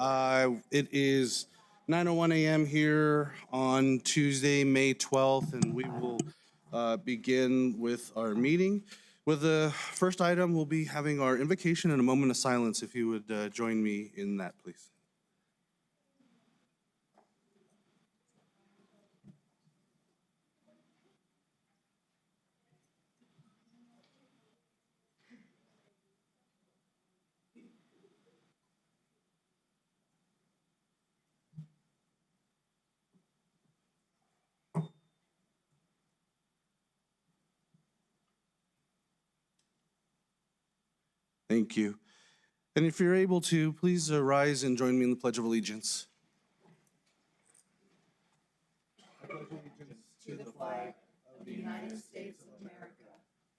It is 9:01 a.m. here on Tuesday, May 12th, and we will begin with our meeting. With the first item, we'll be having our invocation and a moment of silence. If you would join me in that, please. Thank you. And if you're able to, please rise and join me in the Pledge of Allegiance. I pledge allegiance to the flag of the United States of America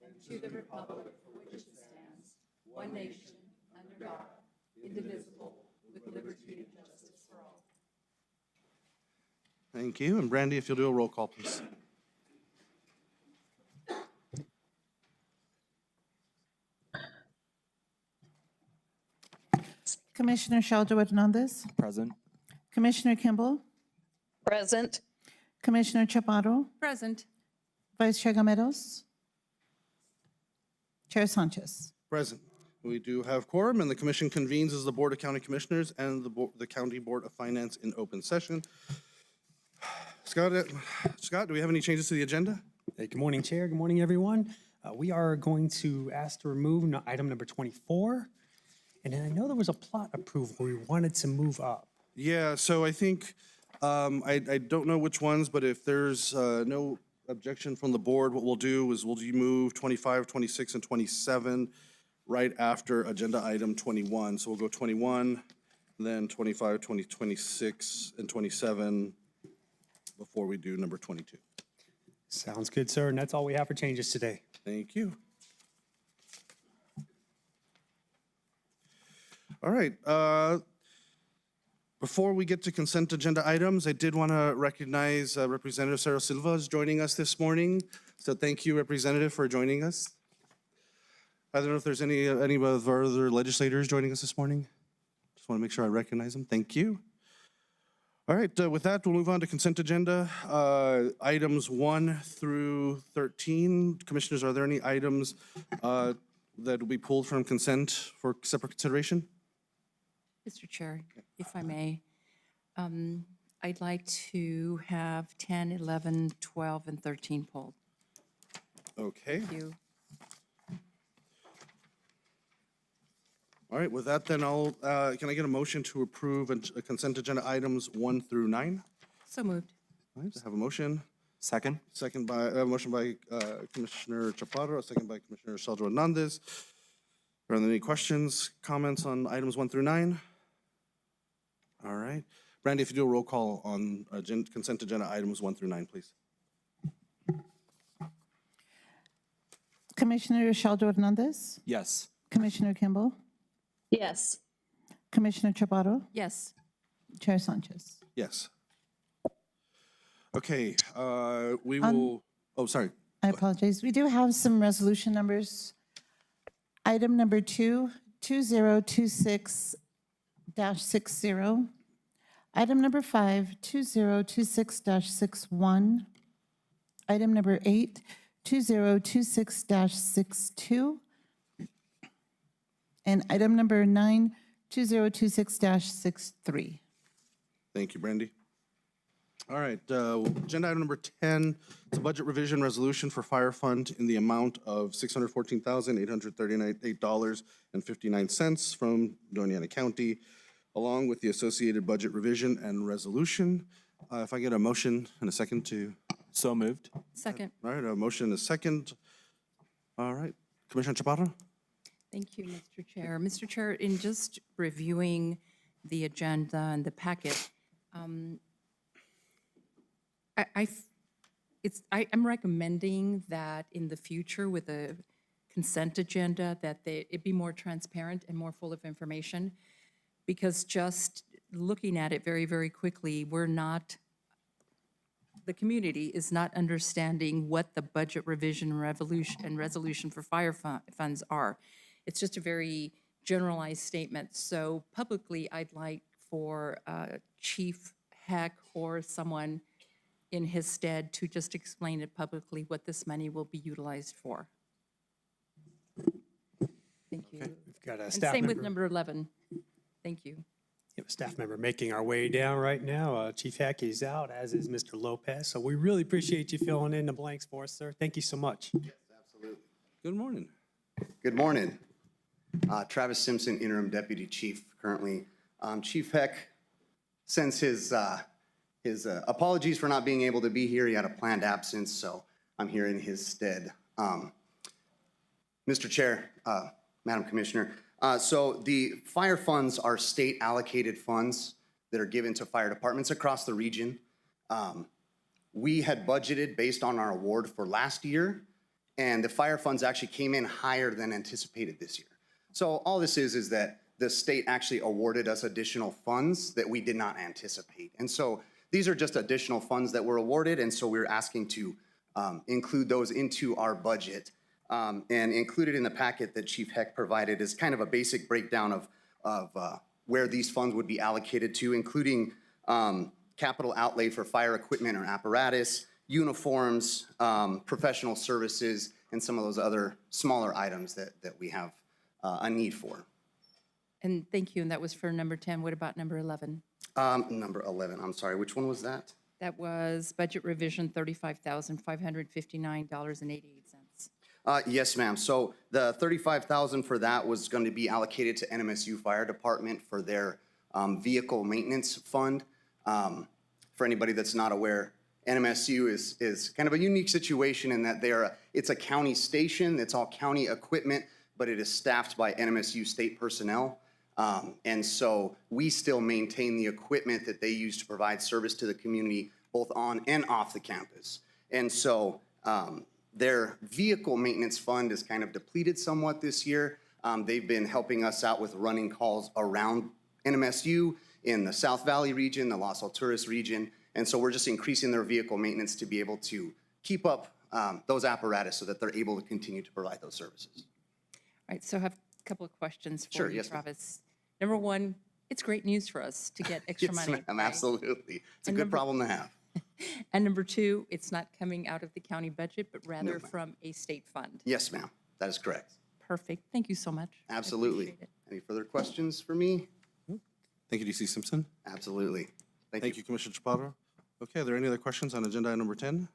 and to the republic for which it stands, one nation, under God, indivisible, with liberty and justice for all. Thank you. And Brandy, if you'll do a roll call, please. Commissioner Shelter Hernandez. Present. Commissioner Kimball. Present. Commissioner Chaparro. Present. Vice Chair Gameros. Chair Sanchez. Present. We do have quorum, and the commission convenes as the Board of County Commissioners and the County Board of Finance in open session. Scott, do we have any changes to the agenda? Hey, good morning, Chair. Good morning, everyone. We are going to ask to remove item number 24. And then I know there was a plot approval we wanted to move up. Yeah, so I think, I don't know which ones, but if there's no objection from the board, what we'll do is we'll move 25, 26, and 27 right after agenda item 21. So we'll go 21, then 25, 20, 26, and 27 before we do number 22. Sounds good, sir. And that's all we have for changes today. Thank you. All right. Before we get to consent agenda items, I did want to recognize Representative Sarah Silva is joining us this morning. So thank you, Representative, for joining us. I don't know if there's any of our other legislators joining us this morning. Just want to make sure I recognize them. Thank you. All right. With that, we'll move on to consent agenda. Items 1 through 13. Commissioners, are there any items that will be pulled from consent for separate consideration? Mr. Chair, if I may, I'd like to have 10, 11, 12, and 13 pulled. Okay. Thank you. All right, with that, then can I get a motion to approve consent agenda items 1 through 9? So moved. All right, I have a motion. Second. Motion by Commissioner Chaparro, a second by Commissioner Shelter Hernandez. Are there any questions, comments on items 1 through 9? All right. Brandy, if you do a roll call on consent agenda items 1 through 9, please. Commissioner Shelter Hernandez. Yes. Commissioner Kimball. Yes. Commissioner Chaparro. Yes. Chair Sanchez. Yes. Okay, we will, oh, sorry. I apologize. We do have some resolution numbers. Item number 2, 2026-60. Item number 5, 2026-61. Item number 8, 2026-62. And item number 9, 2026-63. Thank you, Brandy. All right, agenda item number 10, it's a budget revision resolution for fire fund in the amount of $614,838.59 from Doña County, along with the associated budget revision and resolution. If I get a motion and a second to. So moved. Second. All right, a motion and a second. All right, Commissioner Chaparro? Thank you, Mr. Chair. Mr. Chair, in just reviewing the agenda and the packet, I'm recommending that in the future with a consent agenda that it be more transparent and more full of information, because just looking at it very, very quickly, the community is not understanding what the budget revision and resolution for fire funds are. It's just a very generalized statement. So publicly, I'd like for Chief Heck or someone in his stead to just explain it publicly what this money will be utilized for. Thank you. We've got a And staff same with member. number 11. Thank you. We have a staff member making our way down right now. Chief Hackey is out, as is Mr. Lopez. So we really appreciate you filling in the blanks for us, sir. Thank you so much. Good morning. Good morning. Travis Simpson, Interim Deputy Chief currently. Chief Heck sends his apologies for not being able to be here. He had a planned absence, so I'm here in his stead. Mr. Chair, Madam Commissioner, so the fire funds are state allocated funds that are given to fire departments across the region. We had budgeted based on our award for last year, and the fire funds actually came in higher than anticipated this year. So all this is that the state actually awarded us additional funds that we did not anticipate. And so these are just additional funds that were awarded, and so we're asking to include those into our budget. And included in the packet that Chief Heck provided is kind of a basic breakdown of where these funds would be allocated to, including capital outlay for fire equipment or apparatus, uniforms, professional services, and some of those other smaller items that we have a need for. And thank you, and that was for number 10. What about number 11? Number 11, I'm sorry, which one was that? That was budget revision, $35,559.88. Yes, ma'am. So the $35,000 for that was going to be allocated to NMSU Fire Department for their vehicle maintenance fund. For anybody that's not aware, NMSU is kind of a unique situation in that it's a county station, it's all county equipment, but it is staffed by NMSU state personnel. And so we still maintain the equipment that they use to provide service to the community, both on and off the campus. And so their vehicle maintenance fund is kind of depleted somewhat this year. They've been helping us out with running calls around NMSU in the South Valley region, the Los Alturas region. And so we're just increasing their vehicle maintenance to be able to keep up those apparatus so that they're able to continue to provide those services. All right, so I have a couple of questions for Sure, you, yes, ma'am. Travis. Number one, it's great news for us to get extra Yes, money. ma'am, right? absolutely. It's a And good number- problem to have. And number two, it's not coming out of the county budget, but rather ma'am. from a state fund. Yes, ma'am, that is correct. Perfect. Thank you so much. I Absolutely. appreciate it. Any further questions for me? Thank you, DC Simpson. Absolutely. Thank you, Commissioner Chaparro. Okay, are there any other questions on agenda item number 10?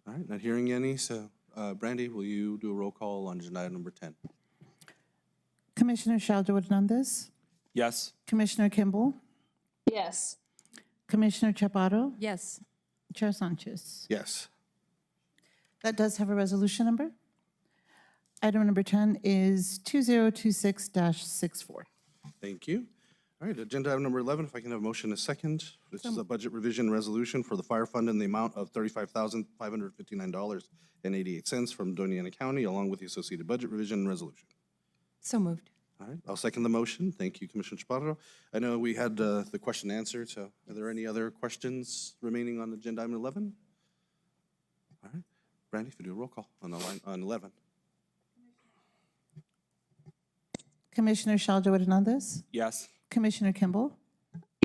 All right, not hearing any, so Brandy, will you do a roll call on agenda item number 10? Commissioner Shalja Hernandez, Yes. Commissioner Kimball, Yes. Commissioner Chaparro, Yes, Chair Sanchez. Yes. That does have a resolution number. Item number 10 is 2026-64. Thank you. All right, agenda item number 11, if I can have a motion in a second. This is a budget revision resolution for the fire fund in the amount of $35,559.88 from Doña County, along with the associated budget revision resolution. so moved. All right, I'll second the motion. Thank you, Commissioner Chaparro. I know we had the question answered, so are there any other questions remaining on agenda item 11? All right, Brandy, if you do a roll call on the line, on 11. Commissioner Shalja Hernandez, Yes. Commissioner Kimball,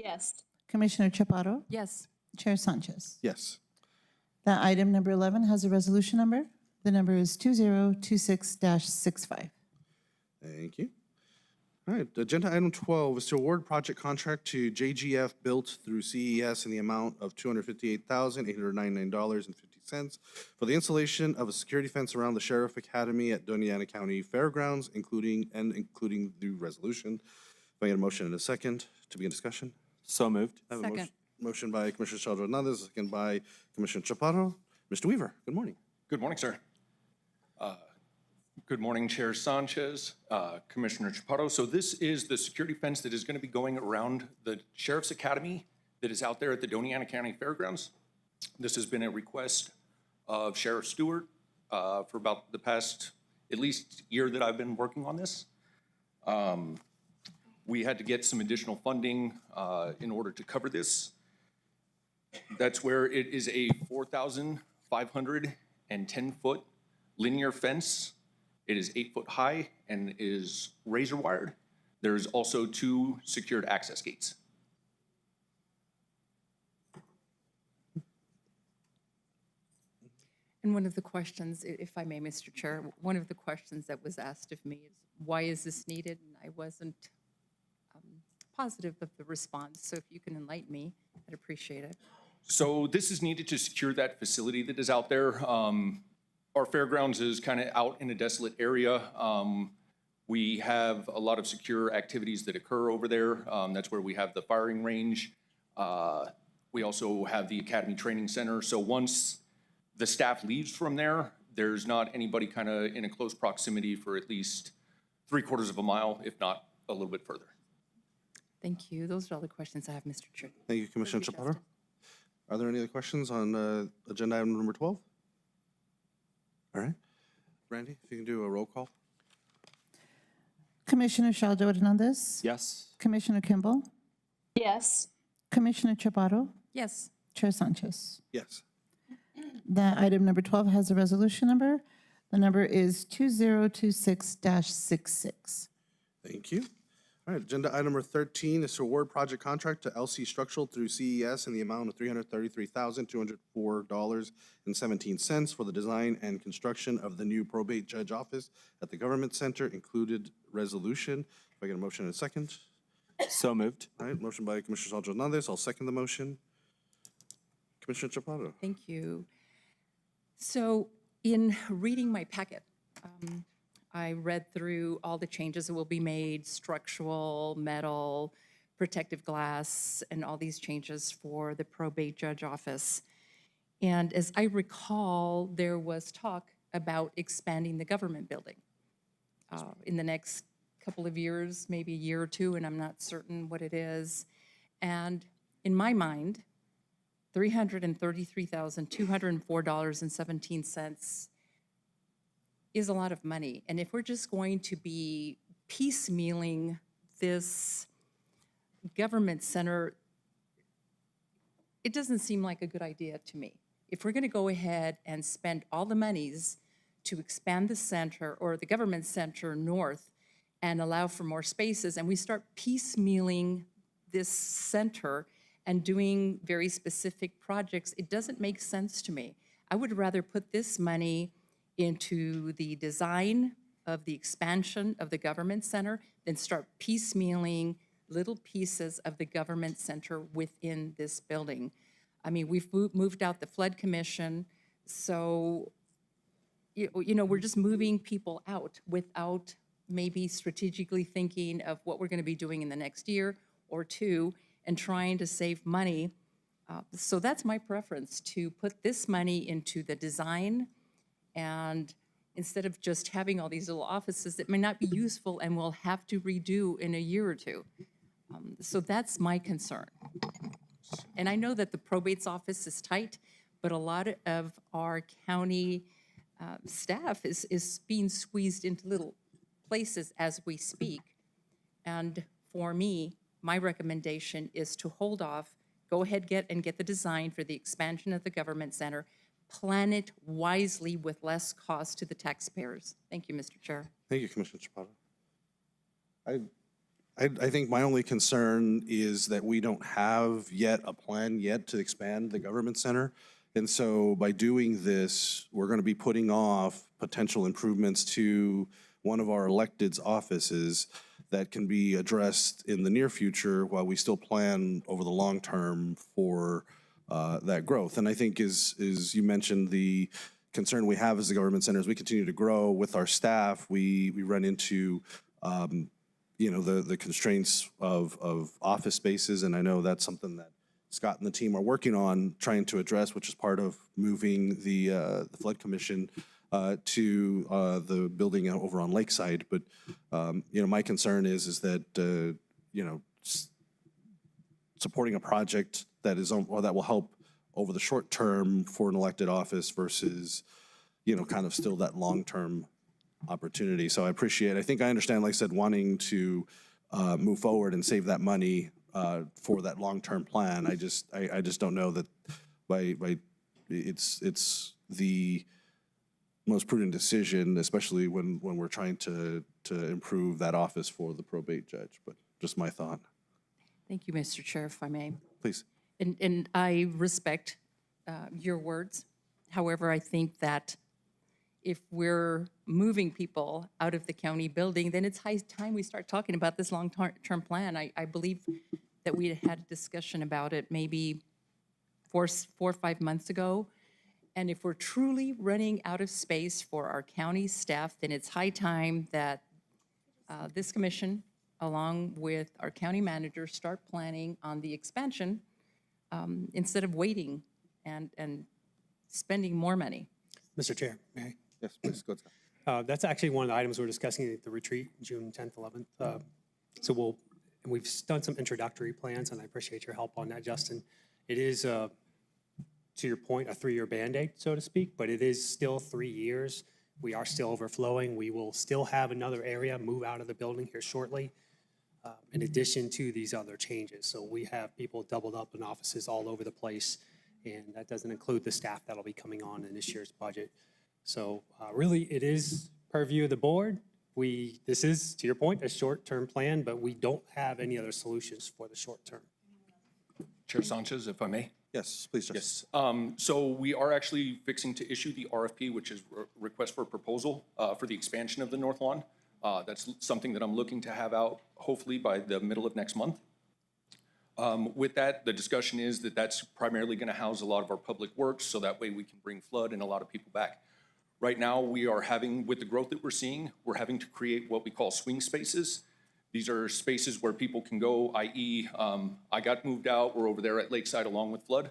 Yes. Commissioner Chaparro, Yes, Chair Sanchez. Yes. That item number 11 has a resolution number. The number is 2026-65. Thank you. All right, agenda item 12 is to award project contract to JGF Built through CES in the amount of $258,899.50 for the installation of a security fence around the Sheriff Academy at Doña County Fairgrounds, including the resolution. If I get a motion in a second to begin discussion. So moved. I have a Second. motion by Commissioner Shalja Hernandez, second by Commissioner Chaparro. Mr. Weaver, good morning. Good morning, sir. Good morning, Chair Sanchez, Commissioner Chaparro. So this is the security fence that is going to be going around the Sheriff's Academy that is out there at the Doña County Fairgrounds. This has been a request of Sheriff Stewart for about the past at least year that I've been working on this. We had to get some additional funding in order to cover this. That's where it is a 4,510-foot linear fence. It is 8 foot high and is razor wired. There's also 2 secured access gates. And one of the questions, if I may, Mr. Chair, one of the questions that was asked of me is, why is this needed? And I wasn't positive of the response, so if you can enlighten me, I'd appreciate it. So this is needed to secure that facility that is out there. Our fairgrounds is kind of out in a desolate area. We have a lot of secure activities that occur over there. That's where we have the firing range. We also have the Academy Training Center. So once the staff leaves from there, there's not anybody kind of in a close proximity for at least 3/4 of a mile, if not a little bit further. Thank you. Those are all the questions I have, Mr. Chair. Thank you, Commissioner Chaparro. Are there any other questions on agenda item number 12? All right. Randy, if you can do a roll call. Commissioner Shaljo Hernandez. Yes. Commissioner Kimball. Yes. Commissioner Chaparro. Yes, Chair Sanchez. Yes. The item number 12 has a resolution number. The number is 2026-66. Thank you. All right, agenda item number 13 is to award project contract to LC Structural through CES in the amount of $333,204.17 for the design and construction of the new probate judge office at the Government Center, included resolution. If I get a motion in a second. So moved. All right, motion by Commissioner Shaljo Hernandez. I'll second the motion. Commissioner Chaparro. thank you. So in reading my packet, I read through all the changes that will be made, structural, metal, protective glass, and all these changes for the probate judge office. And as I recall, there was talk about expanding the government building in the next couple of years, maybe a year or two, and I'm not certain what it is. And in my mind, $333,204.17 is a lot of money. And if we're just going to be piecemealing this government center, it doesn't seem like a good idea to me. If we're going to go ahead and spend all the monies to expand the center or the government center north and allow for more spaces, and we start piecemealing this center and doing very specific projects, it doesn't make sense to me. I would rather put this money into the design of the expansion of the government center than start piecemealing little pieces of the government center within this building. I mean, we've moved out the flood commission, so, you know, we're just moving people out without maybe strategically thinking of what we're going to be doing in the next year or two and trying to save money. So that's my preference, to put this money into the design, and instead of just having all these little offices that may not be useful and we'll have to redo in a year or two. So that's my concern. And I know that the probate's office is tight, but a lot of our county staff is being squeezed into little places as we speak. And for me, my recommendation is to hold off, go ahead and get the design for the expansion of the government center, plan it wisely with less cost to the taxpayers. Thank you, Mr. Chair. Thank you, Commissioner Chaparro. I think my only concern is that we don't have yet a plan yet to expand the government center. And so by doing this, we're going to be putting off potential improvements to one of our electeds' offices that can be addressed in the near future while we still plan over the long term for that growth. And I think as you mentioned, the concern we have as the government center, as we continue to grow with our staff, we run into you know, the constraints of office spaces. And I know that's something that Scott and the team are working on trying to address, which is part of moving the flood commission to the building over on Lakeside. But, you know, my concern is that, you know, supporting a project that is, or that will help over the short term for an elected office versus, you know, kind of still that long-term opportunity. So I think I understand, like I said, wanting to move forward and save that money for that long-term plan. I just don't know that by it's the most prudent decision, especially when we're trying to improve that office for the probate judge. But just my thought. Thank you, Mr. Chair, if I may. Please. And I respect your words. However, I think that if we're moving people out of the county building, then it's high time we start talking about this long-term plan. I believe that we had a discussion about it maybe 4 or 5 months ago. And if we're truly running out of space for our county staff, then it's high time that this commission, along with our county manager, start planning on the expansion instead of waiting and spending more money. Mr. Chair, may I? Yes, please, go ahead. That's actually one of the items we're discussing at the retreat, June 10th, 11th. So we've done some introductory plans, and I appreciate your help on that, Justin. It is, to your point, a 3-year Band-Aid, so to speak, but it is still 3 years. We are still overflowing. We will still have another area move out of the building here shortly, in addition to these other changes. So we have people doubled up in offices all over the place, and that doesn't include the staff that'll be coming on in this year's budget. So really, it is purview of the board. This is, to your point, a short-term plan, but we don't have any other solutions for the short term. Chair Sanchez, if I may. Yes, please, Justice. Yes. So we are actually fixing to issue the RFP, which is request for proposal for the expansion of the North Lawn. That's something that I'm looking to have out hopefully by the middle of next month. With that, the discussion is that that's primarily going to house a lot of our public works, so that way we can bring flood and a lot of people back. Right now, we are having, with the growth that we're seeing, we're having to create what we call swing spaces. These are spaces where people can go, i.e., I got moved out, we're over there at Lakeside along with flood.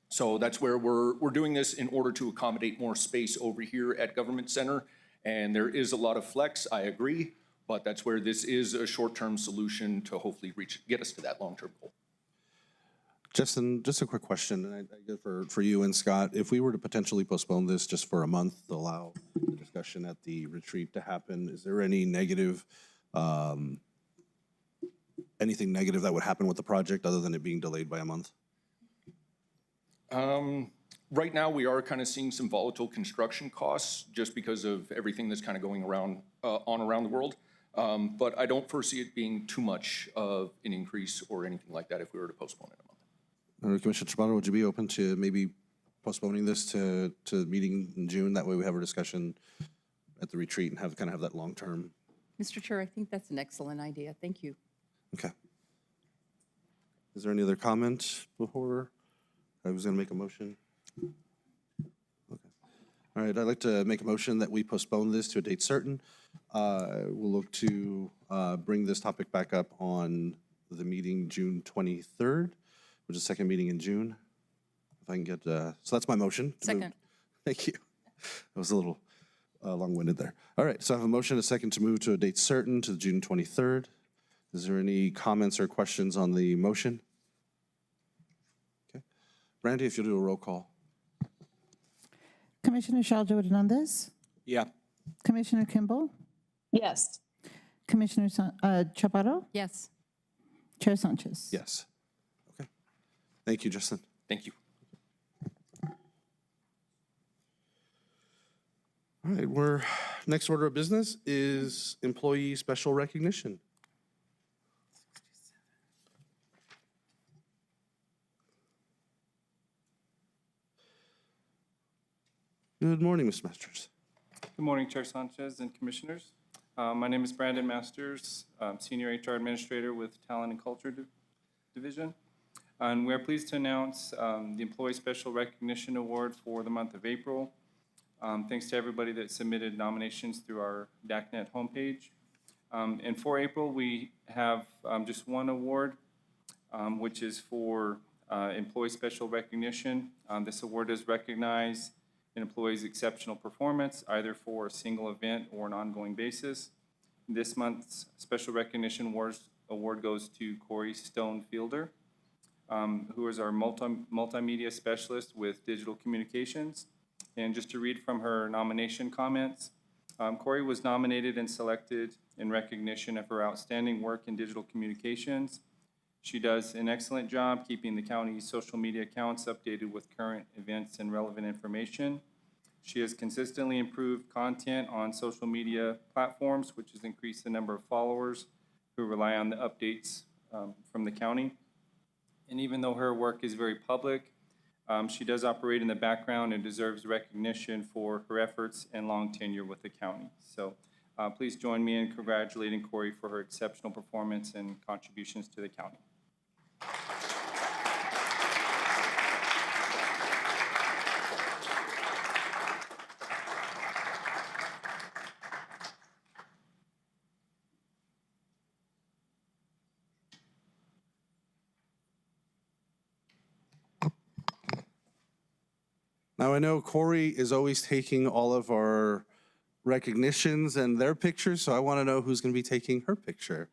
So that's where we're doing this in order to accommodate more space over here at Government Center. And there is a lot of flex, I agree, but that's where this is a short-term solution to hopefully get us to that long-term goal. Justin, just a quick question, and I guess for you and Scott. If we were to potentially postpone this just for a month to allow the discussion at the retreat to happen, is there any negative, anything negative that would happen with the project other than it being delayed by a month? Right now, we are kind of seeing some volatile construction costs just because of everything that's kind of going around around the world. But I don't foresee it being too much of an increase or anything like that if we were to postpone it a month. Commissioner Chaparro, would you be open to maybe postponing this to the meeting in June? That way we have our discussion at the retreat and have that long-term. Mr. Chair, I think that's an excellent idea. Thank you. Okay. Is there any other comment before I was going to make a motion? Okay. All right, I'd like to make a motion that we postpone this to a date certain. We'll look to bring this topic back up on the meeting June 23rd, which is the second meeting in June. If I can get, so that's my motion. Second. Thank you. That was a little long-winded there. All right, so I have a motion, a second to move to a date certain to June 23rd. Is there any comments or questions on the motion? Okay. Brandy, if you'll do a roll call. Commissioner Shaljo Hernandez, Yeah. Commissioner Kimball, Yes. Commissioner Chaparro, Yes. Chair Sanchez. Yes. Okay. Thank you, Justin. Thank you. All right, next order of business is employee special recognition. Good morning, Mr. Masters. Good morning, Chair Sanchez and Commissioners. My name is Brandon Masters, Senior HR Administrator with Talent and Culture Division. And we are pleased to announce the Employee Special Recognition Award for the month of April. Thanks to everybody that submitted nominations through our DACnet homepage. And for April, we have just one award, which is for Employee Special Recognition. This award is recognized an employee's exceptional performance, either for a single event or an ongoing basis. This month's Special Recognition Award goes to Corey Stone Fielder, who is our multimedia specialist with digital communications. And just to read from her nomination comments, Corey was nominated and selected in recognition of her outstanding work in digital communications. She does an excellent job keeping the county's social media accounts updated with current events and relevant information. She has consistently improved content on social media platforms, which has increased the number of followers who rely on the updates from the county. And even though her work is very public, she does operate in the background and deserves recognition for her efforts and long tenure with the county. So please join me in congratulating Corey for her exceptional performance and contributions to the county. Now, I know Corey is always taking all of our recognitions and their pictures, so I want to know who's going to be taking her picture.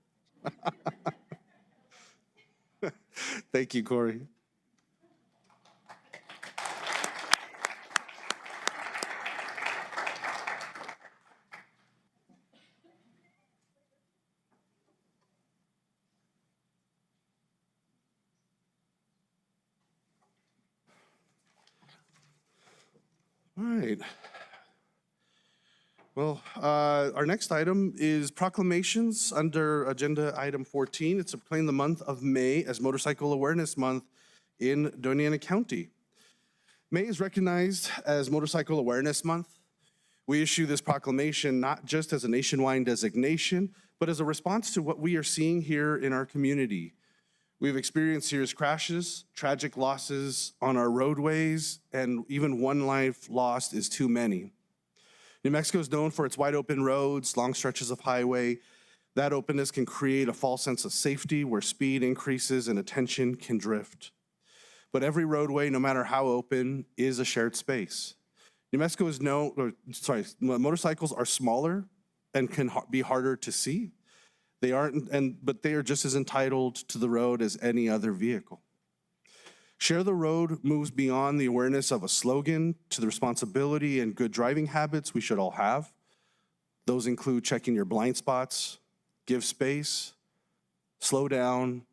Thank you, Corey. All right. Well, our next item is proclamations under agenda item 14. It's to proclaim the month of May as Motorcycle Awareness Month in Doña County. May is recognized as Motorcycle Awareness Month. We issue this proclamation not just as a nationwide designation, but as a response to what we are seeing here in our community. We've experienced serious crashes, tragic losses on our roadways, and even one life lost is too many. New Mexico is known for its wide open roads, long stretches of highway. That openness can create a false sense of safety where speed increases and attention can drift. But every roadway, no matter how open, is a shared space. New Mexico is motorcycles are smaller and can be harder to see. They aren't, but they are just as entitled to the road as any other vehicle. Share the Road moves beyond the awareness of a slogan to the responsibility and good driving habits we should all have. Those include checking your blind spots, give space, slow down,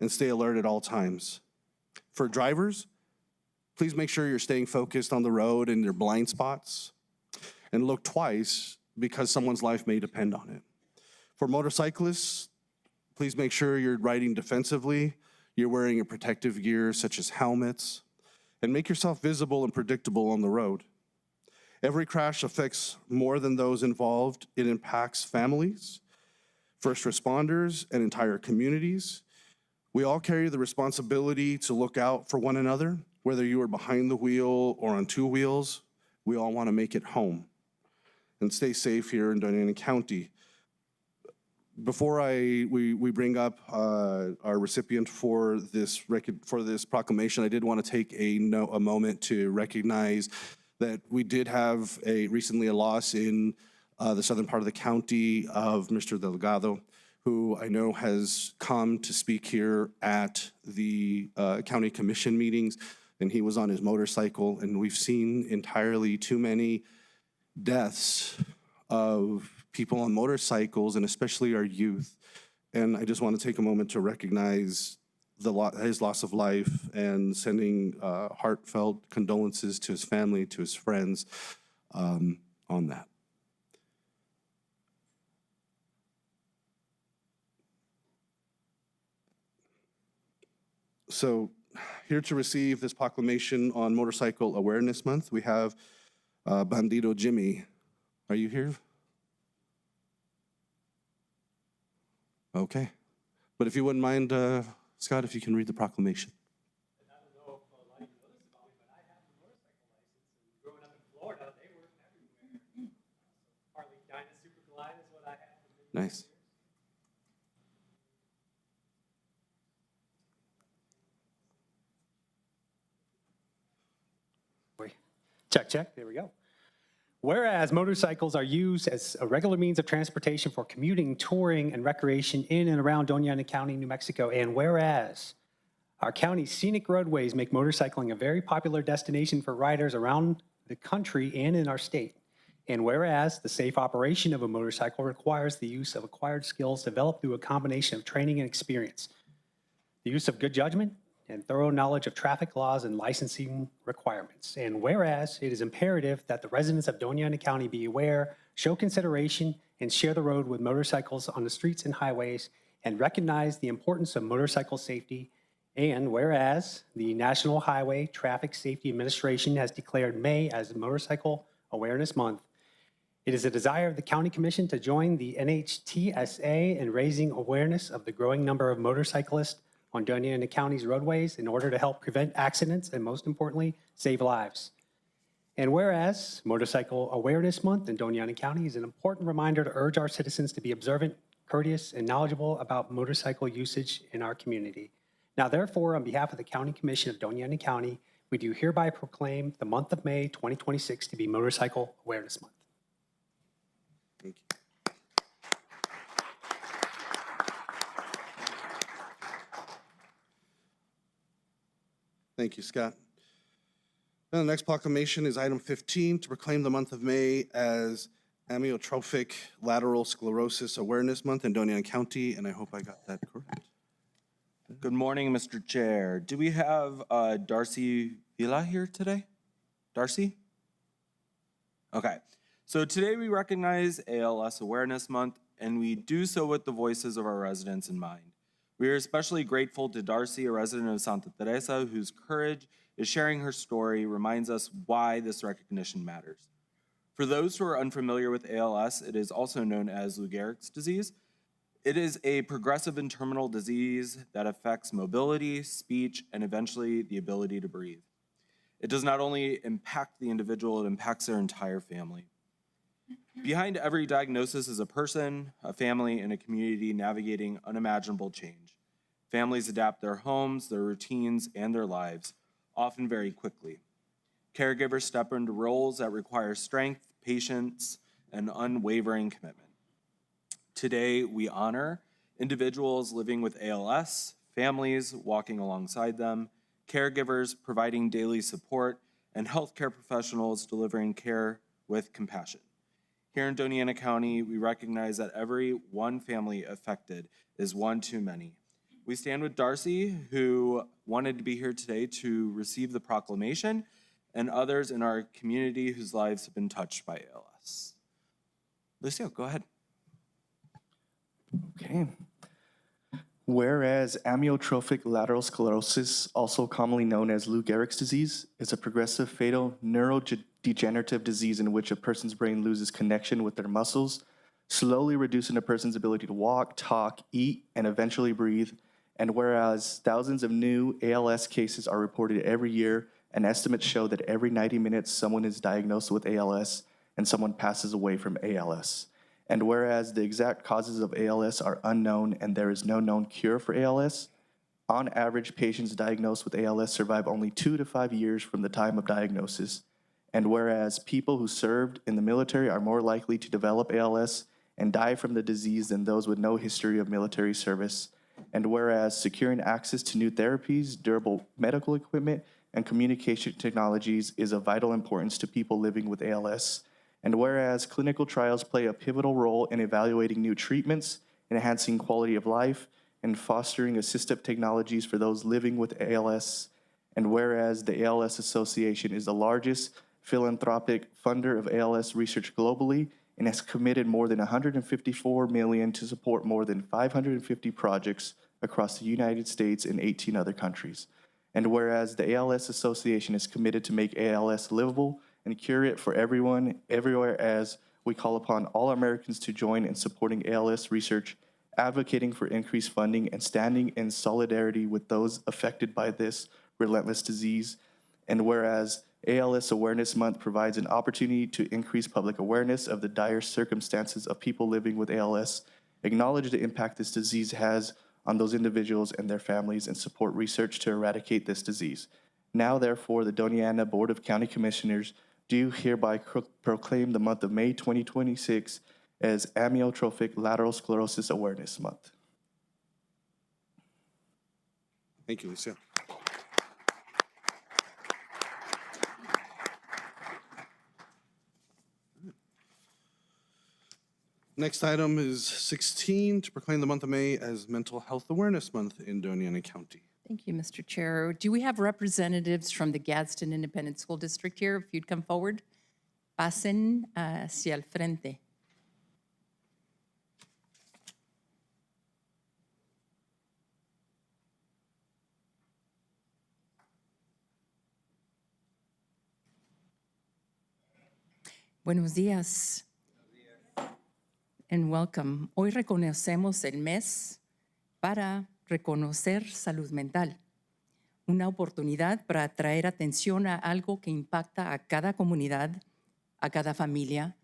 and stay alert at all times. For drivers, please make sure you're staying focused on the road and your blind spots, and look twice because someone's life may depend on it. For motorcyclists, please make sure you're riding defensively, you're wearing your protective gear such as helmets, and make yourself visible and predictable on the road. Every crash affects more than those involved. It impacts families, first responders, and entire communities. We all carry the responsibility to look out for one another, whether you are behind the wheel or on two wheels. We all want to make it home and stay safe here in Doña County. Before we bring up our recipient for this proclamation, I did want to take a moment to recognize that we did have recently a loss in the southern part of the county of Mr. Delgado, who I know has come to speak here at the county commission meetings, and he was on his motorcycle, and we've seen entirely too many deaths of people on motorcycles, and especially our youth. And I just want to take a moment to recognize his loss of life and sending heartfelt condolences to his family, to his friends on that. So here to receive this proclamation on Motorcycle Awareness Month, we have Bandido Jimmy. Are you here? Okay. But if you wouldn't mind, Scott, if you can read the proclamation. I don't know if a lot of you know this about me, but I have a motorcycle license. And growing up in Florida, they were everywhere. Harley Dyna Super Glide is what I had. Nice. Check, check. There we go. Whereas motorcycles are used as a regular means of transportation for commuting, touring, and recreation in and around Doña County, New Mexico, and whereas our county's scenic roadways make motorcycling a very popular destination for riders around the country and in our state, and whereas the safe operation of a motorcycle requires the use of acquired skills developed through a combination of training and experience, the use of good judgment, and thorough knowledge of traffic laws and licensing requirements. And whereas it is imperative that the residents of Doña County be aware, show consideration, and share the road with motorcycles on the streets and highways, and recognize the importance of motorcycle safety. And whereas the National Highway Traffic Safety Administration has declared May as Motorcycle Awareness Month, it is a desire of the County Commission to join the NHTSA in raising awareness of the growing number of motorcyclists on Doña County's roadways in order to help prevent accidents and, most importantly, save lives. And whereas Motorcycle Awareness Month in Doña County is an important reminder to urge our citizens to be observant, courteous, and knowledgeable about motorcycle usage in our community. Now, therefore, on behalf of the County Commission of Doña County, we do hereby proclaim the month of May 2026 to be Motorcycle Awareness Month. Thank you. Thank you, Scott. And the next proclamation is item 15, to proclaim the month of May as Amyotrophic Lateral Sclerosis Awareness Month in Doña County, and I hope I got that correct. Good morning, Mr. Chair. Do we have Darcy Villa here today? Darcy? Okay. So today we recognize ALS Awareness Month, and we do so with the voices of our residents in mind. We are especially grateful to Darcy, a resident of Santa Teresa, whose courage is sharing her story, reminds us why this recognition matters. For those who are unfamiliar with ALS, it is also known as Lou Gehrig's disease. It is a progressive and terminal disease that affects mobility, speech, and eventually the ability to breathe. It does not only impact the individual, it impacts their entire family. Behind every diagnosis is a person, a family, and a community navigating unimaginable change. Families adapt their homes, their routines, and their lives, often very quickly. Caregivers step into roles that require strength, patience, and unwavering commitment. Today, we honor individuals living with ALS, families walking alongside them, caregivers providing daily support, and healthcare professionals delivering care with compassion. Here in Doña County, we recognize that every one family affected is one too many. We stand with Darcy, who wanted to be here today to receive the proclamation, and others in our community whose lives have been touched by ALS. Lucio, go ahead. Okay. Whereas amyotrophic lateral sclerosis, also commonly known as Lou Gehrig's disease, is a progressive fatal neurodegenerative disease in which a person's brain loses connection with their muscles, slowly reducing a person's ability to walk, talk, eat, and eventually breathe. And whereas thousands of new ALS cases are reported every year, and estimates show that every 90 minutes someone is diagnosed with ALS and someone passes away from ALS. And whereas the exact causes of ALS are unknown and there is no known cure for ALS, on average, patients diagnosed with ALS survive only 2 to 5 years from the time of diagnosis. And whereas people who served in the military are more likely to develop ALS and die from the disease than those with no history of military service. And whereas securing access to new therapies, durable medical equipment, and communication technologies is of vital importance to people living with ALS. And whereas clinical trials play a pivotal role in evaluating new treatments, enhancing quality of life, and fostering assistive technologies for those living with ALS. And whereas the ALS Association is the largest philanthropic funder of ALS research globally and has committed more than $154 million to support more than 550 projects across the United States and 18 other countries. And whereas the ALS Association is committed to make ALS livable and cure it for everyone, everywhere, as we call upon all Americans to join in supporting ALS research, advocating for increased funding, and standing in solidarity with those affected by this relentless disease. And whereas ALS Awareness Month provides an opportunity to increase public awareness of the dire circumstances of people living with ALS, acknowledge the impact this disease has on those individuals and their families, and support research to eradicate this disease. Now, therefore, the Doña Board of County Commissioners do hereby proclaim the month of May 2026 as Amyotrophic Lateral Sclerosis Awareness Month. Thank you, Lucio. Next item is 16, to proclaim the month of May as Mental Health Awareness Month in Doña County. Thank you, Mr. Chair. Do we have representatives from the Gadsden Independent School District here? If you'd come forward, pasen hacia el frente. Buenos días. And welcome. Hoy reconocemos el mes para reconocer salud mental, una oportunidad para traer atención a algo que impacta a cada comunidad, a cada familia,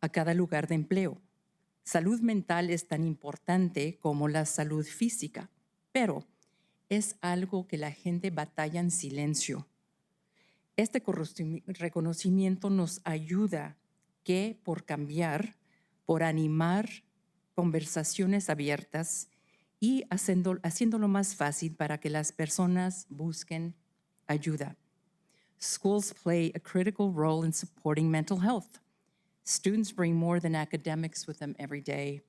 a cada lugar de empleo. Salud mental es tan importante como la salud física, pero es algo que la gente batalla en silencio. Este reconocimiento nos ayuda por cambiar, por animar conversaciones abiertas y haciéndolo más fácil para que las personas busquen ayuda. Schools play a critical role in supporting mental health. Students bring more than academics with them every day.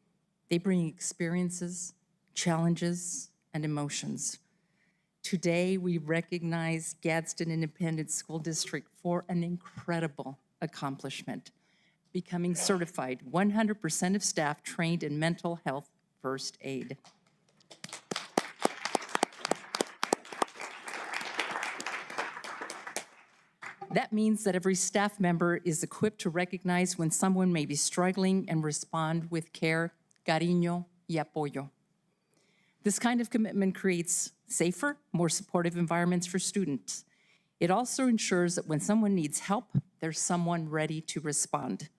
They bring experiences, challenges, and emotions. Today, we recognize Gadsden Independent School District for an incredible accomplishment, becoming certified 100% of staff trained in mental health first aid. That means that every staff member is equipped to recognize when someone may be struggling and respond with care, cariño, y apoyo. This kind of commitment creates safer, more supportive environments for students. It also ensures that when someone needs help, there's someone ready to respond.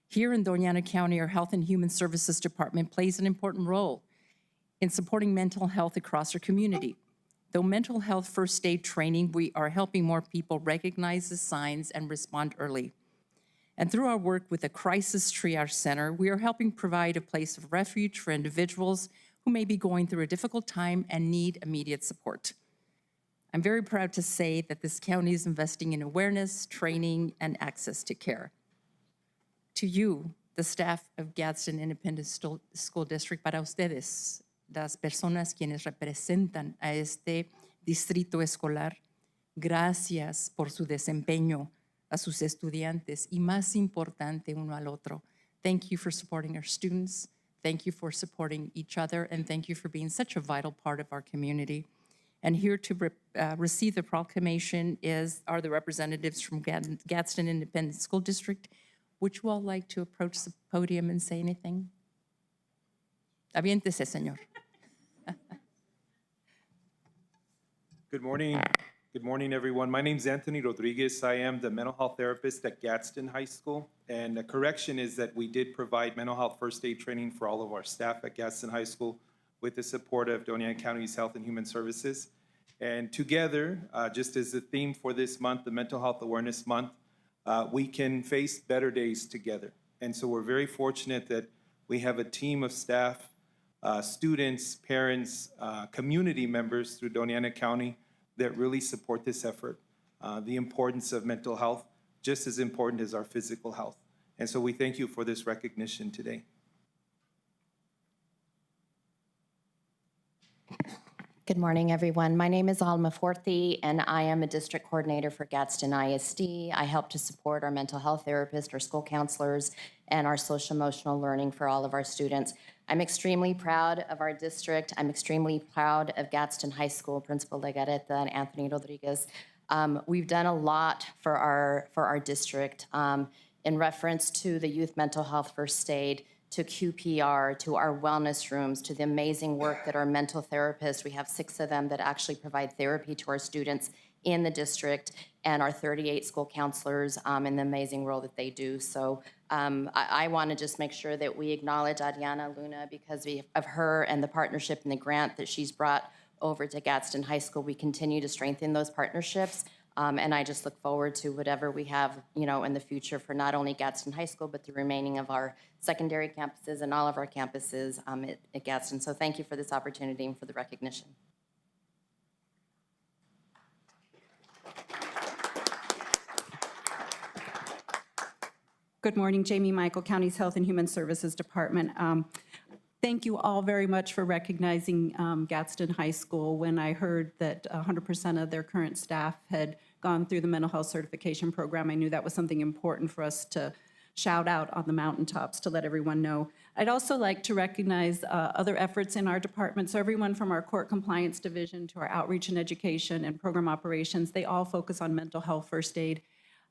Here in Doña County, our Health and Human Services Department plays an important role in supporting mental health across our community. Though mental health first aid training, we are helping more people recognize the signs and respond early. And through our work with the Crisis Triage Center, we are helping provide a place of refuge for individuals who may be going through a difficult time and need immediate support. I'm very proud to say that this county is investing in awareness, training, and access to care. To you, the staff of Gadsden Independent School District, para ustedes, las personas quienes representan a este distrito escolar, gracias por su desempeño, a sus estudiantes y más importante uno al otro. Thank you for supporting our students. Thank you for supporting each other, and thank you for being such a vital part of our community. And here to receive the proclamation are the representatives from Gadsden Independent School District. Would you all like to approach the podium and say anything? Aviéntese, señor. Good morning. Good morning, everyone. My name is Anthony Rodriguez. I am the mental health therapist at Gadsden High School. And the correction is that we did provide mental health first aid training for all of our staff at Gadsden High School with the support of Doña County's Health and Human Services. And together, just as the theme for this month, the Mental Health Awareness Month, we can face better days together. And so we're very fortunate that we have a team of staff, students, parents, community members through Doña County that really support this effort. The importance of mental health, just as important as our physical health. And so we thank you for this recognition today. Good morning, everyone. My name is Alma Forti, and I am a district coordinator for Gadsden ISD. I help to support our mental health therapists, our school counselors, and our social emotional learning for all of our students. I'm extremely proud of our district. I'm extremely proud of Gadsden High School, Principal Legareta and Anthony Rodriguez. We've done a lot for our district in reference to the youth mental health first aid, to QPR, to our wellness rooms, to the amazing work that our mental therapists, we have 6 of them that actually provide therapy to our students in the district, and our 38 school counselors in the amazing role that they do. So I want to just make sure that we acknowledge Adriana Luna because of her and the partnership and the grant that she's brought over to Gadsden High School. We continue to strengthen those partnerships. And I just look forward to whatever we have, in the future for not only Gadsden High School, but the remaining of our secondary campuses and all of our campuses at Gadsden. So thank you for this opportunity and for the recognition. Good morning, Jamie Michael, County's Health and Human Services Department. thank you all very much for recognizing Gadsden High School. When I heard that 100% of their current staff had gone through the mental health certification program, I knew that was something important for us to shout out on the mountaintops to let everyone know. I'd also like to recognize other efforts in our department. So everyone from our court compliance division to our outreach and education and program operations, they all focus on mental health first aid,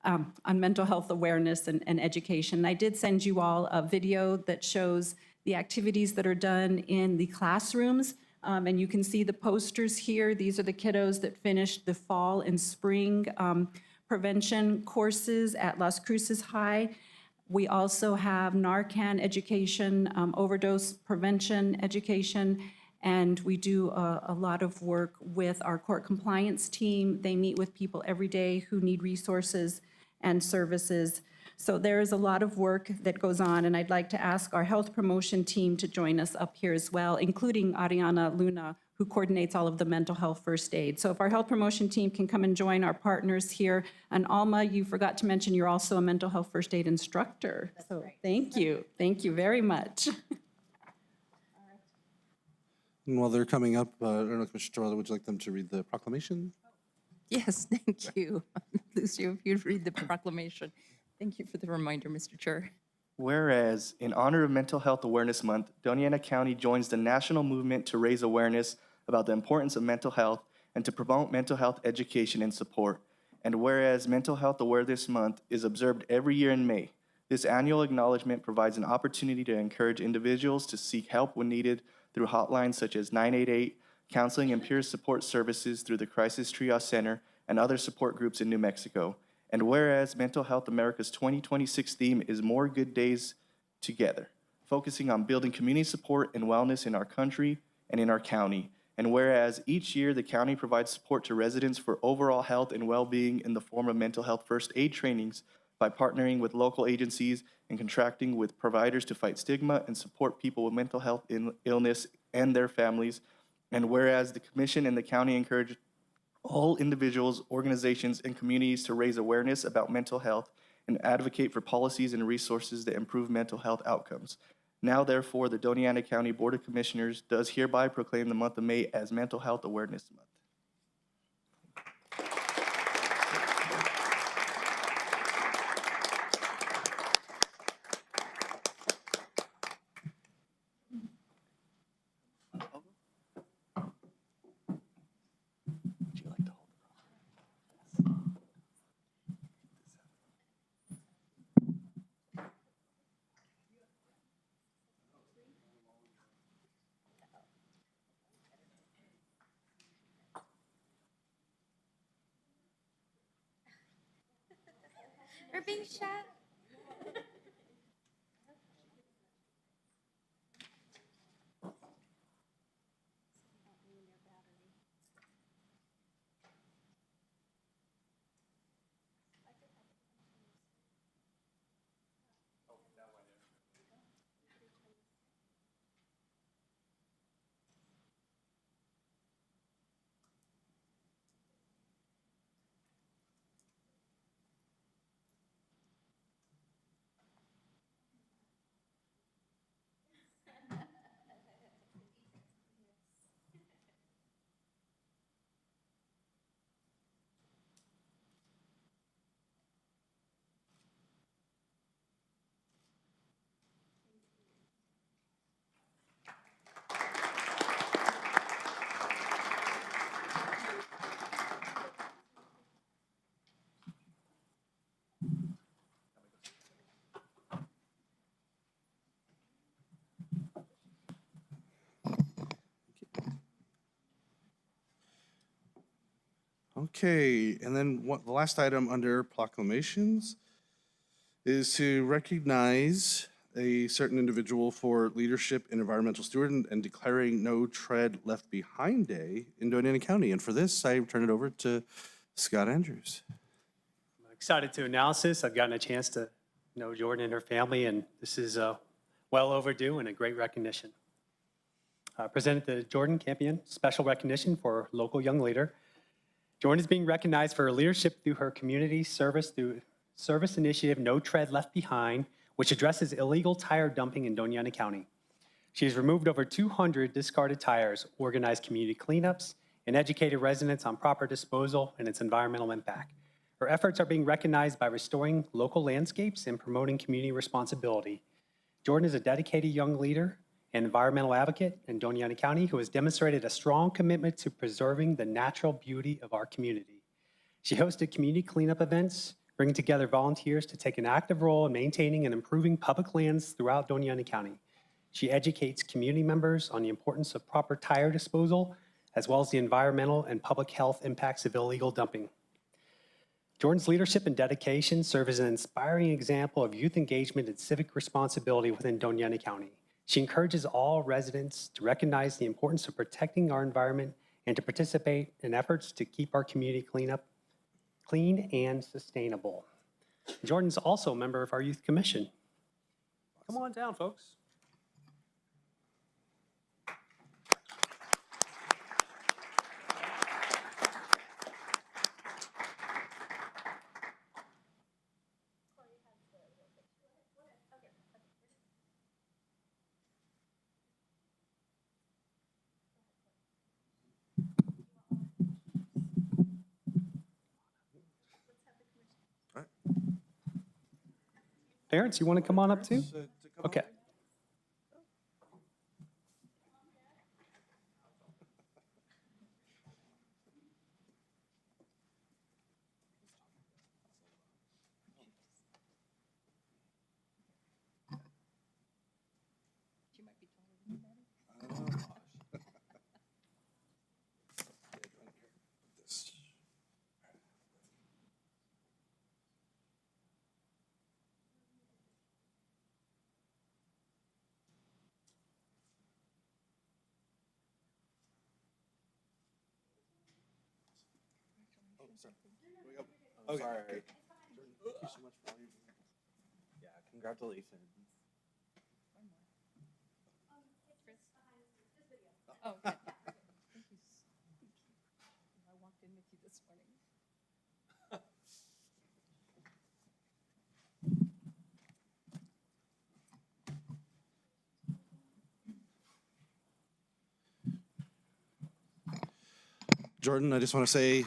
on mental health awareness and education. I did send you all a video that shows the activities that are done in the classrooms. And you can see the posters here. These are the kiddos that finished the fall and spring prevention courses at Las Cruces High. We also have Narcan education, overdose prevention education, and we do a lot of work with our court compliance team. They meet with people every day who need resources and services. So there is a lot of work that goes on, and I'd like to ask our health promotion team to join us up here as well, including Ariana Luna, who coordinates all of the mental health first aid. So if our health promotion team can come and join our partners here. And Alma, you forgot to mention you're also a mental health first aid instructor. That's so right. Thank you. Thank you very much. And while they're coming up, I don't know, Commissioner Torrado, would you like them to read the proclamation? Yes, thank you. Lucio, if you'd read the proclamation. Thank you for the reminder, Mr. Chair. Whereas, in honor of Mental Health Awareness Month, Doña County joins the national movement to raise awareness about the importance of mental health and to promote mental health education and support. And whereas Mental Health Awareness Month is observed every year in May, this annual acknowledgement provides an opportunity to encourage individuals to seek help when needed through hotlines such as 988, counseling and peer support services through the Crisis Triage Center, and other support groups in New Mexico. And whereas Mental Health America's 2026 theme is More Good Days Together, focusing on building community support and wellness in our country and in our county. And whereas each year the county provides support to residents for overall health and well-being in the form of mental health first aid trainings by partnering with local agencies and contracting with providers to fight stigma and support people with mental health illness and their families. And whereas the commission and the county encourage all individuals, organizations, and communities to raise awareness about mental health and advocate for policies and resources that improve mental health outcomes. Now, therefore, the Doña County Board of Commissioners does hereby proclaim the month of May as Mental Health Awareness Month. Would you like to hold it? We're being shot. Okay, and then the last item under proclamations is to recognize a certain individual for leadership in environmental stewardship and declaring No Tread Left Behind Day in Doña County. And for this, I turn it over to Scott Andrews. I'm excited to announce this. I've gotten a chance to know Jordan and her family, and this is well overdue and a great recognition. Presented the Jordan Campion Special Recognition for Local Young Leader. Jordan is being recognized for her leadership through her community service through service initiative No Tread Left Behind, which addresses illegal tire dumping in Doña County. She has removed over 200 discarded tires, organized community cleanups, and educated residents on proper disposal and its environmental impact. Her efforts are being recognized by restoring local landscapes and promoting community responsibility. Jordan is a dedicated young leader and environmental advocate in Doña County who has demonstrated a strong commitment to preserving the natural beauty of our community. She hosted community cleanup events, bringing together volunteers to take an active role in maintaining and improving public lands throughout Doña County. She educates community members on the importance of proper tire disposal, as well as the environmental and public health impacts of illegal dumping. Jordan's leadership and dedication serve as an inspiring example of youth engagement and civic responsibility within Doña County. She encourages all residents to recognize the importance of protecting our environment and to participate in efforts to keep our community clean and sustainable. Jordan's also a member of our Youth Commission. Come on down, folks. Parents, you want to come on up too? Okay. Oh, sorry. Thank you so much for all you do. Yeah, congratulations. Oh, okay. Thank you. I walked in with you this morning. Jordan, I just want to say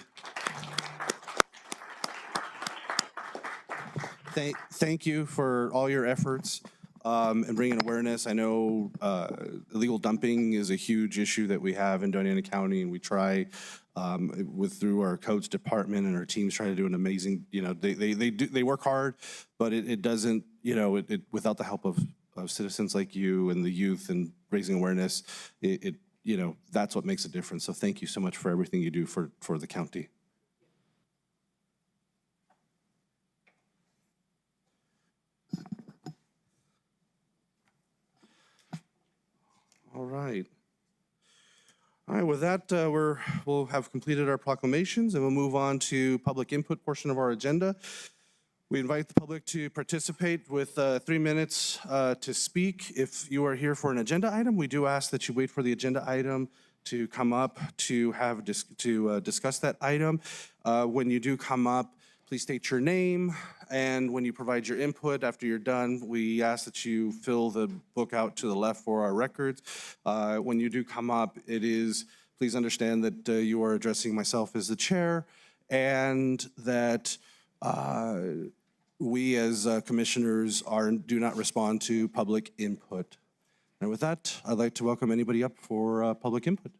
thank you for all your efforts and bringing awareness. I know illegal dumping is a huge issue that we have in Doña County, and we try through our codes department and our teams try to do an amazing. They work hard, but it doesn't. Without the help of citizens like you and the youth and raising awareness, that's what makes a difference. So thank you so much for everything you do for the county. All right. All right, with that, we'll have completed our proclamations and we'll move on to public input portion of our agenda. We invite the public to participate with 3 minutes to speak. If you are here for an agenda item, we do ask that you wait for the agenda item to come up to discuss that item. When you do come up, please state your name, and when you provide your input after you're done, we ask that you fill the book out to the left for our records. When you do come up, please understand that you are addressing myself as the chair, and that we as commissioners do not respond to public input. And with that, I'd like to welcome anybody up for public input.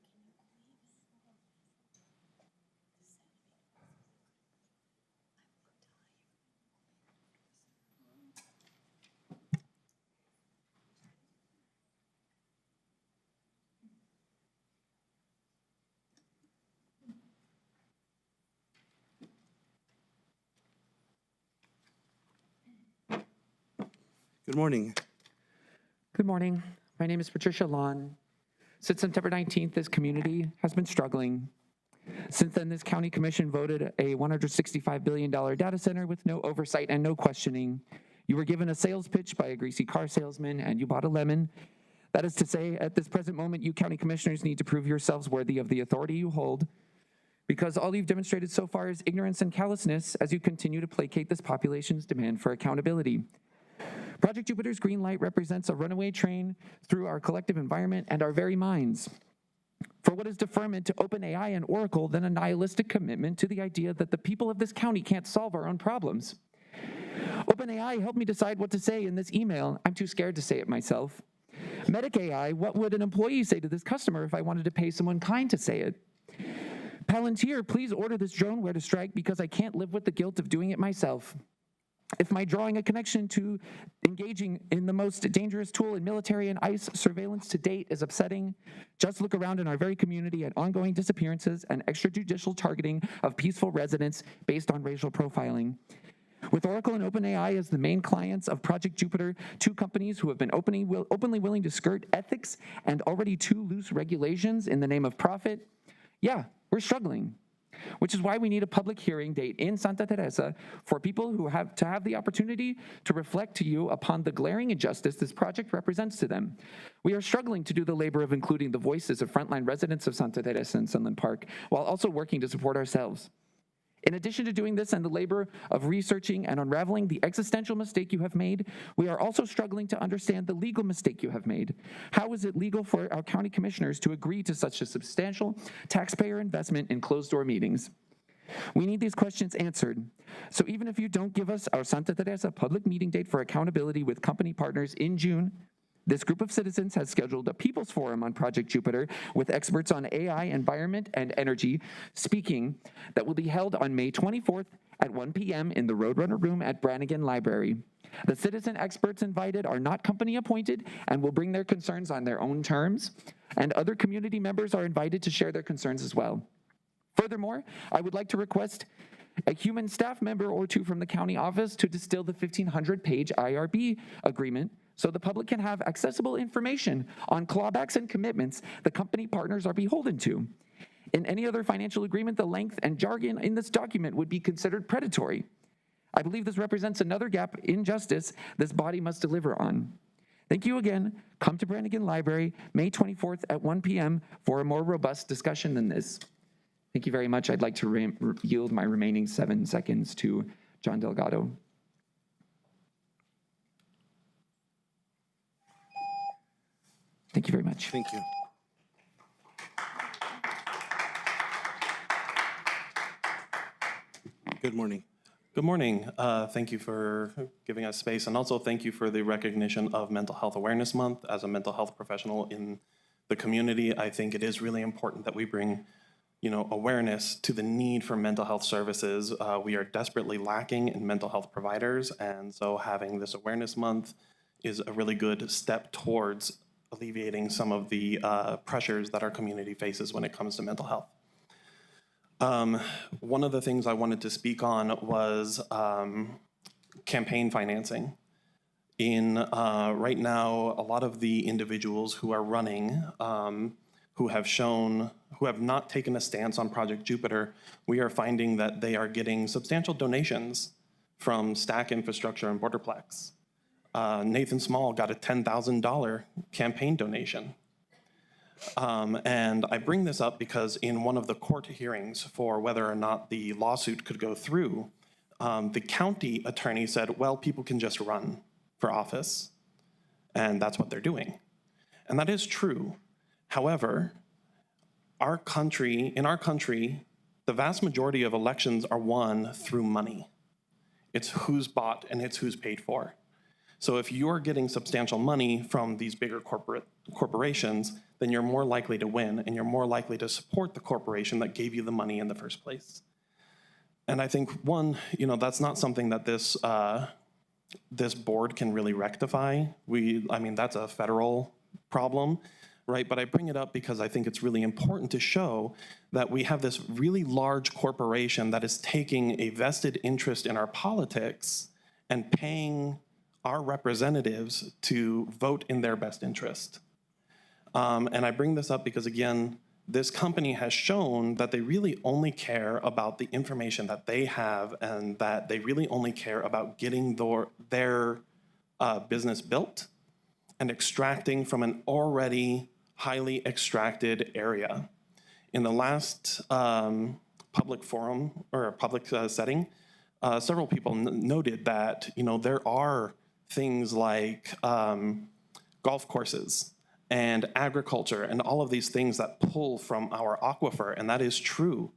Good morning. Good morning. My name is Patricia Lawn. Since September 19th, this community has been struggling. Since then, this county commission voted a $165 billion data center with no oversight and no questioning. You were given a sales pitch by a greasy car salesman, and you bought a lemon. That is to say, at this present moment, you county commissioners need to prove yourselves worthy of the authority you hold, because all you've demonstrated so far is ignorance and callousness as you continue to placate this population's demand for accountability. Project Jupiter's green light represents a runaway train through our collective environment and our very minds. For what is deferment to OpenAI and Oracle than a nihilistic commitment to the idea that the people of this county can't solve our own problems? OpenAI helped me decide what to say in this email. I'm too scared to say it myself. Medic AI, what would an employee say to this customer if I wanted to pay someone kind to say it? Palantir, please order this drone where to strike because I can't live with the guilt of doing it myself. If my drawing a connection to engaging in the most dangerous tool in military and ICE surveillance to date is upsetting, just look around in our very community at ongoing disappearances and extrajudicial targeting of peaceful residents based on racial profiling. With Oracle and OpenAI as the main clients of Project Jupiter, two companies who have been openly willing to skirt ethics and already too loose regulations in the name of profit, yeah, we're struggling. Which is why we need a public hearing date in Santa Teresa for people who have the opportunity to reflect to you upon the glaring injustice this project represents to them. We are struggling to do the labor of including the voices of frontline residents of Santa Teresa and Sunland Park, while also working to support ourselves. In addition to doing this and the labor of researching and unraveling the existential mistake you have made, we are also struggling to understand the legal mistake you have made. How is it legal for our county commissioners to agree to such a substantial taxpayer investment in closed-door meetings? We need these questions answered. So even if you don't give us our Santa Teresa public meeting date for accountability with company partners in June, this group of citizens has scheduled a People's Forum on Project Jupiter with experts on AI, environment, and energy speaking that will be held on May 24th at 1 p.m. in the Roadrunner Room at Brannigan Library. The citizen experts invited are not company appointed and will bring their concerns on their own terms, and other community members are invited to share their concerns as well. Furthermore, I would like to request a human staff member or two from the county office to distill the 1,500-page IRB agreement so the public can have accessible information on clawbacks and commitments the company partners are beholden to. In any other financial agreement, the length and jargon in this document would be considered predatory. I believe this represents another gap in justice this body must deliver on. Thank you again. Come to Brannigan Library, May 24th at 1 p.m. for a more robust discussion than this. Thank you very much. I'd like to yield my remaining 7 seconds to John Delgado. Thank you very much. Thank you. Good morning. Good morning. Thank you for giving us space, and also thank you for the recognition of Mental Health Awareness Month. As a mental health professional in the community, I think it is really important that we bring, awareness to the need for mental health services. We are desperately lacking in mental health providers, and so having this Awareness Month is a really good step towards alleviating some of the pressures that our community faces when it comes to mental health. One of the things I wanted to speak on was campaign financing. Right now, a lot of the individuals who are running, who have not taken a stance on Project Jupiter, we are finding that they are getting substantial donations from Stack Infrastructure and Borderplex. Nathan Small got a $10,000 campaign donation. And I bring this up because in one of the court hearings for whether or not the lawsuit could go through, the county attorney said, well, people can just run for office, and that's what they're doing. And that is true. However, in our country, the vast majority of elections are won through money. It's who's bought and it's who's paid for. So if you're getting substantial money from these bigger corporations, then you're more likely to win, and you're more likely to support the corporation that gave you the money in the first place. And I think, that's not something that this board can really rectify. That's a federal problem, right? But I bring it up because I think it's really important to show that we have this really large corporation that is taking a vested interest in our politics and paying our representatives to vote in their best interest. And I bring this up because, again, this company has shown that they really only care about the information that they have, and that they really only care about getting their business built and extracting from an already highly extracted area. In the last public forum or public setting, several people noted that there are things like golf courses and agriculture and all of these things that pull from our aquifer, and that is true.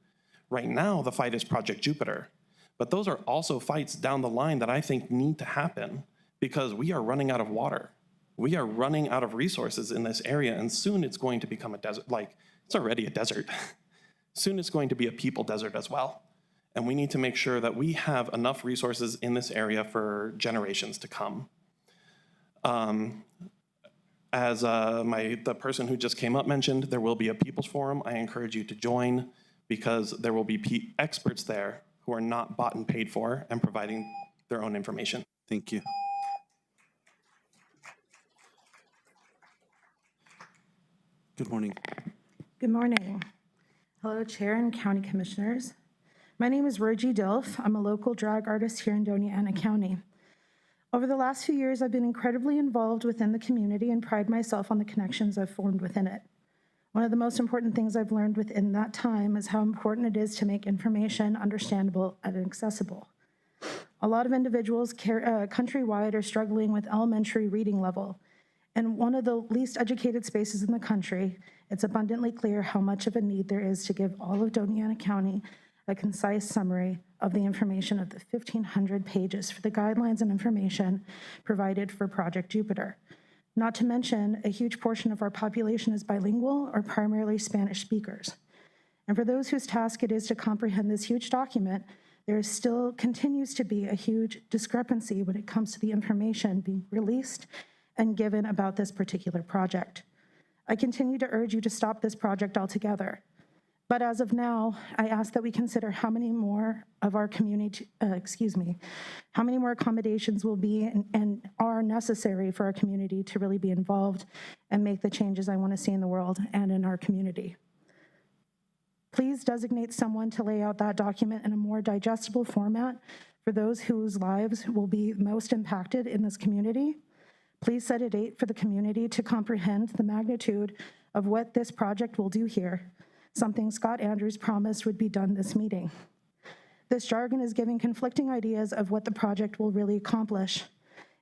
Right now, the fight is Project Jupiter, but those are also fights down the line that I think need to happen because we are running out of water. We are running out of resources in this area, and soon it's going to become a desert. Like, it's already a desert. Soon it's going to be a people desert as well. And we need to make sure that we have enough resources in this area for generations to come. As the person who just came up mentioned, there will be a People's Forum. I encourage you to join because there will be experts there who are not bought and paid for and providing their own information. Thank you. Good morning. Good morning. Hello, Chair and County Commissioners. My name is Rogie Dilf. I'm a local drag artist here in Doña County. Over the last few years, I've been incredibly involved within the community and pride myself on the connections I've formed within it. One of the most important things I've learned within that time is how important it is to make information understandable and accessible. A lot of individuals countrywide are struggling with elementary reading level. In one of the least educated spaces in the country, it's abundantly clear how much of a need there is to give all of Doña County a concise summary of the information of the 1,500 pages for the guidelines and information provided for Project Jupiter. Not to mention, a huge portion of our population is bilingual or primarily Spanish speakers. And for those whose task it is to comprehend this huge document, there still continues to be a huge discrepancy when it comes to the information being released and given about this particular project. I continue to urge you to stop this project altogether. But as of now, I ask that we consider how many more of our community, how many more accommodations will be and are necessary for our community to really be involved and make the changes I want to see in the world and in our community. Please designate someone to lay out that document in a more digestible format for those whose lives will be most impacted in this community. Please set a date for the community to comprehend the magnitude of what this project will do here, something Scott Andrews promised would be done this meeting. This jargon is giving conflicting ideas of what the project will really accomplish.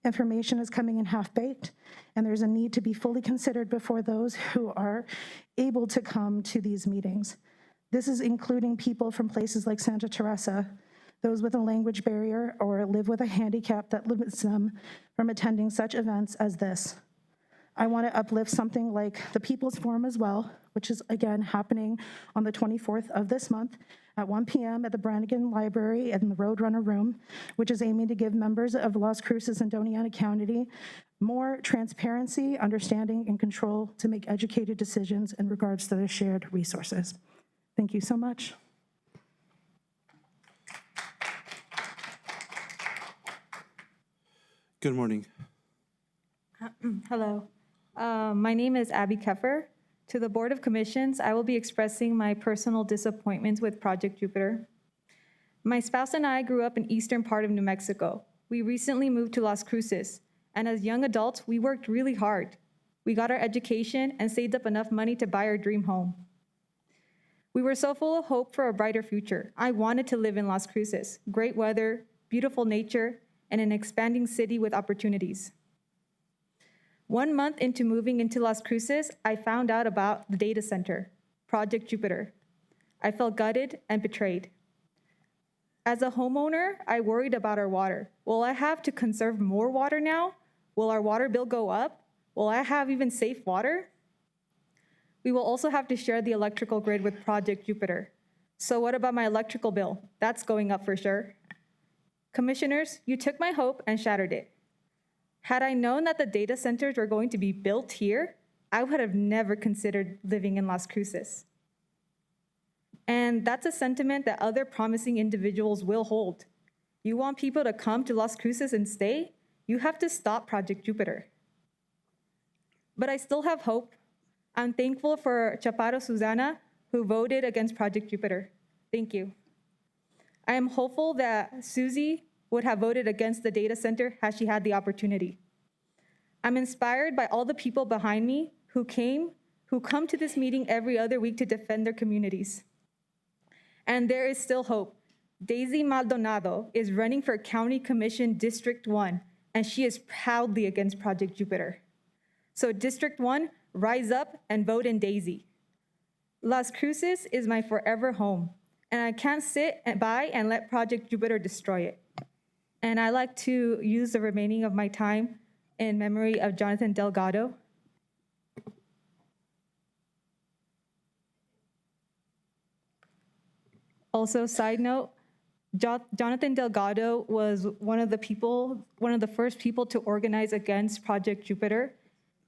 Information is coming in half-baked, and there's a need to be fully considered before those who are able to come to these meetings. This is including people from places like Santa Teresa, those with a language barrier or live with a handicap that limits them from attending such events as this. I want to uplift something like the People's Forum as well, which is again happening on the 24th of this month at 1 p.m. at the Brannigan Library in the Roadrunner Room, which is aiming to give members of Las Cruces and Doña County more transparency, understanding, and control to make educated decisions in regards to their shared resources. Thank you so much. Good morning. Hello. My name is Abby Keffer. To the Board of Commissions, I will be expressing my personal disappointments with Project Jupiter. My spouse and I grew up in eastern part of New Mexico. We recently moved to Las Cruces, and as young adults, we worked really hard. We got our education and saved up enough money to buy our dream home. We were so full of hope for a brighter future. I wanted to live in Las Cruces, great weather, beautiful nature, and an expanding city with opportunities. 1 month into moving into Las Cruces, I found out about the data center, Project Jupiter. I felt gutted and betrayed. As a homeowner, I worried about our water. Will I have to conserve more water now? Will our water bill go up? Will I have even safe water? We will also have to share the electrical grid with Project Jupiter. So what about my electrical bill? That's going up for sure. Commissioners, you took my hope and shattered it. Had I known that the data centers were going to be built here, I would have never considered living in Las Cruces. And that's a sentiment that other promising individuals will hold. You want people to come to Las Cruces and stay? You have to stop Project Jupiter. But I still have hope. I'm thankful for Chaparro Susana, who voted against Project Jupiter. Thank you. I am hopeful that Susie would have voted against the data center had she had the opportunity. I'm inspired by all the people behind me who come to this meeting every other week to defend their communities. And there is still hope. Daisy Maldonado is running for County Commission District 1, and she is proudly against Project Jupiter. So District 1, rise up and vote in Daisy. Las Cruces is my forever home, and I can't sit by and let Project Jupiter destroy it. And I like to use the remaining of my time in memory of Jonathan Delgado. Also, side note, Jonathan Delgado was one of the first people to organize against Project Jupiter.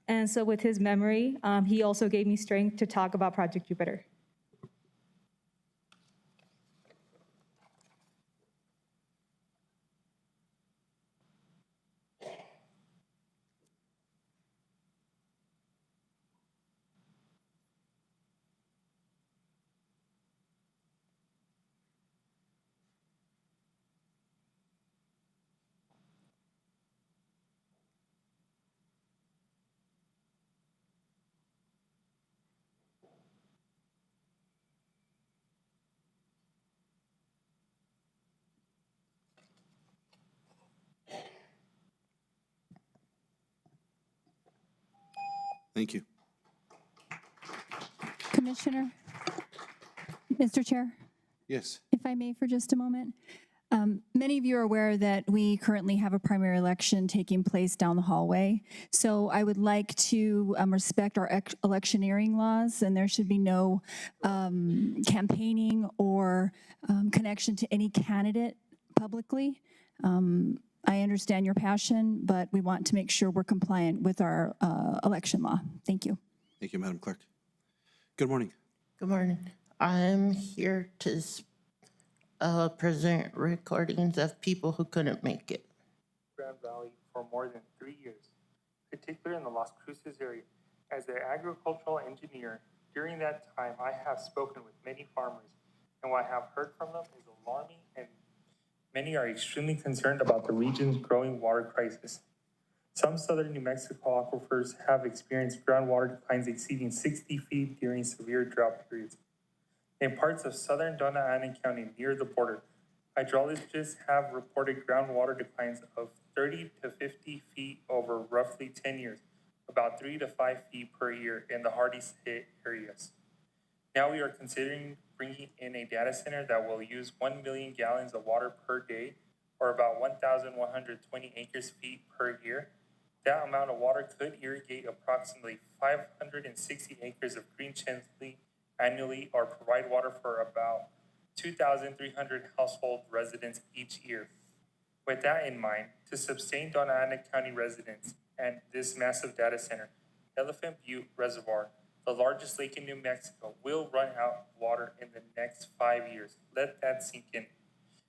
And so with his memory, he also gave me strength to talk about Project Jupiter. Thank you. Commissioner, Mr. Chair, Yes. if I may for just a moment. Many of you are aware that we currently have a primary election taking place down the hallway. So I would like to respect our electioneering laws, and there should be no campaigning or connection to any candidate publicly. I understand your passion, but we want to make sure we're compliant with our election law. Thank you. Thank you, Madam Clerk. Good morning. Good morning. I'm here to present recordings of people who couldn't make it. Grand Valley for more than 3 years, particularly in the Las Cruces area. As an agricultural engineer, during that time, I have spoken with many farmers, and what I have heard from them is alarming, and many are extremely concerned about the region's growing water crisis. Some southern New Mexico aquifers have experienced groundwater declines exceeding 60 feet during severe drought periods. In parts of southern Doña Ana County near the border, hydrologists have reported groundwater declines of 30 to 50 feet over roughly 10 years, about 3 to 5 feet per year in the hardest hit areas. Now we are considering bringing in a data center that will use 1 million gallons of water per day, or about 1,120 acres feet per year. That amount of water could irrigate approximately 560 acres of green chili annually, or provide water for about 2,300 household residents each year. With that in mind, to sustain Doña Ana County residents and this massive data center, Elephant Butte Reservoir, the largest lake in New Mexico, will run out of water in the next 5 years. Let that sink in.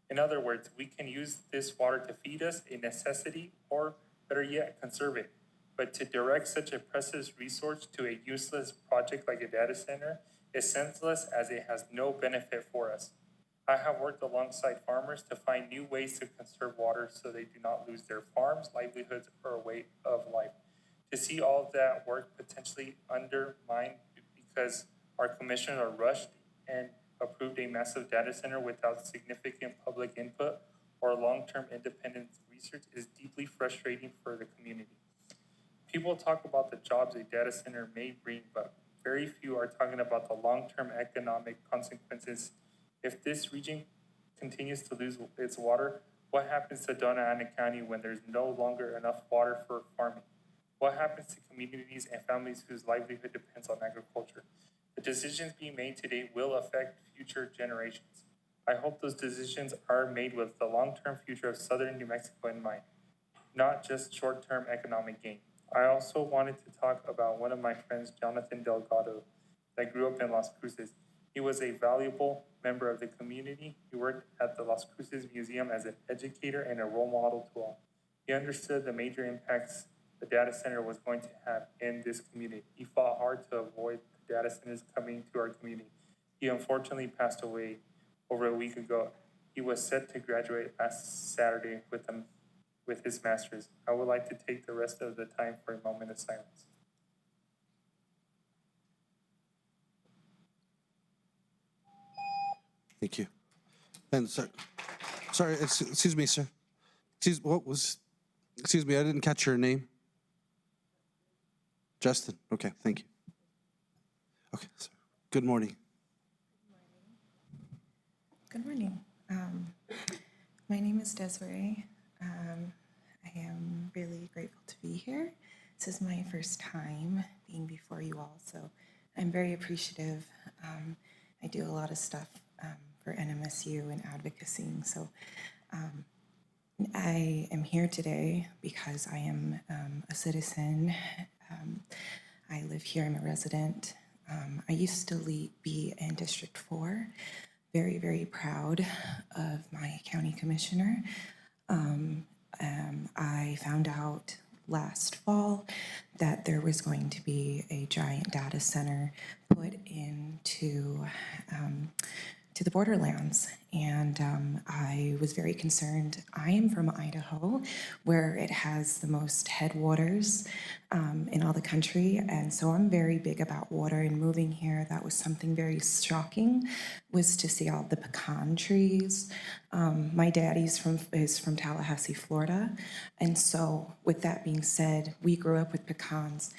In other words, we can use this water to feed us, a necessity, or better yet, conserve it. But to direct such a precious resource to a useless project like a data center is senseless, as it has no benefit for us. I have worked alongside farmers to find new ways to conserve water so they do not lose their farms, livelihoods, or way of life. To see all of that work potentially undermined because our commissioners are rushed and approved a massive data center without significant public input or long-term independent research is deeply frustrating for the community. People talk about the jobs a data center may bring, but very few are talking about the long-term economic consequences. If this region continues to lose its water, what happens to Doña Ana County when there's no longer enough water for farming? What happens to communities and families whose livelihood depends on agriculture? The decisions being made today will affect future generations. I hope those decisions are made with the long-term future of southern New Mexico in mind, not just short-term economic gain. I also wanted to talk about one of my friends, Jonathan Delgado, that grew up in Las Cruces. He was a valuable member of the community. He worked at the Las Cruces Museum as an educator and a role model to all. He understood the major impacts the data center was going to have in this community. He fought hard to avoid the data centers coming to our community. He unfortunately passed away over a week ago. He was set to graduate last Saturday with his master's. I would like to take the rest of the time for a moment of silence. Thank you. And sir, sorry, excuse me, sir. Excuse, what was, Excuse me, I didn't catch your name. Justin, okay, thank you. Okay, so, good morning. Good morning. My name is Desiree. I am really grateful to be here. This is my first time being before you all, so I'm very appreciative. I do a lot of stuff for NMSU and advocacy, so I am here today because I am a citizen. I live here, I'm a resident. I used to be in District 4, very, very proud of my county commissioner. I found out last fall that there was going to be a giant data center put into to the borderlands, and I was very concerned. I am from Idaho, where it has the most headwaters in all the country, and so I'm very big about water. And moving here, that was something very shocking, was to see all the pecan trees. My daddy's is from Tallahassee, Florida, and so with that being said, we grew up with pecans,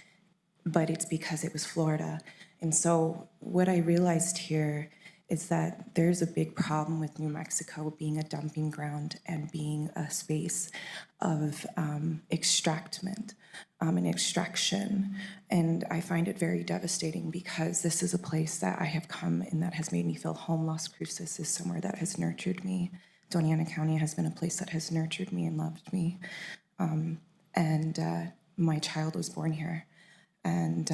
but it's because it was Florida. And so what I realized here is that there's a big problem with New Mexico being a dumping ground and being a space of extractment and extraction. And I find it very devastating because this is a place that I have come and that has made me feel home. Las Cruces is somewhere that has nurtured me. Doña County has been a place that has nurtured me and loved me. My child was born here, and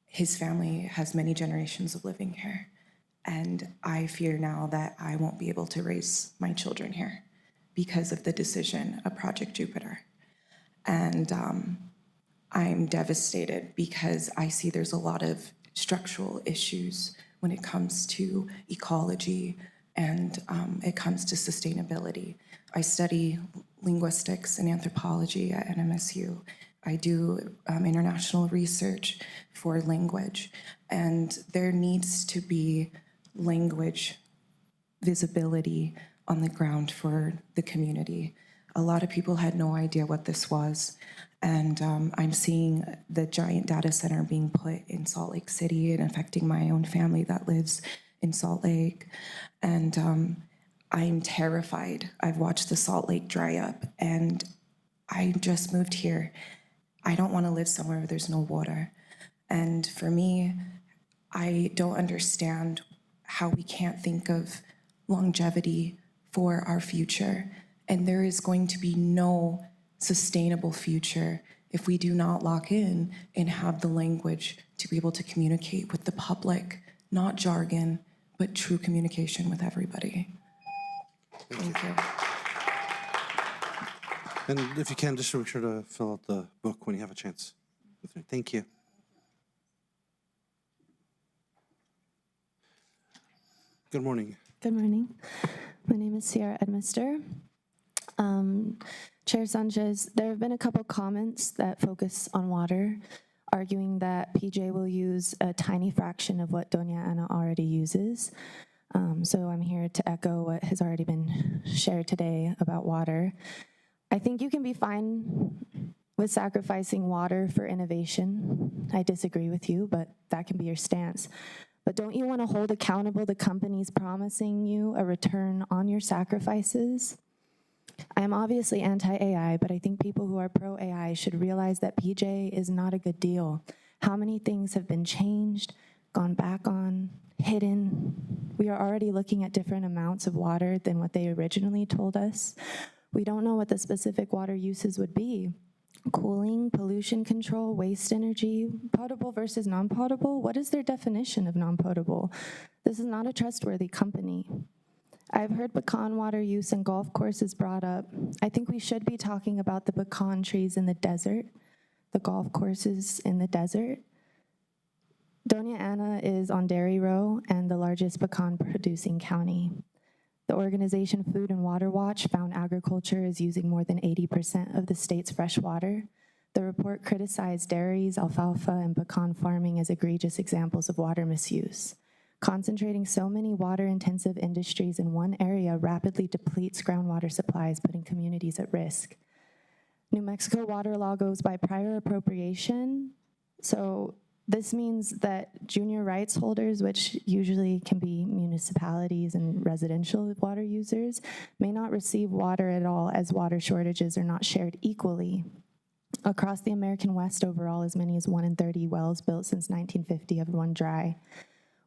his family has many generations of living here. And I fear now that I won't be able to raise my children here because of the decision of Project Jupiter. And I'm devastated because I see there's a lot of structural issues when it comes to ecology and it comes to sustainability. I study linguistics and anthropology at NMSU. I do international research for language, and there needs to be language visibility on the ground for the community. A lot of people had no idea what this was, and I'm seeing the giant data center being put in Salt Lake City and affecting my own family that lives in Salt Lake, and I'm terrified. I've watched the Salt Lake dry up, and I just moved here. I don't want to live somewhere where there's no water, and for me, I don't understand how we can't think of longevity for our future. And there is going to be no sustainable future if we do not lock in and have the language to be able to communicate with the public, not jargon, but true communication with everybody. Thank you. And if you can, just make sure to fill out the book when you have a chance. Thank you. Good morning. Good morning. My name is Sierra Edmister. Chair Sanchez, there have been a couple comments that focus on water, arguing that PJ will use a tiny fraction of what Doña Ana already uses. So I'm here to echo what has already been shared today about water. I think you can be fine with sacrificing water for innovation. I disagree with you, but that can be your stance. But don't you want to hold accountable the companies promising you a return on your sacrifices? I am obviously anti-AI, but I think people who are pro-AI should realize that PJ is not a good deal. How many things have been changed, gone back on, hidden? We are already looking at different amounts of water than what they originally told us. We don't know what the specific water uses would be. Cooling, pollution control, waste energy, potable versus non-potable. What is their definition of non-potable? This is not a trustworthy company. I've heard pecan water use in golf courses brought up. I think we should be talking about the pecan trees in the desert, the golf courses in the desert. Doña Ana is on Dairy Row and the largest pecan producing county. The organization Food and Water Watch found agriculture is using more than 80% of the state's fresh water. The report criticized dairies, alfalfa, and pecan farming as egregious examples of water misuse. Concentrating so many water-intensive industries in one area rapidly depletes groundwater supplies, putting communities at risk. New Mexico water law goes by prior appropriation. So this means that junior rights holders, which usually can be municipalities and residential water users, may not receive water at all, as water shortages are not shared equally. Across the American West overall, as many as 1 in 30 wells built since 1950 have run dry.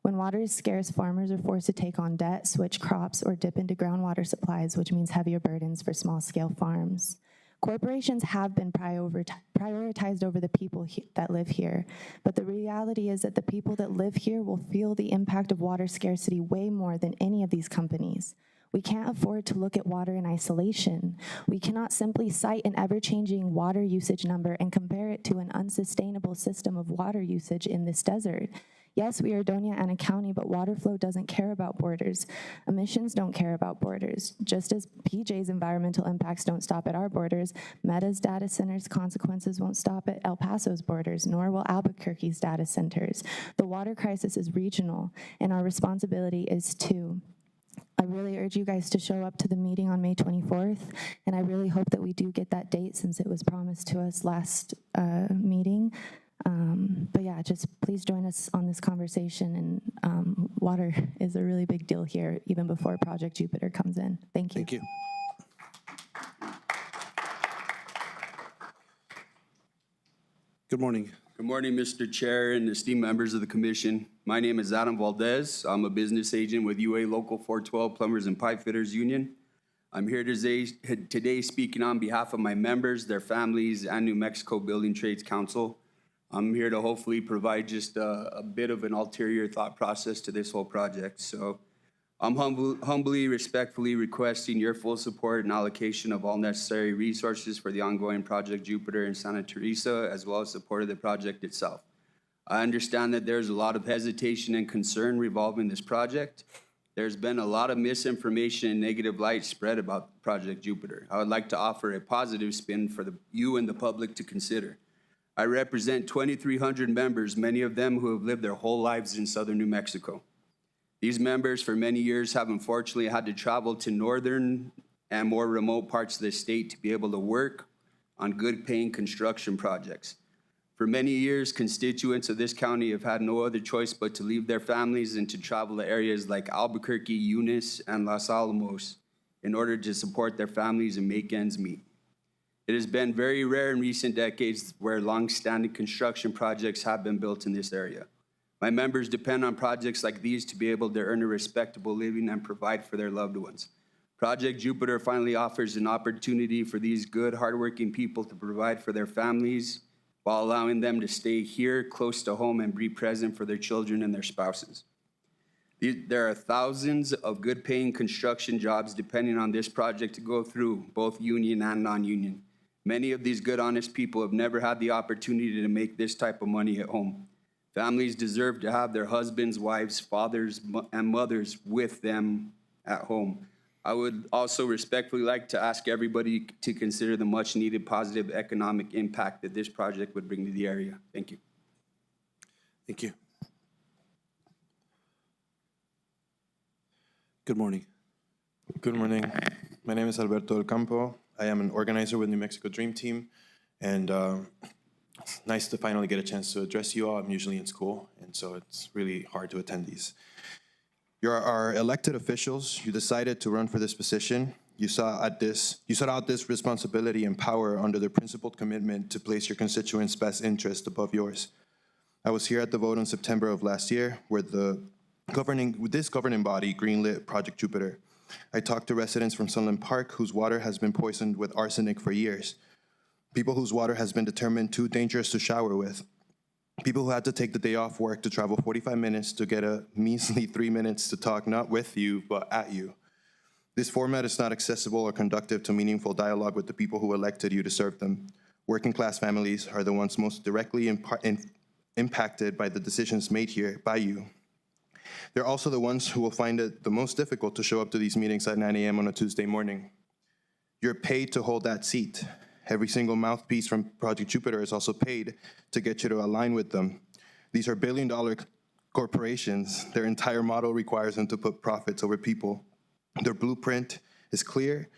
When water is scarce, farmers are forced to take on debt, switch crops, or dip into groundwater supplies, which means heavier burdens for small-scale farms. Corporations have been prioritized over the people that live here, but the reality is that the people that live here will feel the impact of water scarcity way more than any of these companies. We can't afford to look at water in isolation. We cannot simply cite an ever-changing water usage number and compare it to an unsustainable system of water usage in this desert. Yes, we are Doña Ana County, but water flow doesn't care about borders. Emissions don't care about borders. Just as PJ's environmental impacts don't stop at our borders, Meta's data centers' consequences won't stop at El Paso's borders, nor will Albuquerque's data centers. The water crisis is regional, and our responsibility is too. I really urge you guys to show up to the meeting on May 24th, and I really hope that we do get that date since it was promised to us last meeting. But yeah, just please join us on this conversation, and water is a really big deal here, even before Project Jupiter comes in. Thank you. Thank you. Good morning. Good morning, Mr. Chair and esteemed members of the commission. My name is Adam Valdez. I'm a business agent with UA Local 412 Plumbers and Pipe Fitters Union. I'm here today speaking on behalf of my members, their families, and New Mexico Building Trades Council. I'm here to hopefully provide just a bit of an ulterior thought process to this whole project. So I'm humbly, respectfully requesting your full support and allocation of all necessary resources for the ongoing Project Jupiter in Santa Teresa, as well as support of the project itself. I understand that there's a lot of hesitation and concern revolving this project. There's been a lot of misinformation and negative light spread about Project Jupiter. I would like to offer a positive spin for you and the public to consider. I represent 2,300 members, many of them who have lived their whole lives in southern New Mexico. These members for many years have unfortunately had to travel to northern and more remote parts of the state to be able to work on good paying construction projects. For many years, constituents of this county have had no other choice but to leave their families and to travel to areas like Albuquerque, Eunice, and Los Alamos in order to support their families and make ends meet. It has been very rare in recent decades where long-standing construction projects have been built in this area. My members depend on projects like these to be able to earn a respectable living and provide for their loved ones. Project Jupiter finally offers an opportunity for these good, hardworking people to provide for their families while allowing them to stay here close to home and be present for their children and their spouses. There are thousands of good-paying construction jobs depending on this project to go through, both union and non-union. Many of these good, honest people have never had the opportunity to make this type of money at home. Families deserve to have their husbands, wives, fathers, and mothers with them at home. I would also respectfully like to ask everybody to consider the much-needed positive economic impact that this project would bring to the area. Thank you. Thank you. Good morning. Good morning. My name is Alberto del Campo. I am an organizer with New Mexico Dream Team, and it's nice to finally get a chance to address you all. I'm usually in school, and so it's really hard to attend these. You're our elected officials. You decided to run for this position. You sought out this responsibility and power under the principled commitment to place your constituents' best interest above yours. I was here at the vote in September of last year, where this governing body greenlit Project Jupiter. I talked to residents from Sunland Park whose water has been poisoned with arsenic for years. People whose water has been determined too dangerous to shower with. People who had to take the day off work to travel 45 minutes to get a measly 3 minutes to talk not with you, but at you. This format is not accessible or conductive to meaningful dialogue with the people who elected you to serve them. Working class families are the ones most directly impacted by the decisions made here by you. They're also the ones who will find it the most difficult to show up to these meetings at 9 a.m. on a Tuesday morning. You're paid to hold that seat. Every single mouthpiece from Project Jupiter is also paid to get you to align with them. These are billion-dollar corporations. Their entire model requires them to put profits over people. Their blueprint is clear.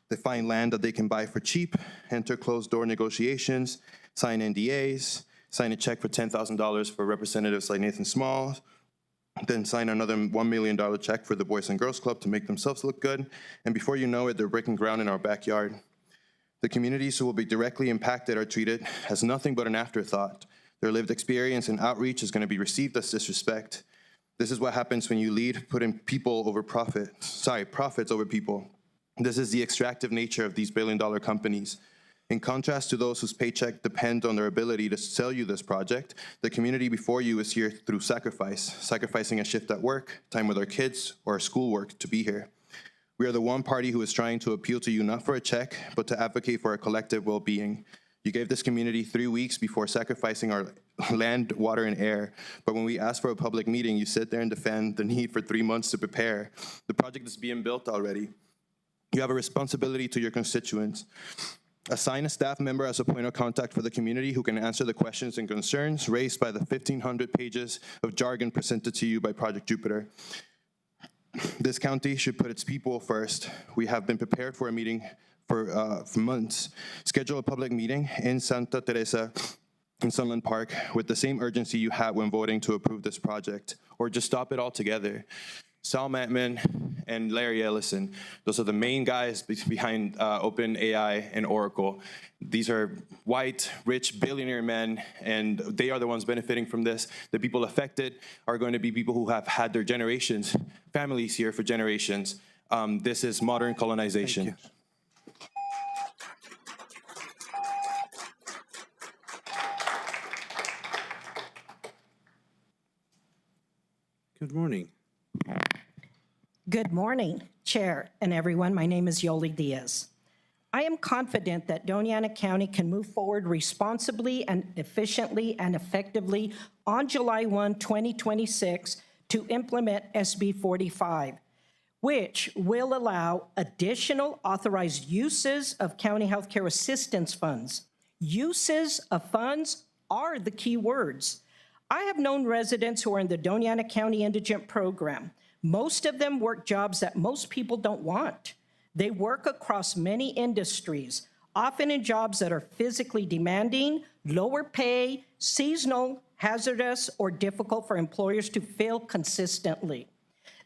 They find land that they can buy for cheap, enter closed-door negotiations, sign NDAs, sign a check for $10,000 for representatives like Nathan Small, then sign another $1 million check for the Boys and Girls Club to make themselves look good. And before you know it, they're breaking ground in our backyard. The communities who will be directly impacted are treated as nothing but an afterthought. Their lived experience and outreach is going to be received as disrespect. This is what happens when you lead putting people over profits over people. This is the extractive nature of these billion-dollar companies. In contrast to those whose paycheck depend on their ability to sell you this project, the community before you is here through sacrifice, sacrificing a shift at work, time with our kids, or our schoolwork to be here. We are the one party who is trying to appeal to you not for a check, but to advocate for our collective well-being. You gave this community 3 weeks before sacrificing our land, water, and air. But when we asked for a public meeting, you sit there and defend the need for 3 months to prepare. The project is being built already. You have a responsibility to your constituents. Assign a staff member as a point of contact for the community who can answer the questions and concerns raised by the 1,500 pages of jargon presented to you by Project Jupiter. This county should put its people first. We have been prepared for a meeting for months. Schedule a public meeting in Santa Teresa in Sunland Park with the same urgency you had when voting to approve this project, or just stop it altogether. Sal Mattman and Larry Ellison, those are the main guys behind OpenAI and Oracle. These are white, rich, billionaire men, and they are the ones benefiting from this. The people affected are going to be people who have had their generations, families here for generations. This is modern colonization. Good morning. Good morning, Chair and everyone. My name is Yoli Diaz. I am confident that Doña County can move forward responsibly and efficiently and effectively on July 1, 2026 to implement SB 45, which will allow additional authorized uses of county healthcare assistance funds. Uses of funds are the key words. I have known residents who are in the Doña County Indigent Program. Most of them work jobs that most people don't want. They work across many industries, often in jobs that are physically demanding, lower pay, seasonal, hazardous, or difficult for employers to fill consistently.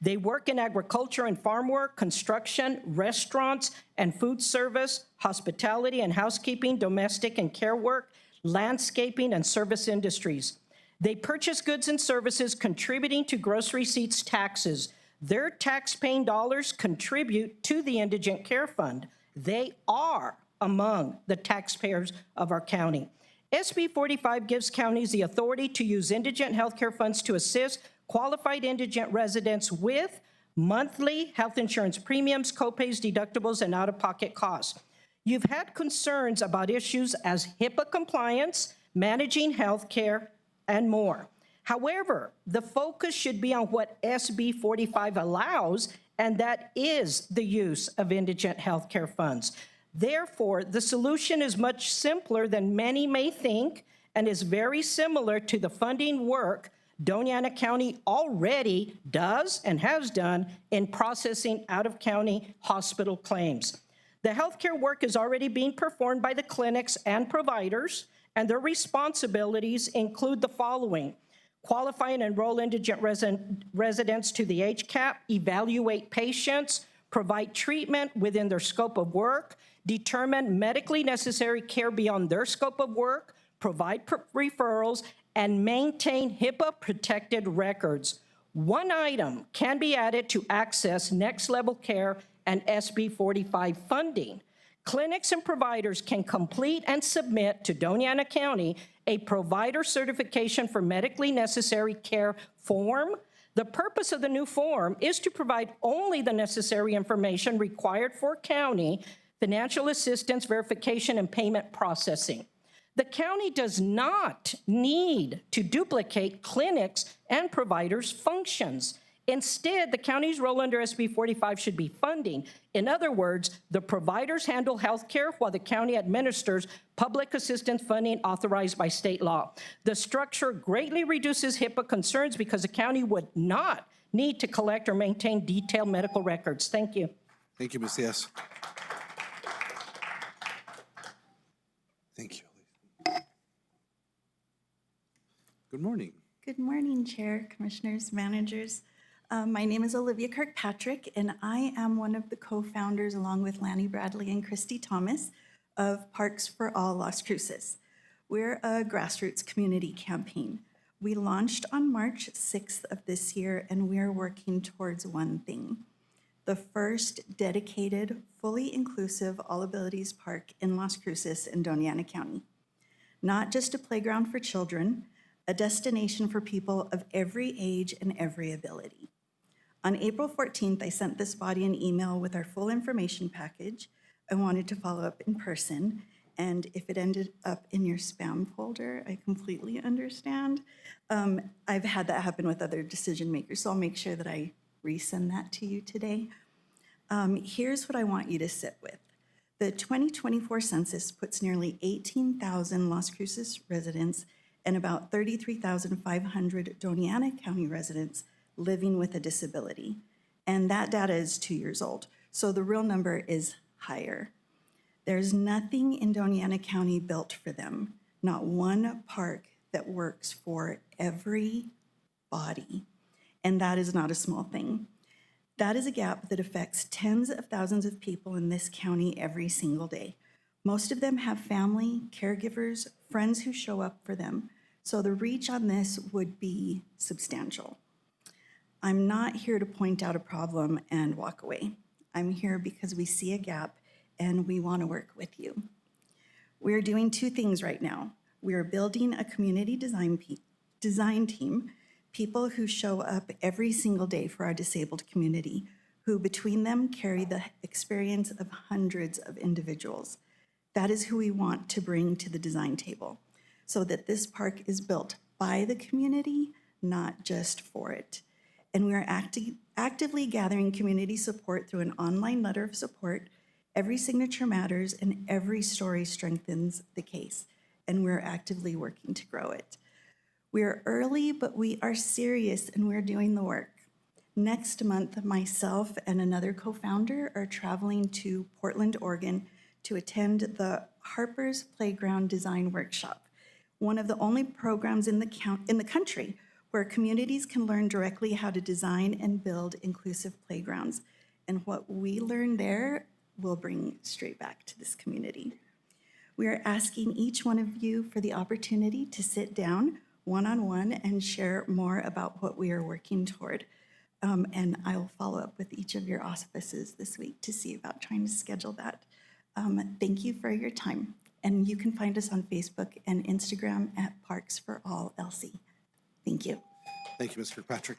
They work in agriculture and farm work, construction, restaurants and food service, hospitality and housekeeping, domestic and care work, landscaping and service industries. They purchase goods and services contributing to gross receipts taxes. Their tax-paying dollars contribute to the Indigent Care Fund. They are among the taxpayers of our county. SB 45 gives counties the authority to use indigent healthcare funds to assist qualified indigent residents with monthly health insurance premiums, copays, deductibles, and out-of-pocket costs. You've had concerns about issues as HIPAA compliance, managing healthcare, and more. However, the focus should be on what SB 45 allows, and that is the use of indigent healthcare funds. Therefore, the solution is much simpler than many may think and is very similar to the funding work Doña County already does and has done in processing out-of-county hospital claims. The healthcare work is already being performed by the clinics and providers, and their responsibilities include the following: qualify and enroll indigent residents to the HCAP, evaluate patients, provide treatment within their scope of work, determine medically necessary care beyond their scope of work, provide referrals, and maintain HIPAA-protected records. One item can be added to access next-level care and SB 45 funding. Clinics and providers can complete and submit to Doña County a provider certification for medically necessary care form. The purpose of the new form is to provide only the necessary information required for county financial assistance verification and payment processing. The county does not need to duplicate clinics and providers' functions. Instead, the county's role under SB 45 should be funding. In other words, the providers handle health care while the county administers public assistance funding authorized by state law. The structure greatly reduces HIPAA concerns because the county would not need to collect or maintain detailed medical records. Thank you. Thank you, Ms. Diaz. Good morning. Good morning, Chair, Commissioners, Managers. My name is Olivia Kirkpatrick, and I am one of the co-founders, along with Lanny Bradley and Christy Thomas, of Parks for All Las Cruces. We're a grassroots community campaign. We launched on March 6th of this year, and we're working towards one thing: the first dedicated, fully inclusive All Abilities Park in Las Cruces in Doña County. Not just a playground for children, a destination for people of every age and every ability. On April 14th, I sent this body an email with our full information package. I wanted to follow up in person, and if it ended up in your spam folder, I completely understand. I've had that happen with other decision makers, so I'll make sure that I resend that to you today. Here's what I want you to sit with. The 2024 census puts nearly 18,000 Las Cruces residents and about 33,500 Doña County residents living with a disability. And that data is 2 years old, so the real number is higher. There's nothing in Doña County built for them, not one park that works for every body. And that is not a small thing. That is a gap that affects tens of thousands of people in this county every single day. Most of them have family, caregivers, friends who show up for them, so the reach on this would be substantial. I'm not here to point out a problem and walk away. I'm here because we see a gap and we want to work with you. We're doing two things right now. We are building a community design team, people who show up every single day for our disabled community, who between them carry the experience of hundreds of individuals. That is who we want to bring to the design table, so that this park is built by the community, not just for it. And we are actively gathering community support through an online letter of support. Every signature matters and every story strengthens the case, and we're actively working to grow it. We are early, but we are serious and we're doing the work. Next month, myself and another co-founder are traveling to Portland, Oregon to attend the Harper's Playground Design Workshop, one of the only programs in the country where communities can learn directly how to design and build inclusive playgrounds. And what we learn there, we'll bring straight back to this community. We are asking each one of you for the opportunity to sit down one-on-one and share more about what we are working toward. And I will follow up with each of your auspices this week to see about trying to schedule that. Thank you for your time. And you can find us on Facebook and Instagram at Parks for All LC. Thank you. Thank you, Ms. Kirkpatrick.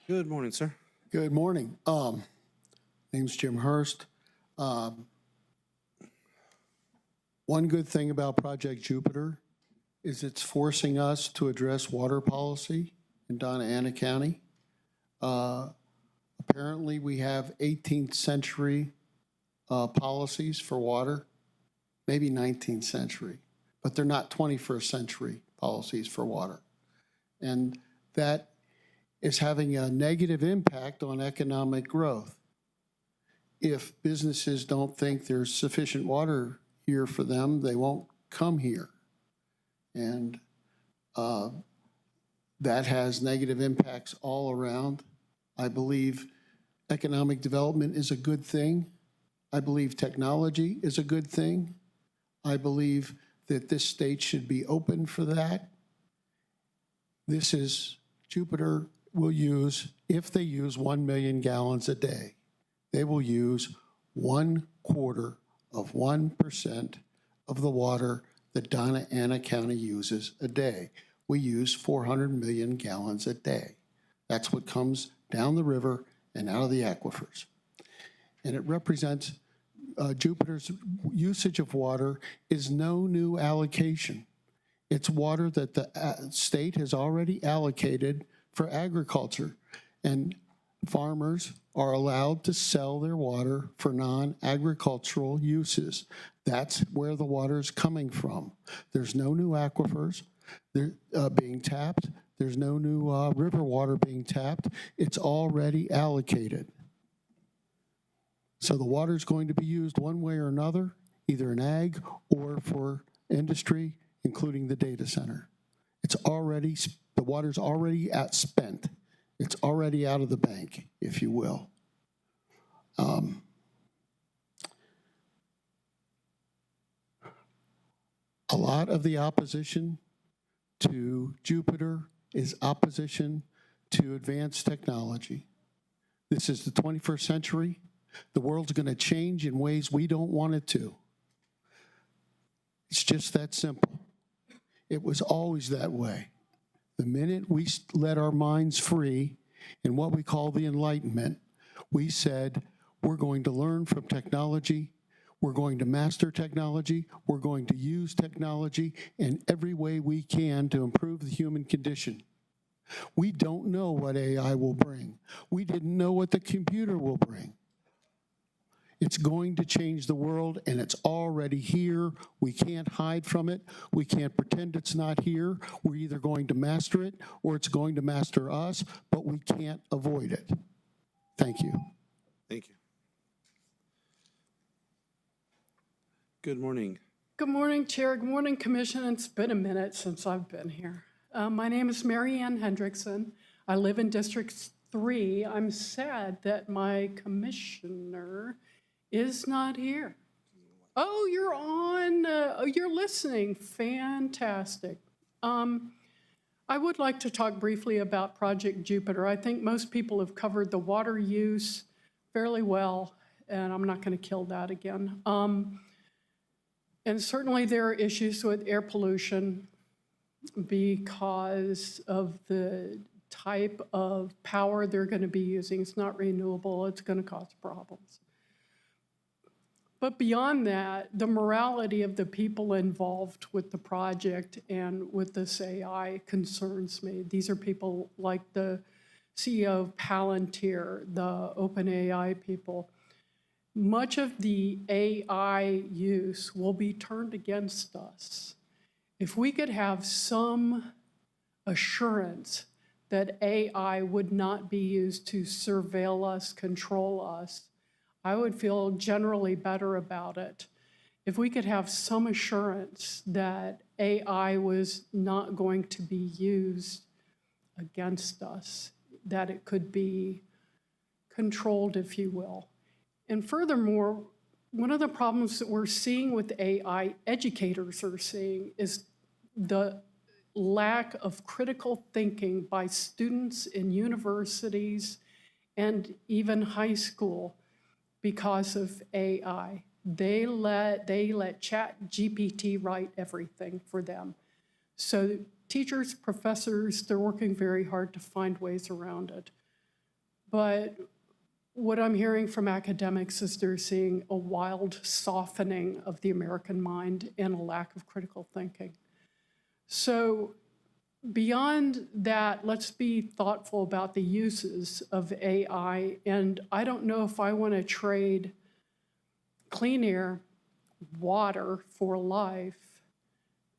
Good morning, sir. Good morning. Name's Jim Hurst. One good thing about Project Jupiter is it's forcing us to address water policy in Doña County. Apparently, we have 18th century policies for water, maybe 19th century, but they're not 21st century policies for water. And that is having a negative impact on economic growth. If businesses don't think there's sufficient water here for them, they won't come here. And that has negative impacts all around. I believe economic development is a good thing. I believe technology is a good thing. I believe that this state should be open for that. This is, Jupiter will use, if they use 1 million gallons a day, they will use 1/4% of the water that Doña County uses a day. We use 400 million gallons a day. That's what comes down the river and out of the aquifers. And it represents Jupiter's usage of water is no new allocation. It's water that the state has already allocated for agriculture, and farmers are allowed to sell their water for non-agricultural uses. That's where the water is coming from. There's no new aquifers being tapped. There's no new river water being tapped. It's already allocated. So the water is going to be used one way or another, either in ag or for industry, including the data center. It's already, the water's already spent. It's already out of the bank, if you will. A lot of the opposition to Jupiter is opposition to advanced technology. This is the 21st century. The world's going to change in ways we don't want it to. It's just that simple. It was always that way. The minute we let our minds free in what we call the Enlightenment, we said, we're going to learn from technology, we're going to master technology, we're going to use technology in every way we can to improve the human condition. We don't know what AI will bring. We didn't know what the computer will bring. It's going to change the world, and it's already here. We can't hide from it. We can't pretend it's not here. We're either going to master it or it's going to master us, but we can't avoid it. Thank you. Thank you. Good morning. Good morning, Chair. Good morning, Commission. It's been a minute since I've been here. My name is Mary Ann Hendrickson. I live in District 3. I'm sad that my commissioner is not here. Oh, you're on, you're listening. Fantastic. I would like to talk briefly about Project Jupiter. I think most people have covered the water use fairly well, and I'm not going to kill that again. And certainly there are issues with air pollution because of the type of power they're going to be using. It's not renewable. It's going to cause problems. But beyond that, the morality of the people involved with the project and with this AI concerns me. These are people like the CEO of Palantir, the OpenAI people. Much of the AI use will be turned against us. If we could have some assurance that AI would not be used to surveil us, control us, I would feel generally better about it. If we could have some assurance that AI was not going to be used against us, that it could be controlled, if you will. And furthermore, one of the problems that we're seeing with AI, educators are seeing, is the lack of critical thinking by students in universities and even high school because of AI. They let ChatGPT write everything for them. So teachers, professors, they're working very hard to find ways around it. But what I'm hearing from academics is they're seeing a wild softening of the American mind and a lack of critical thinking. So beyond that, let's be thoughtful about the uses of AI. And I don't know if I want to trade clean air, water for life,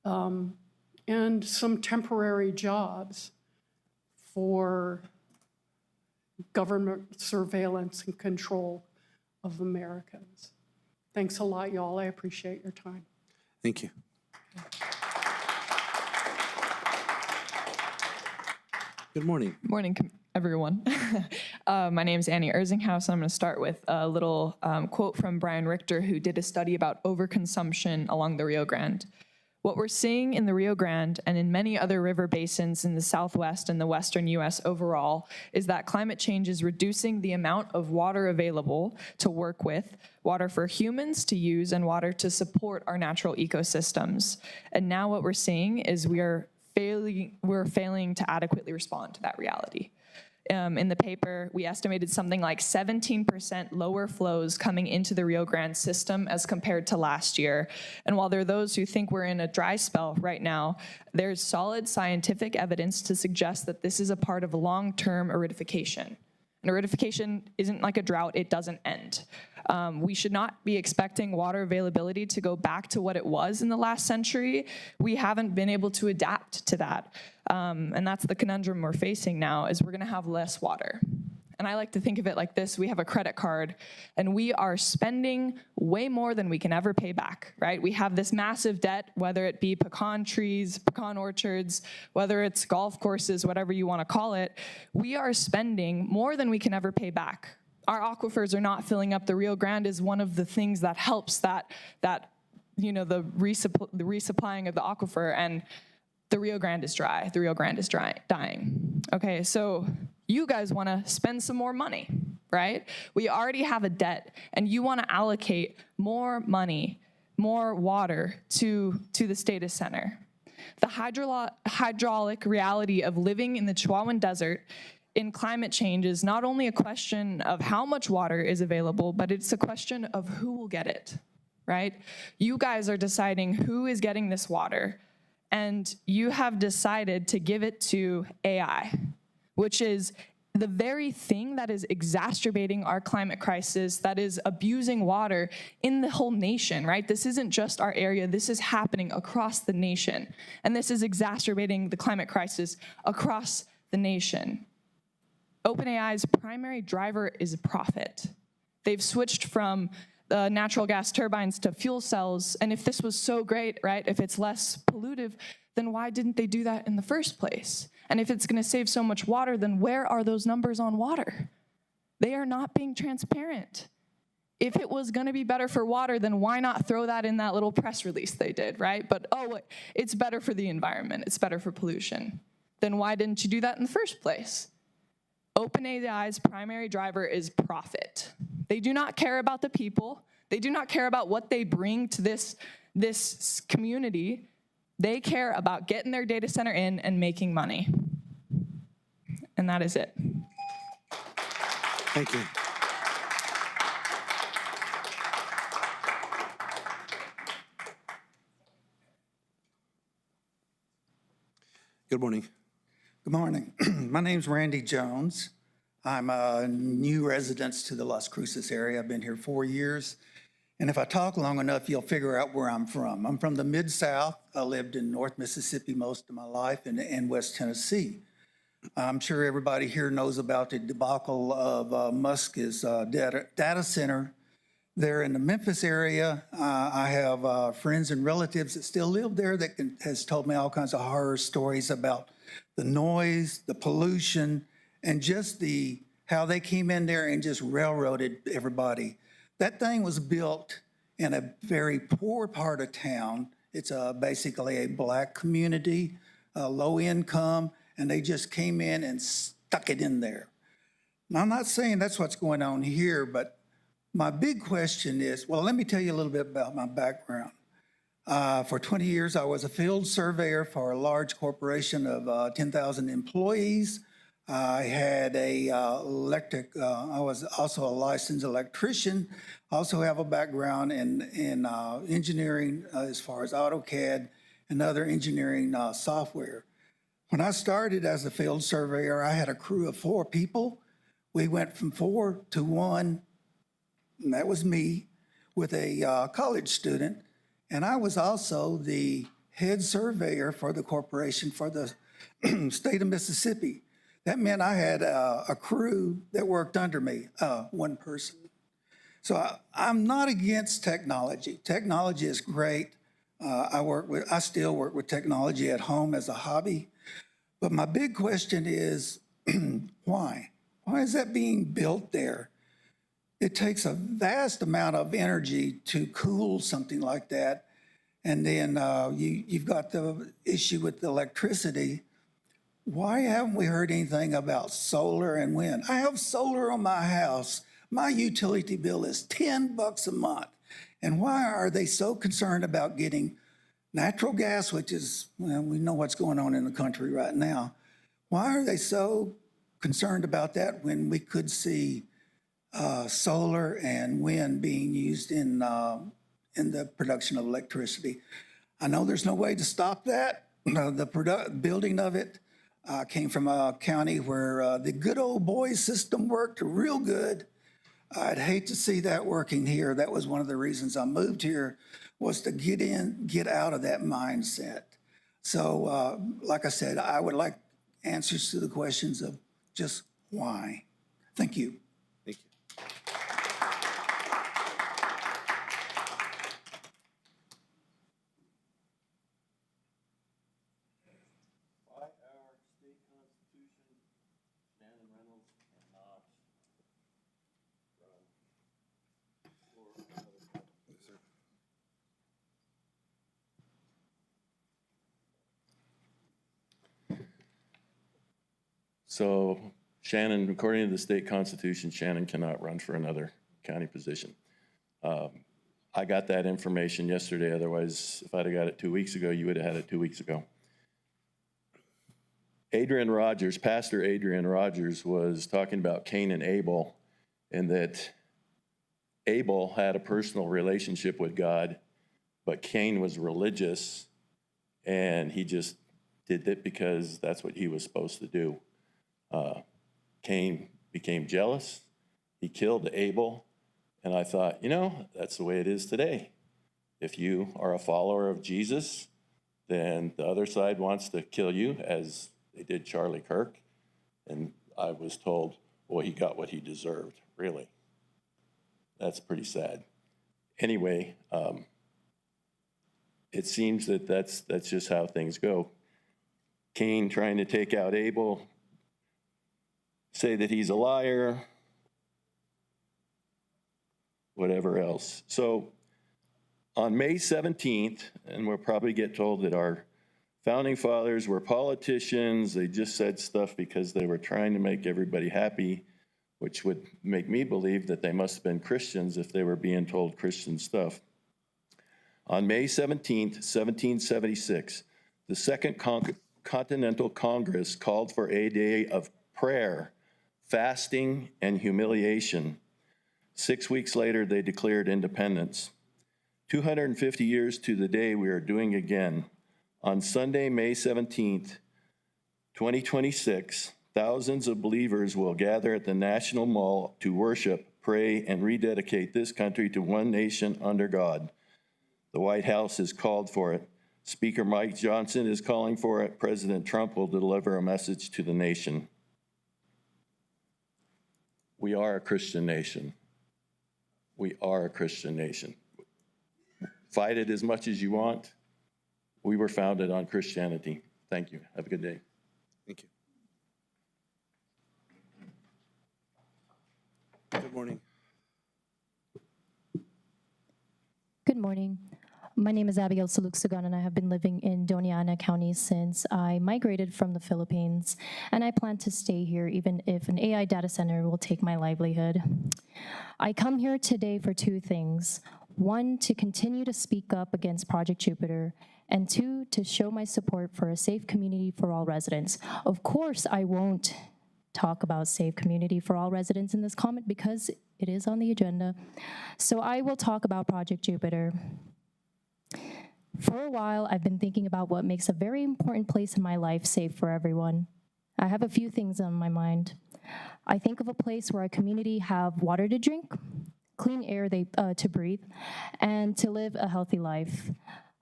and some temporary jobs for government surveillance and control of Americans. Thanks a lot, y'all. I appreciate your time. Thank you. Good morning. Morning, everyone. My name is Annie Erzinghaus. I'm going to start with a little quote from Brian Richter, who did a study about overconsumption along the Rio Grande. What we're seeing in the Rio Grande and in many other river basins in the Southwest and the Western U.S. overall is that climate change is reducing the amount of water available to work with, water for humans to use, and water to support our natural ecosystems. And now what we're seeing is we're failing to adequately respond to that reality. In the paper, we estimated something like 17% lower flows coming into the Rio Grande system as compared to last year. And while there are those who think we're in a dry spell right now, there's solid scientific evidence to suggest that this is a part of long-term aridification. And aridification isn't like a drought, it doesn't end. We should not be expecting water availability to go back to what it was in the last century. We haven't been able to adapt to that. And that's the conundrum we're facing now, is we're gonna have less water. And I like to think of it like this. We have a credit card and we are spending way more than we can ever pay back, right? We have this massive debt, whether it be pecan trees, pecan orchards, whether it's golf courses, whatever you want to call it. We are spending more than we can ever pay back. Our aquifers are not filling up. The Rio Grande is one of the things that helps the resupplying of the aquifer, and the Rio Grande is dry. The Rio Grande is dying. Okay, so you guys want to spend some more money, right? We already have a debt, and you want to allocate more money, more water to this data center. The hydraulic reality of living in the Chihuahuan Desert in climate change is not only a question of how much water is available, but it's a question of who will get it, right? You guys are deciding who is getting this water, and you have decided to give it to AI, which is the very thing that is exacerbating our climate crisis, that is abusing water in the whole nation, right? This isn't just our area, this is happening across the nation. And this is exacerbating the climate crisis across the nation. OpenAI's primary driver is profit. They've switched from natural gas turbines to fuel cells, and if this was so great, right, if it's less pollutive, then why didn't they do that in the first place? And if it's gonna save so much water, then where are those numbers on water? They are not being transparent. If it was gonna be better for water, then why not throw that in that little press release they did, right? But it's better for the environment, it's better for pollution. Then why didn't you do that in the first place? OpenAI's primary driver is profit. They do not care about the people. They do not care about what they bring to this community. They care about getting their data center in and making money. And that is it. Thank you. Good morning. Good morning. My name's Randy Jones. I'm a new resident to the Las Cruces area. I've been here 4 years. And if I talk long enough, you'll figure out where I'm from. I'm from the Mid-South. I lived in North Mississippi most of my life and West Tennessee. I'm sure everybody here knows about the debacle of Musk's data center there in the Memphis area. I have friends and relatives that still live there that has told me all kinds of horror stories about the noise, the pollution, and just how they came in there and just railroaded everybody. That thing was built in a very poor part of town. It's basically a black community, low income, and they just came in and stuck it in there. Now, I'm not saying that's what's going on here, but my big question is, well, let me tell you a little bit about my background. For 20 years, I was a field surveyor for a large corporation of 10,000 employees. I had I was also a licensed electrician. I also have a background in engineering as far as AutoCAD and other engineering software. When I started as a field surveyor, I had a crew of 4 people. We went from 4 to 1, and that was me, with a college student. And I was also the head surveyor for the corporation for the state of Mississippi. That meant I had a crew that worked under me, 1 person. So I'm not against technology. Technology is great. I still work with technology at home as a hobby. But my big question is, why? Why is that being built there? It takes a vast amount of energy to cool something like that. And then you've got the issue with the electricity. Why haven't we heard anything about solar and wind? I have solar on my house. My utility bill is $10 a month. And why are they so concerned about getting natural gas, which is, well, we know what's going on in the country right now. Why are they so concerned about that when we could see solar and wind being used in the production of electricity? I know there's no way to stop that. The building of it came from a county where the good old boys system worked real good. I'd hate to see that working here. That was one of the reasons I moved here, was to get out of that mindset. So, like I said, I would like answers to the questions of just why. Thank you. Thank you. So Shannon, according to the state constitution, Shannon cannot run for another county position. I got that information yesterday. Otherwise, if I'd have got it 2 weeks ago, you would have had it 2 weeks ago. Adrian Rogers, Pastor Adrian Rogers, was talking about Cain and Abel, and that Abel had a personal relationship with God, but Cain was religious, and he just did it because that's what he was supposed to do. Cain became jealous. He killed Abel. And I thought, you know, that's the way it is today. If you are a follower of Jesus, then the other side wants to kill you, as they did Charlie Kirk. And I was told, well, he got what he deserved, really. That's pretty sad. Anyway, it seems that that's just how things go. Cain trying to take out Abel, say that he's a liar, whatever else. So on May 17th, and we'll probably get told that our founding fathers were politicians, they just said stuff because they were trying to make everybody happy, which would make me believe that they must have been Christians if they were being told Christian stuff. On May 17th, 1776, the Second Continental Congress called for a day of prayer, fasting, and humiliation. 6 weeks later, they declared independence. 250 years to the day, we are doing again. On Sunday, May 17th, 2026, thousands of believers will gather at the National Mall to worship, pray, and rededicate this country to one nation under God. The White House has called for it. Speaker Mike Johnson is calling for it. President Trump will deliver a message to the nation. We are a Christian nation. We are a Christian nation. Fight it as much as you want. We were founded on Christianity. Thank you. Have a good day. Thank you. Good morning. Good morning. My name is Abigail Saluk-Sagan, and I have been living in Doña Ana County since I migrated from the Philippines, and I plan to stay here even if an AI data center will take my livelihood. I come here today for two things. One, to continue to speak up against Project Jupiter, and two, to show my support for a safe community for all residents. Of course, I won't talk about safe community for all residents in this comment because it is on the agenda. So I will talk about Project Jupiter. For a while, I've been thinking about what makes a very important place in my life safe for everyone. I have a few things on my mind. I think of a place where our community have water to drink, clean air to breathe, and to live a healthy life.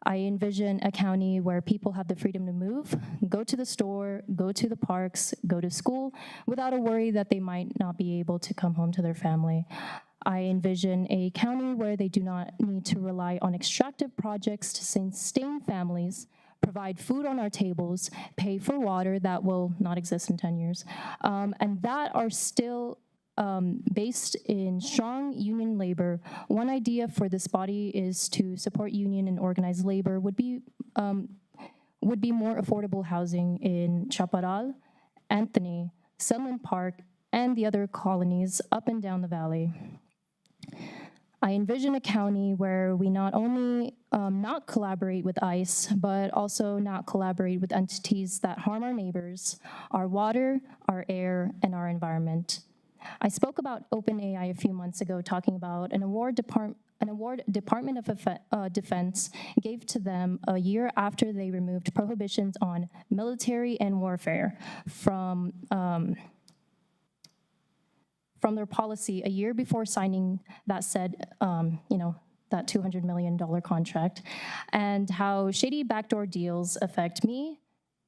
I envision a county where people have the freedom to move, go to the store, go to the parks, go to school, without a worry that they might not be able to come home to their family. I envision a county where they do not need to rely on extractive projects to sustain families, provide food on our tables, pay for water that will not exist in 10 years, and that are still based in strong union labor. One idea for this body is to support union and organized labor would be more affordable housing in Chaparral, Anthony, Sunland Park, and the other colonies up and down the valley. I envision a county where we not only not collaborate with ICE, but also not collaborate with entities that harm our neighbors, our water, our air, and our environment. I spoke about OpenAI a few months ago, talking about an award Department of Defense gave to them a year after they removed prohibitions on military and warfare from their policy a year before signing that said, that $200 million contract, and how shady backdoor deals affect me,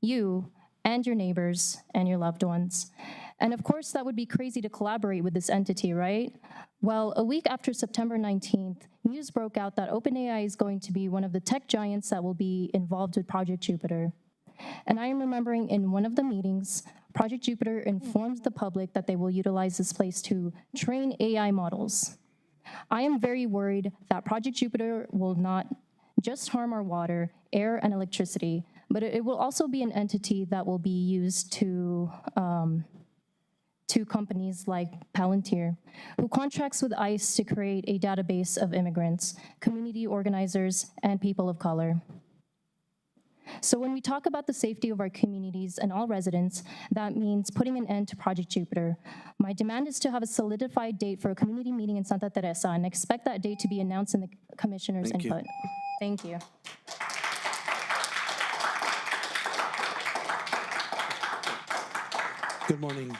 you, and your neighbors and your loved ones. And of course, that would be crazy to collaborate with this entity, right? Well, a week after September 19th, news broke out that OpenAI is going to be one of the tech giants that will be involved with Project Jupiter. And I am remembering in one of the meetings, Project Jupiter informed the public that they will utilize this place to train AI models. I am very worried that Project Jupiter will not just harm our water, air, and electricity, but it will also be an entity that will be used to companies like Palantir, who contracts with ICE to create a database of immigrants, community organizers, and people of color. So when we talk about the safety of our communities and all residents, that means putting an end to Project Jupiter. My demand is to have a solidified date for a community meeting in Santa Teresa and expect that date to be announced in the commissioner's input. Thank you. Good morning.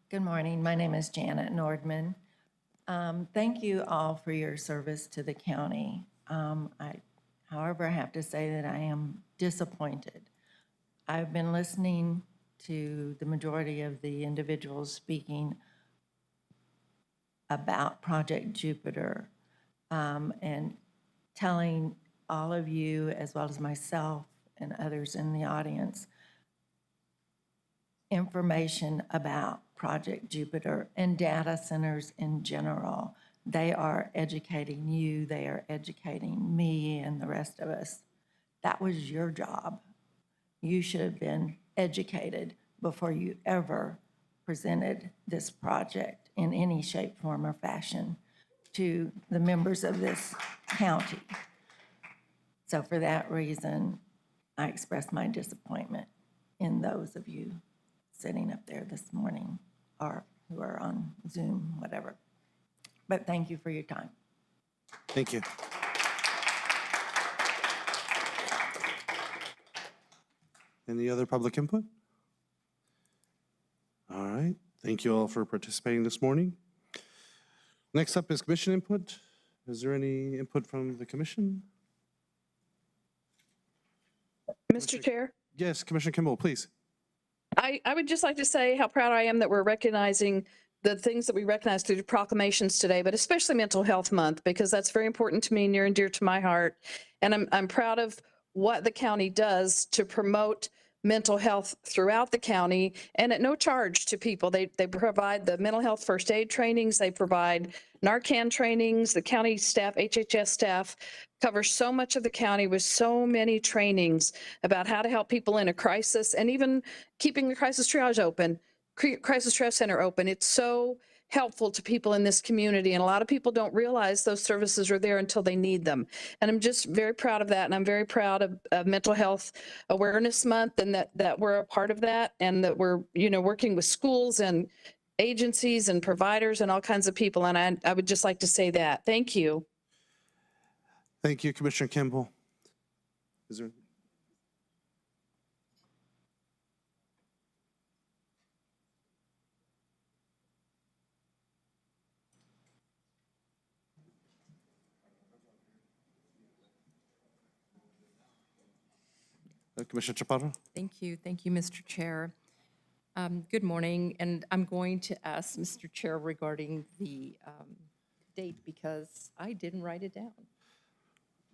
Good morning. My name is Janet Nordman. Thank you all for your service to the county. However, I have to say that I am disappointed. I've been listening to the majority of the individuals speaking about Project Jupiter and telling all of you, as well as myself and others in the audience, information about Project Jupiter and data centers in general. They are educating you, they are educating me and the rest of us. That was your job. You should have been educated before you ever presented this project in any shape, form, or fashion to the members of this county. So for that reason, I express my disappointment in those of you sitting up there this morning or who are on Zoom, whatever. But thank you for your time. Thank you. Any other public input? All right. Thank you all for participating this morning. Next up is commission input. Is there any input from the commission? Mr. Chair, Yes, Commissioner Kimball, please. I would just like to say how proud I am that we're recognizing the things that we recognize through the proclamations today, but especially Mental Health Month, because that's very important to me, near and dear to my heart. And I'm proud of what the county does to promote mental health throughout the county and at no charge to people. They provide the mental health first aid trainings, they provide Narcan trainings, the county staff, HHS staff cover so much of the county with so many trainings about how to help people in a crisis and even keeping the crisis triage open, crisis triage center open. It's so helpful to people in this community. And a lot of people don't realize those services are there until they need them. And I'm just very proud of that. And I'm very proud of Mental Health Awareness Month and that we're a part of that and that we're, working with schools and agencies and providers and all kinds of people. And I would just like to say that. Thank you. Thank you, Commissioner Kimball. Is there? Commissioner Chaparro? Thank you, Mr. Chair. Good morning, and I'm going to ask Mr. Chair regarding the date because I didn't write it down.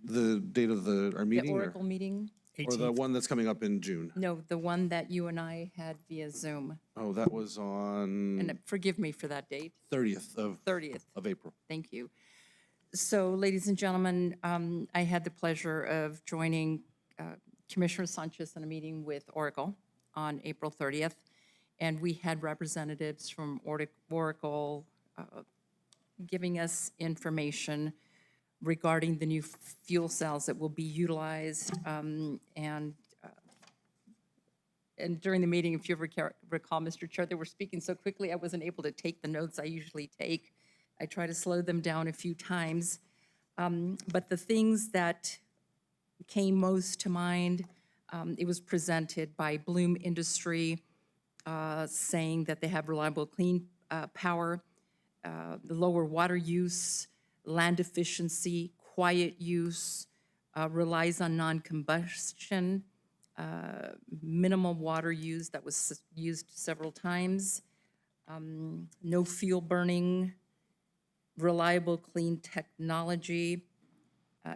The date of our meeting? The Oracle meeting? Or the one that's coming up in June? No, the one that you and I had via Zoom. Oh, that was on And forgive me for that date. 30th of April. Thank you. So, ladies and gentlemen, I had the pleasure of joining Commissioner Sanchez in a meeting with Oracle on April 30th, and we had representatives from Oracle giving us information regarding the new fuel cells that will be utilized. And during the meeting, if you recall, Mr. Chair, they were speaking so quickly I wasn't able to take the notes I usually take. I try to slow them down a few times. But the things that came most to mind, it was presented by Bloom Industry, saying that they have reliable, clean power, the lower water use, land efficiency, quiet use, relies on non-combustion, minimal water use that was used several times, no fuel burning, reliable clean technology,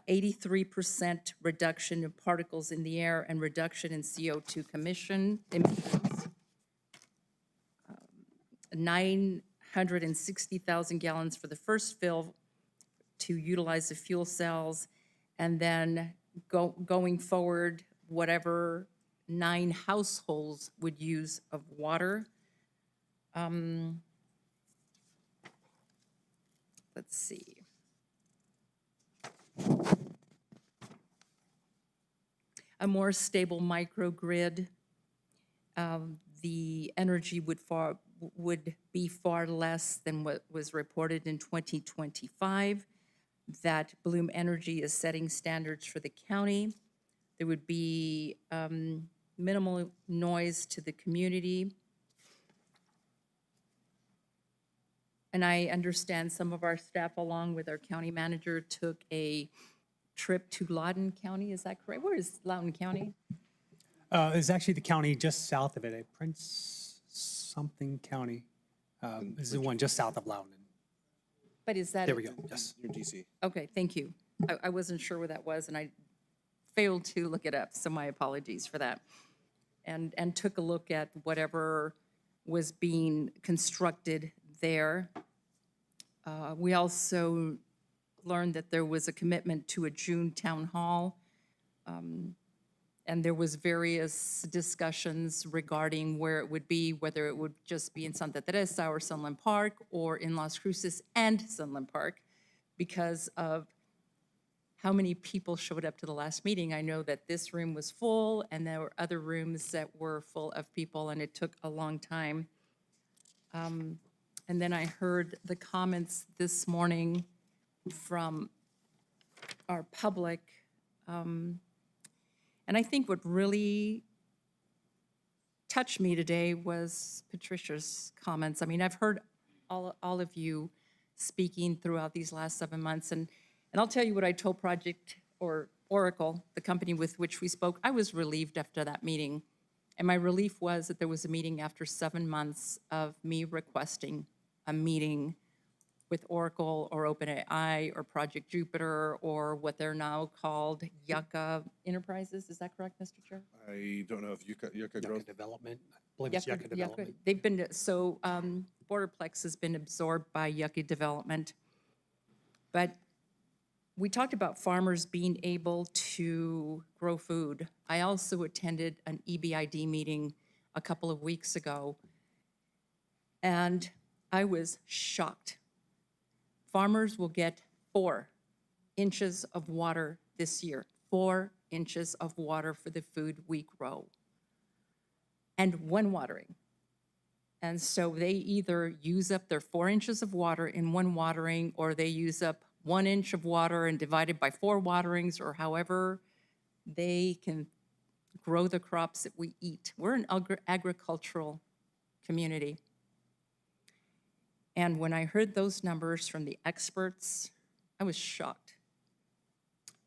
83% reduction of particles in the air and reduction in CO2 emissions, 960,000 gallons for the first fill to utilize the fuel cells, and then going forward, whatever 9 households would use of water. Let's see. A more stable microgrid. The energy would be far less than what was reported in 2025. That Bloom Energy is setting standards for the county. There would be minimal noise to the community. And I understand some of our staff, along with our county manager, took a trip to Loudoun County. Is that correct? Where is Loudoun County? It's actually the county just south of it, Prince something County. This is the one just south of Loudoun. But is that? There we go, yes. Near DC. Okay, thank you. I wasn't sure where that was, and I failed to look it up, so my apologies for that. And took a look at whatever was being constructed there. We also learned that there was a commitment to a June town hall, and there was various discussions regarding where it would be, whether it would just be in Santa Teresa or Sunland Park, or in Las Cruces and Sunland Park, because of how many people showed up to the last meeting. I know that this room was full, and there were other rooms that were full of people, and it took a long time. And then I heard the comments this morning from our public. And I think what really touched me today was Patricia's comments. I mean, I've heard all of you speaking throughout these last 7 months, and I'll tell you what I told Project or Oracle, the company with which we spoke. I was relieved after that meeting, and my relief was that there was a meeting after 7 months of me requesting a meeting with Oracle or OpenAI or Project Jupiter or what they're now called Yucca Enterprises. Is that correct, Mr. Chair? I don't know if Yucca Growth. Development, I believe it's Yucca Development. They've been, so Borderplex has been absorbed by Yucca Development. But we talked about farmers being able to grow food. I also attended an EBID meeting a couple of weeks ago, and I was shocked. Farmers will get 4 inches of water this year, 4 inches of water for the food we grow, and 1 watering. And so they either use up their 4 inches of water in 1 watering, or they use up 1 inch of water and divide it by 4 waterings, or however they can grow the crops that we eat. We're an agricultural community. And when I heard those numbers from the experts, I was shocked.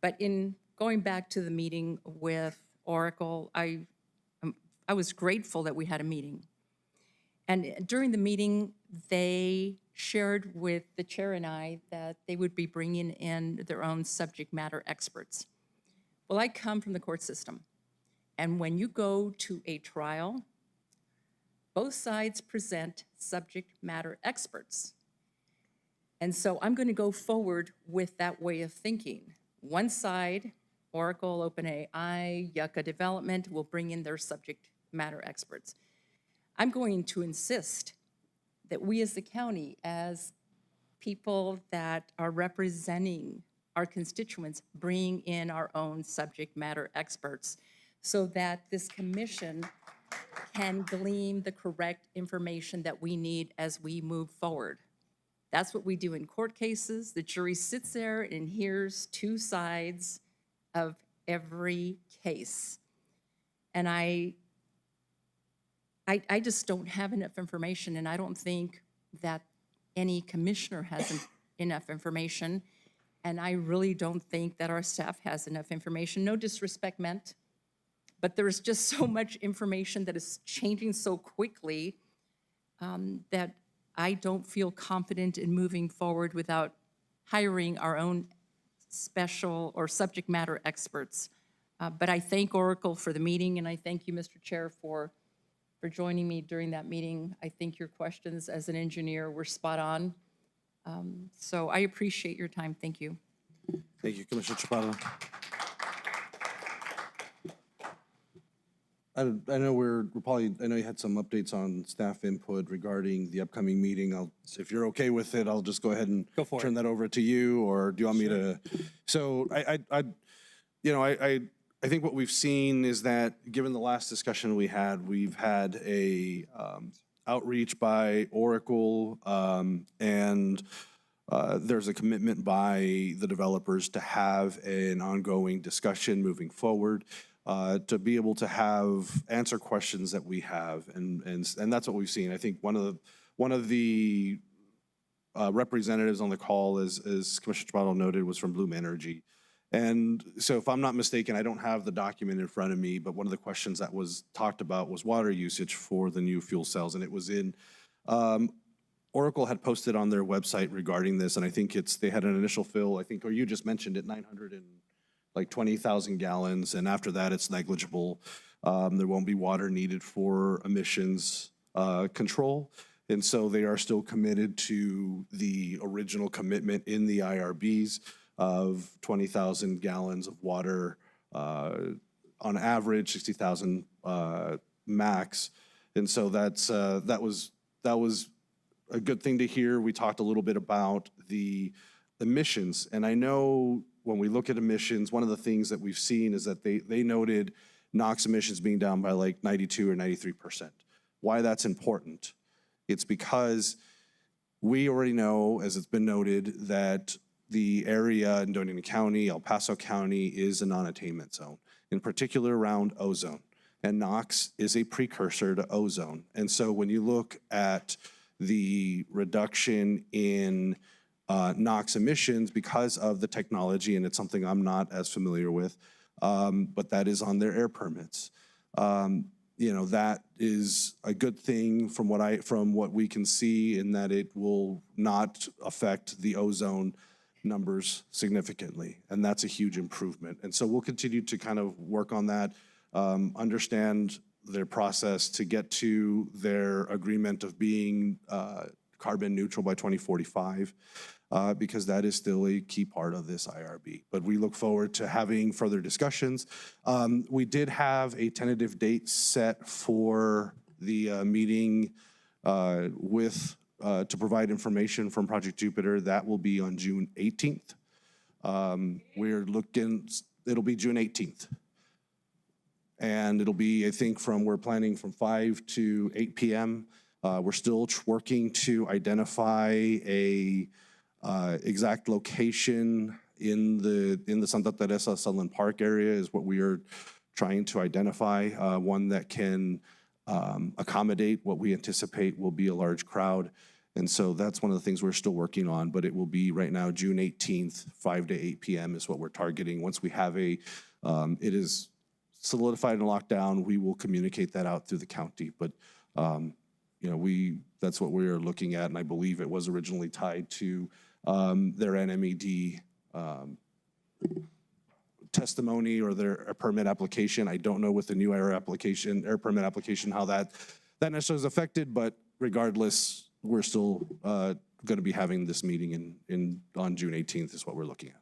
But in going back to the meeting with Oracle, I was grateful that we had a meeting. And during the meeting, they shared with the chair and I that they would be bringing in their own subject matter experts. Well, I come from the court system. And when you go to a trial, both sides present subject matter experts. And so I'm going to go forward with that way of thinking. One side, Oracle, OpenAI, Yucca Development, will bring in their subject matter experts. I'm going to insist that we as the county, as people that are representing our constituents, bring in our own subject matter experts so that this commission can glean the correct information that we need as we move forward. That's what we do in court cases. The jury sits there and hears 2 sides of every case. And I just don't have enough information, and I don't think that any commissioner has enough information, and I really don't think that our staff has enough information. No disrespect meant. But there's just so much information that is changing so quickly that I don't feel confident in moving forward without hiring our own special or subject matter experts. But I thank Oracle for the meeting, and I thank you, Mr. Chair, for joining me during that meeting. I think your questions as an engineer were spot on. So I appreciate your time. Thank you. Thank you, Commissioner Chaparro. I know we're probably, I know you had some updates on staff input regarding the upcoming meeting. If you're okay with it, I'll just go ahead and turn that over to you, or do you want me to? So I think what we've seen is that, given the last discussion we had, we've had a outreach by Oracle, and there's a commitment by the developers to have an ongoing discussion moving forward, to be able to answer questions that we have, and that's what we've seen. I think one of the representatives on the call, as Commissioner Chaparro noted, was from Bloom Energy. And so, if I'm not mistaken, I don't have the document in front of me, but one of the questions that was talked about was water usage for the new fuel cells, and it was in, Oracle had posted on their website regarding this, and I think they had an initial fill, I think, or you just mentioned it, 920,000 gallons, and after that, it's negligible. There won't be water needed for emissions control, and so they are still committed to the original commitment in the IRBs of 20,000 gallons of water on average, 60,000 max. And so that was a good thing to hear. We talked a little bit about the emissions, and I know when we look at emissions, one of the things that we've seen is that they noted NOx emissions being down by like 92 or 93%. Why that's important? It's because we already know, as it's been noted, that the area in Doña County, El Paso County, is a non-attainment zone, in particular around ozone. And NOx is a precursor to ozone. And so when you look at the reduction in NOx emissions because of the technology, and it's something I'm not as familiar with, but that is on their air permits. That is a good thing from what we can see, in that it will not affect the ozone numbers significantly, and that's a huge improvement. And so we'll continue to kind of work on that, understand their process to get to their agreement of being carbon neutral by 2045, because that is still a key part of this IRB. But we look forward to having further discussions. We did have a tentative date set for the meeting to provide information from Project Jupiter. That will be on June 18th. It'll be June 18th. And it'll be, I think, we're planning from 5 to 8 p.m. We're still working to identify a exact location in the Santa Teresa Sunland Park area is what we are trying to identify, one that can accommodate what we anticipate will be a large crowd. And so that's one of the things we're still working on, but it will be right now June 18th, 5 to 8 p.m. is what we're targeting. Once we have it is solidified and locked down, we will communicate that out through the county. But that's what we're looking at, and I believe it was originally tied to their NMED testimony or their permit application. I don't know with the new air permit application, how that necessarily is affected, but regardless, we're still going to be having this meeting on June 18th is what we're looking at.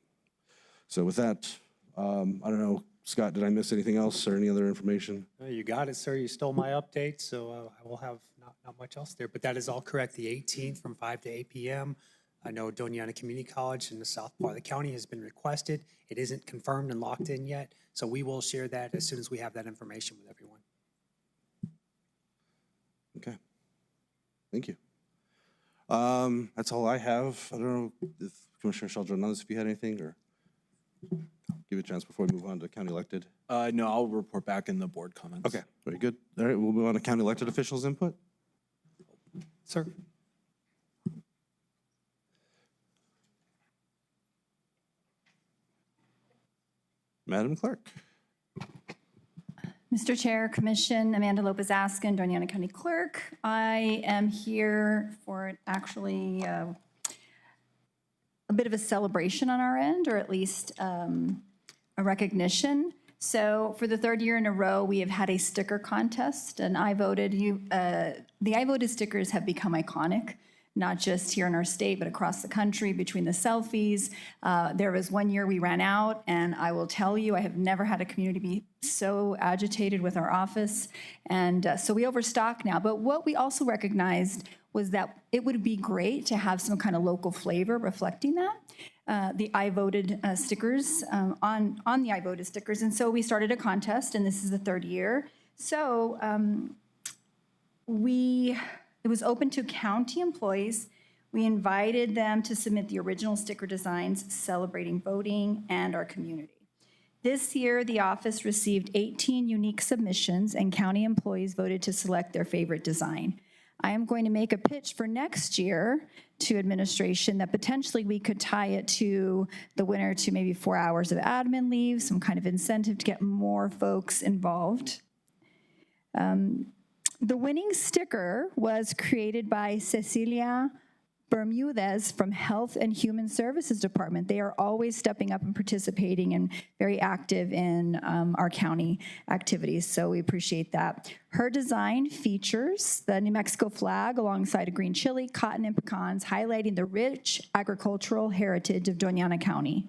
So with that, I don't know, Scott, did I miss anything else or any other information? You got it, sir. You stole my update, so I will have not much else there. But that is all correct. The 18th from 5 to 8 p.m. I know Doña Community College in the south part of the county has been requested. It isn't confirmed and locked in yet, so we will share that as soon as we have that information with everyone. Okay. Thank you. That's all I have. I don't know if Commissioner Saldrón, if you had anything, or give you a chance before we move on to county elected. No, I'll report back in the board comments. Okay, very good. All right, we'll move on to county elected officials' input. Sir. Madam Clerk. Mr. Chair, Commission, Amanda Lopez Askin, Doña County Clerk. I am here for actually a bit of a celebration on our end, or at least a recognition. So for the third year in a row, we have had a sticker contest, and the I Voted stickers have become iconic, not just here in our state, but across the country between the selfies. There was one year we ran out, and I will tell you, I have never had a community be so agitated with our office. And so we overstock now. But what we also recognized was that it would be great to have some kind of local flavor reflecting that. The I Voted stickers, on the I Voted stickers. And so we started a contest, and this is the third year. So it was open to county employees. We invited them to submit the original sticker designs celebrating voting and our community. This year, the office received 18 unique submissions, and county employees voted to select their favorite design. I am going to make a pitch for next year to administration that potentially we could tie it to the winner to maybe 4 hours of admin leave, some kind of incentive to get more folks involved. The winning sticker was created by Cecilia Bermudez from Health and Human Services Department. They are always stepping up and participating and very active in our county activities, so we appreciate that. Her design features the New Mexico flag alongside a green chili, cotton, and pecans, highlighting the rich agricultural heritage of Doña County.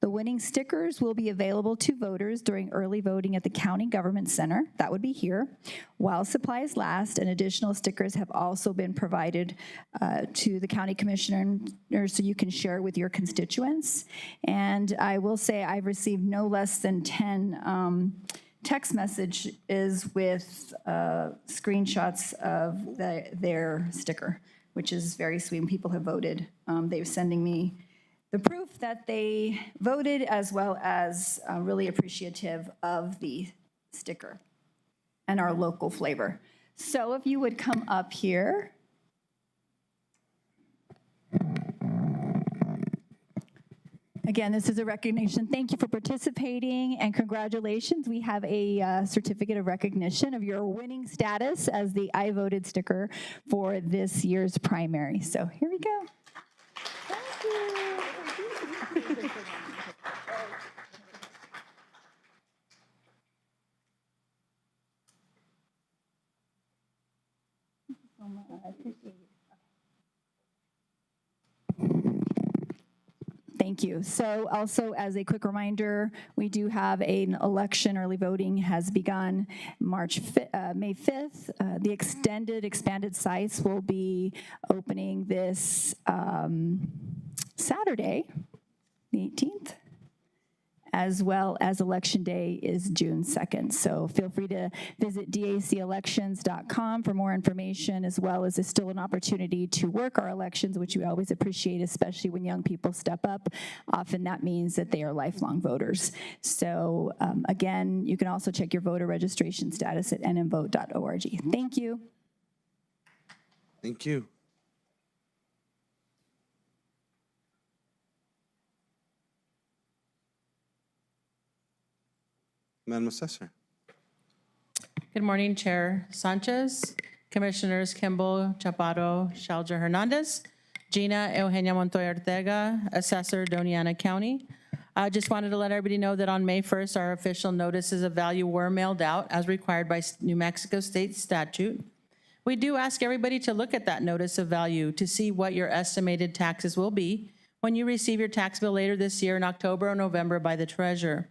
The winning stickers will be available to voters during early voting at the County Government Center. That would be here. While supplies last, and additional stickers have also been provided to the county commissioners so you can share with your constituents. And I will say I've received no less than 10 text messages with screenshots of their sticker, which is very sweet. And people have voted. They're sending me the proof that they voted, as well as really appreciative of the sticker and our local flavor. So if you would come up here. Again, this is a recognition. Thank you for participating, and congratulations. We have a certificate of recognition of your winning status as the I Voted sticker for this year's primary. So here we go. Thank you. Thank you. So also, as a quick reminder, we do have an election. Early voting has begun May 5th. The expanded sites will be opening this Saturday, the 18th, as well as Election Day is June 2nd. So feel free to visit dacelections.com for more information, as well as there's still an opportunity to work our elections, which we always appreciate, especially when young people step up. Often that means that they are lifelong voters. So again, you can also check your voter registration status at nmvote.org. Thank you. Thank you. Madam Assessor. Good morning, Chair Sanchez, Commissioners Kimball, Chaparro, Shalger Hernandez, Gina Eugenia Montoya Ortega, Assessor Doña County. I just wanted to let everybody know that on May 1st, our official notices of value were mailed out as required by New Mexico state statute. We do ask everybody to look at that notice of value to see what your estimated taxes will be when you receive your tax bill later this year in October or November by the treasurer.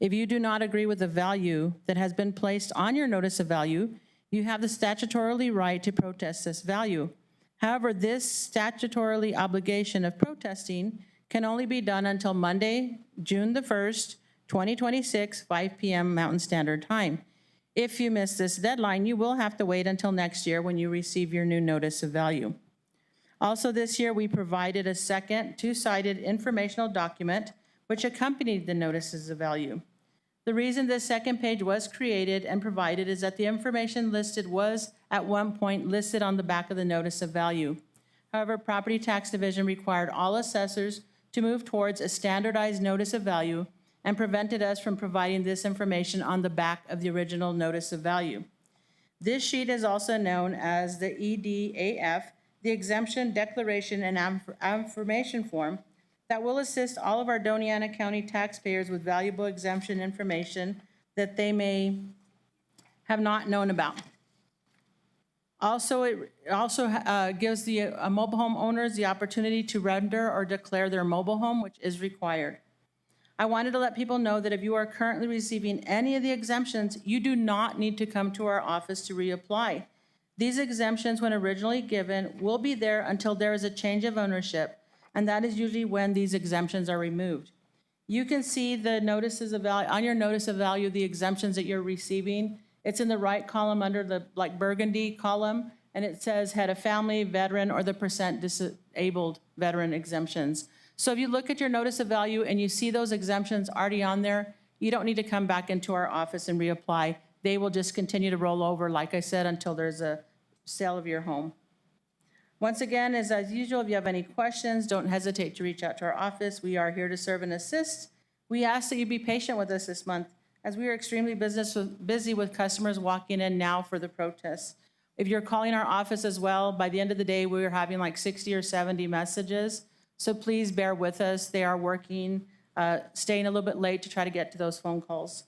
If you do not agree with the value that has been placed on your notice of value, you have the statutorily right to protest this value. However, this statutorily obligation of protesting can only be done until Monday, June the 1st, 2026, 5 p.m. Mountain Standard Time. If you miss this deadline, you will have to wait until next year when you receive your new notice of value. Also this year, we provided a second two-sided informational document which accompanied the notices of value. The reason this second page was created and provided is that the information listed was at one point listed on the back of the notice of value. However, Property Tax Division required all assessors to move towards a standardized notice of value and prevented us from providing this information on the back of the original notice of value. This sheet is also known as the EDAF, the Exemption Declaration and Affirmation Form, that will assist all of our Doña County taxpayers with valuable exemption information that they may have not known about. Also, it also gives the mobile home owners the opportunity to render or declare their mobile home, which is required. I wanted to let people know that if you are currently receiving any of the exemptions, you do not need to come to our office to reapply. These exemptions, when originally given, will be there until there is a change of ownership, and that is usually when these exemptions are removed. You can see the notices of value, on your notice of value, the exemptions that you're receiving. It's in the right column under the burgundy column, and it says head of family, veteran, or the % disabled veteran exemptions. So if you look at your notice of value and you see those exemptions already on there, you don't need to come back into our office and reapply. They will just continue to roll over, like I said, until there's a sale of your home. Once again, as usual, if you have any questions, don't hesitate to reach out to our office. We are here to serve and assist. We ask that you be patient with us this month, as we are extremely busy with customers walking in now for the protests. If you're calling our office as well, by the end of the day, we're having like 60 or 70 messages. So please bear with us. They are working, staying a little bit late to try to get to those phone calls.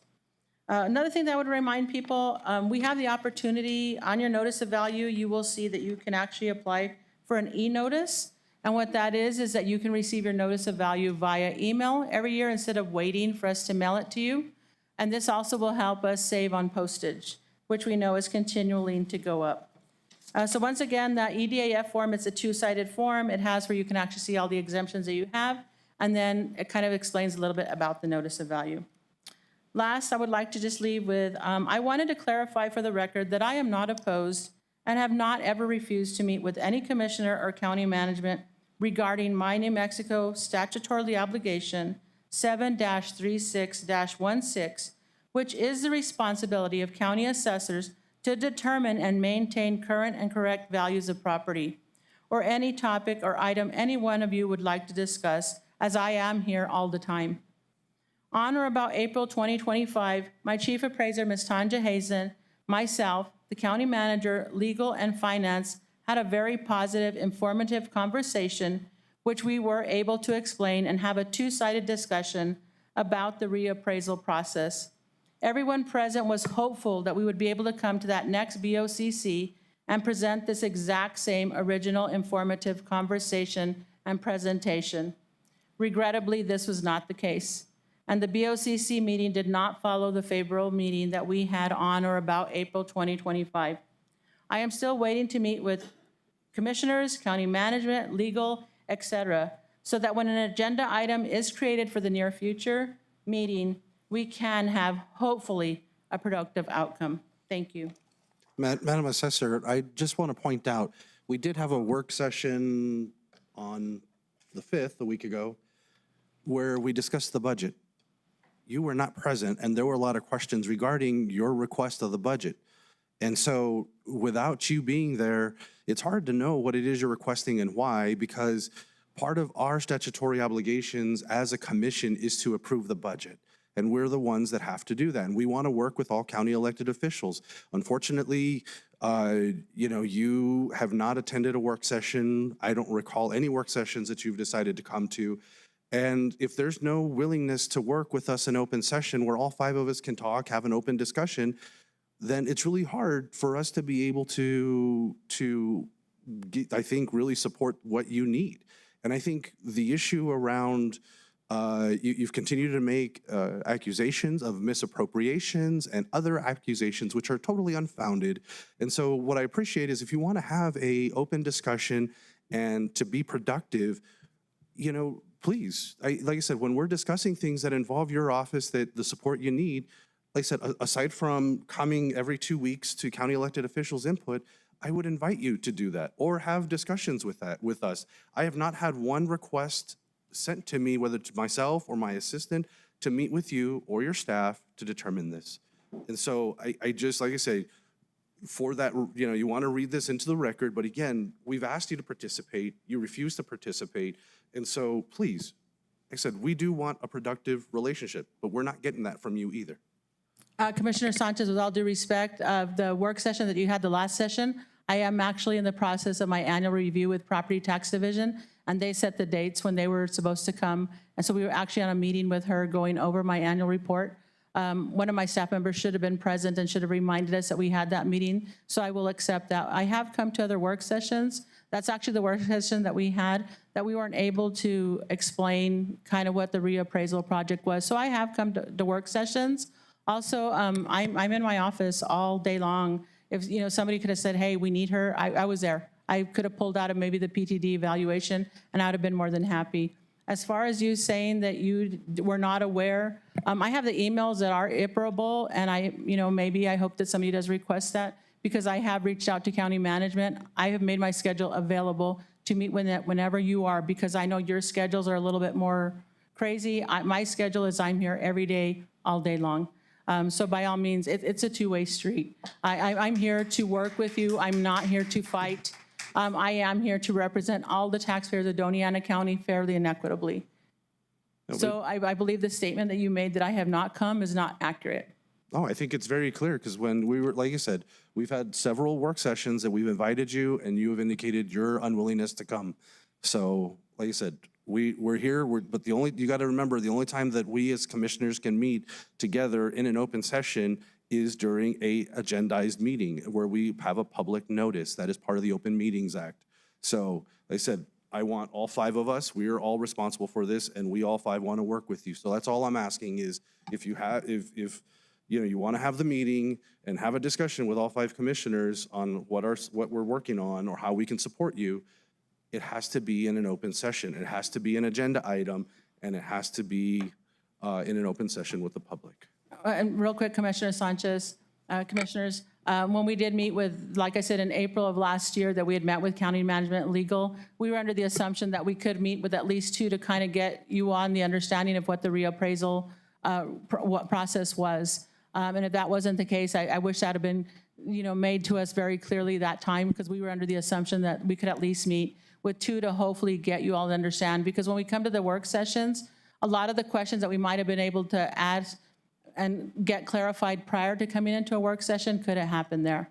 Another thing that I would remind people, we have the opportunity on your notice of value, you will see that you can actually apply for an e-notice. And what that is that you can receive your notice of value via email every year instead of waiting for us to mail it to you. And this also will help us save on postage, which we know is continuing to go up. So once again, that EDAF form, it's a two-sided form. It has where you can actually see all the exemptions that you have, and then it kind of explains a little bit about the notice of value. Last, I would like to just leave with, I wanted to clarify for the record that I am not opposed and have not ever refused to meet with any commissioner or county management regarding my New Mexico statutory obligation 7-36-16, which is the responsibility of county assessors to determine and maintain current and correct values of property, or any topic or item any one of you would like to discuss, as I am here all the time. On or about April 2025, my chief appraiser, Ms. Tanja Hazen, myself, the county manager, legal, and finance had a very positive, informative conversation, which we were able to explain and have a two-sided discussion about the reappraisal process. Everyone present was hopeful that we would be able to come to that next BOCC and present this exact same original informative conversation and presentation. Regrettably, this was not the case, and the BOCC meeting did not follow the favorable meeting that we had on or about April 2025. I am still waiting to meet with commissioners, county management, legal, etc., so that when an agenda item is created for the near future meeting, we can have, hopefully, a productive outcome. Thank you. Madam Assessor, I just want to point out, we did have a work session on the 5th, a week ago, where we discussed the budget. You were not present, and there were a lot of questions regarding your request of the budget. And so without you being there, it's hard to know what it is you're requesting and why, because part of our statutory obligations as a commission is to approve the budget. And we're the ones that have to do that. And we want to work with all county elected officials. Unfortunately, you have not attended a work session. I don't recall any work sessions that you've decided to come to. And if there's no willingness to work with us in open session where all 5 of us can talk, have an open discussion, then it's really hard for us to be able to I think, really support what you need. And I think the issue around you've continued to make accusations of misappropriations and other accusations which are totally unfounded. And so what I appreciate is if you want to have an open discussion and to be productive, please, like I said, when we're discussing things that involve your office, that the support you need, like I said, aside from coming every 2 weeks to county elected officials' input, I would invite you to do that or have discussions with us. I have not had one request sent to me, whether to myself or my assistant, to meet with you or your staff to determine this. And so I just, like I say, for that, you want to read this into the record, but again, we've asked you to participate. You refuse to participate. And so please, I said, we do want a productive relationship, but we're not getting that from you either. Commissioner Sanchez, with all due respect, of the work session that you had the last session, I am actually in the process of my annual review with Property Tax Division, and they set the dates when they were supposed to come. And so we were actually on a meeting with her going over my annual report. One of my staff members should have been present and should have reminded us that we had that meeting, so I will accept that. I have come to other work sessions. That's actually the work session that we had, that we weren't able to explain kind of what the reappraisal project was. So I have come to work sessions. Also, I'm in my office all day long. If somebody could have said, hey, we need her, I was there. I could have pulled out of maybe the PTD evaluation, and I would have been more than happy. As far as you saying that you were not aware, I have the emails that are iterable, and maybe I hope that somebody does request that, because I have reached out to county management. I have made my schedule available to meet whenever you are, because I know your schedules are a little bit more crazy. My schedule is I'm here every day, all day long. So by all means, it's a two-way street. I'm here to work with you. I'm not here to fight. I am here to represent all the taxpayers of Doña County fairly and equitably. So I believe the statement that you made that I have not come is not accurate. Oh, I think it's very clear, because when we were, like you said, we've had several work sessions that we've invited you, and you have indicated your unwillingness to come. So, like I said, we're here, but you got to remember, the only time that we as commissioners can meet together in an open session is during a agendized meeting where we have a public notice. That is part of the Open Meetings Act. So, like I said, I want all five of us, we are all responsible for this, and we all five want to work with you. So that's all I'm asking is, if you want to have the meeting and have a discussion with all five commissioners on what we're working on or how we can support you, it has to be in an open session. It has to be an agenda item, and it has to be in an open session with the public. And real quick, Commissioner Sanchez, commissioners, when we did meet with, like I said, in April of last year, that we had met with county management and legal, we were under the assumption that we could meet with at least two to kind of get you on the understanding of what the reappraisal what process was. And if that wasn't the case, I wish that had been made to us very clearly that time, because we were under the assumption that we could at least meet with two to hopefully get you all to understand. Because when we come to the work sessions, a lot of the questions that we might have been able to add and get clarified prior to coming into a work session could have happened there.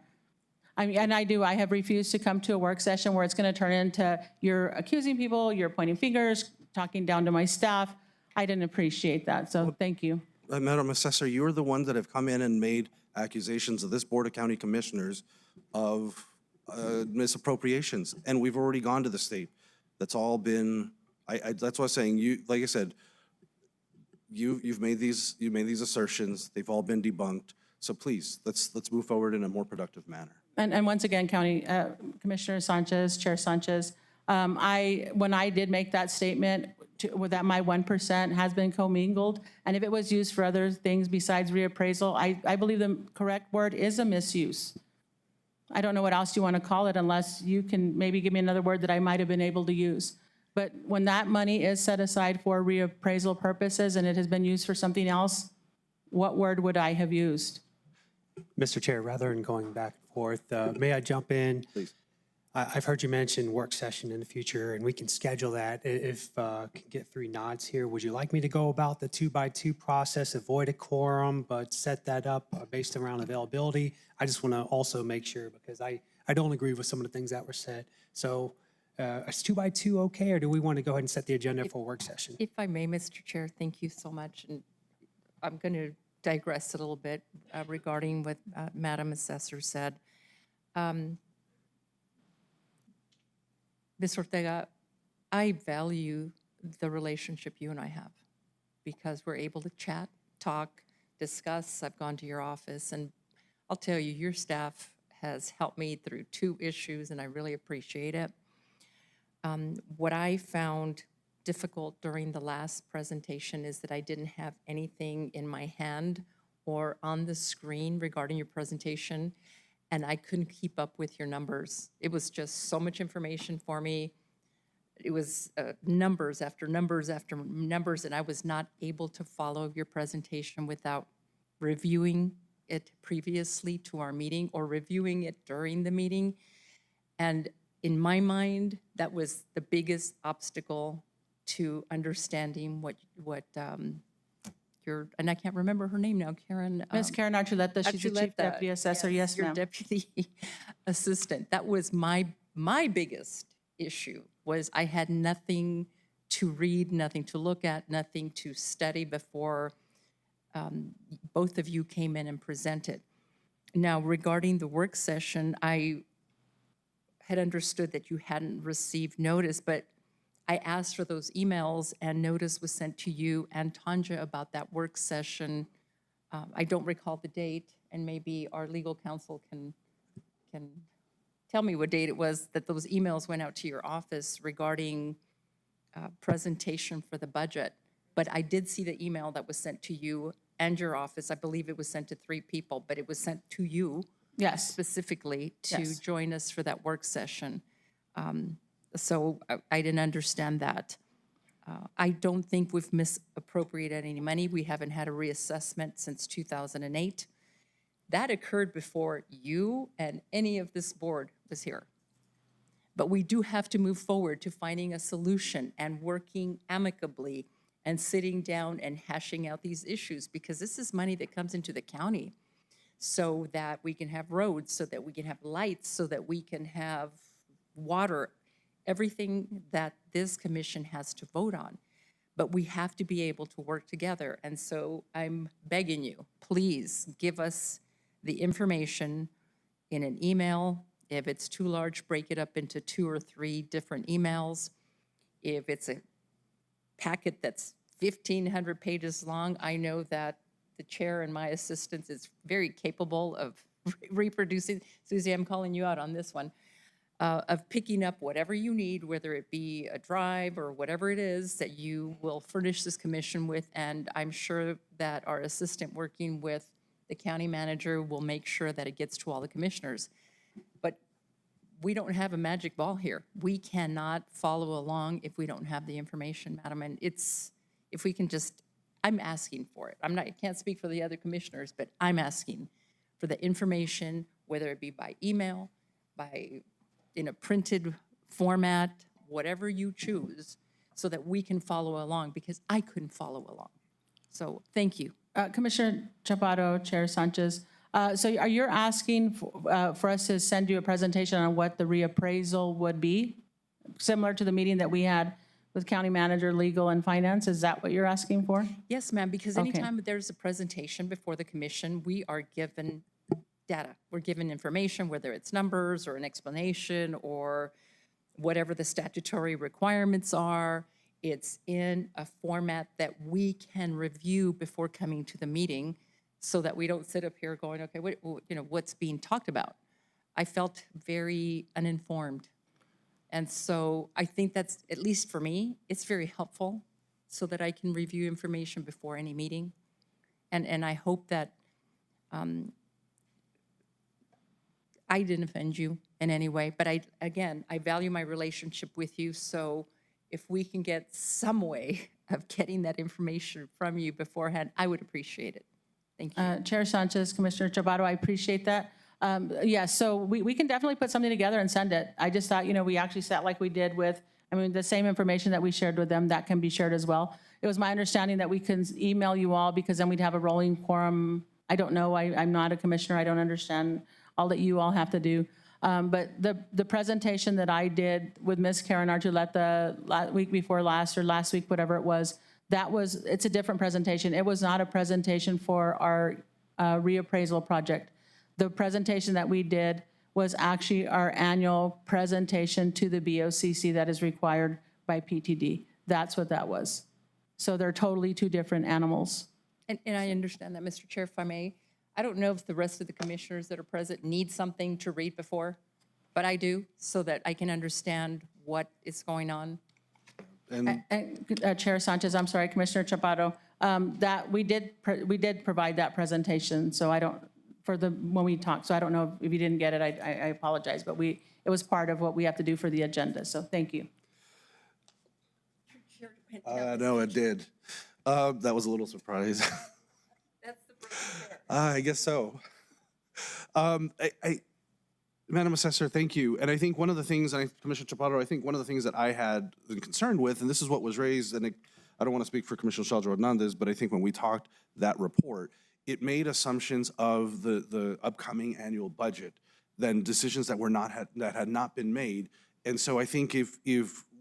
I have refused to come to a work session where it's going to turn into you're accusing people, you're pointing fingers, talking down to my staff. I didn't appreciate that, so thank you. Madam Assessor, you are the ones that have come in and made accusations of this Board of County Commissioners of misappropriations, and we've already gone to the state. That's all been, that's what I'm saying, like I said, you've made these assertions, they've all been debunked, so please, let's move forward in a more productive manner. And once again, County Commissioner Sanchez, Chair Sanchez, when I did make that statement that my 1% has been commingled, and if it was used for other things besides reappraisal, I believe the correct word is a misuse. I don't know what else you want to call it, unless you can maybe give me another word that I might have been able to use. But when that money is set aside for reappraisal purposes and it has been used for something else, what word would I have used? Mr. Chair, rather than going back and forth, may I jump in? Please. I've heard you mention work session in the future, and we can schedule that if can get 3 nods here. Would you like me to go about the 2x2 process, avoid a quorum, but set that up based around availability? I just want to also make sure, because I don't agree with some of the things that were said. So is 2x2 okay, or do we want to go ahead and set the agenda for a work session? If I may, Mr. Chair, thank you so much. And I'm going to digress a little bit regarding what Madam Assessor said. Ms. Ortega, I value the relationship you and I have, because we're able to chat, talk, discuss. I've gone to your office, and I'll tell you, your staff has helped me through 2 issues, and I really appreciate it. What I found difficult during the last presentation is that I didn't have anything in my hand or on the screen regarding your presentation, and I couldn't keep up with your numbers. It was just so much information for me. It was numbers after numbers after numbers, and I was not able to follow your presentation without reviewing it previously to our meeting or reviewing it during the meeting. And in my mind, that was the biggest obstacle to understanding what and I can't remember her name now, Karen. Ms. Karen Archuleta, she's the Chief Archuleta, Deputy Assessor. Yes, your ma'am. Deputy Assistant. That was my biggest issue, was I had nothing to read, nothing to look at, nothing to study before both of you came in and presented. Now, regarding the work session, I had understood that you hadn't received notice, but I asked for those emails and notice was sent to you and Tanja about that work session. I don't recall the date, and maybe our legal counsel can tell me what date it was that those emails went out to your office regarding presentation for the budget. But I did see the email that was sent to you and your office. I believe it was sent to 3 people, but it was sent to you. Yes. Specifically to Yes. join us for that work session. So I didn't understand that. I don't think we've misappropriated any money. We haven't had a reassessment since 2008. That occurred before you and any of this board was here. But we do have to move forward to finding a solution and working amicably and sitting down and hashing out these issues, because this is money that comes into the county so that we can have roads, so that we can have lights, so that we can have water, everything that this commission has to vote on. But we have to be able to work together. And so I'm begging you, please give us the information in an email. If it's too large, break it up into 2 or 3 different emails. If it's a packet that's 1,500 pages long, I know that the chair and my assistants is very capable of reproducing. Susie, I'm calling you out on this one. Of picking up whatever you need, whether it be a drive or whatever it is that you will furnish this commission with. And I'm sure that our assistant working with the county manager will make sure that it gets to all the commissioners. But we don't have a magic ball here. We cannot follow along if we don't have the information, madam. And if we can just, I'm asking for it. I can't speak for the other commissioners, but I'm asking for the information, whether it be by email, in a printed format, whatever you choose, so that we can follow along, because I couldn't follow along. So thank you. Commissioner Chaparro, Chair Sanchez, so are you asking for us to send you a presentation on what the reappraisal would be, similar to the meeting that we had with county manager, legal, and finance? Is that what you're asking for? Yes, ma'am, because anytime there's a presentation before the commission, we are given data. We're given information, whether it's numbers or an explanation or whatever the statutory requirements are. It's in a format that we can review before coming to the meeting, so that we don't sit up here going, okay, what's being talked about? I felt very uninformed. And so I think that's, at least for me, it's very helpful so that I can review information before any meeting. And I hope that I didn't offend you in any way, but I value my relationship with you. So if we can get some way of getting that information from you beforehand, I would appreciate it. Thank you. Chair Sanchez, Commissioner Chaparro, I appreciate that. Yeah, so we can definitely put something together and send it. I just thought, we actually sat like we did with, the same information that we shared with them, that can be shared as well. It was my understanding that we can email you all, because then we'd have a rolling quorum. I don't know, I'm not a commissioner, I don't understand all that you all have to do. But the presentation that I did with Ms. Karen Archuleta week before last, or last week, whatever it was, it's a different presentation. It was not a presentation for our reappraisal project. The presentation that we did was actually our annual presentation to the BOCC that is required by PTD. That's what that was. So they're totally 2 different animals. And I understand that, Mr. Chair, if I may. I don't know if the rest of the commissioners that are present need something to read before, but I do, so that I can understand what is going on. And Chair Sanchez, I'm sorry, Commissioner Chaparro, that we did provide that presentation. So when we talked, so I don't know if you didn't get it, I apologize, but it was part of what we have to do for the agenda. So thank you. no, it did. That was a little surprise. That's the first chair. I guess so. Madam Assessor, thank you. And I think one of the things, Commissioner Chaparro, I think one of the things that I had been concerned with, and this is what was raised, and I don't want to speak for Commissioner Shelter Hernandez, but I think when we talked that report, it made assumptions of the upcoming annual budget, then decisions that that had not been made. And so I think if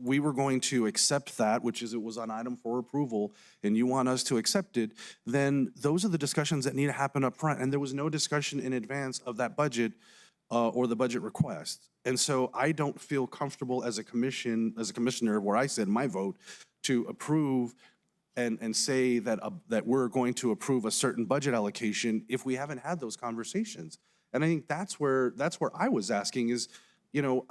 we were going to accept that, which is it was on item for approval, and you want us to accept it, then those are the discussions that need to happen up front. And there was no discussion in advance of that budget or the budget request. And so I don't feel comfortable as a commissioner, where I said my vote to approve and say that that we're going to approve a certain budget allocation if we haven't had those conversations. And I think that's where I was asking is, you know,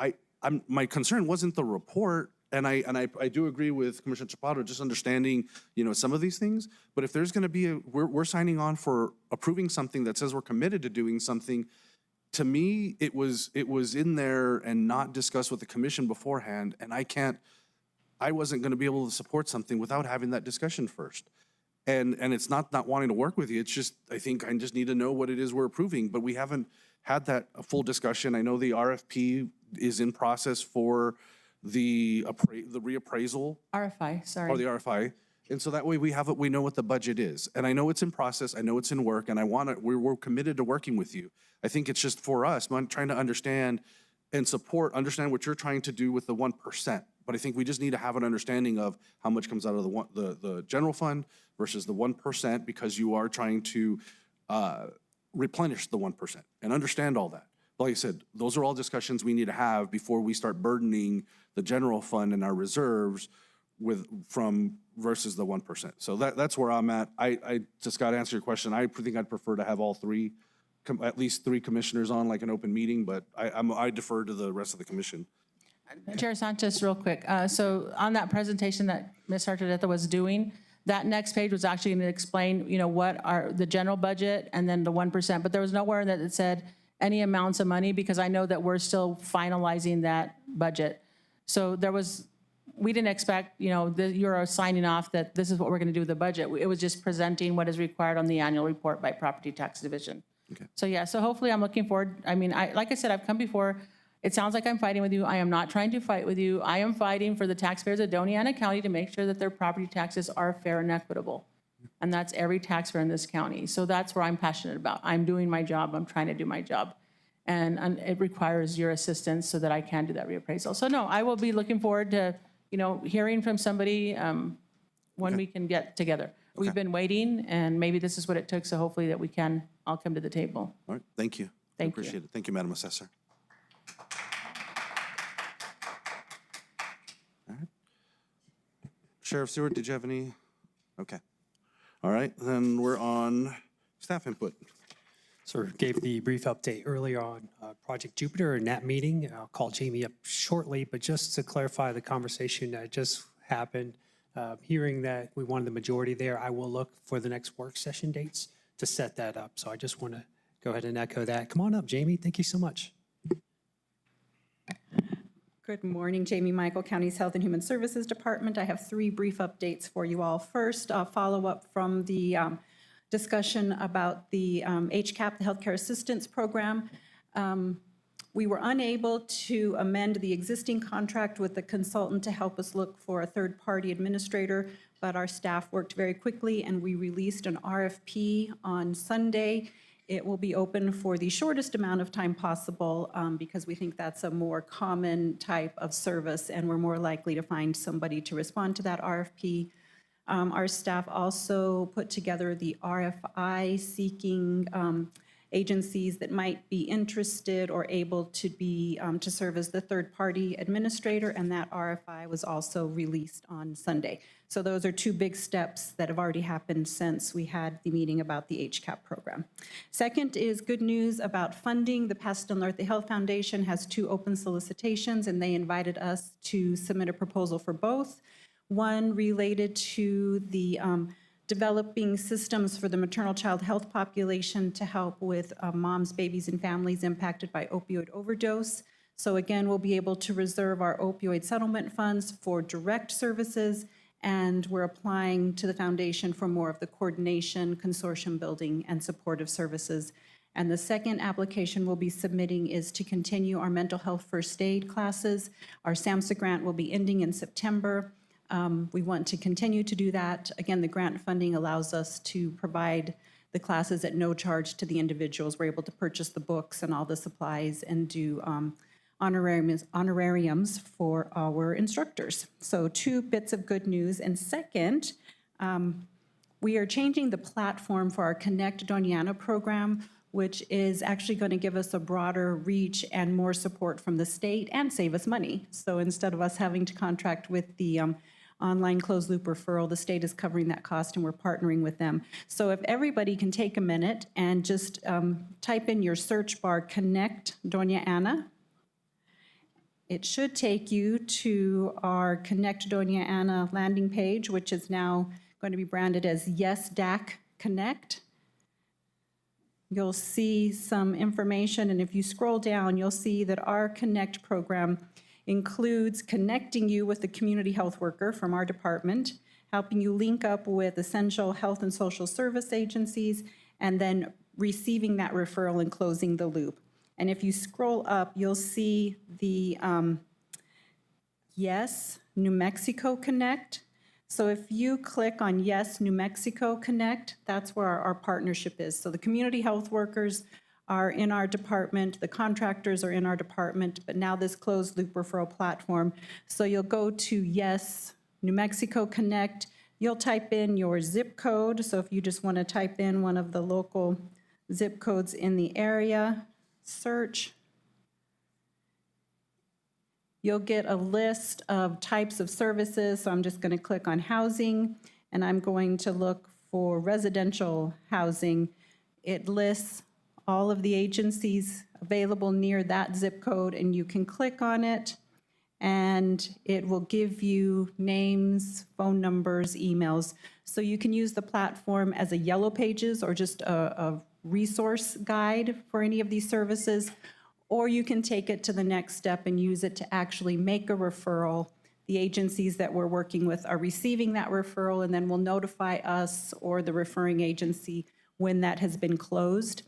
my concern wasn't the report, and I do agree with Commissioner Chaparro, just understanding, you know, some of these things. But if there's going to be we're signing on for approving something that says we're committed to doing something. To me, it was in there and not discussed with the commission beforehand, and I wasn't going to be able to support something without having that discussion first. And it's not wanting to work with you. It's just, I think I just need to know what it is we're approving, but we haven't had that full discussion. I know the RFP is in process for the reappraisal. RFI, sorry. Or the RFI. And so that way we know what the budget is. And I know it's in process, I know it's in work, and we're committed to working with you. I think it's just for us, I'm trying to understand and understand what you're trying to do with the 1%. But I think we just need to have an understanding of how much comes out of the general fund versus the 1%, because you are trying to replenish the 1% and understand all that. Like I said, those are all discussions we need to have before we start burdening the general fund and our reserves versus the 1%. So that's where I'm at. I just got to answer your question. I think I'd prefer to have all three, at least three commissioners on like an open meeting, but I defer to the rest of the commission. Chair Sanchez, real quick. So on that presentation that Ms. Artudeta was doing, that next page was actually going to explain, you know, what are the general budget and then the 1%, but there was nowhere that it said any amounts of money, because I know that we're still finalizing that budget. So we didn't expect, you know, you're signing off that this is what we're going to do with the budget. It was just presenting what is required on the annual report by Property Tax Division. Okay. So yeah, so hopefully I'm looking forward. I mean, like I said, I've come before. It sounds like I'm fighting with you. I am not trying to fight with you. I am fighting for the taxpayers of Doña County to make sure that their property taxes are fair and equitable. And that's every taxpayer in this county. So that's where I'm passionate about. I'm doing my job. I'm trying to do my job. And it requires your assistance so that I can do that reappraisal. So no, I will be looking forward to, you know, hearing from somebody when we can get together. We've been waiting, and maybe this is what it took, so hopefully that we can all come to the table. All right, thank you. Thank you. Appreciate it. Thank you, Madam Assessor. All right. Sheriff Stewart, did you have any? Okay. All right, then we're on staff input. So gave the brief update earlier on Project Jupiter in that meeting. I'll call Jamie up shortly, but just to clarify the conversation that just happened, hearing that we wanted the majority there, I will look for the next work session dates to set that up. So I just want to go ahead and echo that. Come on up, Jamie. Thank you so much. Good morning, Jamie Michael, County's Health and Human Services Department. I have three brief updates for you all. First, a follow-up from the discussion about the HCAP, the Healthcare Assistance Program. We were unable to amend the existing contract with the consultant to help us look for a third-party administrator, but our staff worked very quickly and we released an RFP on Sunday. It will be open for the shortest amount of time possible because we think that's a more common type of service and we're more likely to find somebody to respond to that RFP. Our staff also put together the RFI seeking agencies that might be interested or able to be to serve as the third-party administrator, and that RFI was also released on Sunday. So those are two big steps that have already happened since we had the meeting about the HCAP program. Second is good news about funding. The Pastel Norte Health Foundation has 2 open solicitations, and they invited us to submit a proposal for both. One related to the developing systems for the maternal child health population to help with moms, babies, and families impacted by opioid overdose. So again, we'll be able to reserve our opioid settlement funds for direct services, and we're applying to the foundation for more of the coordination, consortium building, and supportive services. And the second application we'll be submitting is to continue our mental health first aid classes. Our SAMHSA grant will be ending in September. We want to continue to do that. Again, the grant funding allows us to provide the classes at no charge to the individuals. We're able to purchase the books and all the supplies and do honorariums for our instructors. So 2 bits of good news. And second, we are changing the platform for our Connect Doña program, which is actually going to give us a broader reach and more support from the state and save us money. So instead of us having to contract with the online closed loop referral, the state is covering that cost and we're partnering with them. So if everybody can take a minute and just type in your search bar, Connect Doña Ana. It should take you to our Connect Doña Ana landing page, which is now going to be branded as Yes DAC Connect. You'll see some information, and if you scroll down, you'll see that our Connect program includes connecting you with the community health worker from our department, helping you link up with essential health and social service agencies, and then receiving that referral and closing the loop. And if you scroll up, you'll see the Yes New Mexico Connect. So if you click on Yes New Mexico Connect, that's where our partnership is. So the community health workers are in our department, the contractors are in our department, but now this closed loop referral platform. So you'll go to Yes New Mexico Connect, you'll type in your zip code. So if you just want to type in one of the local zip codes in the area, search. You'll get a list of types of services. So I'm just going to click on housing, and I'm going to look for residential housing. It lists all of the agencies available near that zip code, and you can click on it, and it will give you names, phone numbers, emails. So you can use the platform as a yellow pages or just a resource guide for any of these services, or you can take it to the next step and use it to actually make a referral. The agencies that we're working with are receiving that referral and then will notify us or the referring agency when that has been closed.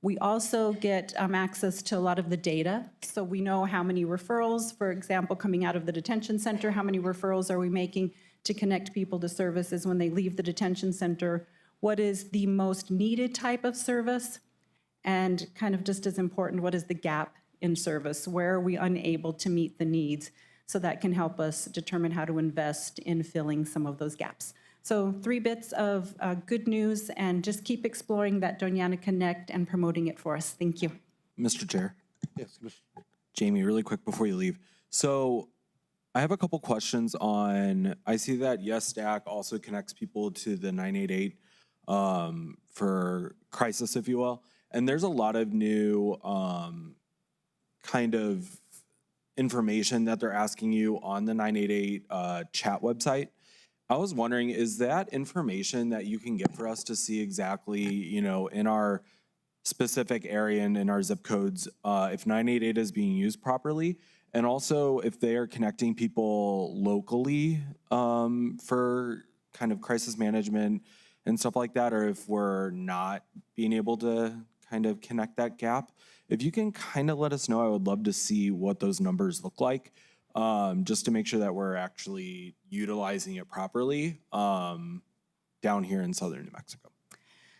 We also get access to a lot of the data. So we know how many referrals, for example, coming out of the detention center, how many referrals are we making to connect people to services when they leave the detention center? What is the most needed type of service? And kind of just as important, what is the gap in service? Where are we unable to meet the needs? So that can help us determine how to invest in filling some of those gaps. So 3 bits of good news, and just keep exploring that Doña Connect and promoting it for us. Thank you. Mr. Chair. Yes, Commissioner. Jamie, really quick before you leave. So I have a couple questions on, I see that Yes DAC also connects people to the 988 for crisis, if you will. And there's a lot of new kind of information that they're asking you on the 988 chat website. I was wondering, is that information that you can get for us to see exactly, you know, in our specific area and in our zip codes, if 988 is being used properly, and also if they are connecting people locally for kind of crisis management and stuff like that, or if we're not being able to kind of connect that gap? If you can kind of let us know, I would love to see what those numbers look like, just to make sure that we're actually utilizing it properly down here in southern New Mexico.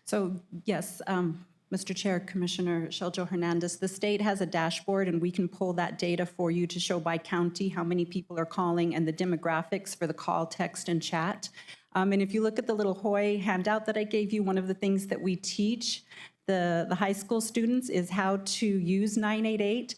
So yes, Mr. Chair, Commissioner Sheljo Hernandez, the state has a dashboard, and we can pull that data for you to show by county how many people are calling and the demographics for the call, text, and chat. And if you look at the little Hoy handout that I gave you, one of the things that we teach the high school students is how to use 988.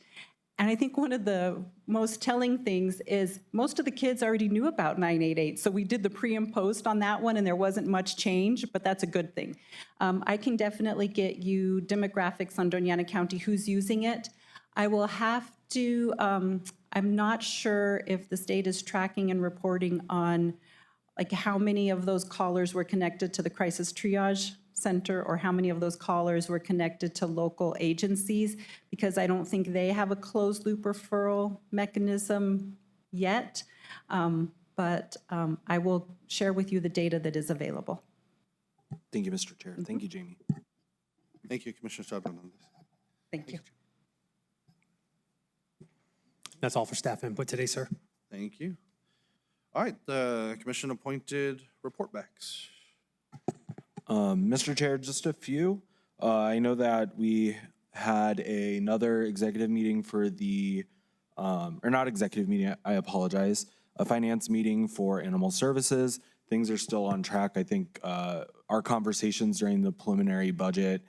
And I think one of the most telling things is most of the kids already knew about 988. So we did the pre and post on that one, and there wasn't much change, but that's a good thing. I can definitely get you demographics on Doña County, who's using it. I will have to, I'm not sure if the state is tracking and reporting on like how many of those callers were connected to the crisis triage center, or how many of those callers were connected to local agencies, because I don't think they have a closed loop referral mechanism yet. But I will share with you the data that is available. Thank you, Mr. Chair. Thank you, Jamie. Thank you, Commissioner Chavez Hernandez. Thank you. That's all for staff input today, sir. Thank you. All right, the commission appointed report backs. Mr. Chair, just a few. I know that we had another executive meeting for the, or not executive meeting, I apologize, a finance meeting for animal services. Things are still on track. I think our conversations during the preliminary budget,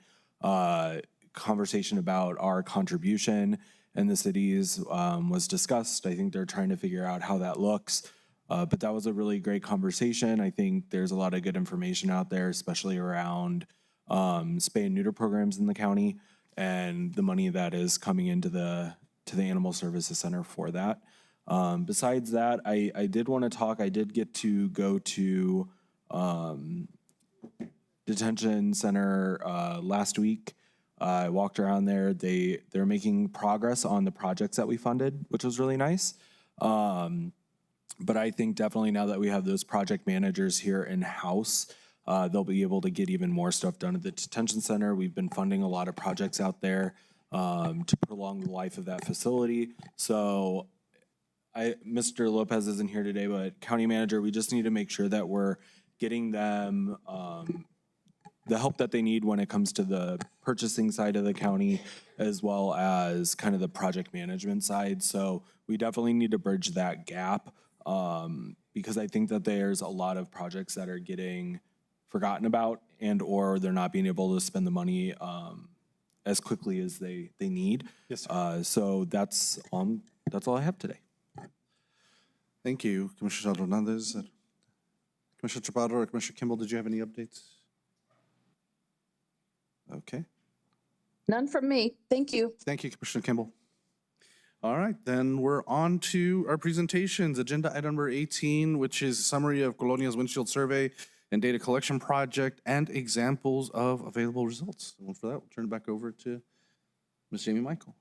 conversation about our contribution and the cities was discussed. I think they're trying to figure out how that looks. But that was a really great conversation. I think there's a lot of good information out there, especially around spay and neuter programs in the county and the money that is coming into the Animal Services Center for that. Besides that, I did want to talk. I did get to go to detention center last week. I walked around there. They're making progress on the projects that we funded, which was really nice. But I think definitely now that we have those project managers here in-house, they'll be able to get even more stuff done at the detention center. We've been funding a lot of projects out there to prolong the life of that facility. So Mr. Lopez isn't here today, but county manager, we just need to make sure that we're getting them the help that they need when it comes to the purchasing side of the county, as well as kind of the project management side. So we definitely need to bridge that gap. Because I think that there's a lot of projects that are getting forgotten about and or they're not being able to spend the money as quickly as they need. Yes, so that's all I have today. Thank you, Commissioner Hernandez. Commissioner Chaparro or Commissioner Kimball, did you have any updates? Okay. None from me. Thank you. Thank you, Commissioner Kimball. All right, then we're on to our presentations. Agenda item number 18, which is summary of Colonia's windshield survey and data collection project and examples of available results. And for that, we'll turn it back over to Ms. Jamie Michael.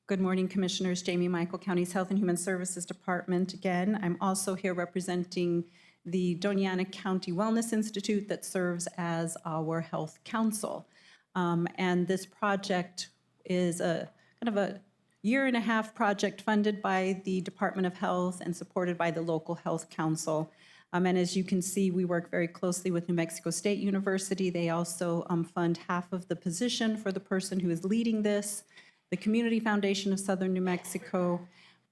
Good morning, Commissioners. Jamie Michael, County's Health and Human Services Department. Again, I'm also here representing the Doña County Wellness Institute that serves as our health council. And this project is a kind of a year-and-a-half project funded by the Department of Health and supported by the local health council. And as you can see, we work very closely with New Mexico State University. They also fund half of the position for the person who is leading this. The Community Foundation of Southern New Mexico,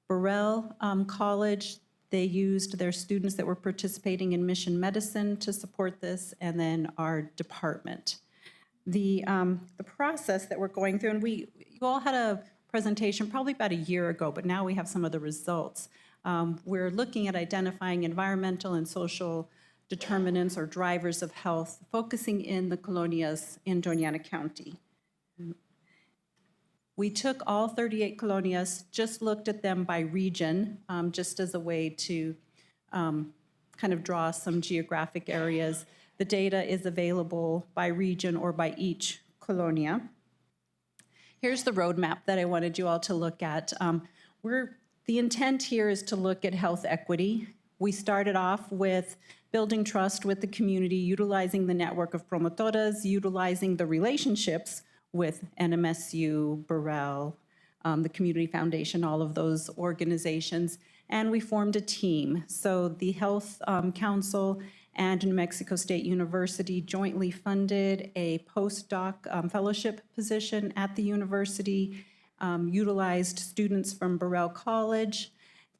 Burrell College, they used their students that were participating in mission medicine to support this, and then our department. The process that we're going through, and you all had a presentation probably about a year ago, but now we have some of the results. We're looking at identifying environmental and social determinants or drivers of health, focusing in the colonias in Doña County. We took all 38 colonias, just looked at them by region, just as a way to kind of draw some geographic areas. The data is available by region or by each colonia. Here's the roadmap that I wanted you all to look at. The intent here is to look at health equity. We started off with building trust with the community, utilizing the network of promotoras, utilizing the relationships with NMSU, Burrell, the Community Foundation, all of those organizations, and we formed a team. So the Health Council and New Mexico State University jointly funded a postdoc fellowship position at the university, utilized students from Burrell College,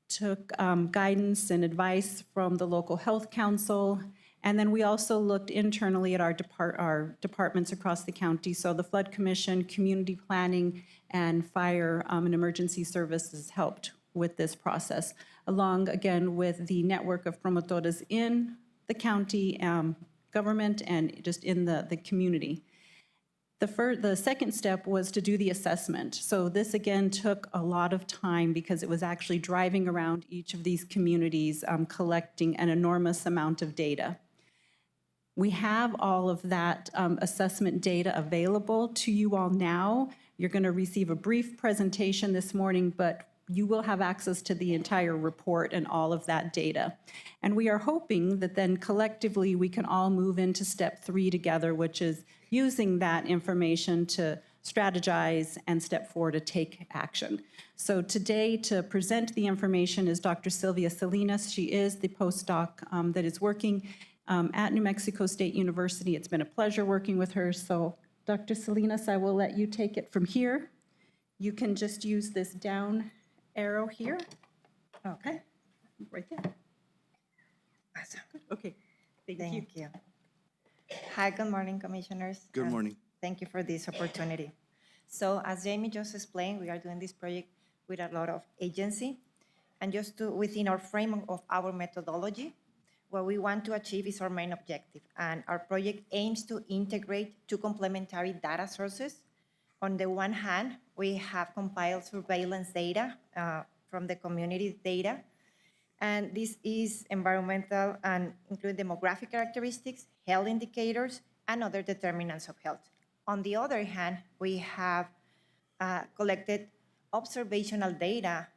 took guidance and advice from the local health council, and then we also looked internally at our departments across the county. So the Flood Commission, Community Planning, and Fire and Emergency Services helped with this process, along again with the network of promotoras in the county government and just in the community. The second step was to do the assessment. So this again took a lot of time because it was actually driving around each of these communities, collecting an enormous amount of data. We have all of that assessment data available to you all now. You're going to receive a brief presentation this morning, but you will have access to the entire report and all of that data. And we are hoping that then collectively we can all move into step 3 together, which is using that information to strategize and step 4 to take action. So today to present the information is Dr. Sylvia Salinas. She is the postdoc that is working at New Mexico State University. It's been a pleasure working with her. So Dr. Salinas, I will let you take it from here. You can just use this down arrow here. Okay, right there. Awesome. Okay, thank you. Hi, good morning, commissioners. Good morning. Thank you for this opportunity. So as Jamie just explained, we are doing this project with a lot of agency. And just to, within our frame of our methodology, what we want to achieve is our main objective. And our project aims to integrate two complementary data sources. On the one hand, we have compiled surveillance data from the community data. And this is environmental and include demographic characteristics, health indicators, and other determinants of health. On the other hand, we have collected observational data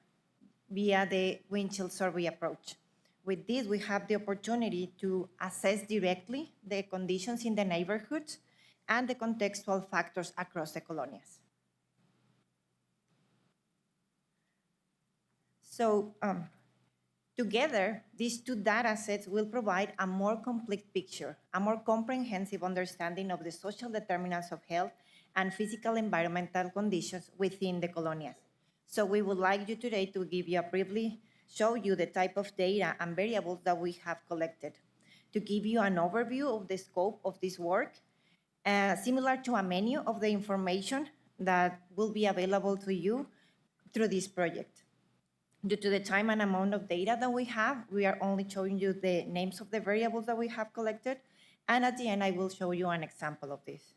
via the windshield survey approach. With this, we have the opportunity to assess directly the conditions in the neighborhoods and the contextual factors across the colonias. So together, these two data sets will provide a more complete picture, a more comprehensive understanding of the social determinants of health and physical environmental conditions within the colonias. So we would like you today to give you a briefly show you the type of data and variables that we have collected, to give you an overview of the scope of this work, similar to a menu of the information that will be available to you through this project. Due to the time and amount of data that we have, we are only showing you the names of the variables that we have collected, and at the end, I will show you an example of this.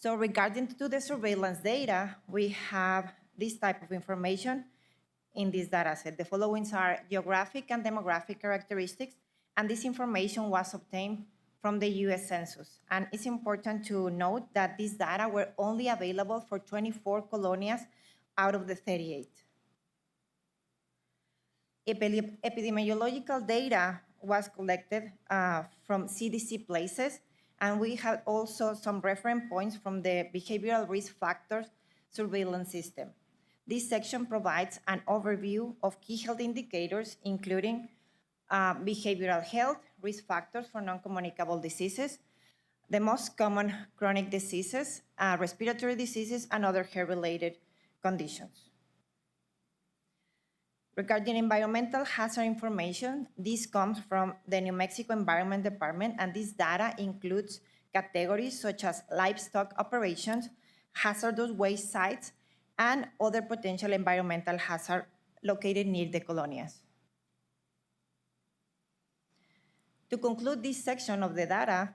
So regarding to the surveillance data, we have this type of information in this data set. The following are geographic and demographic characteristics, and this information was obtained from the US Census. And it's important to note that these data were only available for 24 colonias out of the 38. Epidemiological data was collected from CDC places, and we have also some reference points from the behavioral risk factors surveillance system. This section provides an overview of key health indicators, including behavioral health, risk factors for non-communicable diseases, the most common chronic diseases, respiratory diseases, and other health-related conditions. Regarding environmental hazard information, this comes from the New Mexico Environment Department, and this data includes categories such as livestock operations, hazardous waste sites, and other potential environmental hazards located near the colonias. To conclude this section of the data,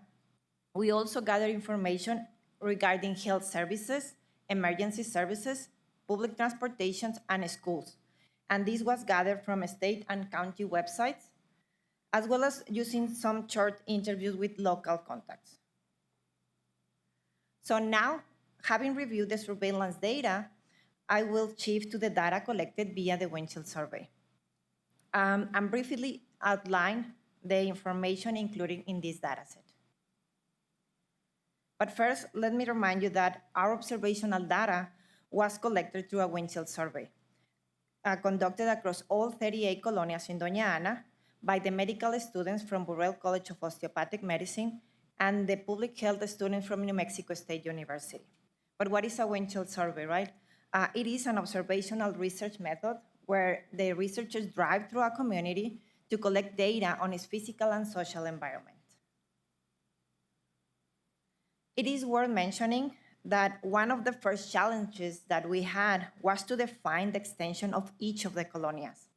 we also gather information regarding health services, emergency services, public transportations, and schools. And this was gathered from state and county websites, as well as using some short interviews with local contacts. So now, having reviewed the surveillance data, I will shift to the data collected via the windshield survey. And briefly outline the information included in this data set. But first, let me remind you that our observational data was collected through a windshield survey, conducted across all 38 colonias in Doña Ana by the medical students from Burrell College of Osteopathic Medicine and the public health students from New Mexico State University. But what is a windshield survey, right? It is an observational research method where the researchers drive through a community to collect data on its physical and social environment. It is worth mentioning that one of the first challenges that we had was to define the extension of each of the colonias.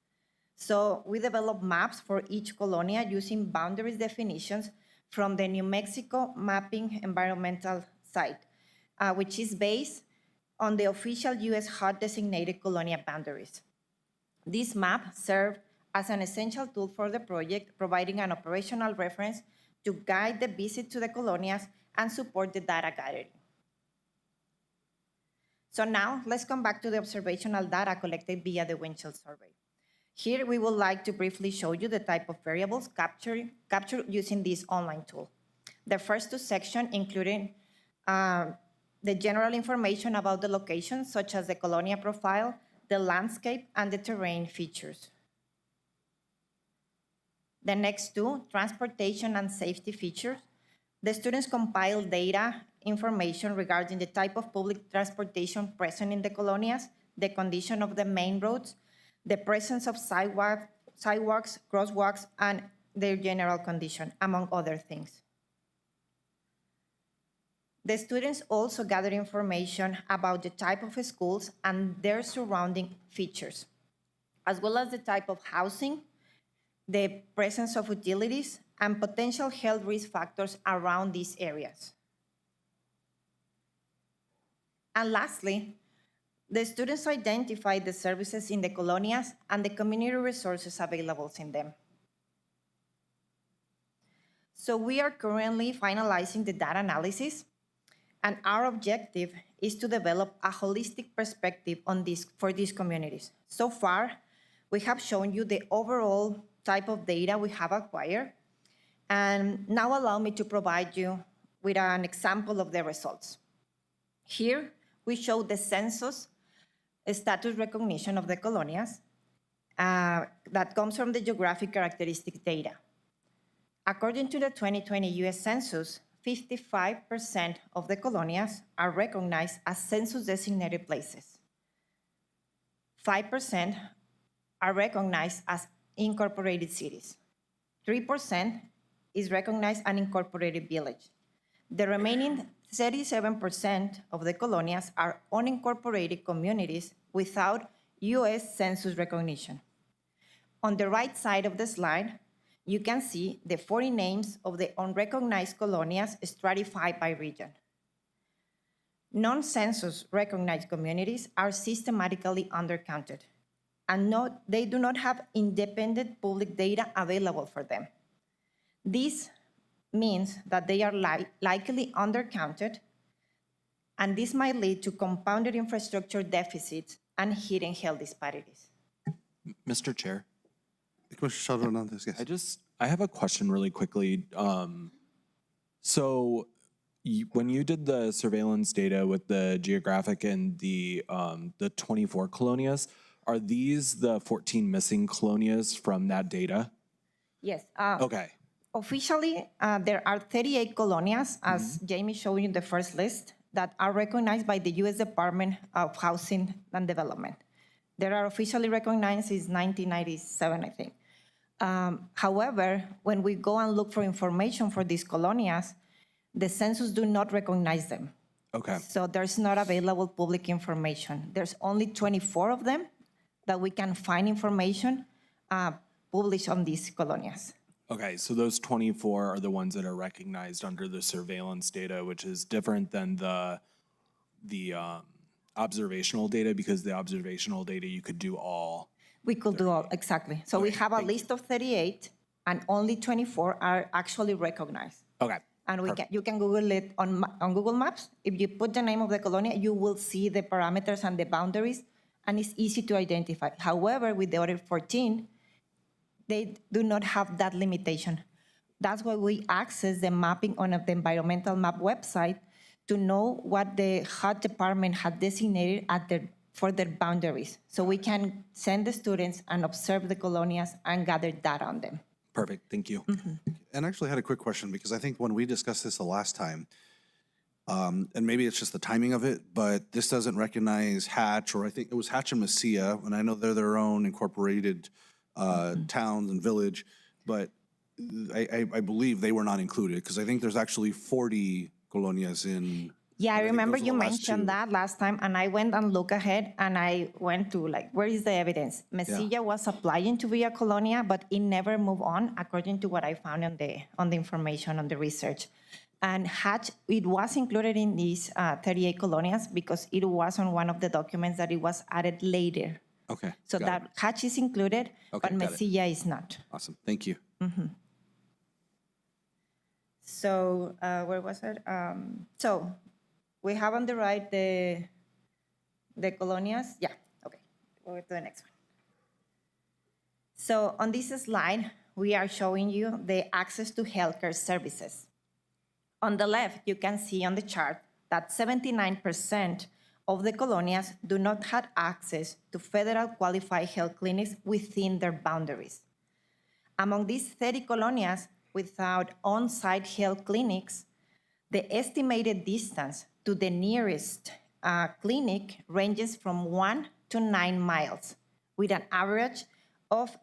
So we developed maps for each colonia using boundaries definitions from the New Mexico Mapping Environmental Site, which is based on the official US HUD designated colonia boundaries. This map served as an essential tool for the project, providing an operational reference to guide the visit to the colonias and support the data gathering. So now let's come back to the observational data collected via the windshield survey. Here we would like to briefly show you the type of variables captured using this online tool. The first two sections including the general information about the location, such as the colonia profile, the landscape, and the terrain features. The next two, transportation and safety features. The students compile data information regarding the type of public transportation present in the colonias, the condition of the main roads, the presence of sidewalks, crosswalks, and their general condition, among other things. The students also gather information about the type of schools and their surrounding features, as well as the type of housing, the presence of utilities, and potential health risk factors around these areas. And lastly, the students identify the services in the colonias and the community resources available in them. So we are currently finalizing the data analysis, and our objective is to develop a holistic perspective on this for these communities. So far, we have shown you the overall type of data we have acquired, and now allow me to provide you with an example of the results. Here, we show the census status recognition of the colonias that comes from the geographic characteristic data. According to the 2020 US Census, 55% of the colonias are recognized as census-designated places. 5% are recognized as incorporated cities. 3% is recognized an incorporated village. The remaining 37% of the colonias are unincorporated communities without US Census recognition. On the right side of the slide, you can see the 40 names of the unrecognized colonias stratified by region. Non-census recognized communities are systematically undercounted, and they do not have independent public data available for them. This means that they are likely undercounted, and this might lead to compounded infrastructure deficits and hidden health disparities. Mr. Chair. Commissioner Sheldon on this, yes. I have a question really quickly. So when you did the surveillance data with the geographic and the 24 colonias, are these the 14 missing colonias from that data? Yes. Okay. Officially, there are 38 colonias, as Jamie showed you in the first list, that are recognized by the U.S. Department of Housing and Development. They are officially recognized since 1997, I think. However, when we go and look for information for these colonias, the census do not recognize them. Okay. So there's not available public information. There's only 24 of them that we can find information published on these colonias. Okay, so those 24 are the ones that are recognized under the surveillance data, which is different than the observational data, because the observational data you could do all. We could do all, exactly. So we have a list of 38, and only 24 are actually recognized. Okay. And you can Google it on Google Maps. If you put the name of the colonia, you will see the parameters and the boundaries, and it's easy to identify. However, with the other 14, they do not have that limitation. That's why we access the mapping on the environmental map website to know what the HUD department had designated for their boundaries. So we can send the students and observe the colonias and gather data on them. Perfect, thank you. And actually I had a quick question, because I think when we discussed this the last time, and maybe it's just the timing of it, but this doesn't recognize Hatch, or I think it was Hatch and Mesilla, and I know they're their own incorporated towns and village, but I believe they were not included, because I think there's actually 40 colonias in. Yeah, I remember you mentioned that last time, and I went and looked ahead, and I went to where is the evidence? Mesilla was applying to be a colonia, but it never moved on, according to what I found on the information, on the research. And Hatch, it was included in these 38 colonias because it was on one of the documents that it was added later. Okay. So that Hatch is included, Okay, but Mesilla is not. Awesome, thank you. So where was it? So we have on the right the colonias. Yeah, okay, we'll go to the next one. So on this slide, we are showing you the access to healthcare services. On the left, you can see on the chart that 79% of the colonias do not have access to federal qualified health clinics within their boundaries. Among these 30 colonias without on-site health clinics, the estimated distance to the nearest clinic ranges from 1 to 9 miles, with an average of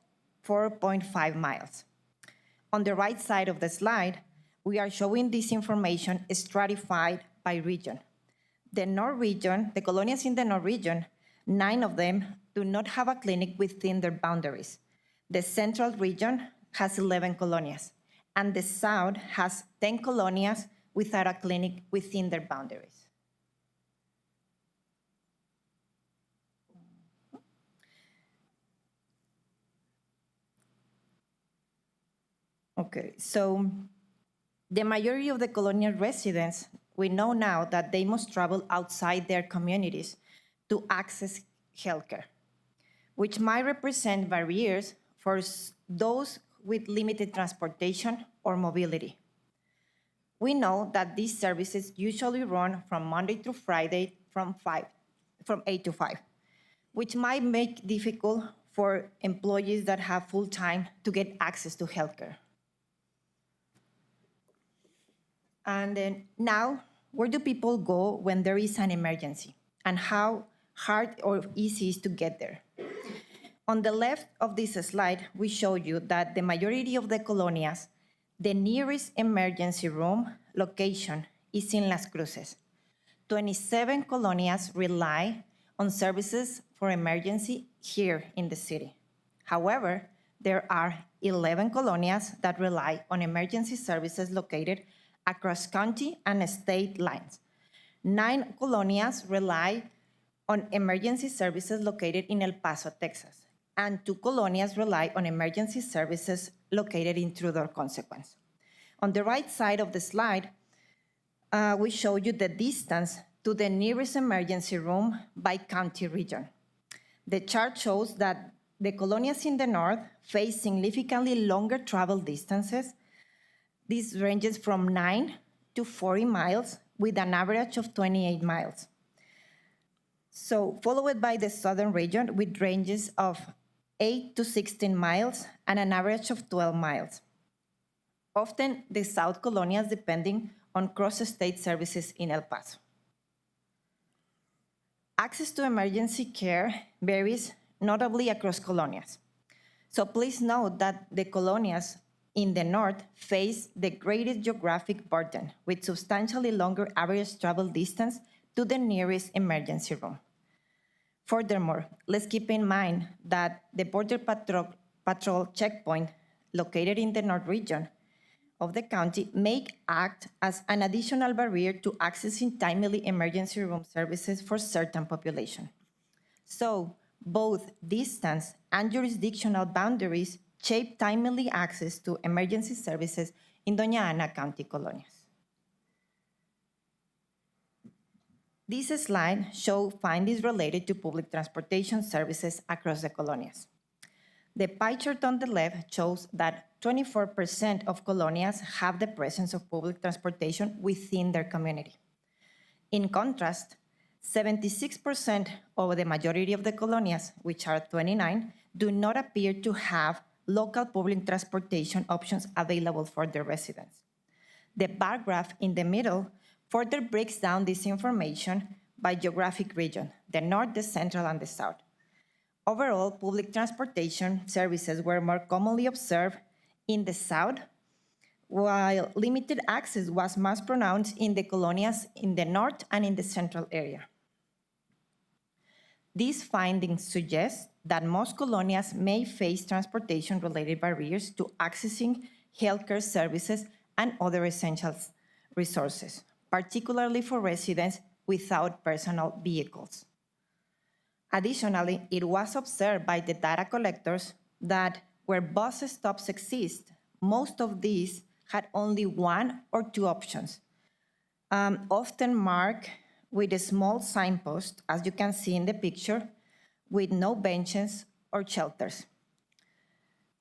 4.5 miles. On the right side of the slide, we are showing this information stratified by region. The North region, the colonias in the North region, 9 of them do not have a clinic within their boundaries. The Central region has 11 colonias, and the South has 10 colonias without a clinic within their boundaries. Okay, so the majority of the colonial residents, we know now that they must travel outside their communities to access healthcare, which might represent barriers for those with limited transportation or mobility. We know that these services usually run from Monday through Friday from 8 to 5, which might make it difficult for employees that have full time to get access to healthcare. And then now, where do people go when there is an emergency? And how hard or easy is to get there? On the left of this slide, we show you that the majority of the colonias, the nearest emergency room location is in Las Cruces. 27 colonias rely on services for emergency here in the city. However, there are 11 colonias that rely on emergency services located across county and state lines. 9 colonias rely on emergency services located in El Paso, Texas, and 2 colonias rely on emergency services located in Trudor Consequence. On the right side of the slide, we show you the distance to the nearest emergency room by county region. The chart shows that the colonias in the north face significantly longer travel distances. This ranges from 9 to 40 miles with an average of 28 miles. So followed by the southern region with ranges of 8 to 16 miles and an average of 12 miles. Often the South colonias depending on cross-state services in El Paso. Access to emergency care varies notably across colonias. So please note that the colonias in the north face the greatest geographic burden with substantially longer average travel distance to the nearest emergency room. Furthermore, let's keep in mind that the Border Patrol checkpoint located in the north region of the county may act as an additional barrier to accessing timely emergency room services for certain population. So both distance and jurisdictional boundaries shape timely access to emergency services in Doña Ana County colonias. This slide shows findings related to public transportation services across the colonias. The pie chart on the left shows that 24% of colonias have the presence of public transportation within their community. In contrast, 76% of the majority of the colonias, which are 29, do not appear to have local public transportation options available for their residents. The bar graph in the middle further breaks down this information by geographic region, the north, the central, and the south. Overall, public transportation services were more commonly observed in the south, while limited access was most pronounced in the colonias in the north and in the central area. These findings suggest that most colonias may face transportation-related barriers to accessing healthcare services and other essential resources, particularly for residents without personal vehicles. Additionally, it was observed by the data collectors that where bus stops exist, most of these had only 1 or 2 options, often marked with a small signpost, as you can see in the picture, with no benches or shelters.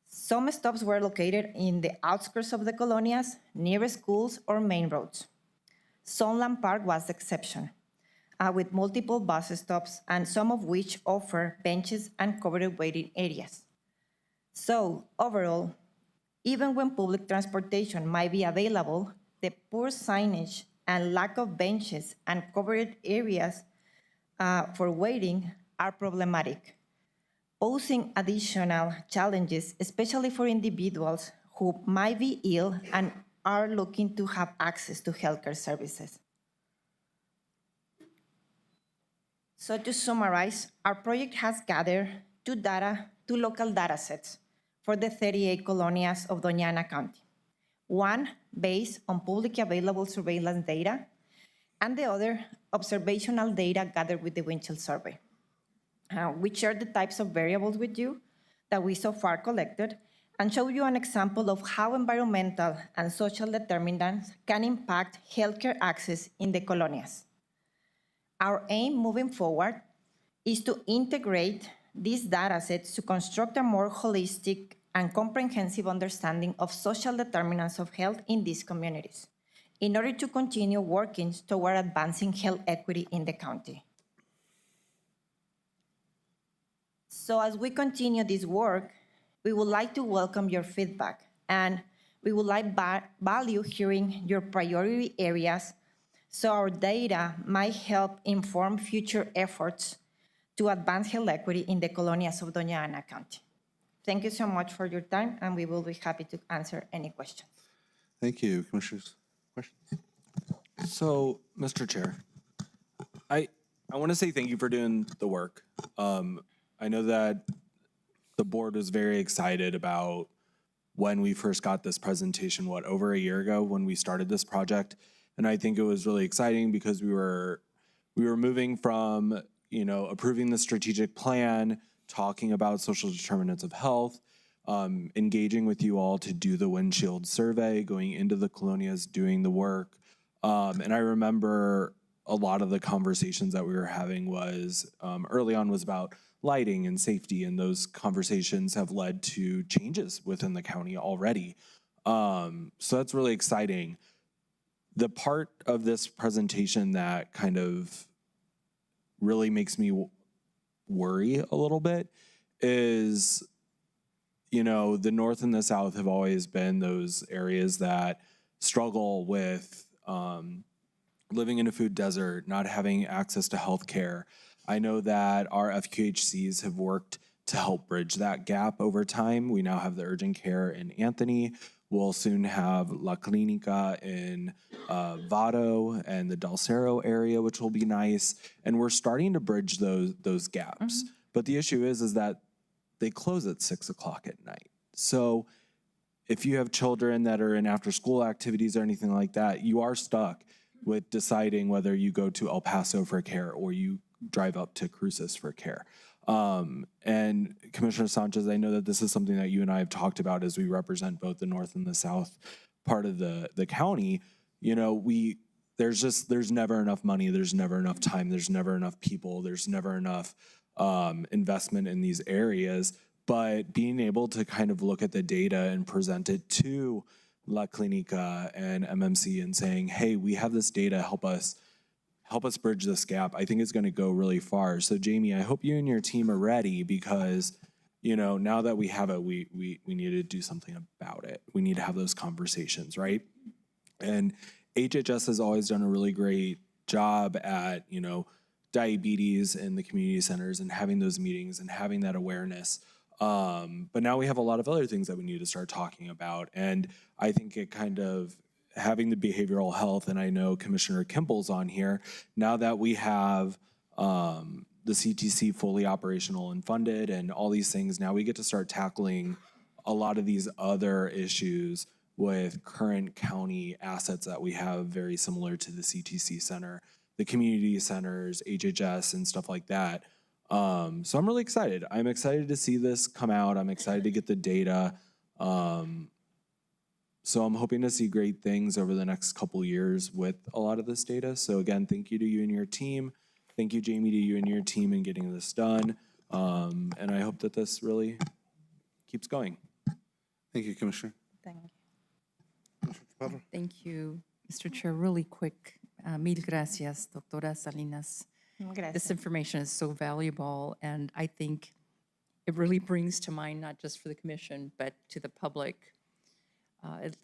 Some stops were located in the outskirts of the colonias, near schools or main roads. Sunland Park was the exception, with multiple bus stops, and some of which offer benches and covered waiting areas. So overall, even when public transportation might be available, the poor signage and lack of benches and covered areas for waiting are problematic, posing additional challenges, especially for individuals who might be ill and are looking to have access to healthcare services. So to summarize, our project has gathered two local data sets for the 38 colonias of Doña Ana County. One based on publicly available surveillance data, and the other observational data gathered with the windshield survey. We share the types of variables with you that we so far collected and show you an example of how environmental and social determinants can impact healthcare access in the colonias. Our aim moving forward is to integrate these data sets to construct a more holistic and comprehensive understanding of social determinants of health in these communities in order to continue working toward advancing health equity in the county. So as we continue this work, we would like to welcome your feedback, and we would like value hearing your priority areas so our data might help inform future efforts to advance health equity in the colonias of Doña Ana County. Thank you so much for your time, and we will be happy to answer any questions. Thank you, Commissioners. Questions? So, Mr. Chair, I want to say thank you for doing the work. I know that the board was very excited about when we first got this presentation, over a year ago when we started this project. And I think it was really exciting because we were moving from, approving the strategic plan, talking about social determinants of health, engaging with you all to do the windshield survey, going into the colonias, doing the work. And I remember a lot of the conversations that we were having was, early on was about lighting and safety, and those conversations have led to changes within the county already. So that's really exciting. The part of this presentation that kind of really makes me worry a little bit is, the North and the South have always been those areas that struggle with living in a food desert, not having access to health care. I know that our FQHCs have worked to help bridge that gap over time. We now have the urgent care in Anthony. We'll soon have La Clinica in Vado and the Del Cerro area, which will be nice. And we're starting to bridge those gaps. Mm-hmm. But the issue is that they close at 6 o'clock at night. So if you have children that are in after-school activities or anything like that, you are stuck with deciding whether you go to El Paso for care or you drive up to Cruces for care. And Commissioner Sanchez, I know that this is something that you and I have talked about as we represent both the North and the South part of the county. There's never enough money, there's never enough time, there's never enough people, there's never enough investment in these areas. But being able to kind of look at the data and present it to La Clinica and MMC and saying, hey, we have this data, help us bridge this gap, I think it's going to go really far. So Jamie, I hope you and your team are ready because, now that we have it, we need to do something about it. We need to have those conversations, right? And HHS has always done a really great job at, diabetes in the community centers and having those meetings and having that awareness. But now we have a lot of other things that we need to start talking about. And I think it kind of having the behavioral health, and I know Commissioner Kimball's on here, now that we have the CTC fully operational and funded and all these things, now we get to start tackling a lot of these other issues with current county assets that we have very similar to the CTC center, the community centers, HHS, and stuff like that. So I'm really excited. I'm excited to see this come out. I'm excited to get the data. So I'm hoping to see great things over the next couple years with a lot of this data. So again, thank you to you and your team. Thank you, Jamie, to you and your team in getting this done. And I hope that this really keeps going. Thank you, Commissioner. Thank you. Commissioner Chaparro. Thank you, Mr. Chair. Really quick, mil gracias, Doctora Salinas. This information is so valuable, and I think it really brings to mind, not just for the commission, but to the public,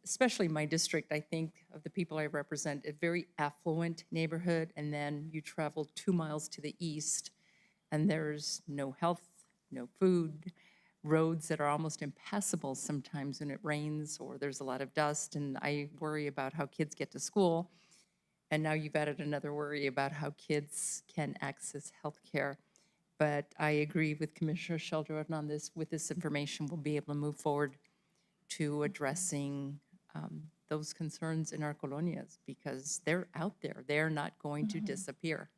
especially my district. I think of the people I represent, a very affluent neighborhood, and then you travel 2 miles to the east, and there's no health, no food, roads that are almost impassable sometimes when it rains or there's a lot of dust, and I worry about how kids get to school. And now you've added another worry about how kids can access health care. But I agree with Commissioner Sheldon on this. With this information, we'll be able to move forward to addressing those concerns in our colonias, because they're out there. They're not going to disappear.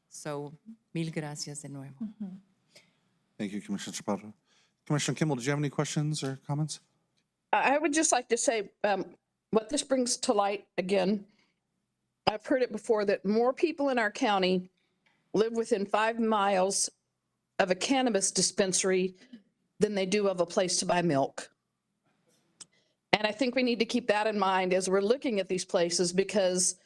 So, mil gracias de nuevo. Thank you, Commissioner Chaparro. Commissioner Kimball, did you have any questions or comments? I would just like to say what this brings to light again. I've heard it before that more people in our county live within 5 miles of a cannabis dispensary than they do of a place to buy milk. And I think we need to keep that in mind as we're looking at these places, because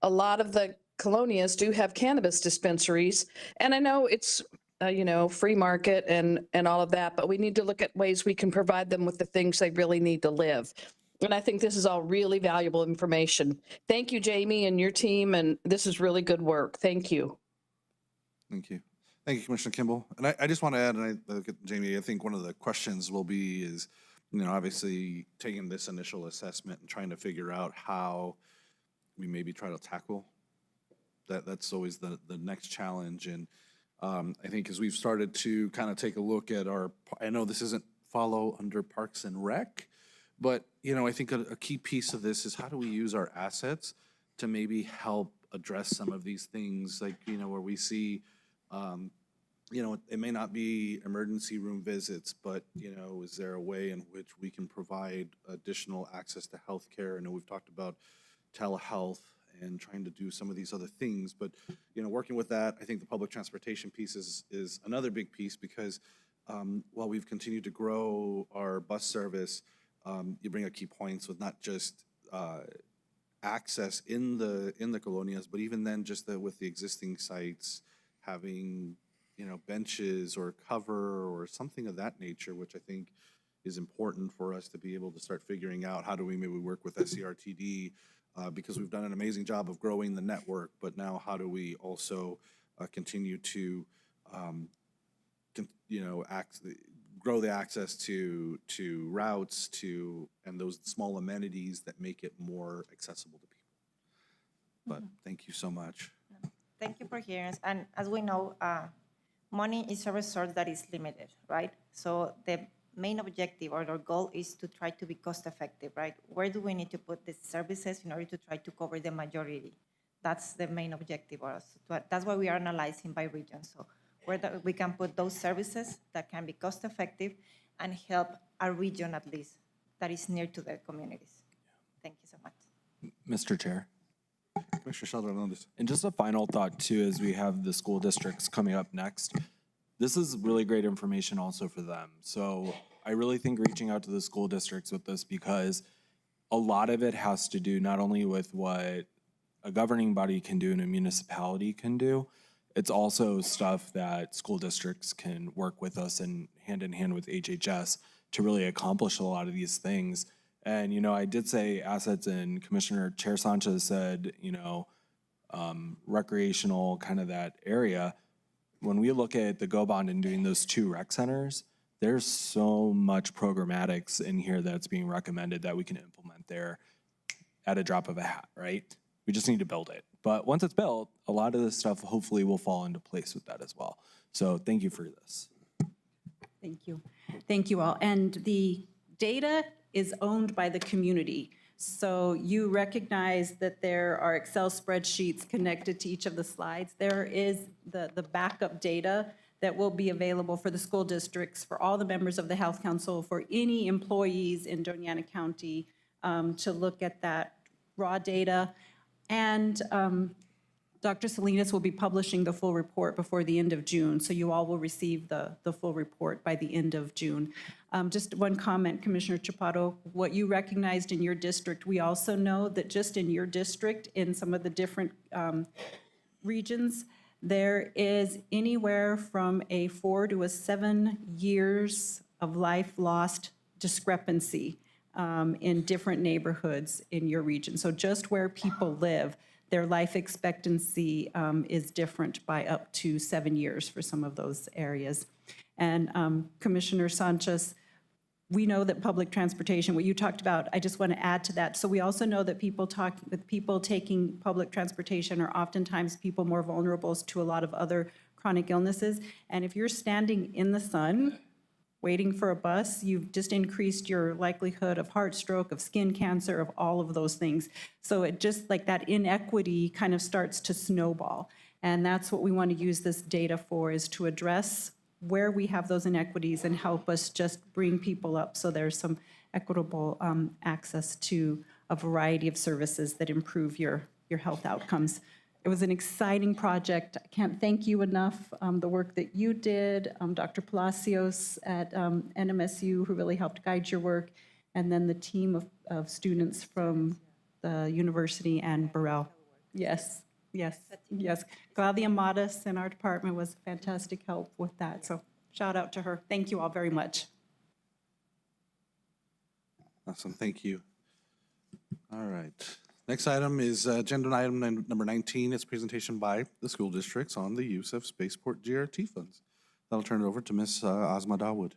a lot of the colonias do have cannabis dispensaries. And I know it's, free market and all of that, but we need to look at ways we can provide them with the things they really need to live. And I think this is all really valuable information. Thank you, Jamie, and your team, and this is really good work. Thank you. Thank you. Thank you, Commissioner Kimball. And I just want to add, and I look at Jamie, I think one of the questions will be is, obviously taking this initial assessment and trying to figure out how we maybe try to tackle that. That's always the next challenge. And I think as we've started to kind of take a look at I know this isn't follow under Parks and Rec, but, I think a key piece of this is how do we use our assets to maybe help address some of these things, like, where we see, it may not be emergency room visits, but, is there a way in which we can provide additional access to healthcare? I know we've talked about telehealth and trying to do some of these other things, but, working with that, I think the public transportation piece is another big piece, because while we've continued to grow our bus service, you bring up key points with not just access in the colonias, but even then just with the existing sites having, benches or cover or something of that nature, which I think is important for us to be able to start figuring out how do we maybe work with SCRTD, because we've done an amazing job of growing the network, but now how do we also continue to, grow the access to routes and those small amenities that make it more accessible to people. But thank you so much. Thank you for hearing us. And as we know, money is a resource that is limited, right? So the main objective or our goal is to try to be cost effective, right? Where do we need to put these services in order to try to cover the majority? That's the main objective for us. That's why we are analyzing by region. So where we can put those services that can be cost effective and help a region at least that is near to their communities. Thank you so much. Mr. Chair. Commissioner Sheldon on this. And just a final thought too, as we have the school districts coming up next, this is really great information also for them. So I really think reaching out to the school districts with this, because a lot of it has to do not only with what a governing body can do and a municipality can do, it's also stuff that school districts can work with us and hand in hand with HHS to really accomplish a lot of these things. And, I did say assets, and Commissioner Chair Sanchez said, recreational kind of that area. When we look at the Go Bond and doing those 2 rec centers, there's so much programmatics in here that's being recommended that we can implement there at a drop of a hat, right? We just need to build it. But once it's built, a lot of this stuff hopefully will fall into place with that as well. So thank you for this. Thank you. Thank you all. And the data is owned by the community. So you recognize that there are Excel spreadsheets connected to each of the slides. There is the backup data that will be available for the school districts, for all the members of the Health Council, for any employees in Doña County to look at that raw data. And Dr. Salinas will be publishing the full report before the end of June, so you all will receive the full report by the end of June. Just one comment, Commissioner Chaparro, what you recognized in your district, we also know that just in your district, in some of the different regions, there is anywhere from a 4 to 7 years of life lost discrepancy in different neighborhoods in your region. So just where people live, their life expectancy is different by up to 7 years for some of those areas. And Commissioner Sanchez, we know that public transportation, what you talked about, I just want to add to that. So we also know that people taking public transportation are oftentimes people more vulnerable to a lot of other chronic illnesses. And if you're standing in the sun, waiting for a bus, you've just increased your likelihood of heart stroke, of skin cancer, of all of those things. So it just like that inequity kind of starts to snowball. And that's what we want to use this data for, is to address where we have those inequities and help us just bring people up so there's some equitable access to a variety of services that improve your health outcomes. It was an exciting project. I can't thank you enough. The work that you did, Dr. Palacios at NMSU, who really helped guide your work, and then the team of students from the university and Burrell. Yes, yes, yes. Claudia Matas in our department was fantastic help with that. So shout out to her. Thank you all very much. Awesome, thank you. All right. Next item is agenda item number 19. It's presentation by the school districts on the use of spaceport GRT funds. I'll turn it over to Ms. Asma Dawood.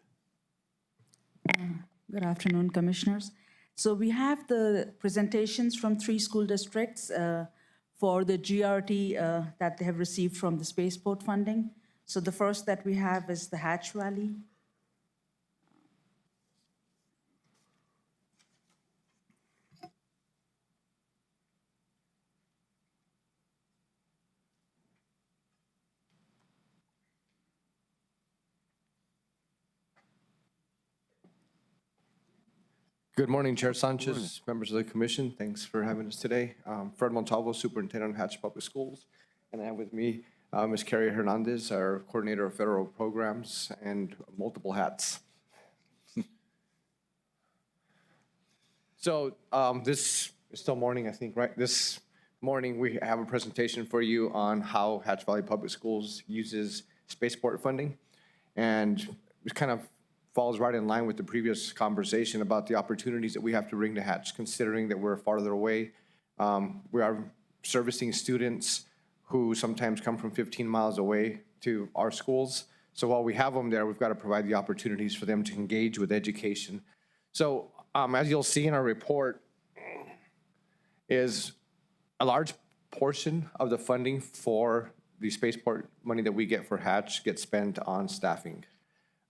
Good afternoon, Commissioners. So we have the presentations from 3 school districts for the GRT that they have received from the spaceport funding. So the first that we have is the Hatch Valley. Good morning, Chair Sanchez, members of the commission. Thanks for having us today. Fred Montalvo, Superintendent of Hatch Public Schools, and I have with me Ms. Carrie Hernandez, our Coordinator of Federal Programs, and multiple hats. So this is still morning, I think, right? This morning we have a presentation for you on how Hatch Valley Public Schools uses spaceport funding, and it kind of falls right in line with the previous conversation about the opportunities that we have to bring to Hatch, considering that we're farther away. We are servicing students who sometimes come from 15 miles away to our schools. So while we have them there, we've got to provide the opportunities for them to engage with education. So as you'll see in our report, is a large portion of the funding for the spaceport money that we get for Hatch gets spent on staffing.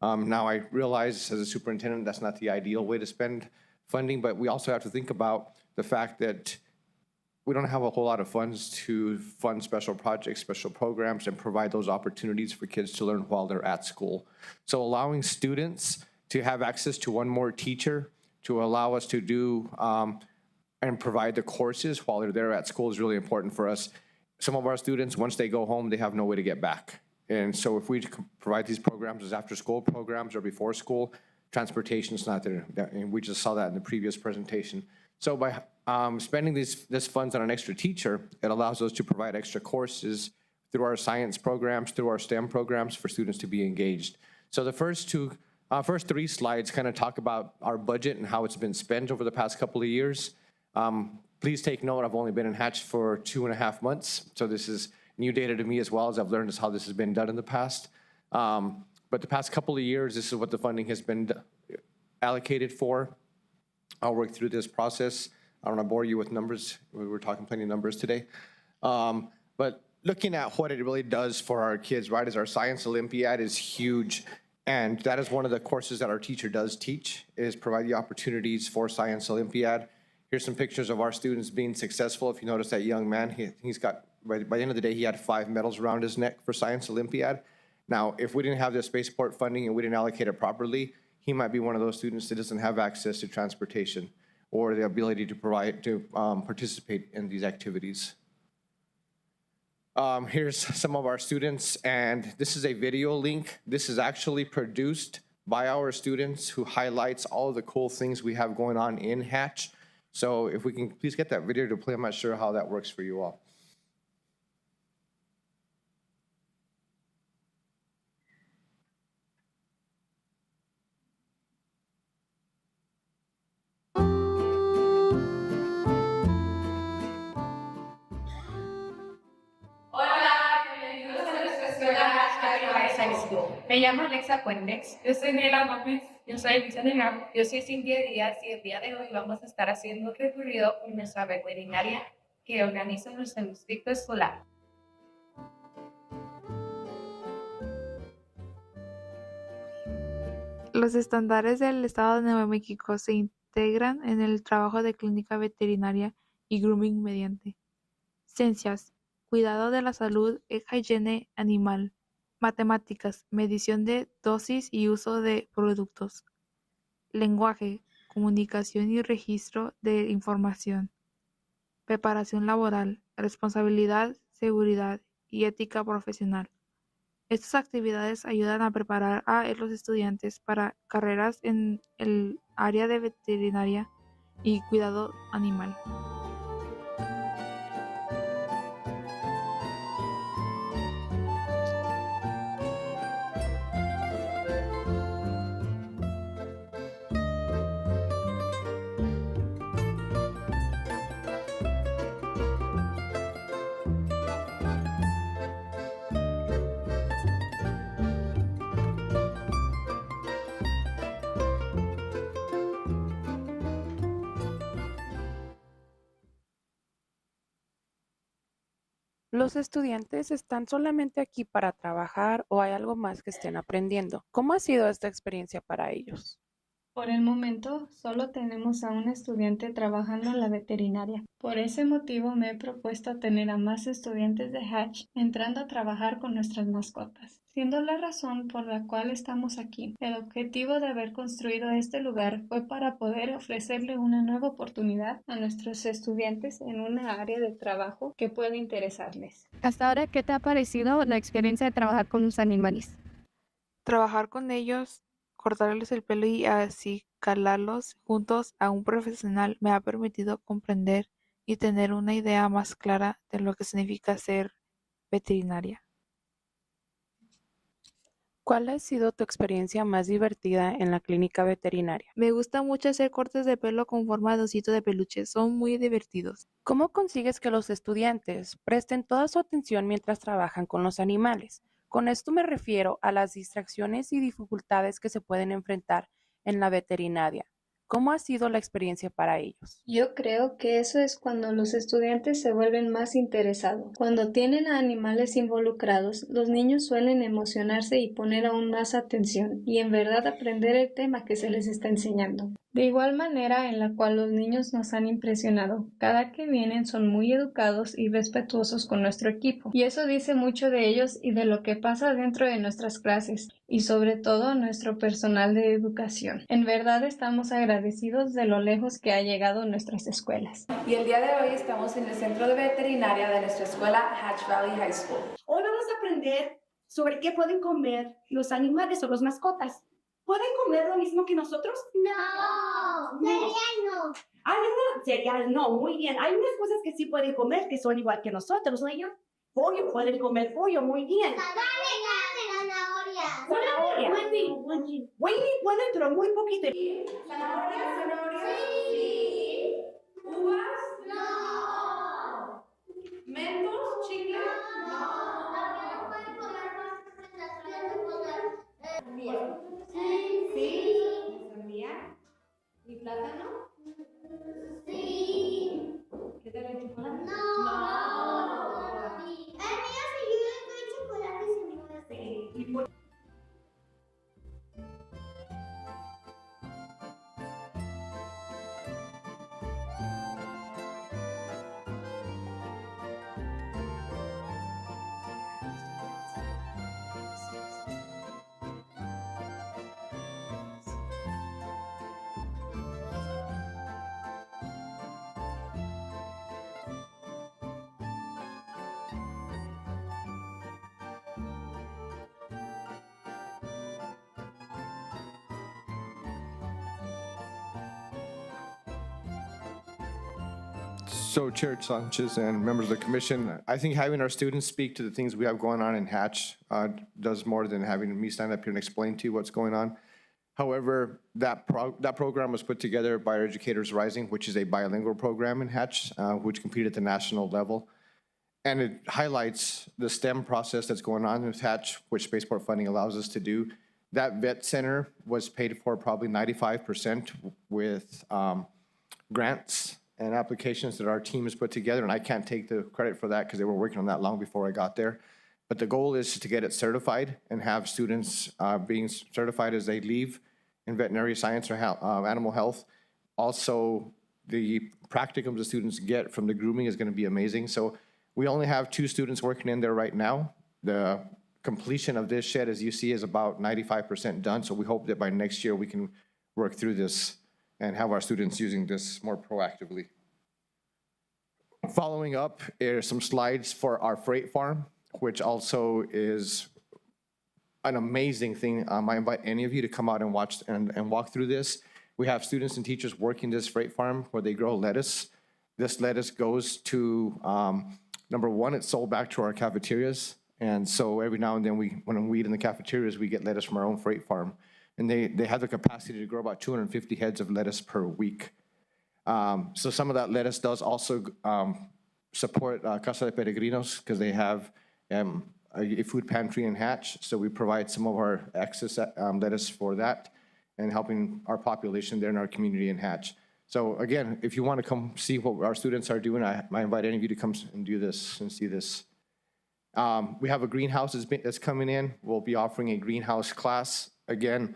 Now, I realize as a superintendent, that's not the ideal way to spend funding, but we also have to think about the fact that we don't have a whole lot of funds to fund special projects, special programs, and provide those opportunities for kids to learn while they're at school. So allowing students to have access to one more teacher to allow us to do and provide the courses while they're there at school is really important for us. Some of our students, once they go home, they have no way to get back. And so if we provide these programs as after-school programs or before school, transportation's not there. And we just saw that in the previous presentation. So by spending this funds on an extra teacher, it allows us to provide extra courses through our science programs, through our STEM programs for students to be engaged. So the first 3 slides kind of talk about our budget and how it's been spent over the past couple of years. Please take note, I've only been in Hatch for 2.5 months, so this is new data to me as well, as I've learned how this has been done in the past. But the past couple of years, this is what the funding has been allocated for. I'll work through this process. I don't want to bore you with numbers. We were talking plenty of numbers today. But looking at what it really does for our kids, right, is our Science Olympiad is huge. And that is one of the courses that our teacher does teach, is provide the opportunities for Science Olympiad. Here's some pictures of our students being successful. If you notice that young man, he's got, by the end of the day, he had 5 medals around his neck for Science Olympiad. Now, if we didn't have the spaceport funding and we didn't allocate it properly, he might be one of those students that doesn't have access to transportation. or the ability to participate in these activities. Here's some of our students, and this is a video link. This is actually produced by our students who highlights all of the cool things we have going on in Hatch. So if we can please get that video to play, I'm not sure how that works for you all. Me llamo Alexa Puendex, yo soy Nela Gómez, yo soy veterinaria, yo soy Cintia Díaz y el día de hoy vamos a estar haciendo un recorrido por nuestra veterinaria que organiza nuestro distrito escolar. Los estándares del Estado de Nuevo México se integran en el trabajo de clínica veterinaria y grooming mediante ciencias, cuidado de la salud e higiene animal, matemáticas, medición de dosis y uso de productos, lenguaje, comunicación y registro de información, preparación laboral, responsabilidad, seguridad y ética profesional. Estas actividades ayudan a preparar a los estudiantes para carreras en el área de veterinaria y cuidado animal. ¿Los estudiantes están solamente aquí para trabajar o hay algo más que estén aprendiendo? ¿Cómo ha sido esta experiencia para ellos? Por el momento, solo tenemos a un estudiante trabajando en la veterinaria. Por ese motivo me he propuesto tener a más estudiantes de Hatch entrando a trabajar con nuestras mascotas, siendo la razón por la cual estamos aquí. El objetivo de haber construido este lugar fue para poder ofrecerle una nueva oportunidad a nuestros estudiantes en una área de trabajo que puede interesarles. Hasta ahora, ¿qué te ha parecido la experiencia de trabajar con los animales? Trabajar con ellos, cortarles el pelo y así calarlos juntos a un profesional me ha permitido comprender y tener una idea más clara de lo que significa ser veterinaria. ¿Cuál ha sido tu experiencia más divertida en la clínica veterinaria? Me gusta mucho hacer cortes de pelo con forma de osito de peluche, son muy divertidos. ¿Cómo consigues que los estudiantes presten toda su atención mientras trabajan con los animales? Con esto me refiero a las distracciones y dificultades que se pueden enfrentar en la veterinaria. ¿Cómo ha sido la experiencia para ellos? Yo creo que eso es cuando los estudiantes se vuelven más interesados. Cuando tienen a animales involucrados, los niños suelen emocionarse y poner aún más atención y en verdad aprender el tema que se les está enseñando. De igual manera en la cual los niños nos han impresionado. Cada que vienen son muy educados y respetuosos con nuestro equipo. Y eso dice mucho de ellos y de lo que pasa dentro de nuestras clases y sobre todo nuestro personal de educación. En verdad estamos agradecidos de lo lejos que ha llegado nuestras escuelas. Y el día de hoy estamos en el centro de veterinaria de nuestra escuela Hatch Valley High School. Hoy vamos a aprender sobre qué pueden comer los animales o las mascotas. ¿Pueden comer lo mismo que nosotros? No, cereal no. Hay unas cereal no, muy bien. Hay unas cosas que sí pueden comer que son igual que nosotros, ¿no? Pollo, pueden comer pollo, muy bien. Zanahoria. Wendy puede, pero muy poquito. ¿Zanahoria? Sí. ¿Uvas? No. ¿Mentos? ¿Chicle? No. También pueden comer más sandía. Sí. ¿Sandía? ¿Y plátano? Sí. ¿Qué tal el chocolate? No. El mío sí, yo le doy chocolate y se me hace. ¿Y por So Chair Sanchez and members of the commission, I think having our students speak to the things we have going on in Hatch does more than having me stand up here and explain to you what's going on. However, that program was put together by our Educators Rising, which is a bilingual program in Hatch, which competed at the national level. And it highlights the STEM process that's going on with Hatch, which Spaceport funding allows us to do. That vet center was paid for probably 95% with grants and applications that our team has put together, and I can't take the credit for that because they were working on that long before I got there. But the goal is to get it certified and have students being certified as they leave in veterinary science or animal health. Also, the practicums the students get from the grooming is going to be amazing. So we only have 2 students working in there right now. The completion of this shed, as you see, is about 95% done. So we hope that by next year we can work through this and have our students using this more proactively. Following up are some slides for our freight farm, which also is an amazing thing. I invite any of you to come out and watch and walk through this. We have students and teachers working this freight farm where they grow lettuce. This lettuce goes to, number one, it's sold back to our cafeterias. And so every now and then when we eat in the cafeterias, we get lettuce from our own freight farm. And they have the capacity to grow about 250 heads of lettuce per week. So some of that lettuce does also support Casa de Peregrinos because they have a food pantry in Hatch. So we provide some of our excess lettuce for that and helping our population there in our community in Hatch. So again, if you want to come see what our students are doing, I invite any of you to come and do this and see this. We have a greenhouse that's coming in. We'll be offering a greenhouse class. Again,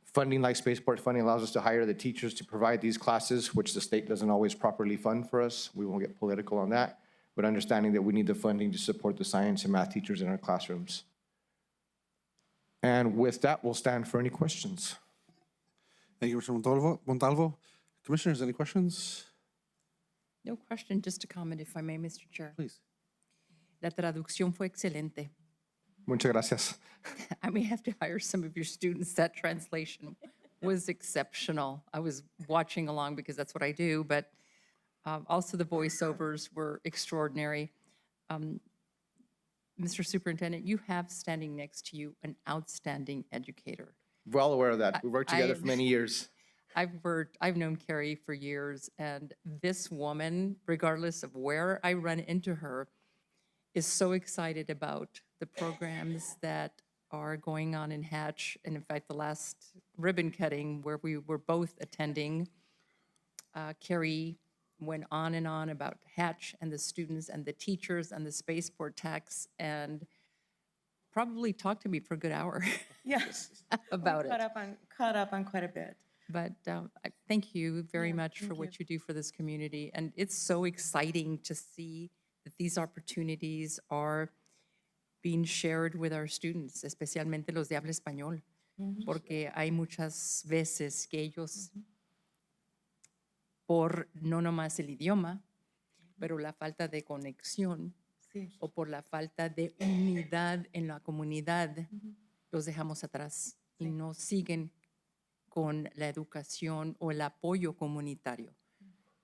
funding like Spaceport funding allows us to hire the teachers to provide these classes, which the state doesn't always properly fund for us. We won't get political on that, but understanding that we need the funding to support the science and math teachers in our classrooms. And with that, we'll stand for any questions. Thank you, Mr. Montalvo. Commissioners, any questions? No question, just a comment if I may, Mr. Chair. Please. La traducción fue excelente. Muchas gracias. I may have to hire some of your students. That translation was exceptional. I was watching along because that's what I do, but also the voiceovers were extraordinary. Mr. Superintendent, you have standing next to you an outstanding educator. Well aware of that. We've worked together for many years. I've known Carrie for years, and this woman, regardless of where I run into her, is so excited about the programs that are going on in Hatch. And in fact, the last ribbon cutting where we were both attending, Carrie went on and on about Hatch and the students and the teachers and the spaceport tax, and probably talked to me for a good hour. Yes. About it. Caught up on quite a bit. But I thank you very much for what you do for this community. And it's so exciting to see that these opportunities are being shared with our students, especialmente los de habla español, porque hay muchas veces que ellos, por no nomás el idioma, pero la falta de conexión o por la falta de unidad en la comunidad, los dejamos atrás y no siguen con la educación o el apoyo comunitario.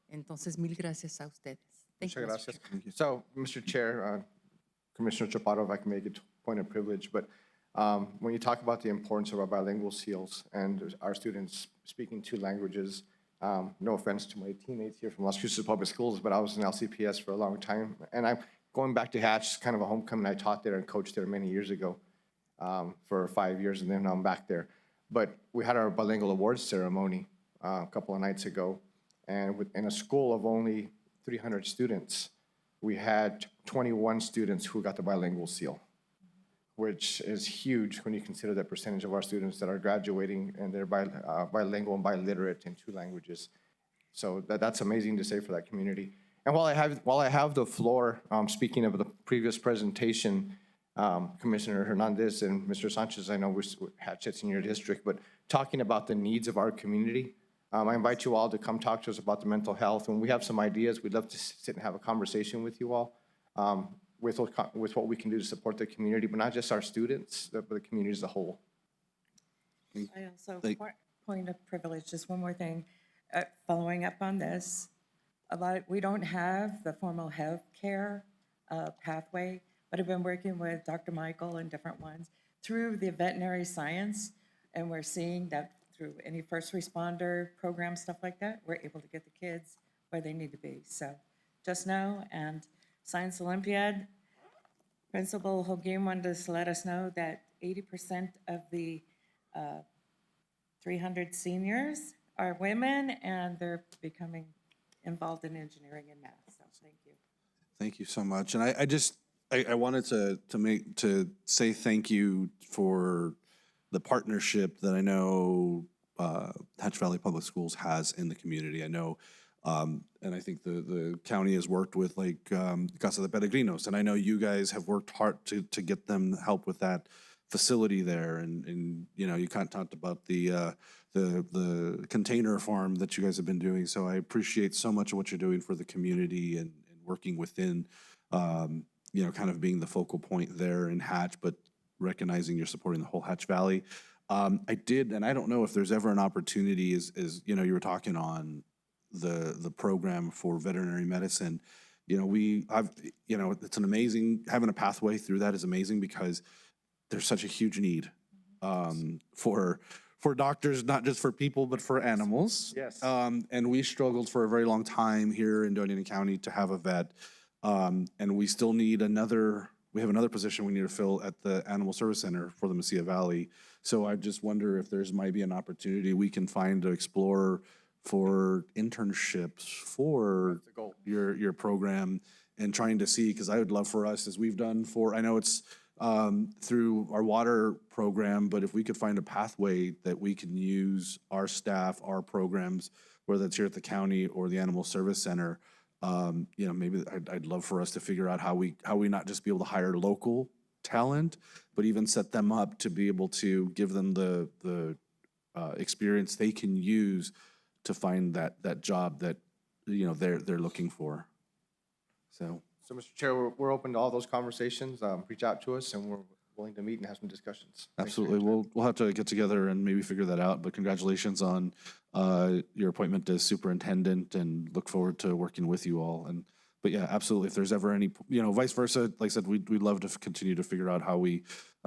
Entonces, mil gracias a ustedes. Thank you, Muchas Mr. gracias. Chair. So, Mr. Chair, Commissioner Chaparro, if I can make it a point of privilege, but when you talk about the importance of our bilingual seals and our students speaking 2 languages, no offense to my teammates here from Las Cruces Public Schools, but I was in LCPS for a long time. And I'm going back to Hatch, kind of a homecoming. I taught there and coached there many years ago for 5 years, and then now I'm back there. But we had our bilingual awards ceremony a couple of nights ago. And in a school of only 300 students, we had 21 students who got the bilingual seal, which is huge when you consider the percentage of our students that are graduating and they're bilingual and biliterate in 2 languages. So that's amazing to say for that community. And while I have the floor, speaking of the previous presentation, Commissioner Hernandez and Mr. Sanchez, I know we're Hatchet's in your district, but talking about the needs of our community, I invite you all to come talk to us about the mental health. When we have some ideas, we'd love to sit and have a conversation with you all with what we can do to support the community, but not just our students, but the community as a whole. I also, point of privilege, just one more thing. Following up on this, we don't have the formal health care pathway, but I've been working with Dr. Michael and different ones through the veterinary science, and we're seeing that through any first responder program, stuff like that, we're able to get the kids where they need to be. So just know, and Science Olympiad, Principal Holguin wanted to let us know that 80% of the 300 seniors are women, and they're becoming involved in engineering and math. So thank you. Thank you so much. And I wanted to say thank you for the partnership that I know Hatch Valley Public Schools has in the community. I know, and I think the county has worked with like Casa de Peregrinos, and I know you guys have worked hard to get them help with that facility there. And you know, you kind of talked about the container farm that you guys have been doing. So I appreciate so much of what you're doing for the community and working within, you know, kind of being the focal point there in Hatch, but recognizing you're supporting the whole Hatch Valley. I did, and I don't know if there's ever an opportunity, is you know, you were talking on the program for veterinary medicine. You know, you know, it's an amazing, having a pathway through that is amazing because there's such a huge need for doctors, not just for people, but for animals. Yes. And we struggled for a very long time here in Doña County to have a vet. And we still need we have another position we need to fill at the Animal Service Center for the Mesilla Valley. So I just wonder if there's might be an opportunity we can find to explore for internships for your program, and trying to see, because I would love for us, as we've done for, I know it's through our water program, but if we could find a pathway that we can use our staff, our programs, whether it's here at the county or the Animal Service Center, you know, maybe I'd love for us to figure out how we not just be able to hire local talent, but even set them up to be able to give them the experience they can use to find that job that, you know, they're looking for. So Mr. Chair, we're open to all those conversations. Reach out to us, and we're willing to meet and have some discussions. absolutely, we'll have to get together and maybe figure that out. But congratulations on your appointment as superintendent, and look forward to working with you all. But yeah, absolutely. If there's ever any, you know, vice versa, like I said, we'd love to continue to figure out how we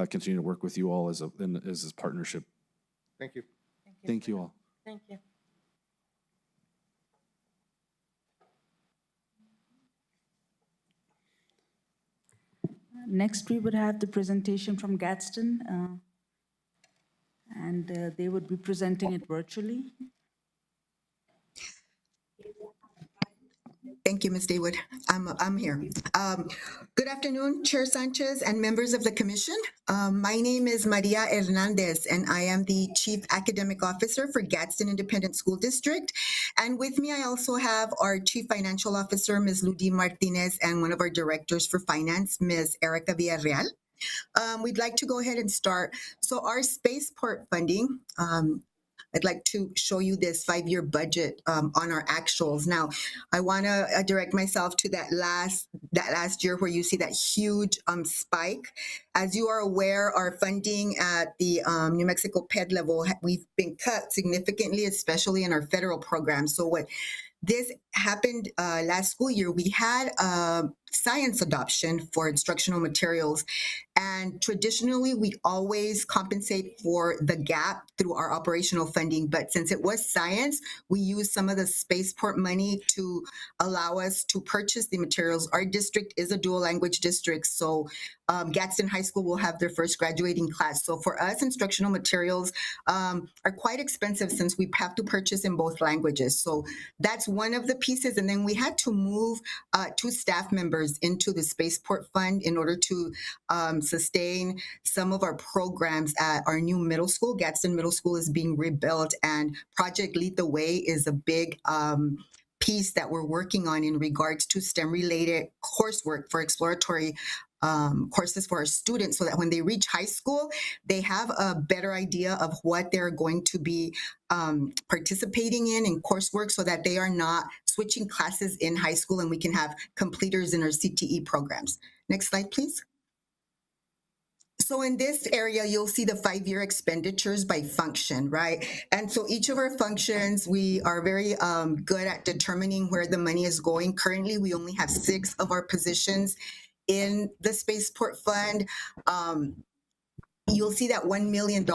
continue to work with you all as this partnership. Thank you. Thank you all. Thank you. Next, we would have the presentation from Gadsden, and they would be presenting it virtually. Thank you, Ms. Daywood. I'm here. Good afternoon, Chair Sanchez and members of the commission. My name is Maria Hernandez, and I am the Chief Academic Officer for Gadsden Independent School District. And with me, I also have our Chief Financial Officer, Ms. Ludi Martinez, and one of our directors for finance, Ms. Erica Villarreal. We'd like to go ahead and start. So our spaceport funding, I'd like to show you this 5-year budget on our actuals. Now, I want to direct myself to that last year where you see that huge spike. As you are aware, our funding at the New Mexico PED level, we've been cut significantly, especially in our federal programs. So what this happened last school year, we had science adoption for instructional materials. And traditionally, we always compensate for the gap through our operational funding. But since it was science, we used some of the spaceport money to allow us to purchase the materials. Our district is a dual language district, so Gadsden High School will have their first graduating class. So for us, instructional materials are quite expensive since we have to purchase in both languages. So that's one of the pieces. And then we had to move 2 staff members into the spaceport fund in order to sustain some of our programs at our new middle school. Gadsden Middle School is being rebuilt, and Project Lead the Way is a big piece that we're working on in regards to STEM-related coursework for exploratory courses for our students, so that when they reach high school, they have a better idea of what they're going to be participating in coursework, so that they are not switching classes in high school, and we can have completers in our CTE programs. Next slide, please. So in this area, you'll see the 5-year expenditures by function, right? And so each of our functions, we are very good at determining where the money is going. Currently, we only have 6 of our positions in the Spaceport Fund. You'll see that $1 million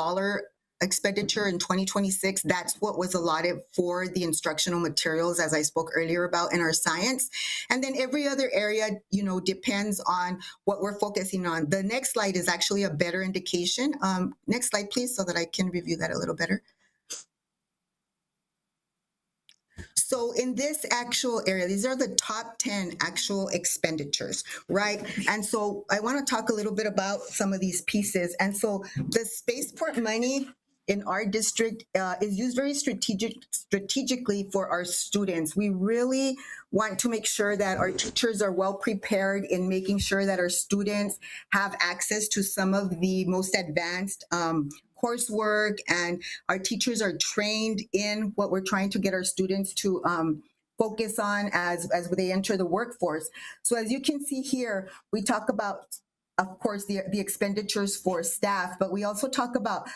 expenditure in 2026. That's what was allotted for the instructional materials, as I spoke earlier about in our science. And then every other area, depends on what we're focusing on. The next slide is actually a better indication. Next slide, please, so that I can review that a little better. So in this actual area, these are the top 10 actual expenditures, right? And so I want to talk a little bit about some of these pieces. And so the Spaceport money in our district is used very strategically for our students. We really want to make sure that our teachers are well prepared in making sure that our students have access to some of the most advanced coursework, and our teachers are trained in what we're trying to get our students to focus on as they enter the workforce. So as you can see here, we talk about, of course, the expenditures for staff, but we also talk about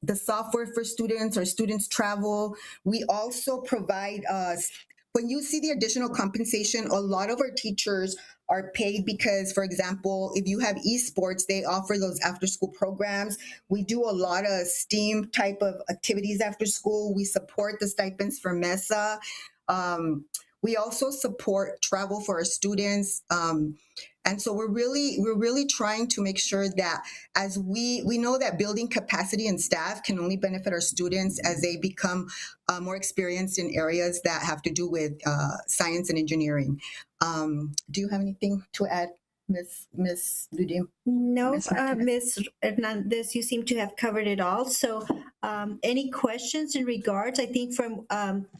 the software for students, or students travel. We also provide when you see the additional compensation, a lot of our teachers are paid because, for example, if you have esports, they offer those after school programs. We do a lot of STEAM type of activities after school. We support the stipends for MESA. We also support travel for our students. And so we're really trying to make sure that as we know that building capacity and staff can only benefit our students as they become more experienced in areas that have to do with science and engineering. Do you have anything to add, Ms. Ludim? No, Ms. Hernandez, you seem to have covered it all. So any questions in regards, I think from,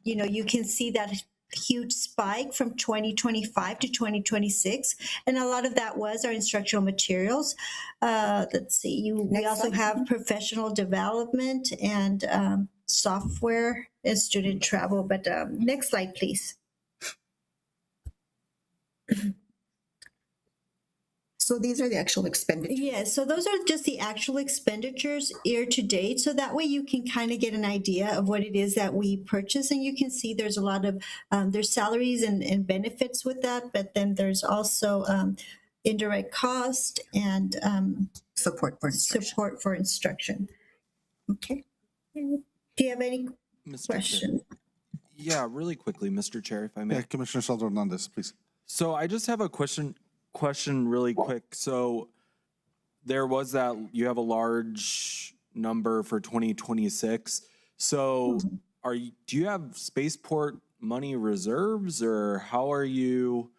you can see that huge spike from 2025 to 2026. And a lot of that was our instructional materials. Let's see, we also have professional development and software and student travel. But next slide, please. So these are the actual expenditures. Yes, so those are just the actual expenditures year to date. So that way you can kind of get an idea of what it is that we purchase. And you can see there's a lot of, there's salaries and benefits with that, but then there's also indirect cost and support for instruction. Okay. Do you have any question? Yeah, really quickly, Mr. Chair, if I may. Yeah, Commissioner Saldo Hernandez, please. So I just have a question really quick. So there was that, you have a large number for 2026. So do you have spaceport money reserves, or how do you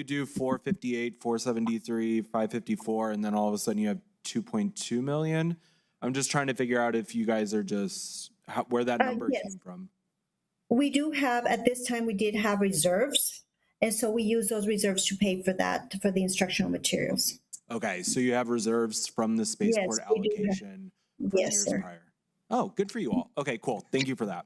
do 458, 473, 554, and then all of a sudden you have 2.2 million? I'm just trying to figure out if you guys are just, where that number came from. We do have, at this time, we did have reserves. And so we use those reserves to pay for that, for the instructional materials. Okay, so you have reserves from the spaceport allocation from years prior. Oh, good for you all. Okay, cool. Thank you for that.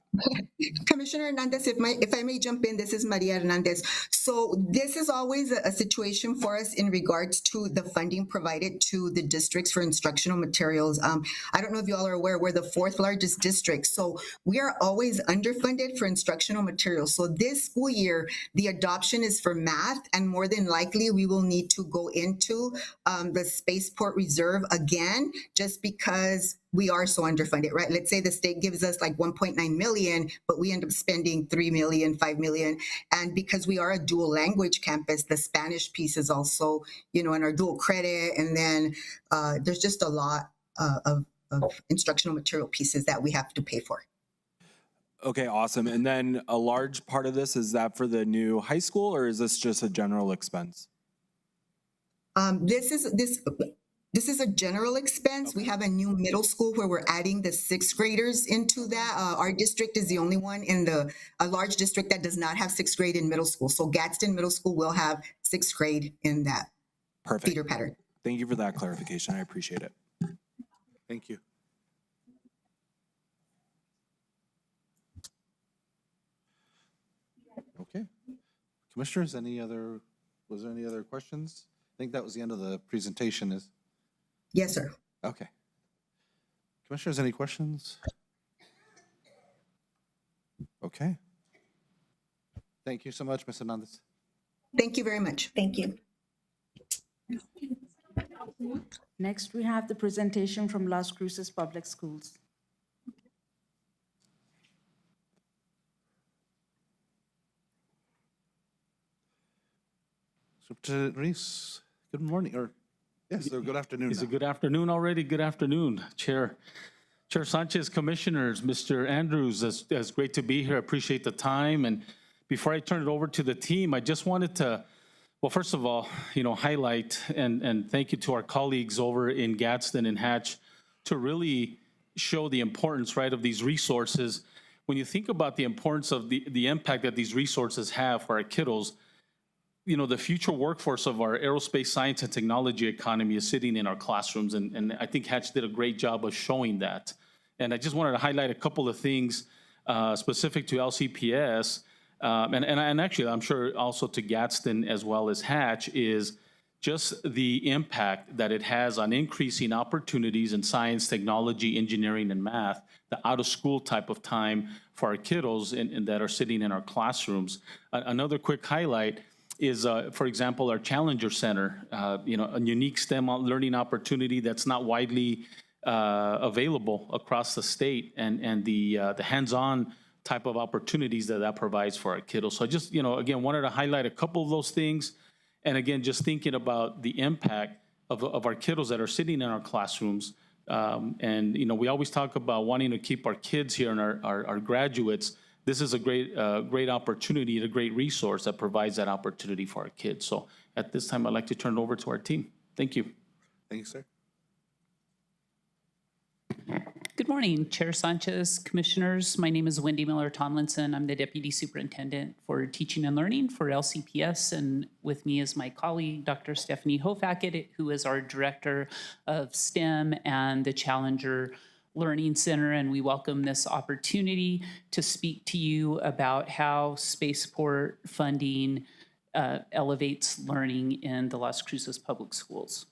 Commissioner Hernandez, if I may jump in, this is Maria Hernandez. So this is always a situation for us in regards to the funding provided to the districts for instructional materials. I don't know if you all are aware, we're the 4th largest district. So we are always underfunded for instructional materials. So this school year, the adoption is for math, and more than likely we will need to go into the spaceport reserve again, just because we are so underfunded, right? Let's say the state gives us like 1.9 million, but we end up spending 3 million, 5 million. And because we are a dual language campus, the Spanish piece is also, in our dual credit. And then there's just a lot of instructional material pieces that we have to pay for. Okay, awesome. And then a large part of this, is that for the new high school, or is this just a general expense? This is a general expense. We have a new middle school where we're adding the 6th graders into that. Our district is the only one in a large district that does not have 6th grade in middle school. So Gadsden Middle School will have 6th grade in that feeder pattern. Thank you for that clarification. I appreciate it. Thank you. Okay. Commissioners, was there any other questions? I think that was the end of the presentation. Yes, sir. Okay. Commissioners, any questions? Okay. Thank you so much, Ms. Hernandez. Thank you very much. Thank you. Next, we have the presentation from Las Cruces Public Schools. Superintendent Reese, good morning, or yes, or good afternoon. Is now. it good afternoon already? Good afternoon, Chair Sanchez, Commissioners, Mr. Andrews. It's great to be here. I appreciate the time. And before I turn it over to the team, I just wanted to, well, first of all, highlight and thank you to our colleagues over in Gadsden and Hatch to really show the importance, right, of these resources. When you think about the importance of the impact that these resources have for our kiddos, the future workforce of our aerospace science and technology economy is sitting in our classrooms, and I think Hatch did a great job of showing that. And I just wanted to highlight a couple of things specific to LCPS, and actually I'm sure also to Gadsden as well as Hatch, is just the impact that it has on increasing opportunities in science, technology, engineering, and math, the out-of-school type of time for our kiddos and that are sitting in our classrooms. Another quick highlight is, for example, our Challenger Center, a unique STEM learning opportunity that's not widely available across the state, and the hands-on type of opportunities that provides for our kiddos. So I just, again, wanted to highlight a couple of those things. And again, just thinking about the impact of our kiddos that are sitting in our classrooms. And, we always talk about wanting to keep our kids here and our graduates. This is a great opportunity, a great resource that provides that opportunity for our kids. So at this time, I'd like to turn it over to our team. Thank you. Thank you, sir. Good morning, Chair Sanchez, Commissioners. My name is Wendy Miller Tomlinson. I'm the Deputy Superintendent for Teaching and Learning for LCPS, and with me is my colleague, Dr. Stephanie Hofackett, who is our Director of STEM and the Challenger Learning Center, and we welcome this opportunity to speak to you about how spaceport funding elevates learning in the Las Cruces Public Schools.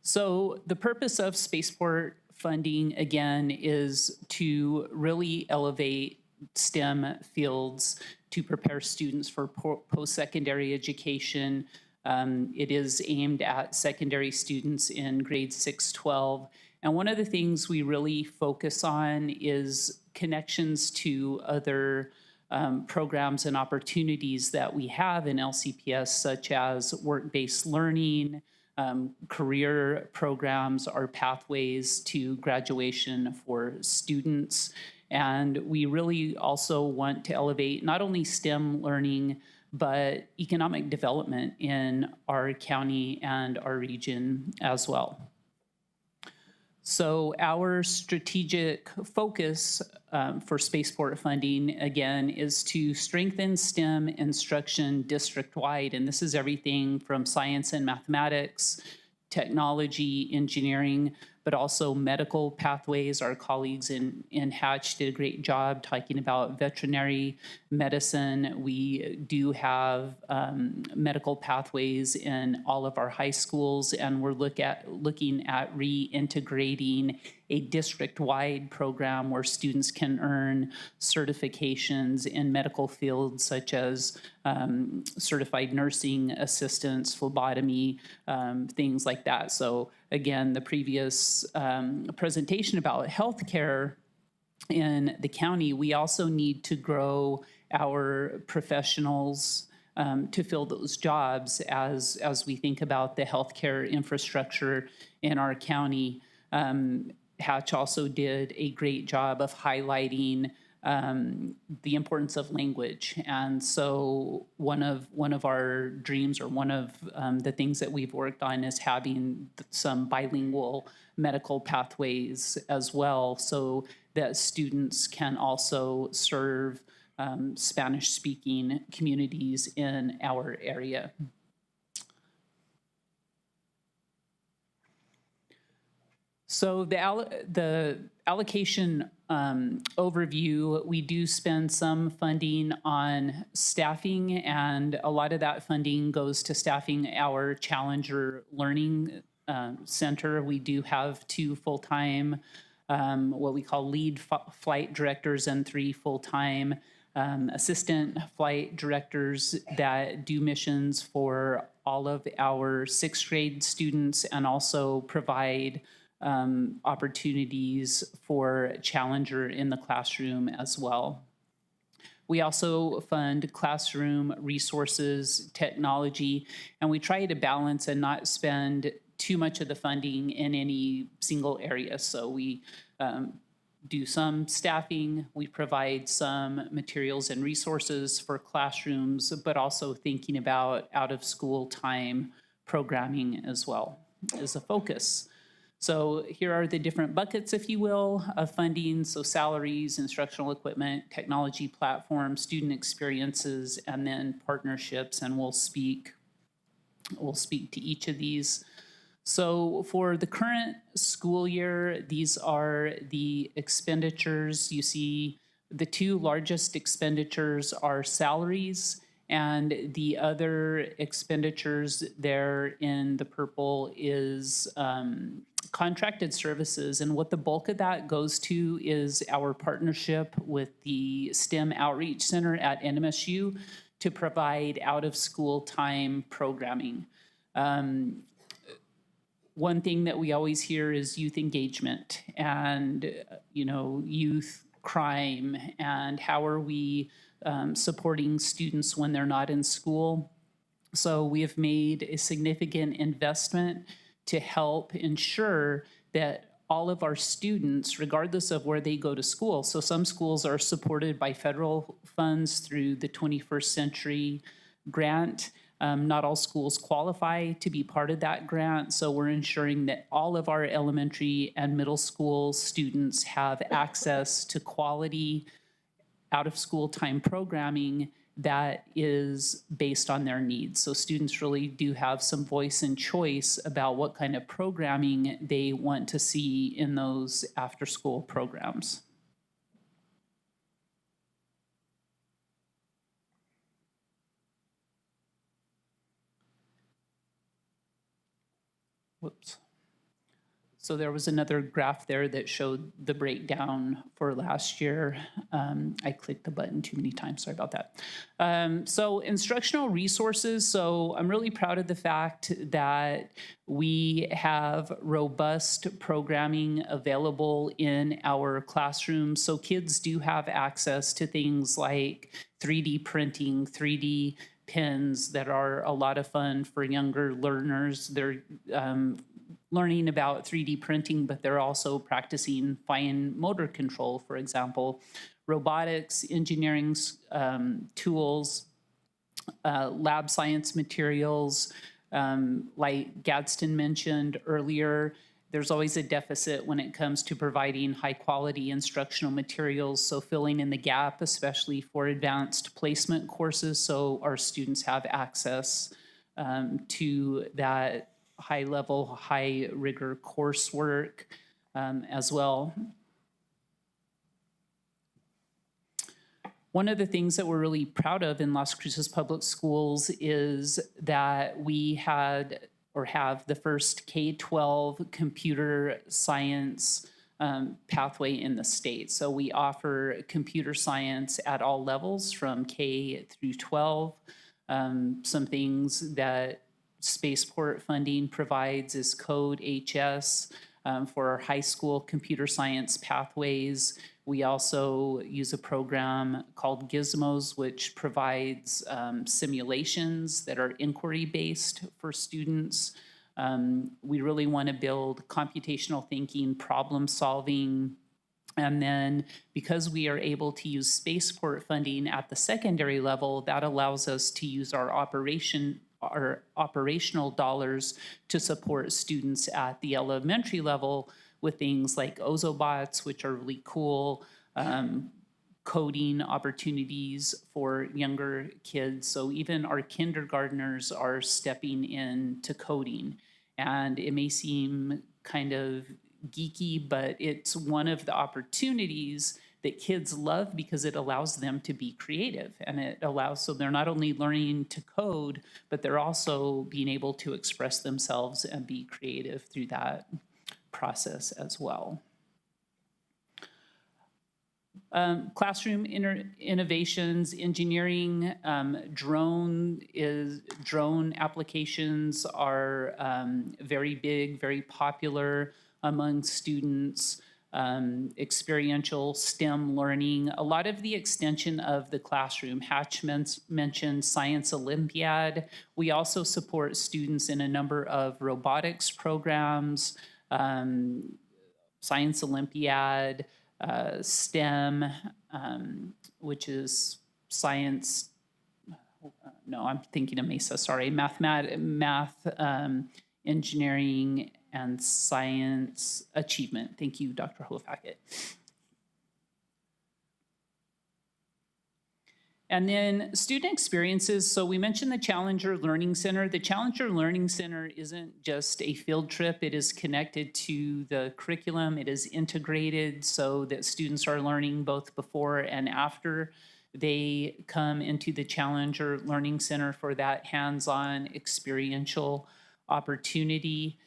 So the purpose of spaceport funding, again, is to really elevate STEM fields to prepare students for post-secondary education. It is aimed at secondary students in grades 6-12. And one of the things we really focus on is connections to other programs and opportunities that we have in LCPS, such as work-based learning, career programs, our pathways to graduation for students. And we really also want to elevate not only STEM learning, but economic development in our county and our region as well. So our strategic focus for spaceport funding, again, is to strengthen STEM instruction district-wide. And this is everything from science and mathematics, technology, engineering, but also medical pathways. Our colleagues in Hatch did a great job talking about veterinary medicine. We do have medical pathways in all of our high schools, and we're looking at reintegrating a district-wide program where students can earn certifications in medical fields such as certified nursing assistants, phlebotomy, things like that. So again, the previous presentation about healthcare in the county, we also need to grow our professionals to fill those jobs as we think about the healthcare infrastructure in our county. Hatch also did a great job of highlighting the importance of language. And so one of our dreams, or one of the things that we've worked on, is having some bilingual medical pathways as well, so that students can also serve Spanish-speaking communities in our area. So the allocation overview, we do spend some funding on staffing, and a lot of that funding goes to staffing our Challenger Learning Center. We do have 2 full-time, what we call lead flight directors and 3 full-time assistant flight directors that do missions for all of our 6th grade students and also provide opportunities for Challenger in the classroom as well. We also fund classroom resources, technology, and we try to balance and not spend too much of the funding in any single area. So we do some staffing, we provide some materials and resources for classrooms, but also thinking about out-of-school time programming as well as a focus. So here are the different buckets, if you will, of funding. So salaries, instructional equipment, technology platforms, student experiences, and then partnerships, and we'll speak to each of these. So for the current school year, these are the expenditures. You see the 2 largest expenditures are salaries, and the other expenditures there in the purple is contracted services. And what the bulk of that goes to is our partnership with the STEM Outreach Center at NMSU to provide out-of-school time programming. One thing that we always hear is youth engagement and, youth crime, and how are we supporting students when they're not in school. So we have made a significant investment to help ensure that all of our students, regardless of where they go to school, so some schools are supported by federal funds through the 21st Century Grant. Not all schools qualify to be part of that grant, so we're ensuring that all of our elementary and middle school students have access to quality out-of-school time programming that is based on their needs. So students really do have some voice and choice about what kind of programming they want to see in those after-school programs. Whoops. So there was another graph there that showed the breakdown for last year. I clicked the button too many times, sorry about that. So instructional resources, so I'm really proud of the fact that we have robust programming available in our classrooms. So kids do have access to things like 3D printing, 3D pens that are a lot of fun for younger learners. They're learning about 3D printing, but they're also practicing fine motor control, for example, robotics, engineering tools, lab science materials. Like Gadsden mentioned earlier, there's always a deficit when it comes to providing high quality instructional materials, so filling in the gap, especially for advanced placement courses, so our students have access to that high level, high rigor coursework as well. One of the things that we're really proud of in Las Cruces Public Schools is that we had or have the first K-12 computer science pathway in the state. So we offer computer science at all levels from K through 12. Some things that Spaceport funding provides is Code HS for our high school computer science pathways. We also use a program called Gizmos, which provides simulations that are inquiry-based for students. We really want to build computational thinking, problem solving, and then because we are able to use Spaceport funding at the secondary level, that allows us to use our operational dollars to support students at the elementary level with things like Ozobots, which are really cool, coding opportunities for younger kids. So even our kindergartners are stepping into coding. And it may seem kind of geeky, but it's one of the opportunities that kids love because it allows them to be creative. And it allows, so they're not only learning to code, but they're also being able to express themselves and be creative through that process as well. Classroom innovations, engineering, drone applications are very big, very popular among students. Experiential STEM learning, a lot of the extension of the classroom. Hatch mentioned Science Olympiad. We also support students in a number of robotics programs, Science Olympiad, STEM, which is science, no, I'm thinking of MESA, sorry, math, engineering, and science achievement. Thank you, Dr. Hofhackett. And then student experiences. So we mentioned the Challenger Learning Center. The Challenger Learning Center isn't just a field trip. It is connected to the curriculum. It is integrated so that students are learning both before and after they come into the Challenger Learning Center for that hands-on experiential opportunity.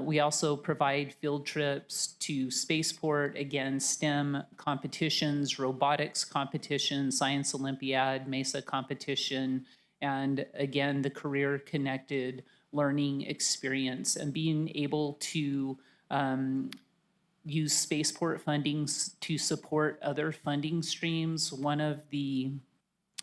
We also provide field trips to Spaceport, again, STEM competitions, robotics competition, Science Olympiad, MESA competition, and again, the career-connected learning experience and being able to use Spaceport funding to support other funding streams. One of the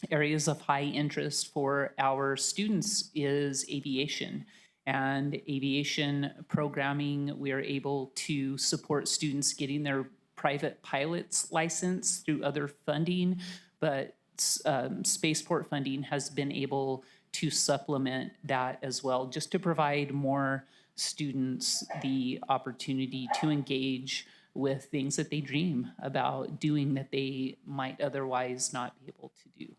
areas of high interest for our students is aviation. And aviation programming, we are able to support students getting their private pilot's license through other funding, but Spaceport funding has been able to supplement that as well, just to provide more students the opportunity to engage with things that they dream about doing that they might otherwise not be able to do.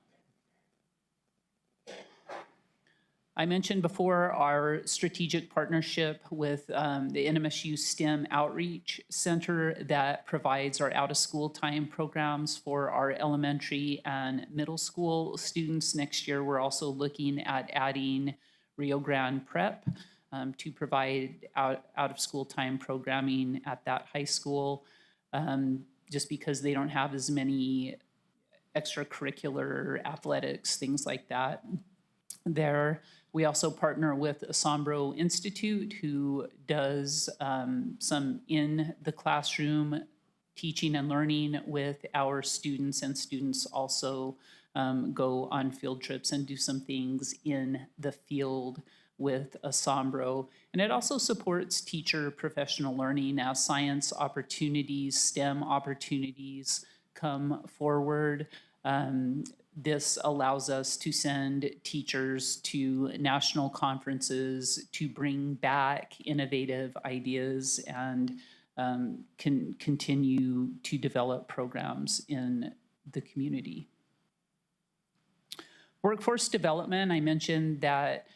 I mentioned before our strategic partnership with the NMSU STEM Outreach Center that provides our out-of-school time programs for our elementary and middle school students. Next year, we're also looking at adding Rio Grande Prep to provide out-of-school time programming at that high school, just because they don't have as many extracurricular athletics, things like that there. We also partner with Asombro Institute, who does some in the classroom teaching and learning with our students, and students also go on field trips and do some things in the field with Asombro. And it also supports teacher professional learning as science opportunities, STEM opportunities come forward. This allows us to send teachers to national conferences to bring back innovative ideas and can continue to develop programs in the community. Workforce development, I mentioned that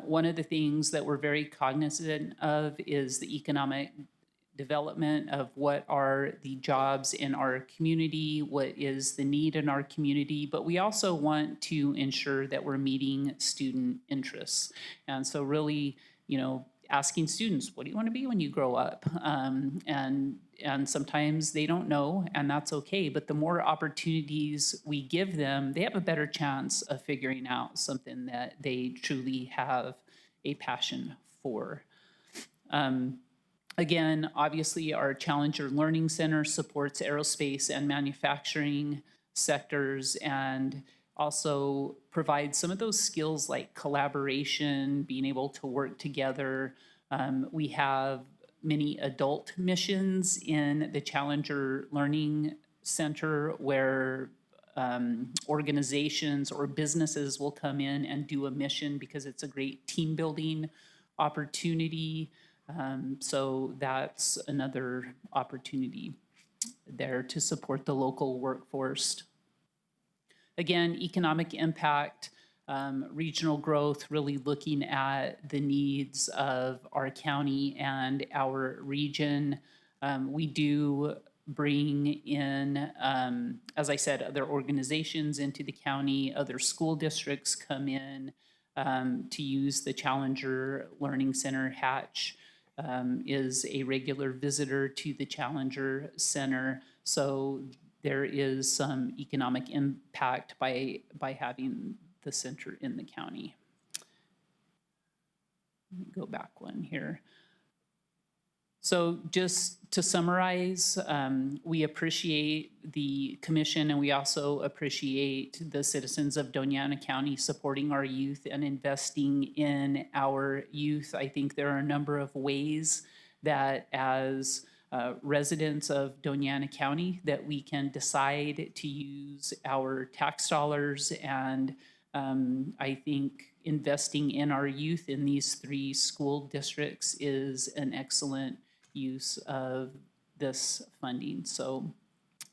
one of the things that we're very cognizant of is the economic development of what are the jobs in our community, what is the need in our community, but we also want to ensure that we're meeting student interests. And so really, you know, asking students, what do you want to be when you grow up? And sometimes they don't know, and that's okay, but the more opportunities we give them, they have a better chance of figuring out something that they truly have a passion for. Again, obviously, our Challenger Learning Center supports aerospace and manufacturing sectors and also provides some of those skills like collaboration, being able to work together. We have many adult missions in the Challenger Learning Center where organizations or businesses will come in and do a mission because it's a great team building opportunity. So that's another opportunity there to support the local workforce. Again, economic impact. regional growth, really looking at the needs of our county and our region. We do bring in, as I said, other organizations into the county, other school districts come in to use the Challenger Learning Center. Hatch is a regular visitor to the Challenger Center. So there is some economic impact by having the center in the county. Let me go back one here. So just to summarize, we appreciate the commission, and we also appreciate the citizens of Doña County supporting our youth and investing in our youth. I think there are a number of ways that as residents of Doña County that we can decide to use our tax dollars, and I think investing in our youth in these 3 school districts is an excellent use of this funding. So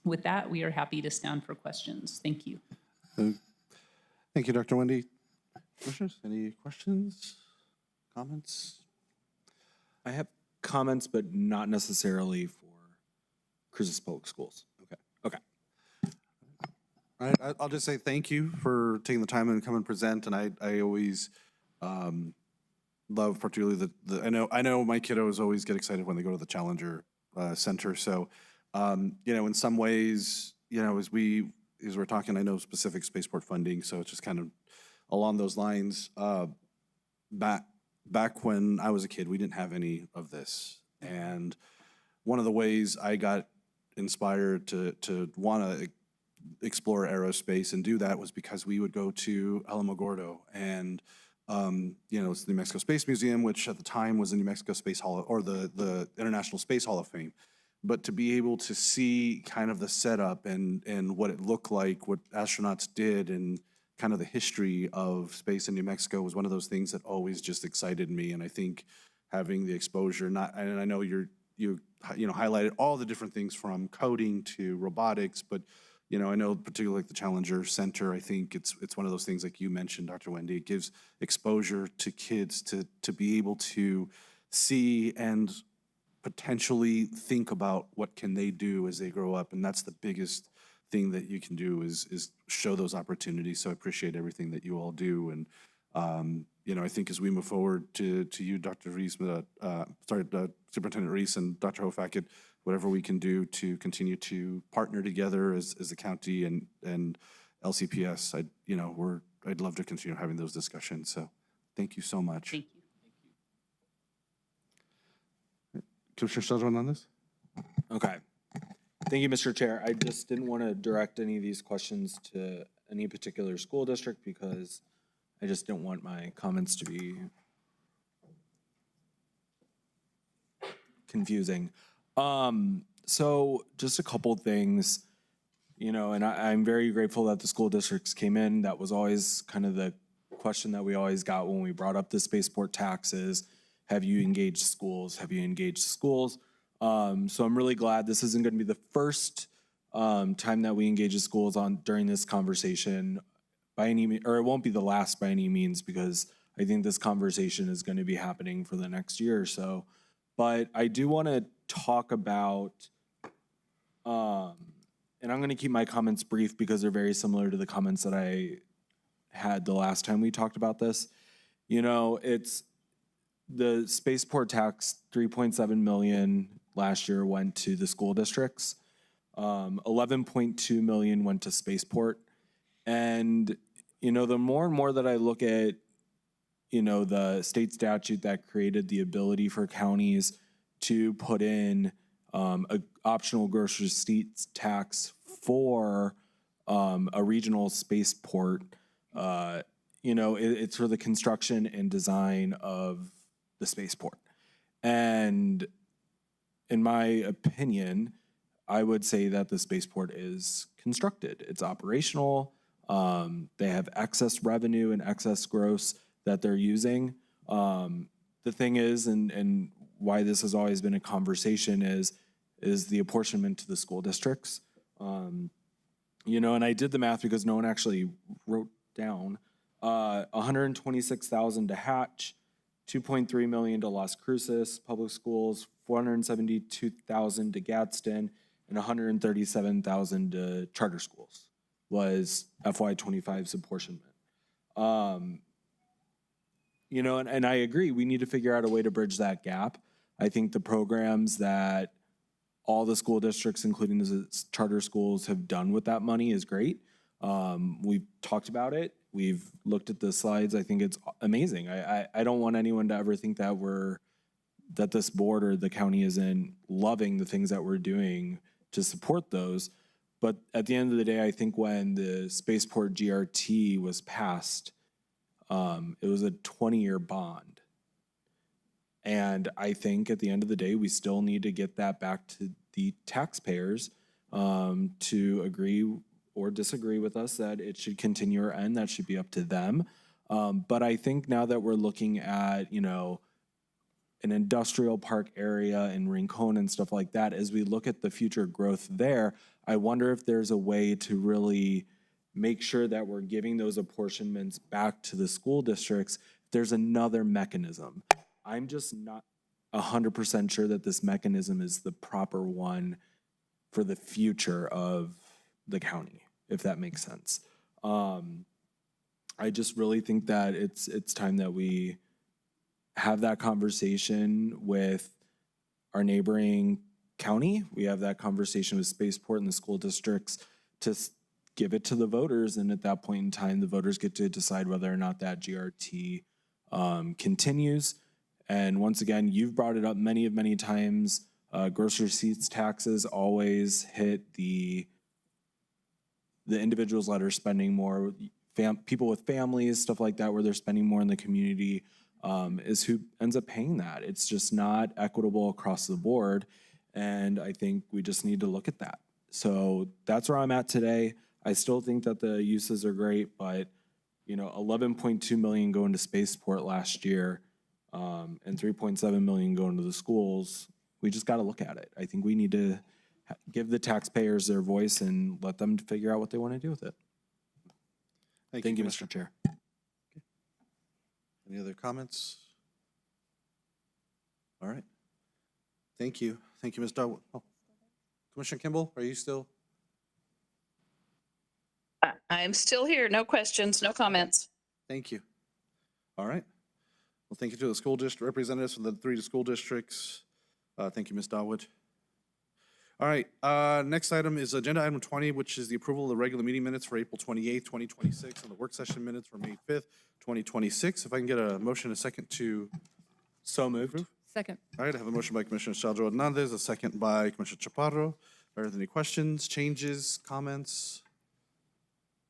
with that, we are happy to stand for questions. Thank you. Thank you, Dr. Wendy. Commissioners, any questions, comments? I have comments, but not necessarily for Cruces Public Schools. Okay. All right, I'll just say thank you for taking the time and come and present. And I always love particularly I know my kiddos always get excited when they go to the Challenger Center. So, in some ways, as we're talking, I know specific spaceport funding. So it's just kind of along those lines. Back when I was a kid, we didn't have any of this. And one of the ways I got inspired to want to explore aerospace and do that was because we would go to Alamogordo and it's the New Mexico Space Museum, which at the time was the New Mexico Space Hall or the International Space Hall of Fame. But to be able to see kind of the setup and what it looked like, what astronauts did, and kind of the history of space in New Mexico was one of those things that always just excited me. And I think having the exposure, and I know you highlighted all the different things from coding to robotics, but I know particularly like the Challenger Center, I think it's one of those things like you mentioned, Dr. Wendy, it gives exposure to kids to be able to see and potentially think about what can they do as they grow up. And that's the biggest thing that you can do is show those opportunities. So I appreciate everything that you all do. And, I think as we move forward to you, Dr. Reese, Superintendent Reese and Dr. Hofackett, whatever we can do to continue to partner together as the county and LCPS, I'd love to continue having those discussions. So thank you so much. Thank you. Commissioner Sheldon on this? Okay. Thank you, Mr. Chair. I just didn't want to direct any of these questions to any particular school district because I just didn't want my comments to be confusing. So just a couple things, and I'm very grateful that the school districts came in. That was always kind of the question that we always got when we brought up the spaceport taxes. Have you engaged schools? Have you engaged schools? So I'm really glad this isn't going to be the first time that we engage the schools during this conversation by any means, or it won't be the last by any means, because I think this conversation is going to be happening for the next year or so. But I do want to talk about, and I'm going to keep my comments brief because they're very similar to the comments that I had the last time we talked about this. It's the spaceport tax, 3.7 million last year went to the school districts. 11.2 million went to spaceport. And, the more and more that I look at, the state statute that created the ability for counties to put in a optional gross receipts tax for a regional spaceport, it's for the construction and design of the spaceport. And in my opinion, I would say that the spaceport is constructed. It's operational. They have excess revenue and excess gross that they're using. The thing is, and why this has always been a conversation is the apportionment to the school districts. And I did the math because no one actually wrote down $126,000 to Hatch, $2.3 million to Las Cruces Public Schools, $472,000 to Gadsden, and $137,000 to charter schools was FY25's apportionment. And I agree, we need to figure out a way to bridge that gap. I think the programs that all the school districts, including the charter schools, have done with that money is great. We've talked about it. We've looked at the slides. I think it's amazing. I don't want anyone to ever think that that this board or the county isn't loving the things that we're doing to support those. But at the end of the day, I think when the Spaceport GRT was passed, it was a 20-year bond. And I think at the end of the day, we still need to get that back to the taxpayers to agree or disagree with us that it should continue or end. That should be up to them. But I think now that we're looking at, an industrial park area in Rincon and stuff like that, as we look at the future growth there, I wonder if there's a way to really make sure that we're giving those apportionments back to the school districts. There's another mechanism. I'm just not 100% sure that this mechanism is the proper one for the future of the county, if that makes sense. I just really think that it's time that we have that conversation with our neighboring county. We have that conversation with Spaceport and the school districts to give it to the voters. And at that point in time, the voters get to decide whether or not that GRT continues. And once again, you've brought it up many times. Gross receipts taxes always hit the individuals that are spending more, people with families, stuff like that, where they're spending more in the community, is who ends up paying that. It's just not equitable across the board. And I think we just need to look at that. So that's where I'm at today. I still think that the uses are great, but 11.2 million going to Spaceport last year, and 3.7 million going to the schools. We just got to look at it. I think we need to give the taxpayers their voice and let them figure out what they want to do with it. Thank you, Mr. Chair. Any other comments? All right. Thank you. Thank you, Ms. Darwood. Oh. Commissioner Kimball, are you still? I am still here. No questions, no comments. Thank you. All right. Well, thank you to the school district representatives from the 3 school districts. Thank you, Ms. Darwood. All right. Next item is agenda item 20, which is the approval of the regular meeting minutes for April 28th, 2026, and the work session minutes for May 5th, 2026. If I can get a motion, a second to so moved. Approve. Second. All right. I have a motion by Commissioner Shaljo Hernandez, a second by Commissioner Chaparro. Are there any questions, changes, comments?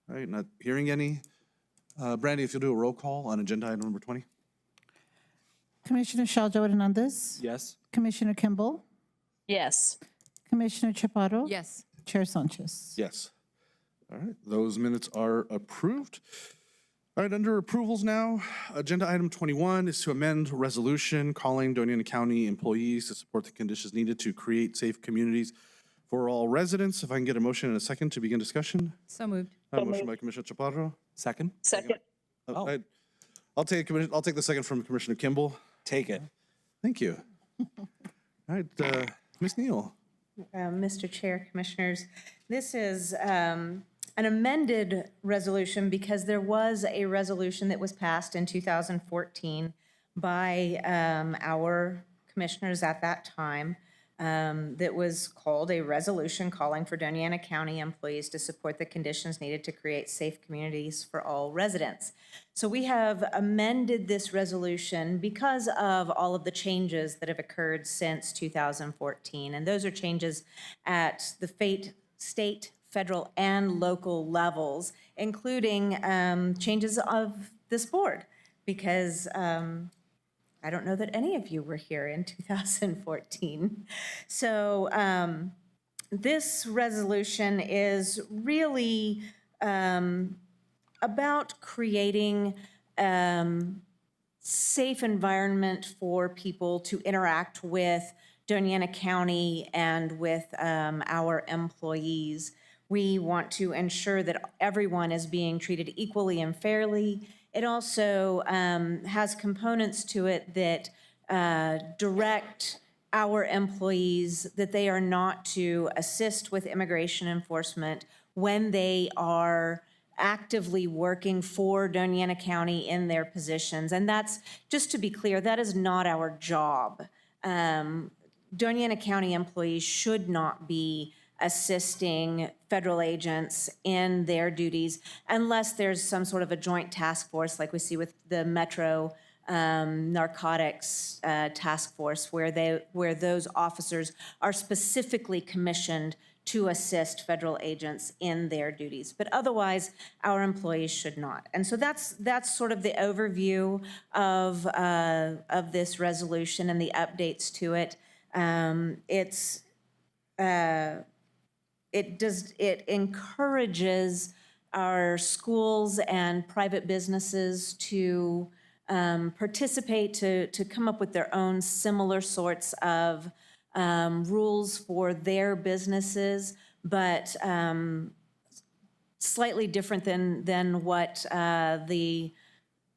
All right. Not hearing any. Brandy, if you'll do a roll call on agenda item number 20. Commissioner Shaljo Hernandez. Yes. Commissioner Kimball. Yes. Commissioner Chaparro. Yes. Chair Sanchez. Yes. All right. Those minutes are approved. All right. Under approvals now, agenda item 21 is to amend resolution calling Doña County employees to support the conditions needed to create safe communities for all residents. If I can get a motion and a second to begin discussion. So moved. Motion by Commissioner Chaparro. Second. Second. Oh. I'll take the second from Commissioner Kimball. Take it. Thank you. All right, Ms. Neal. Mr. Chair, Commissioners, this is an amended resolution because there was a resolution that was passed in 2014 by our commissioners at that time that was called a resolution calling for Doña County employees to support the conditions needed to create safe communities for all residents. So we have amended this resolution because of all of the changes that have occurred since 2014. And those are changes at the state, federal, and local levels, including changes of this board, because I don't know that any of you were here in 2014. So this resolution is really about creating safe environment for people to interact with Doña County and with our employees. We want to ensure that everyone is being treated equally and fairly. It also has components to it that direct our employees that they are not to assist with immigration enforcement when they are actively working for Doña County in their positions. And that's, just to be clear, that is not our job. Doña County employees should not be assisting federal agents in their duties unless there's some sort of a joint task force like we see with the Metro Narcotics Task Force, where those officers are specifically commissioned to assist federal agents in their duties. But otherwise, our employees should not. And so that's sort of the overview of this resolution and the updates to it. It encourages our schools and private businesses to participate, to come up with their own similar sorts of rules for their businesses, but slightly different than what the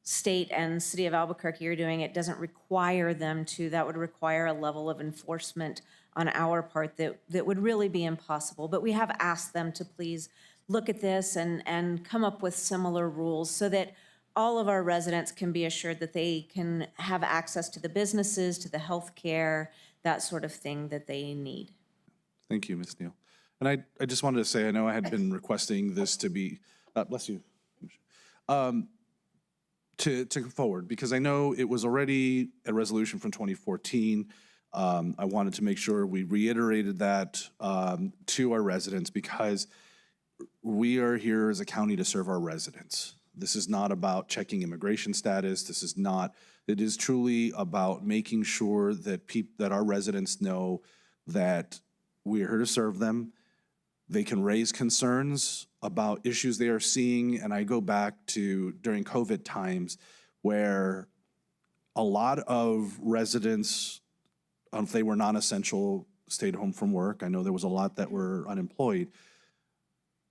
state and city of Albuquerque are doing. It doesn't require them to. That would require a level of enforcement on our part that would really be impossible. But we have asked them to please look at this and come up with similar rules so that all of our residents can be assured that they can have access to the businesses, to the health care, that sort of thing that they need. Thank you, Ms. Neal. And I just wanted to say, I know I had been requesting this to be, bless you, to come forward, because I know it was already a resolution from 2014. I wanted to make sure we reiterated that to our residents, because we are here as a county to serve our residents. This is not about checking immigration status. This is not, it is truly about making sure that that our residents know that we're here to serve them. They can raise concerns about issues they are seeing. And I go back to during COVID times where a lot of residents, if they were non-essential, stayed home from work. I know there was a lot that were unemployed,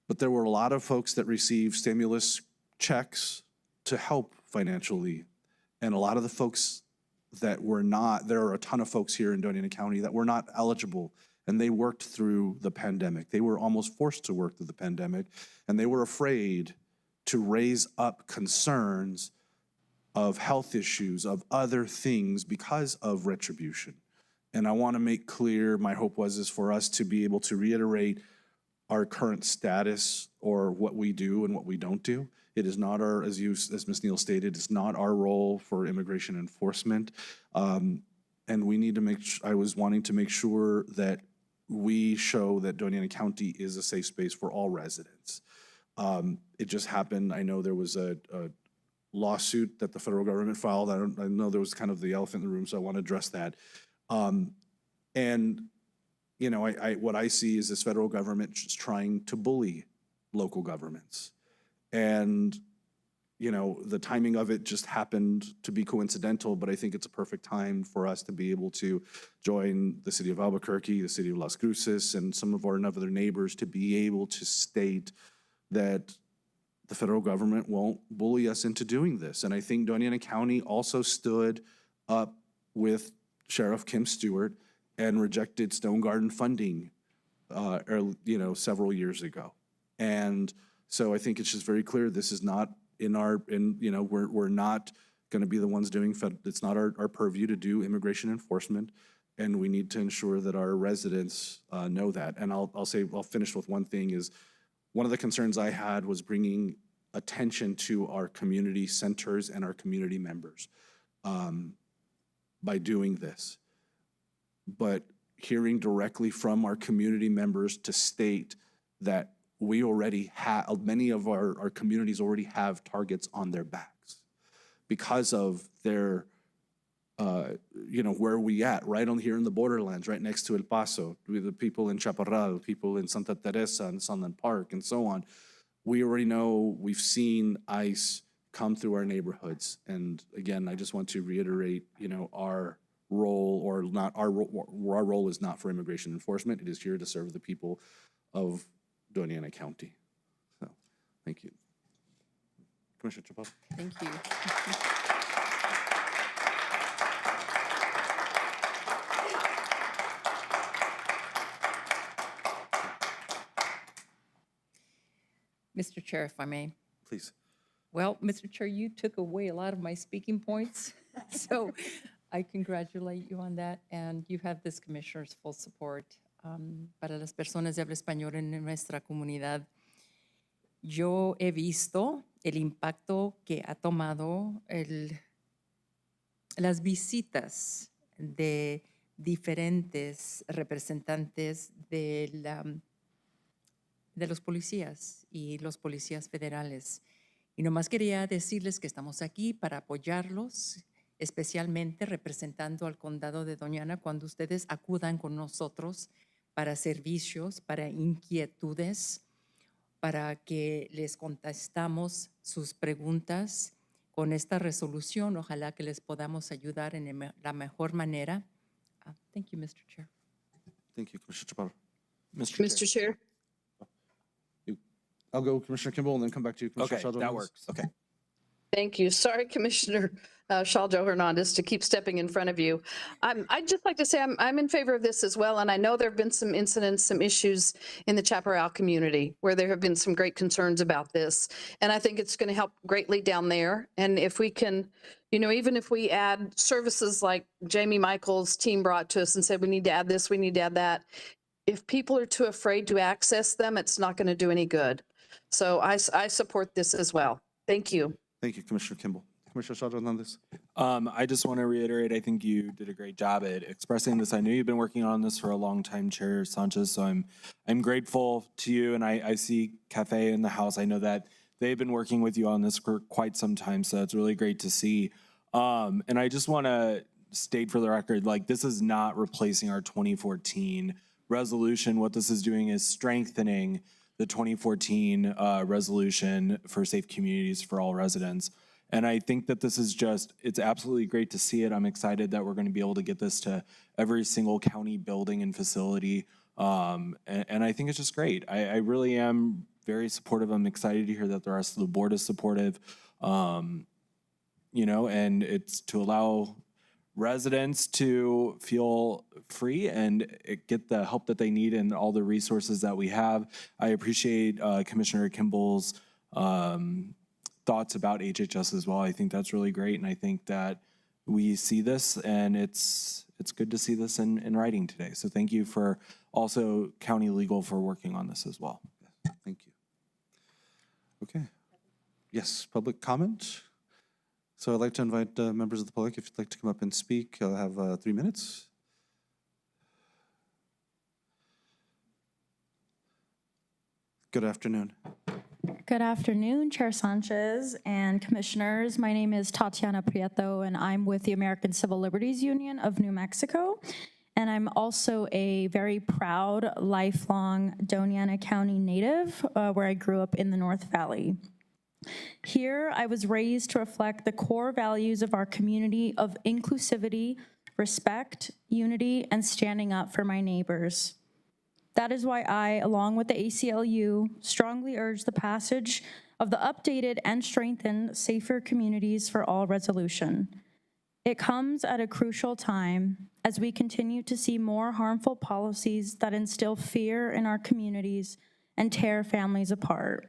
but there were a lot of folks that received stimulus checks to help financially. And a lot of the folks that were not, there are a ton of folks here in Doña County that were not eligible, and they worked through the pandemic. They were almost forced to work through the pandemic, and they were afraid to raise up concerns of health issues, of other things because of retribution. And I want to make clear, my hope is for us to be able to reiterate our current status or what we do and what we don't do. It is not our, as Ms. Neal stated, it's not our role for immigration enforcement. And we need to I was wanting to make sure that we show that Doña County is a safe space for all residents. It just happened, I know there was a lawsuit that the federal government filed. I know there was kind of the elephant in the room, so I want to address that. And you know, what I see is this federal government just trying to bully local governments. And, you know, the timing of it just happened to be coincidental, but I think it's a perfect time for us to be able to join the city of Albuquerque, the city of Las Cruces, and some of our other neighbors to be able to state that the federal government won't bully us into doing this. And I think Doña County also stood up with Sheriff Kim Stewart and rejected Stone Garden funding, several years ago. And so I think it's just very clear this is not we're not going to be the ones doing, it's not our purview to do immigration enforcement, and we need to ensure that our residents know that. And I'll finish with one thing is, one of the concerns I had was bringing attention to our community centers and our community members by doing this. But hearing directly from our community members to state that we already have, many of our communities already have targets on their backs because of their, where we at, right on here in the borderlands, right next to El Paso, with the people in Chaparral, people in Santa Teresa and Sunland Park and so on. We already know, we've seen ICE come through our neighborhoods. And again, I just want to reiterate, our role or not, our role is not for immigration enforcement. It is here to serve the people of Doña County. So, thank you. Commissioner Chaparro. Thank you. Mr. Chair, if I may. Please. Well, Mr. Chair, you took away a lot of my speaking points, so I congratulate you on that, and you have this commissioner's full support. Para las personas de habla español en nuestra comunidad, yo he visto el impacto que ha tomado las visitas de diferentes representantes de los policías y los policías federales. Y nomás quería decirles que estamos aquí para apoyarlos, especialmente representando al condado de Doña cuando ustedes acudan con nosotros para servicios, para inquietudes, para que les contestamos sus preguntas con esta resolución. Ojalá que les podamos ayudar en la mejor manera. Thank you, Mr. Chair. Thank you, Commissioner Chaparro. Mr. Chair. I'll go Commissioner Kimball and then come back to you, Commissioner Okay, Shaldo that Hernandez. works. Okay. Thank you. Sorry, Commissioner Shaljo Hernandez, to keep stepping in front of you. I'd just like to say I'm in favor of this as well, and I know there have been some incidents, some issues in the Chaparral community where there have been some great concerns about this, and I think it's going to help greatly down there. And if we can, you know, even if we add services like Jamie Michaels' team brought to us and said we need to add this, we need to add that, if people are too afraid to access them, it's not going to do any good. So I support this as well. Thank you. Thank you, Commissioner Kimball. Commissioner Shaldo Hernandez. I just want to reiterate, I think you did a great job at expressing this. I know you've been working on this for a long time, Chair Sanchez, so I'm grateful to you, and I see Cafe in the house. I know that they've been working with you on this for quite some time, so it's really great to see. And I just want to state for the record, like, this is not replacing our 2014 resolution. What this is doing is strengthening the 2014 resolution for safe communities for all residents. And I think that this is just, it's absolutely great to see it. I'm excited that we're going to be able to get this to every single county building and facility. And I think it's just great. I really am very supportive. I'm excited to hear that the rest of the board is supportive. You know, and it's to allow residents to feel free and get the help that they need and all the resources that we have. I appreciate Commissioner Kimball's thoughts about HHS as well. I think that's really great, and I think that we see this, and it's good to see this in writing today. So thank you for also County Legal for working on this as well. Thank you. Okay. Yes, public comment. So I'd like to invite members of the public, if you'd like to come up and speak. I'll have 3 minutes. Good afternoon. Good afternoon, Chair Sanchez and commissioners. My name is Tatiana Prieto, and I'm with the American Civil Liberties Union of New Mexico. And I'm also a very proud, lifelong Doña County native, where I grew up in the North Valley. Here, I was raised to reflect the core values of our community of inclusivity, respect, unity, and standing up for my neighbors. That is why I, along with the ACLU, strongly urge the passage of the updated and strengthened Safer Communities for All resolution. It comes at a crucial time as we continue to see more harmful policies that instill fear in our communities and tear families apart.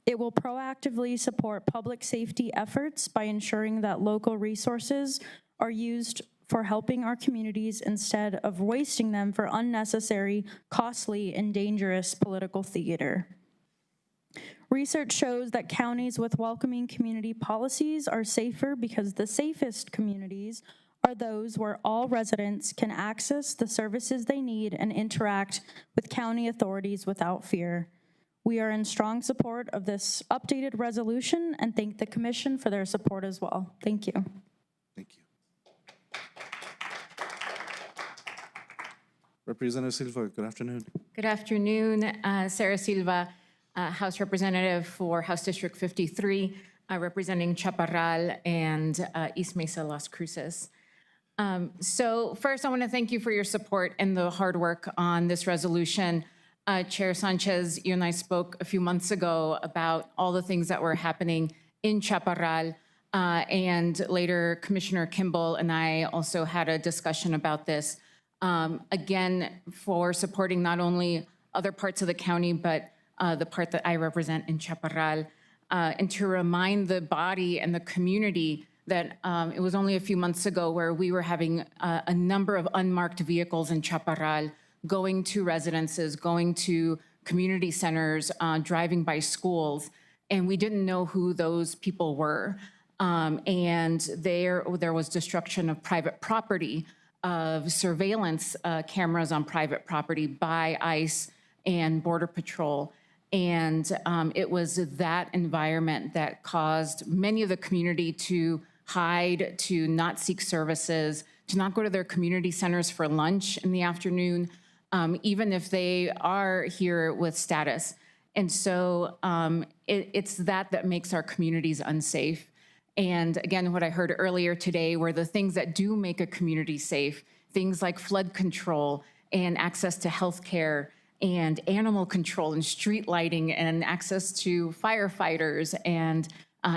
It will proactively support public safety efforts by ensuring that local resources are used for helping our communities instead of wasting them for unnecessary, costly, and dangerous political theater. Research shows that counties with welcoming community policies are safer because the safest communities are those where all residents can access the services they need and interact with county authorities without fear. We are in strong support of this updated resolution and thank the Commission for their support as well. Thank you. Thank you. Representative Silva, good afternoon. Good afternoon. Sarah Silva, House Representative for House District 53, representing Chaparral and East Mesa, Las Cruces. So first, I want to thank you for your support and the hard work on this resolution. Chair Sanchez, you and I spoke a few months ago about all the things that were happening in Chaparral. And later, Commissioner Kimball and I also had a discussion about this. Again, for supporting not only other parts of the county, but the part that I represent in Chaparral. And to remind the body and the community that it was only a few months ago where we were having a number of unmarked vehicles in Chaparral going to residences, going to community centers, driving by schools, and we didn't know who those people were. And there was destruction of private property, of surveillance cameras on private property by ICE and Border Patrol. And it was that environment that caused many of the community to hide, to not seek services, to not go to their community centers for lunch in the afternoon, even if they are here with status. And so it's that makes our communities unsafe. And again, what I heard earlier today were the things that do make a community safe, things like flood control and access to healthcare and animal control and street lighting and access to firefighters and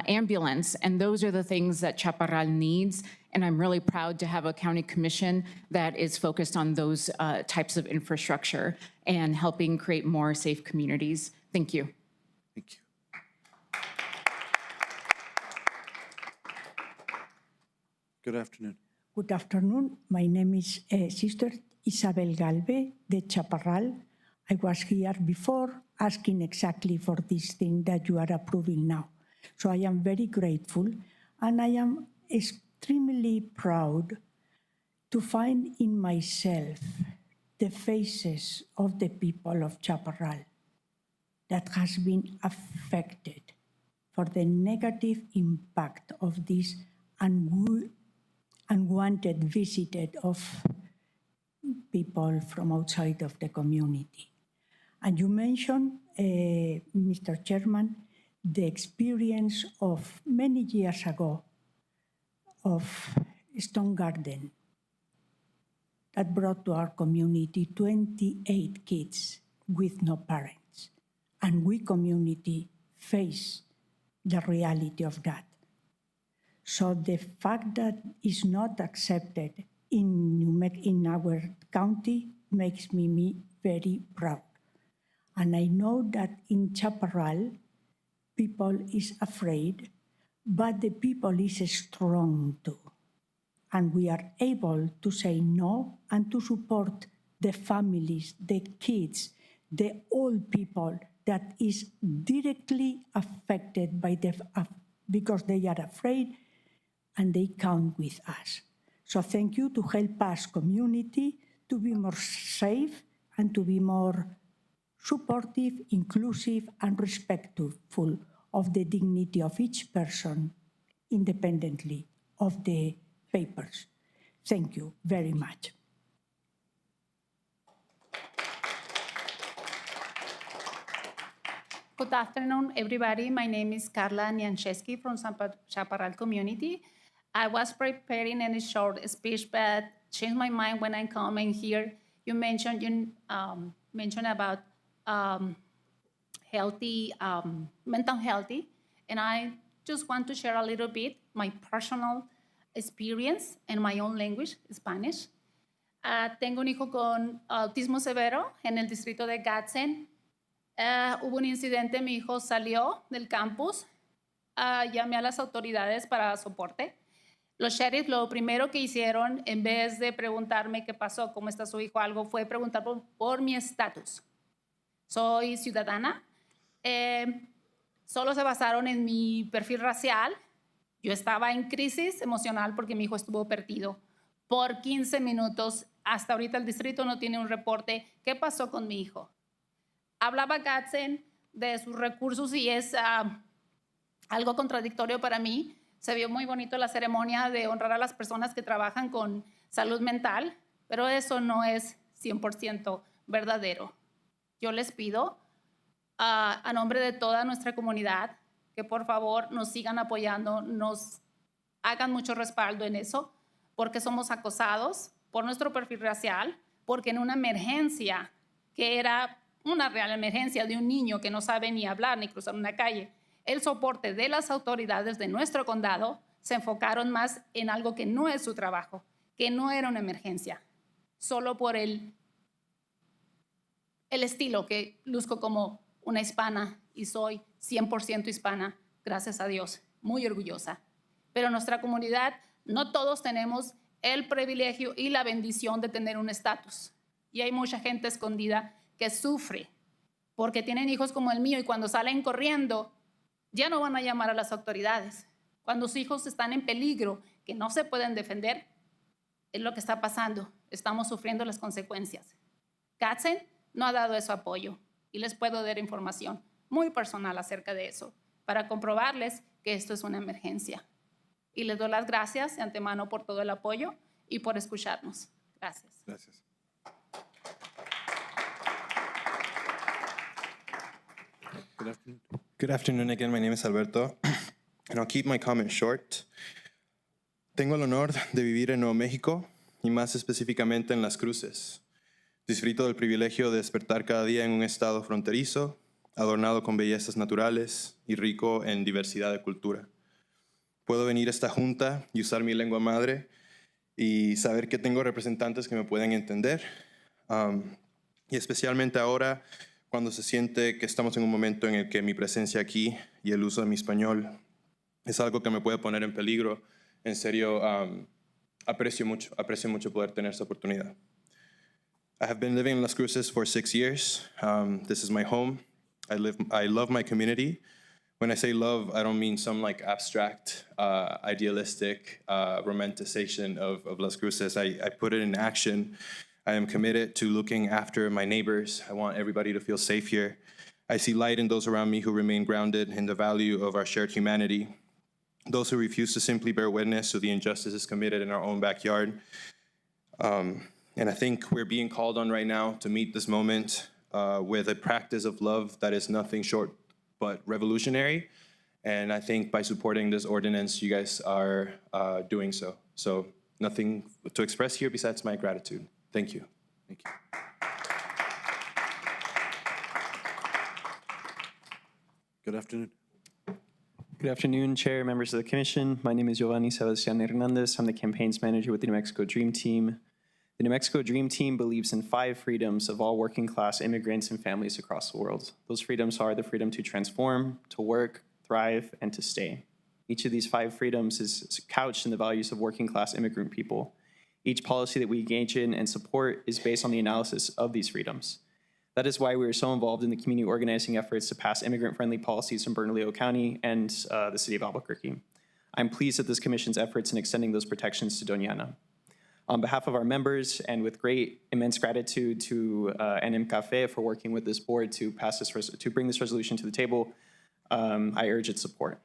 ambulance. And those are the things that Chaparral needs. And I'm really proud to have a county commission that is focused on those types of infrastructure and helping create more safe communities. Thank you. Thank you. Good afternoon. Good afternoon. My name is Sister Isabel Galve de Chaparral. I was here before asking exactly for this thing that you are approving now. So I am very grateful, and I am extremely proud to find in myself the faces of the people of Chaparral that has been affected for the negative impact of this unwanted visit of people from outside of the community. And you mentioned, Mr. Chairman, the experience of many years ago of Stone Garden that brought to our community 28 kids with no parents. And we community face the reality of that. So the fact that it's not accepted in our county makes me very proud. And I know that in Chaparral, people is afraid, but the people is strong too. And we are able to say no and to support the families, the kids, the old people that is directly affected by because they are afraid and they count with us. So thank you to help us community to be more safe and to be more supportive, inclusive, and respectful of the dignity of each person independently of the papers. Thank you very much. Good afternoon, everybody. My name is Carla Niancheski from Chaparral community. I was preparing a short speech, but changed my mind when I come in here. You mentioned about healthy, mental healthy, and I just want to share a little bit my personal experience in my own language, Spanish. Tengo un hijo con autismo severo en el distrito de Gadsden. Hubo un incidente, mi hijo salió del campus, llamé a las autoridades para soporte. Los sheriffs lo primero que hicieron, en vez de preguntarme qué pasó, cómo está su hijo, algo, fue preguntar por mi estatus. Soy ciudadana. Solo se basaron en mi perfil racial. Yo estaba en crisis emocional porque mi hijo estuvo perdido por 15 minutos. Hasta ahorita el distrito no tiene un reporte. ¿Qué pasó con mi hijo? Hablaba Gadsden de sus recursos y es algo contradictorio para mí. Se vio muy bonito la ceremonia de honrar a las personas que trabajan con salud mental, pero eso no es 100% verdadero. Yo les pido a nombre de toda nuestra comunidad que por favor nos sigan apoyando, nos hagan mucho respaldo en eso, porque somos acosados por nuestro perfil racial, porque en una emergencia que era una real emergencia de un niño que no sabe ni hablar ni cruzar una calle, el soporte de las autoridades de nuestro condado se enfocaron más en algo que no es su trabajo, que no era una emergencia, solo por el estilo que luzco como una hispana y soy 100% hispana, gracias a Dios, muy orgullosa. Pero en nuestra comunidad no todos tenemos el privilegio y la bendición de tener un estatus. Y hay mucha gente escondida que sufre porque tienen hijos como el mío y cuando salen corriendo ya no van a llamar a las autoridades. Cuando sus hijos están en peligro, que no se pueden defender, es lo que está pasando. Estamos sufriendo las consecuencias. Gadsden no ha dado ese apoyo y les puedo dar información muy personal acerca de eso para comprobarles que esto es una emergencia. Y les doy las gracias de antemano por todo el apoyo y por escucharnos. Gracias. Gracias. Good afternoon. Good afternoon again. My name is Alberto, and I'll keep my comments short. Tengo el honor de vivir en Nuevo México y más específicamente en Las Cruces. Disfruto del privilegio de despertar cada día en un estado fronterizo, adornado con bellezas naturales y rico en diversidad de cultura. Puedo venir a esta junta y usar mi lengua madre y saber que tengo representantes que me pueden entender. Y especialmente ahora, cuando se siente que estamos en un momento en el que mi presencia aquí y el uso de mi español es algo que me puede poner en peligro. En serio, aprecio mucho poder tener esta oportunidad. I have been living in Las Cruces for 6 years. This is my home. I love my community. When I say love, I don't mean some like abstract, idealistic romanticization of Las Cruces. I put it in action. I am committed to looking after my neighbors. I want everybody to feel safe here. I see light in those around me who remain grounded in the value of our shared humanity. Those who refuse to simply bear witness to the injustices committed in our own backyard. And I think we're being called on right now to meet this moment with a practice of love that is nothing short but revolutionary. And I think by supporting this ordinance, you guys are doing so. So nothing to express here besides my gratitude. Thank you. Thank you. Good afternoon. Good afternoon, Chair, members of the Commission. My name is Giovanni Sebastian Hernandez. I'm the campaigns manager with the New Mexico Dream Team. The New Mexico Dream Team believes in 5 freedoms of all working-class immigrants and families across the world. Those freedoms are the freedom to transform, to work, thrive, and to stay. Each of these 5 freedoms is couched in the values of working-class immigrant people. Each policy that we engage in and support is based on the analysis of these freedoms. That is why we are so involved in the community organizing efforts to pass immigrant-friendly policies in Bernalillo County and the city of Albuquerque. I'm pleased at this commission's efforts in extending those protections to Doña. On behalf of our members and with immense gratitude to NM Cafe for working with this board to bring this resolution to the table, I urge its support.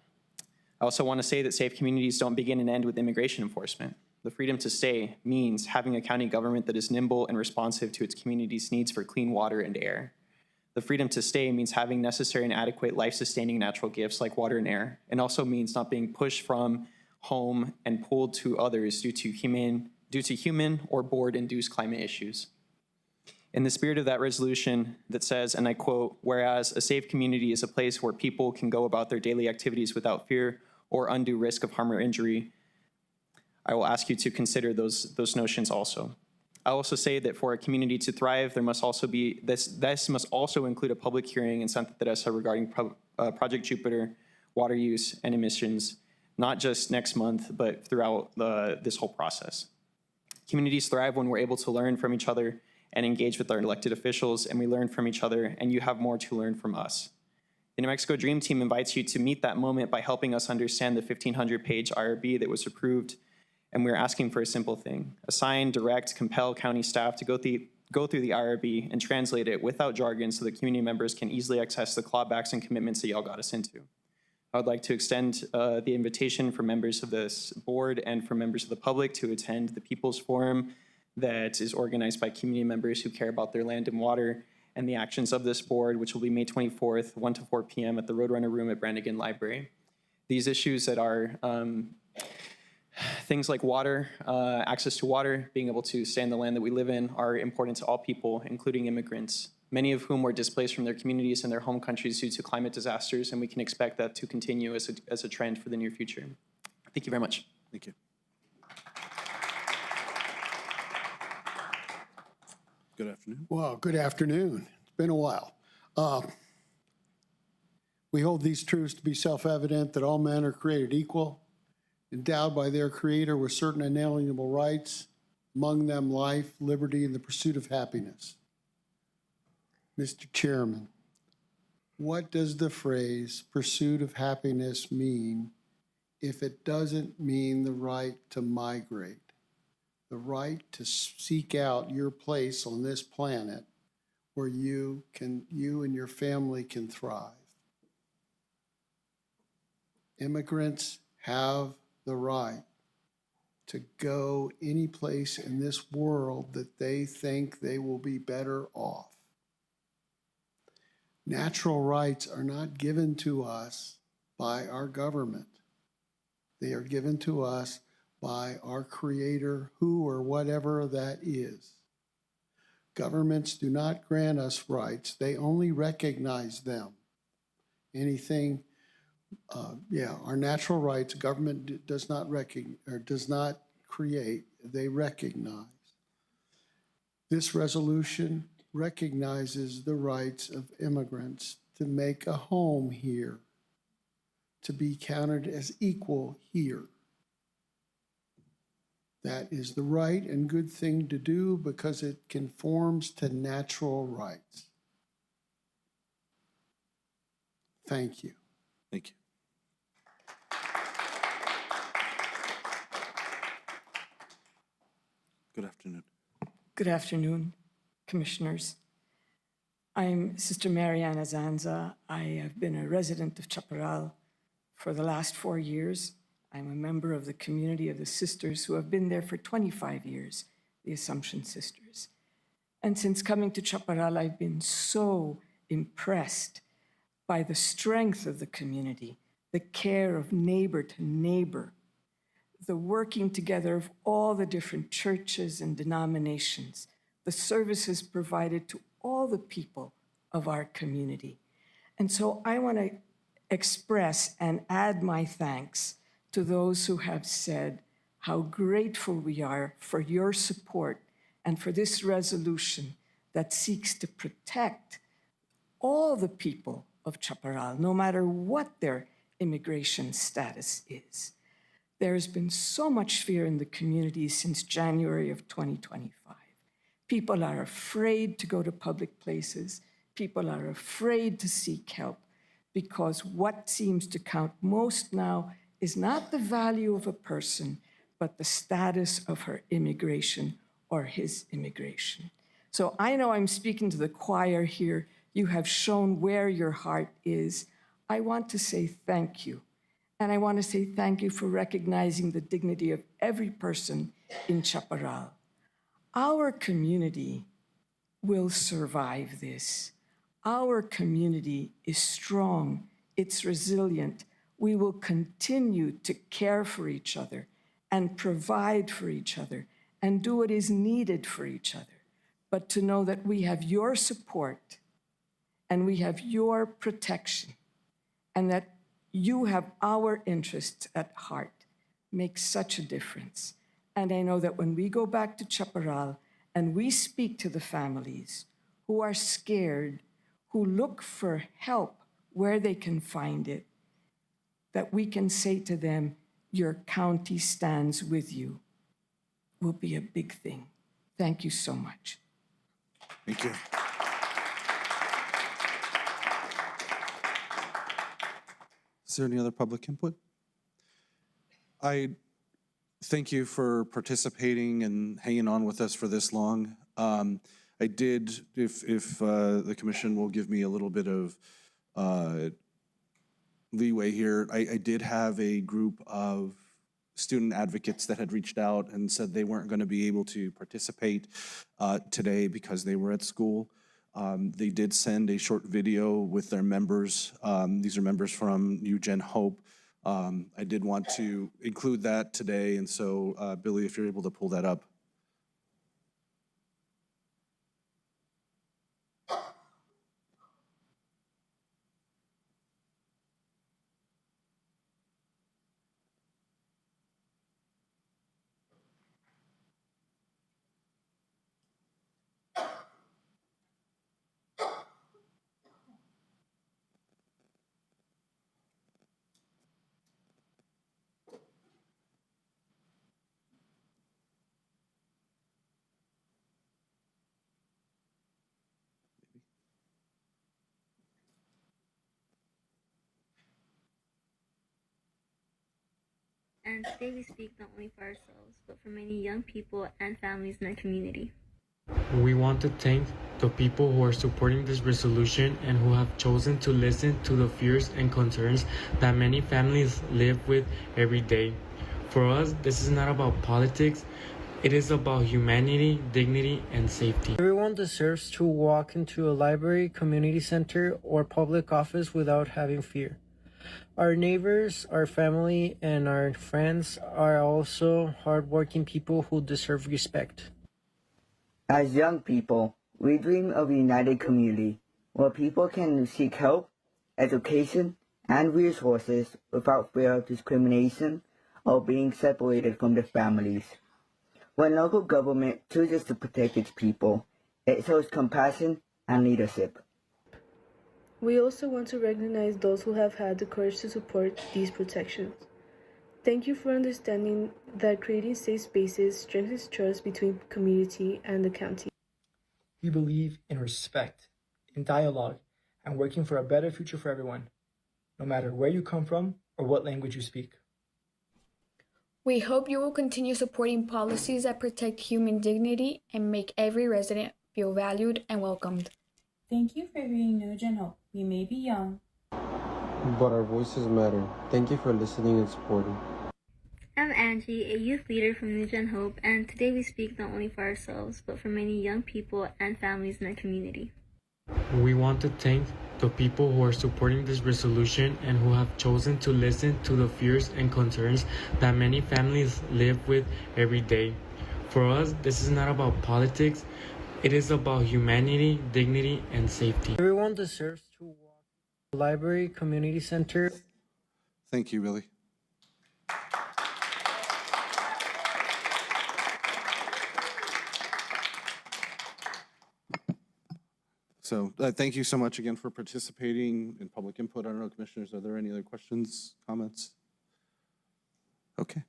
I also want to say that safe communities don't begin and end with immigration enforcement. The freedom to stay means having a county government that is nimble and responsive to its community's needs for clean water and air. The freedom to stay means having necessary and adequate life-sustaining natural gifts like water and air, and also means not being pushed from home and pulled to others due to human or board-induced climate issues. In the spirit of that resolution that says, and I quote, "Whereas a safe community is a place where people can go about their daily activities without fear or undue risk of harm or injury," I will ask you to consider those notions also. I also say that for a community to thrive, there must also be, this must also include a public hearing in Santa Teresa regarding Project Jupiter, water use, and emissions, not just next month, but throughout this whole process. Communities thrive when we're able to learn from each other and engage with our elected officials, and we learn from each other, and you have more to learn from us. The New Mexico Dream Team invites you to meet that moment by helping us understand the 1,500-page IRB that was approved. And we're asking for a simple thing: assign, direct, compel county staff to go through the IRB and translate it without jargon so that community members can easily access the clawbacks and commitments that y'all got us into. I would like to extend the invitation for members of this board and for members of the public to attend the People's Forum that is organized by community members who care about their land and water, and the actions of this board, which will be May 24th, 1 to 4 p.m. at the Roadrunner Room at Brannigan Library. These issues that are things like water, access to water, being able to stay in the land that we live in, are important to all people, including immigrants. many of whom were displaced from their communities and their home countries due to climate disasters, and we can expect that to continue as a trend for the near future. Thank you very much. Thank you. Good afternoon. Well, good afternoon. It's been a while. We hold these truths to be self-evident that all men are created equal, endowed by their Creator with certain inalienable rights, among them life, liberty, and the pursuit of happiness. Mr. Chairman, what does the phrase pursuit of happiness mean if it doesn't mean the right to migrate, the right to seek out your place on this planet where you and your family can thrive? Immigrants have the right to go any place in this world that they think they will be better off. Natural rights are not given to us by our government. They are given to us by our Creator, who or whatever that is. Governments do not grant us rights. They only recognize them. Anything our natural rights, government does not create, they recognize. This resolution recognizes the rights of immigrants to make a home here, to be counted as equal here. That is the right and good thing to do because it conforms to natural rights. Thank you. Thank you. Good afternoon. Good afternoon, Commissioners. I'm Sister Mariana Zanza. I have been a resident of Chaparral for the last 4 years. I'm a member of the community of the sisters who have been there for 25 years, the Assumption Sisters. And since coming to Chaparral, I've been so impressed by the strength of the community, the care of neighbor to neighbor, the working together of all the different churches and denominations, the services provided to all the people of our community. And so I want to express and add my thanks to those who have said how grateful we are for your support and for this resolution that seeks to protect all the people of Chaparral, no matter what their immigration status is. There has been so much fear in the community since January of 2025. People are afraid to go to public places. People are afraid to seek help because what seems to count most now is not the value of a person, but the status of her immigration or his immigration. So I know I'm speaking to the choir here. You have shown where your heart is. I want to say thank you. And I want to say thank you for recognizing the dignity of every person in Chaparral. Our community will survive this. Our community is strong, it's resilient. We will continue to care for each other and provide for each other and do what is needed for each other. But to know that we have your support and we have your protection and that you have our interests at heart makes such a difference. And I know that when we go back to Chaparral and we speak to the families who are scared, who look for help where they can find it, that we can say to them, your county stands with you, will be a big thing. Thank you so much. Thank you. Is there any other public input? I thank you for participating and hanging on with us for this long. I did, if the commission will give me a little bit of leeway here, I did have a group of student advocates that had reached out and said they weren't going to be able to participate today because they were at school. They did send a short video with their members. These are members from New Gen Hope. I did want to include that today, and so Billy, if you're able to pull that up. and today we speak not only for ourselves, but for many young people and families in our community. We want to thank the people who are supporting this resolution and who have chosen to listen to the fears and concerns that many families live with every day. For us, this is not about politics. It is about humanity, dignity, and safety. Everyone deserves to walk into a library, community center, or public office without having fear. Our neighbors, our family, and our friends are also hardworking people who deserve respect. As young people, we dream of a united community where people can seek help, education, and resources without fear of discrimination or being separated from their families. When local government chooses to protect its people, it shows compassion and leadership. We also want to recognize those who have had the courage to support these protections. Thank you for understanding that creating safe spaces strengthens trust between community and the county. We believe in respect, in dialogue, and working for a better future for everyone, no matter where you come from or what language you speak. We hope you will continue supporting policies that protect human dignity and make every resident feel valued and welcomed. Thank you for being Nugent Hope. We may be young, but our voices matter. Thank you for listening and supporting. I'm Angie, a youth leader from New Gen Hope, and today we speak not only for ourselves, but for many young people and families in our community. We want to thank the people who are supporting this resolution and who have chosen to listen to the fears and concerns that many families live with every day. For us, this is not about politics. It is about humanity, dignity, and safety. Everyone deserves to walk to a library, community center. Thank you, Billy. So thank you so much again for participating in public input. I don't know, commissioners, are there any other questions, comments? Okay.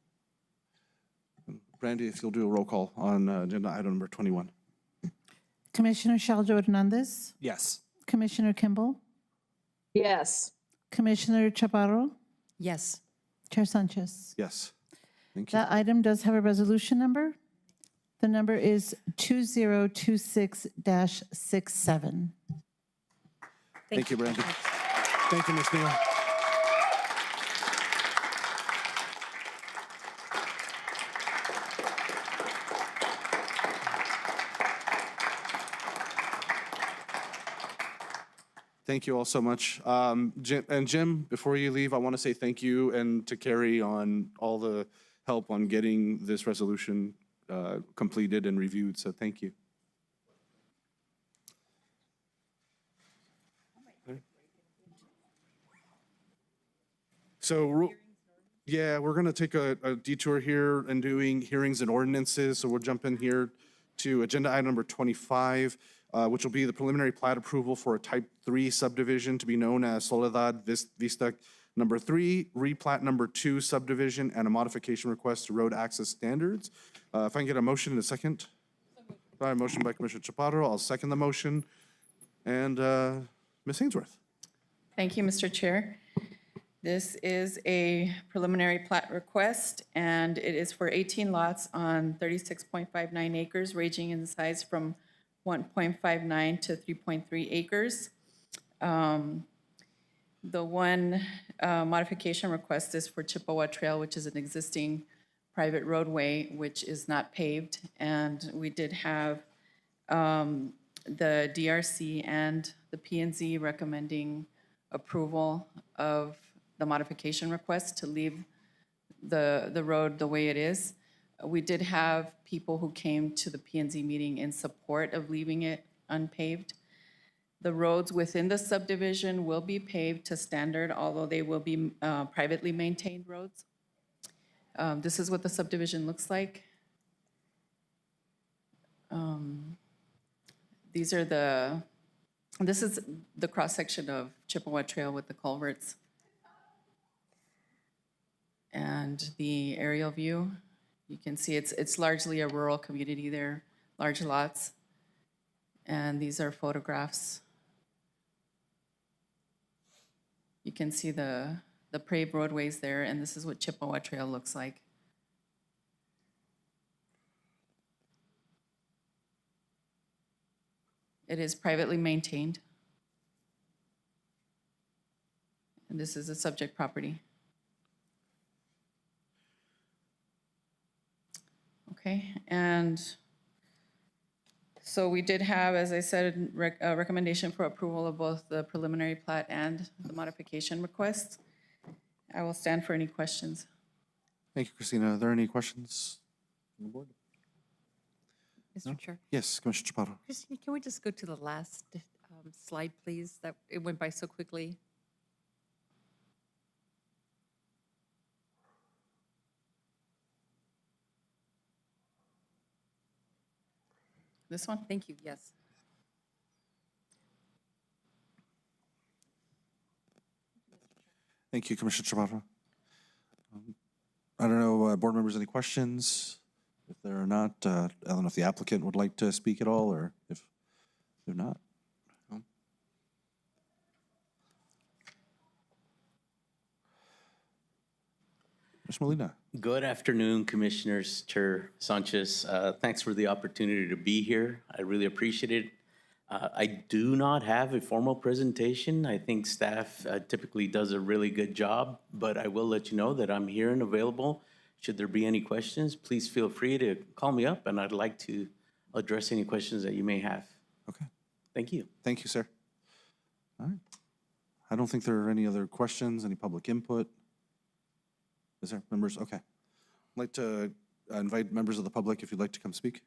Brandy, if you'll do a roll call on agenda item number 21. Commissioner Shaljo Hernandez, Yes. Commissioner Kimball, Yes. Commissioner Chaparro, Yes. Chair Sanchez. Yes. Thank you. That item does have a resolution number. The number is 2026-67. Thank you, Brandy. Thank you, Ms. Neal. Thank you all so much. Jim, before you leave, I want to say thank you and to Carrie on all the help on getting this resolution completed and reviewed, so thank you. So, yeah, we're going to take a detour here and doing hearings and ordinances, so we'll jump in here to agenda item number 25, which will be the preliminary plat approval for a type 3 subdivision to be known as Soledad Vista number 3, replat number 2 subdivision, and a modification request to road access standards. If I can get a motion in a second. All right, motion by Commissioner Chaparro. I'll second the motion. And Ms. Ainsworth. Thank you, Mr. Chair. This is a preliminary plat request, and it is for 18 lots on 36.59 acres, ranging in size from 1.59 to 3.3 acres. The one modification request is for Chippewa Trail, which is an existing private roadway, which is not paved. And we did have the DRC and the P&Z recommending approval of the modification request to leave the road the way it is. We did have people who came to the P&Z meeting in support of leaving it unpaved. The roads within the subdivision will be paved to standard, although they will be privately maintained roads. This is what the subdivision looks like. This is the cross-section of Chippewa Trail with the culverts. And the aerial view, you can see it's largely a rural community there, large lots. And these are photographs. You can see the the paved roadways there, and this is what Chippewa Trail looks like. It is privately maintained. And this is a subject property. Okay, and so we did have, as I said, a recommendation for approval of both the preliminary plat and the modification request. I will stand for any questions. Thank you, Christina. Are there any questions from the board? Mr. Chair. Yes, Commissioner Chaparro. Christine, can we just go to the last slide, please? That it went by so quickly. This one? Thank you, yes. Thank you, Commissioner Chaparro. I don't know, board members, any questions? If there are not, I don't know if the applicant would like to speak at all, or if not. No? Ms. Molina. Good afternoon, Commissioners, Chair Sanchez. Thanks for the opportunity to be here. I really appreciate it. I do not have a formal presentation. I think staff typically does a really good job, but I will let you know that I'm here and available. Should there be any questions, please feel free to call me up, and I'd like to address any questions that you may have. Okay. Thank you. Thank you, sir. All right. I don't think there are any other questions, any public input. Is there, members? Okay. I'd like to invite members of the public if you'd like to come speak.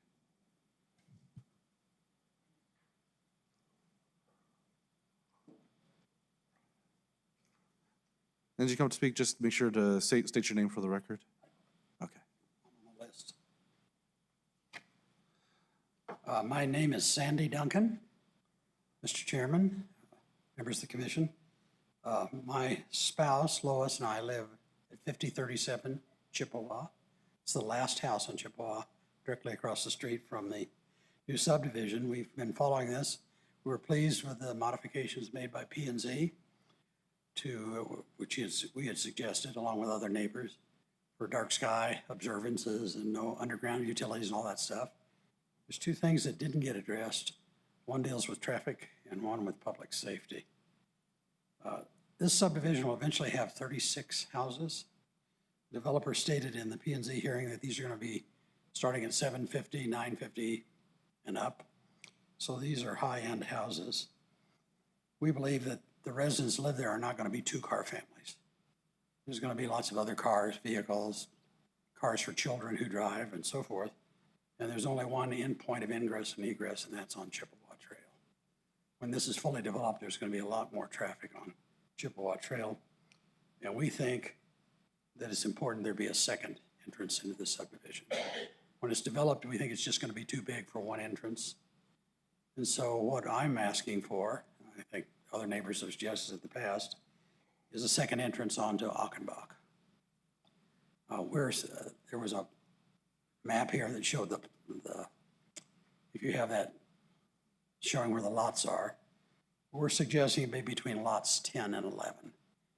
And as you come to speak, just make sure to state your name for the record. Okay. List. My name is Sandy Duncan. Mr. Chairman, members of the commission. My spouse, Lois, and I live at 5037 Chippewa. It's the last house on Chippewa, directly across the street from the new subdivision. We've been following this. We were pleased with the modifications made by P&Z to, we had suggested along with other neighbors, for dark sky observances and no underground utilities and all that stuff. There's two things that didn't get addressed. One deals with traffic and one with public safety. This subdivision will eventually have 36 houses. Developer stated in the P&Z hearing that these are going to be starting at 750, 950 and up. So these are high-end houses. We believe that the residents who live there are not going to be two-car families. There's going to be lots of other cars, vehicles, cars for children who drive and so forth. And there's only one point of ingress and egress, and that's on Chippewa Trail. When this is fully developed, there's going to be a lot more traffic on Chippewa Trail. And we think that it's important there be a second entrance into the subdivision. When it's developed, we think it's just going to be too big for one entrance. And so what I'm asking for, I think other neighbors have suggested in the past, is a second entrance onto Achenbach. There was a map here that showed if you have that showing where the lots are, we're suggesting it be between lots 10 and 11.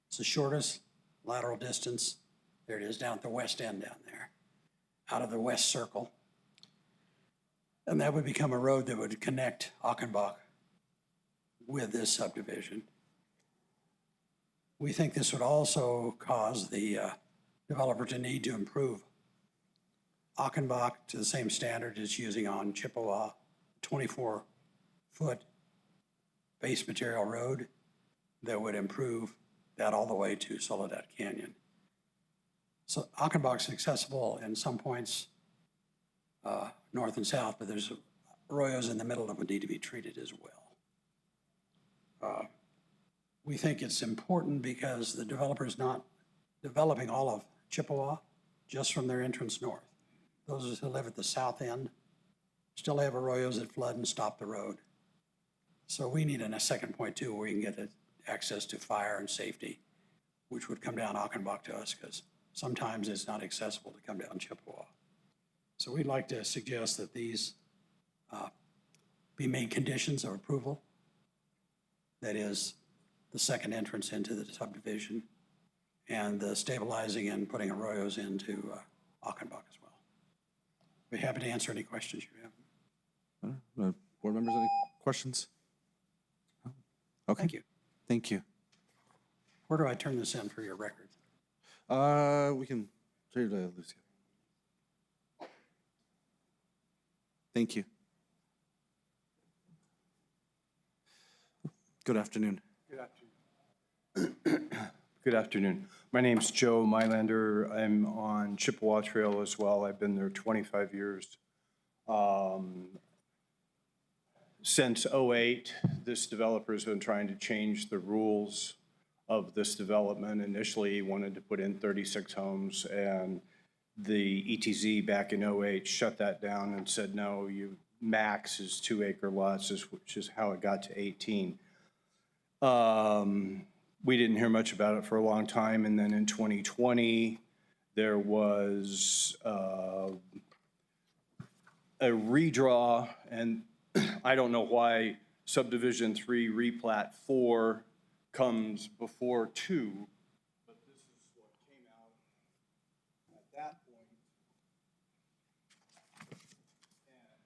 It's the shortest lateral distance. There it is down at the west end down there, out of the west circle. And that would become a road that would connect Achenbach with this subdivision. We think this would also cause the developer to need to improve Achenbach to the same standard it's using on Chippewa, 24-foot base material road that would improve that all the way to Soledad Canyon. So Achenbach's accessible in some points north and south, but there's arroyos in the middle that would need to be treated as well. We think it's important because the developer is not developing all of Chippewa just from their entrance north. Those who live at the south end still have arroyos that flood and stop the road. So we need a second point too, where we can get access to fire and safety, which would come down Achenbach to us because sometimes it's not accessible to come down Chippewa. So we'd like to suggest that these be made conditions of approval. That is the second entrance into the subdivision and the stabilizing and putting arroyos into Achenbach as well. Be happy to answer any questions you have. Board members, any questions? Okay. Thank you. Thank you. Where do I turn this in for your record? We can, here to Lucia. Thank you. Good afternoon. Good afternoon. Good afternoon. My name's Joe Mylander. I'm on Chippewa Trail as well. I've been there 25 years. Since '08, this developer's been trying to change the rules of this development. Initially, he wanted to put in 36 homes, and the ETZ back in '08 shut that down and said, no, you max is 2-acre lots, which is how it got to 18. We didn't hear much about it for a long time, and then in 2020, there was a redraw, and I don't know why subdivision 3 replat 4 comes before 2, but this is what came out at that point. And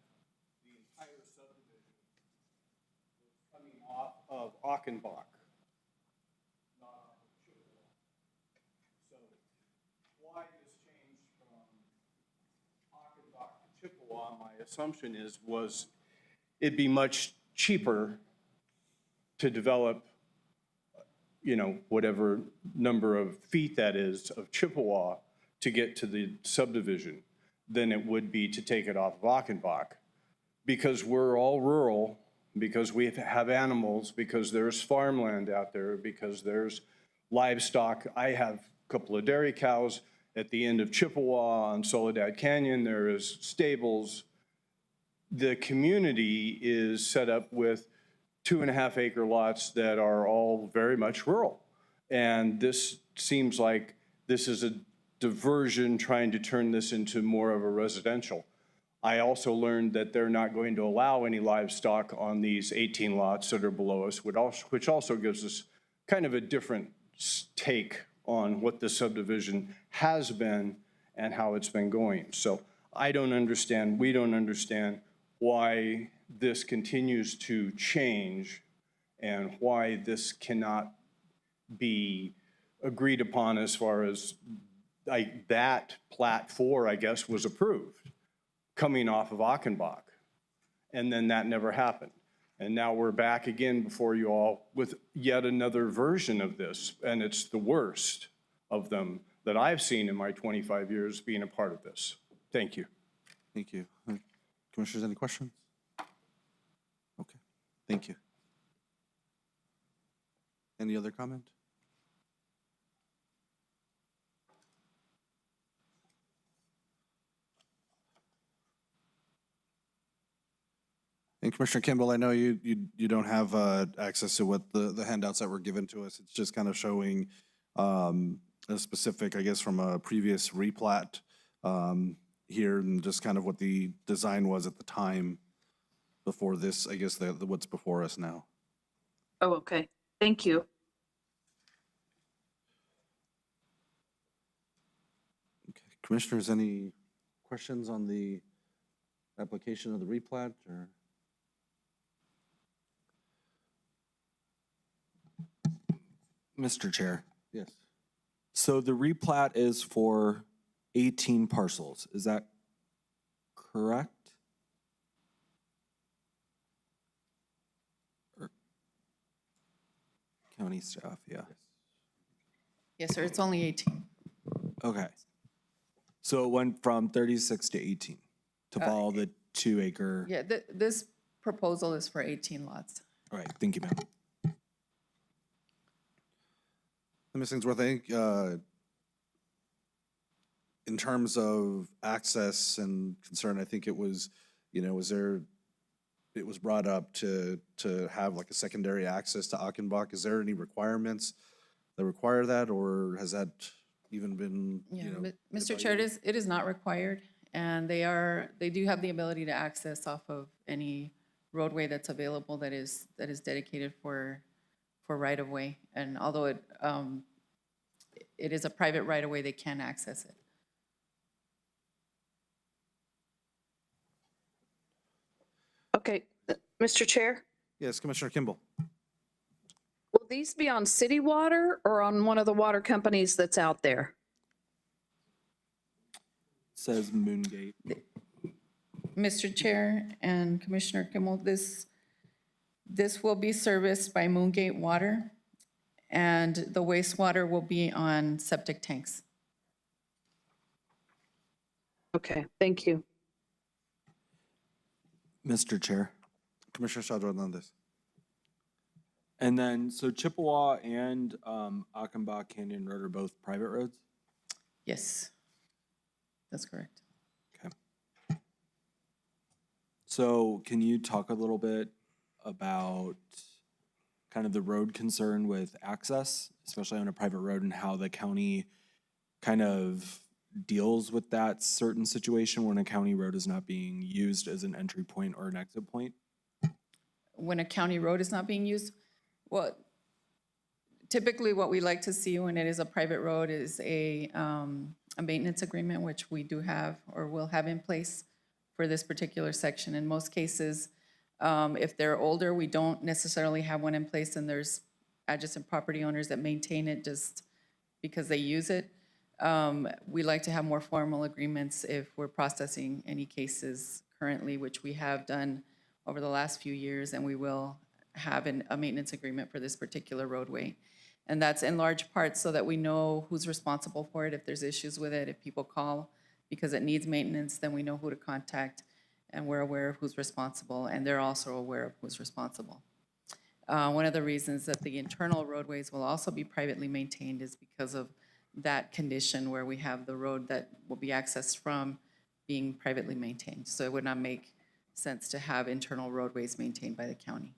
the entire subdivision was coming off of Achenbach. Chippewa, my assumption was it'd be much cheaper to develop, whatever number of feet that is of Chippewa to get to the subdivision than it would be to take it off of Achenbach. Because we're all rural, because we have animals, because there's farmland out there, because there's livestock. I have a couple of dairy cows. At the end of Chippewa on Soledad Canyon, there is stables. The community is set up with 2.5-acre lots that are all very much rural. And this seems like this is a diversion trying to turn this into more of a residential. I also learned that they're not going to allow any livestock on these 18 lots that are below us, which also gives us kind of a different take on what the subdivision has been and how it's been going. So we don't understand why this continues to change and why this cannot be agreed upon as far as that Plat 4, I guess, was approved coming off of Achenbach. And then that never happened. And now we're back again before you all with yet another version of this, and it's the worst of them that I've seen in my 25 years being a part of this. Thank you. Thank you. Commissioners, any questions? Okay, thank you. Any other comment? And Commissioner Kimball, I know you don't have access to what the handouts that were given to us. It's just kind of showing a specific, I guess, from a previous replat here, and just kind of what the design was at the time before this, I guess, what's before us now. Oh, okay. Thank you. Okay. Commissioners, any questions on the application of the replat or? Mr. Chair. Yes. So the replat is for 18 parcels. Is that correct? Or county staff, yeah. Yes, sir, it's only 18. Okay. So it went from 36 to 18 to follow the 2-acre. Yeah, this proposal is for 18 lots. All right, thank you, ma'am. Ms. Ainsworth, I think in terms of access and concern, I think it was, it was brought up to have like a secondary access to Achenbach. Is there any requirements that require that, or has that even been, Mr. Chair, it is not required, and they do have the ability to access off of any roadway that's available that is dedicated for right-of-way. And although it is a private right-of-way, they can access it. Okay, Mr. Chair, Yes, Commissioner Kimball. will these be on city water or on one of the water companies that's out there? Says Moongate. Mr. Chair and Commissioner Kimmel, this will be serviced by Moongate Water, and the wastewater will be on septic tanks. Okay, thank you. Mr. Chair. Commissioner Sandro Hernandez. And then, so Chippewa and Achenbach Canyon Road are both private roads? Yes, that's correct. Okay. So can you talk a little bit about kind of the road concern with access, especially on a private road, and how the county kind of deals with that certain situation when a county road is not being used as an entry point or an exit point? When a county road is not being used, well, typically what we like to see when it is a private road is a maintenance agreement, which we do have or will have in place for this particular section. In most cases, if they're older, we don't necessarily have one in place, and there's adjacent property owners that maintain it just because they use it. We like to have more formal agreements if we're processing any cases currently, which we have done over the last few years, and we will have a maintenance agreement for this particular roadway. And that's in large part so that we know who's responsible for it. If there's issues with it, if people call because it needs maintenance, then we know who to contact, and we're aware of who's responsible, and they're also aware of who's responsible. One of the reasons that the internal roadways will also be privately maintained is because of that condition where we have the road that will be accessed from being privately maintained. So it would not make sense to have internal roadways maintained by the county.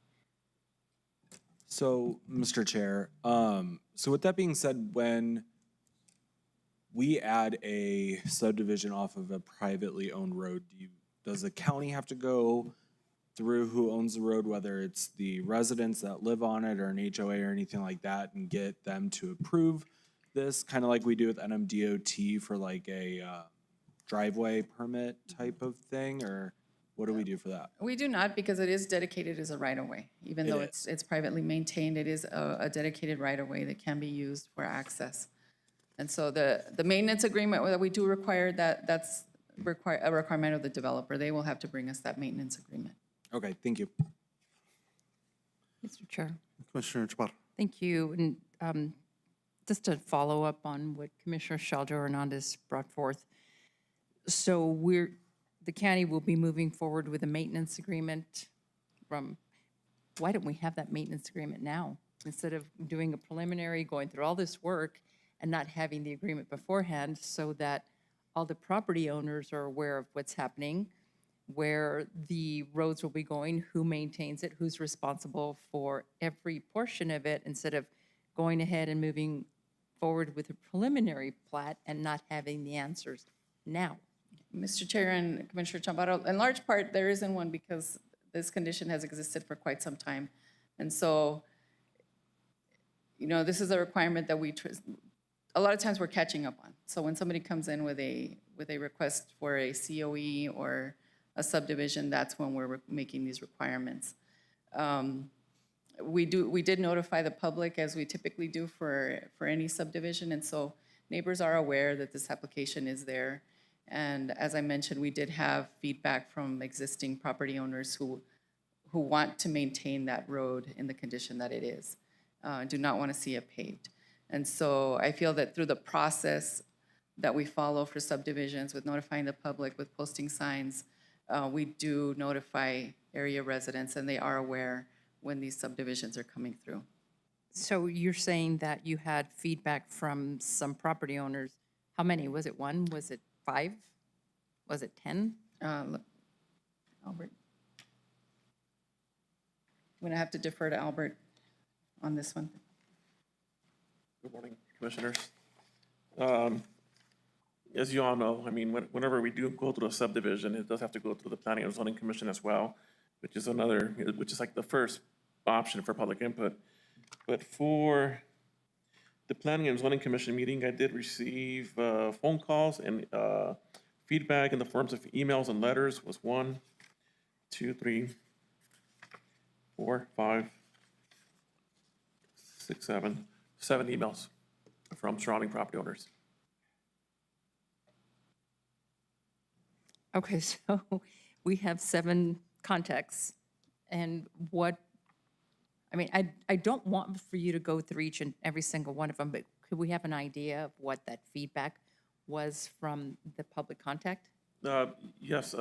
So, Mr. Chair, so with that being said, when we add a subdivision off of a privately owned road, does the county have to go through who owns the road, whether it's the residents that live on it or an HOA or anything like that, and get them to approve this, kind of like we do with NMDOT for like a driveway permit type of thing, or what do we do for that? We do not, because it is dedicated as a right-of-way. Even though it's privately maintained, it is a dedicated right-of-way that can be used for access. And so the maintenance agreement that we do require, that's a requirement of the developer. They will have to bring us that maintenance agreement. Okay, thank you. Mr. Chair. Commissioner Chaparro. Thank you. And just to follow up on what Commissioner Shaldo Hernandez brought forth. So the county will be moving forward with a maintenance agreement why don't we have that maintenance agreement now? Instead of doing a preliminary, going through all this work and not having the agreement beforehand, so that all the property owners are aware of what's happening, where the roads will be going, who maintains it, who's responsible for every portion of it, instead of going ahead and moving forward with a preliminary plat and not having the answers now. Mr. Chair and Commissioner Chaparro, in large part, there isn't one because this condition has existed for quite some time. And so, this is a requirement that a lot of times we're catching up on. So when somebody comes in with a request for a COE or a subdivision, that's when we're making these requirements. We did notify the public, as we typically do for any subdivision, and so neighbors are aware that this application is there. And as I mentioned, we did have feedback from existing property owners who want to maintain that road in the condition that it is, do not want to see it paved. And so I feel that through the process that we follow for subdivisions, with notifying the public, with posting signs, we do notify area residents, and they are aware when these subdivisions are coming through. So you're saying that you had feedback from some property owners. How many? Was it one? Was it 5? Was it 10? Albert. I'm going to have to defer to Albert on this one. Good morning, commissioners. As you all know, whenever we do go through a subdivision, it does have to go through the Planning and Zoning Commission as well, which is like the first option for public input. But for the Planning and Zoning Commission meeting, I did receive phone calls and feedback in the forms of emails and letters was 1, 2, 3, 4, 5, 6, 7 emails from surrounding property owners. Okay, so we have 7 contacts. And I don't want for you to go through each and every single one of them, but could we have an idea of what that feedback was from the public contact? Yes,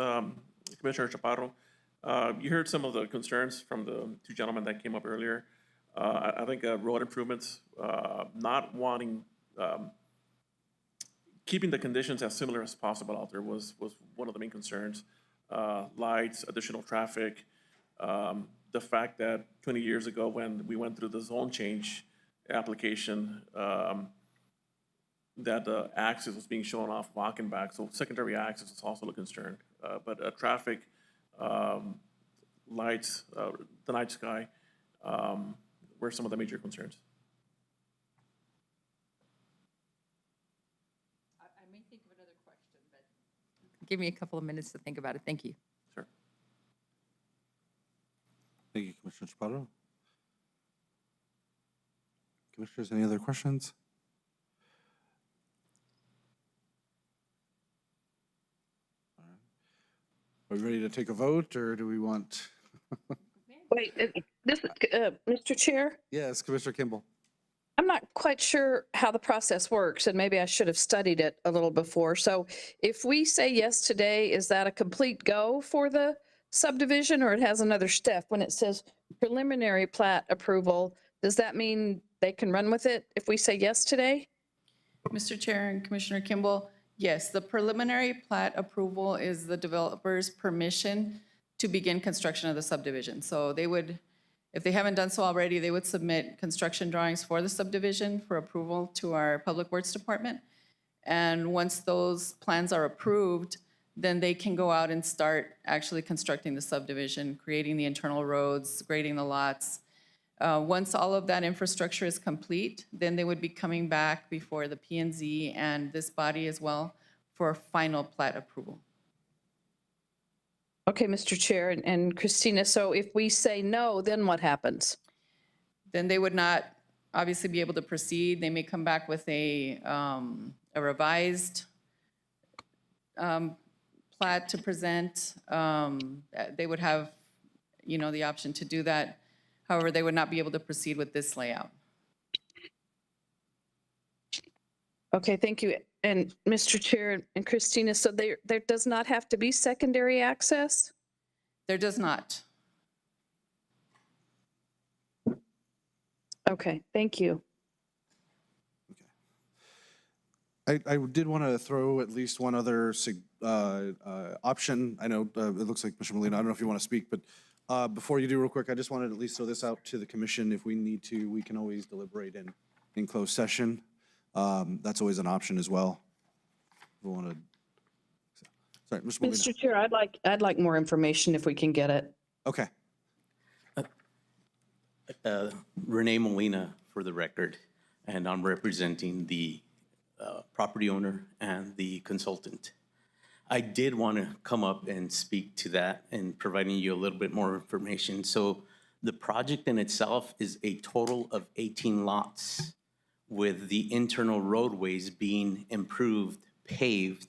Commissioner Chaparro, you heard some of the concerns from the 2 gentlemen that came up earlier. I think road improvements, not wanting, keeping the conditions as similar as possible out there was one of the main concerns. Lights, additional traffic, the fact that 20 years ago when we went through the zone change application, that the axis was being shown off Wackenbach, so secondary axis is also a concern. But traffic, lights, the night sky were some of the major concerns. I may think of another question, but give me a couple of minutes to think about it. Thank you. Sure. Thank you, Commissioner Chaparro. Commissioners, any other questions? All right. Are we ready to take a vote, or do we want? Wait, Mr. Chair, Yes, Commissioner Kimball. I'm not quite sure how the process works, and maybe I should have studied it a little before. So if we say yes today, is that a complete go for the subdivision, or it has another step? When it says preliminary plat approval, does that mean they can run with it if we say yes today? Mr. Chair and Commissioner Kimball, yes, the preliminary plat approval is the developer's permission to begin construction of the subdivision. So they would, if they haven't done so already, they would submit construction drawings for the subdivision for approval to our Public Works Department. And once those plans are approved, then they can go out and start actually constructing the subdivision, creating the internal roads, grading the lots. Once all of that infrastructure is complete, then they would be coming back before the P&Z and this body as well for final plat approval. Okay, Mr. Chair and Christina, so if we say no, then what happens? Then they would not obviously be able to proceed. They may come back with a revised plat to present. They would have, the option to do that. However, they would not be able to proceed with this layout. Okay, thank you. And Mr. Chair and Christina, so there does not have to be secondary access? There does not. Okay, thank you. I did want to throw at least one other option. I know it looks like Commissioner Molina, I don't know if you want to speak, but before you do real quick, I just wanted to at least throw this out to the commission. If we need to, we can always deliberate in closed session. That's always an option as well. We want to. Sorry, Mr. Molina. Mr. Chair, I'd like more information if we can get it. Okay. Renee Molina for the record, and I'm representing the property owner and the consultant. I did want to come up and speak to that and providing you a little bit more information. So the project in itself is a total of 18 lots with the internal roadways being improved, paved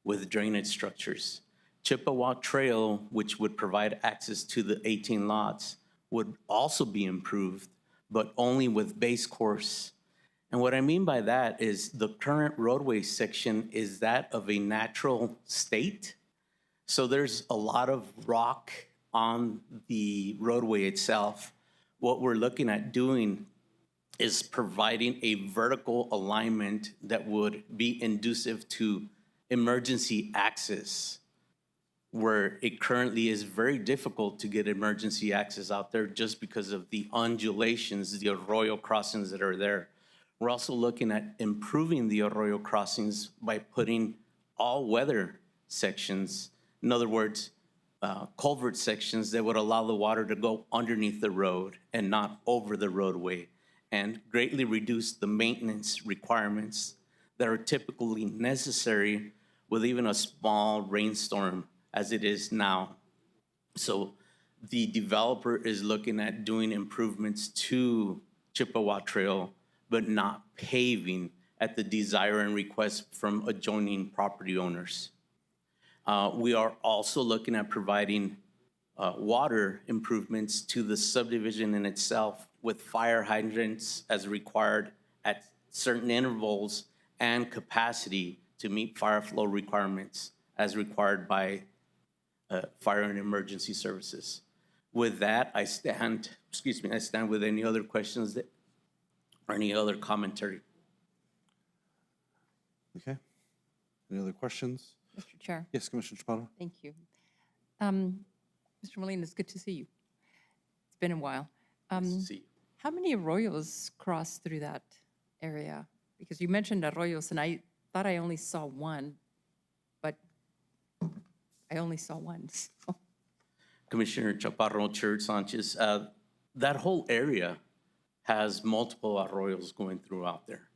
with drainage structures. Chippewa Trail, which would provide access to the 18 lots, would also be improved, but only with base course. And what I mean by that is the current roadway section is that of a natural state. So there's a lot of rock on the roadway itself. What we're looking at doing is providing a vertical alignment that would be inducive to emergency access, where it currently is very difficult to get emergency access out there just because of the undulations, the arroyo crossings that are there. We're also looking at improving the arroyo crossings by putting all-weather sections, in other words, culvert sections that would allow the water to go underneath the road and not over the roadway. and greatly reduce the maintenance requirements that are typically necessary with even a small rainstorm as it is now. So the developer is looking at doing improvements to Chippewa Trail, but not paving at the desire and request from adjoining property owners. We are also looking at providing water improvements to the subdivision in itself with fire hydrants as required at certain intervals and capacity to meet fire flow requirements as required by fire and emergency services. With that, I stand with any other questions or any other commentary. Okay. Any other questions? Mr. Chair. Yes, Commissioner Chaparro. Thank you. Mr. Molina, it's good to see you. It's been a while. Nice to see you. How many arroyos cross through that area? Because you mentioned arroyos, and I thought I only saw one, but I only saw one. So. Commissioner Chaparro, Chair Sanchez, that whole area has multiple arroyos going throughout there.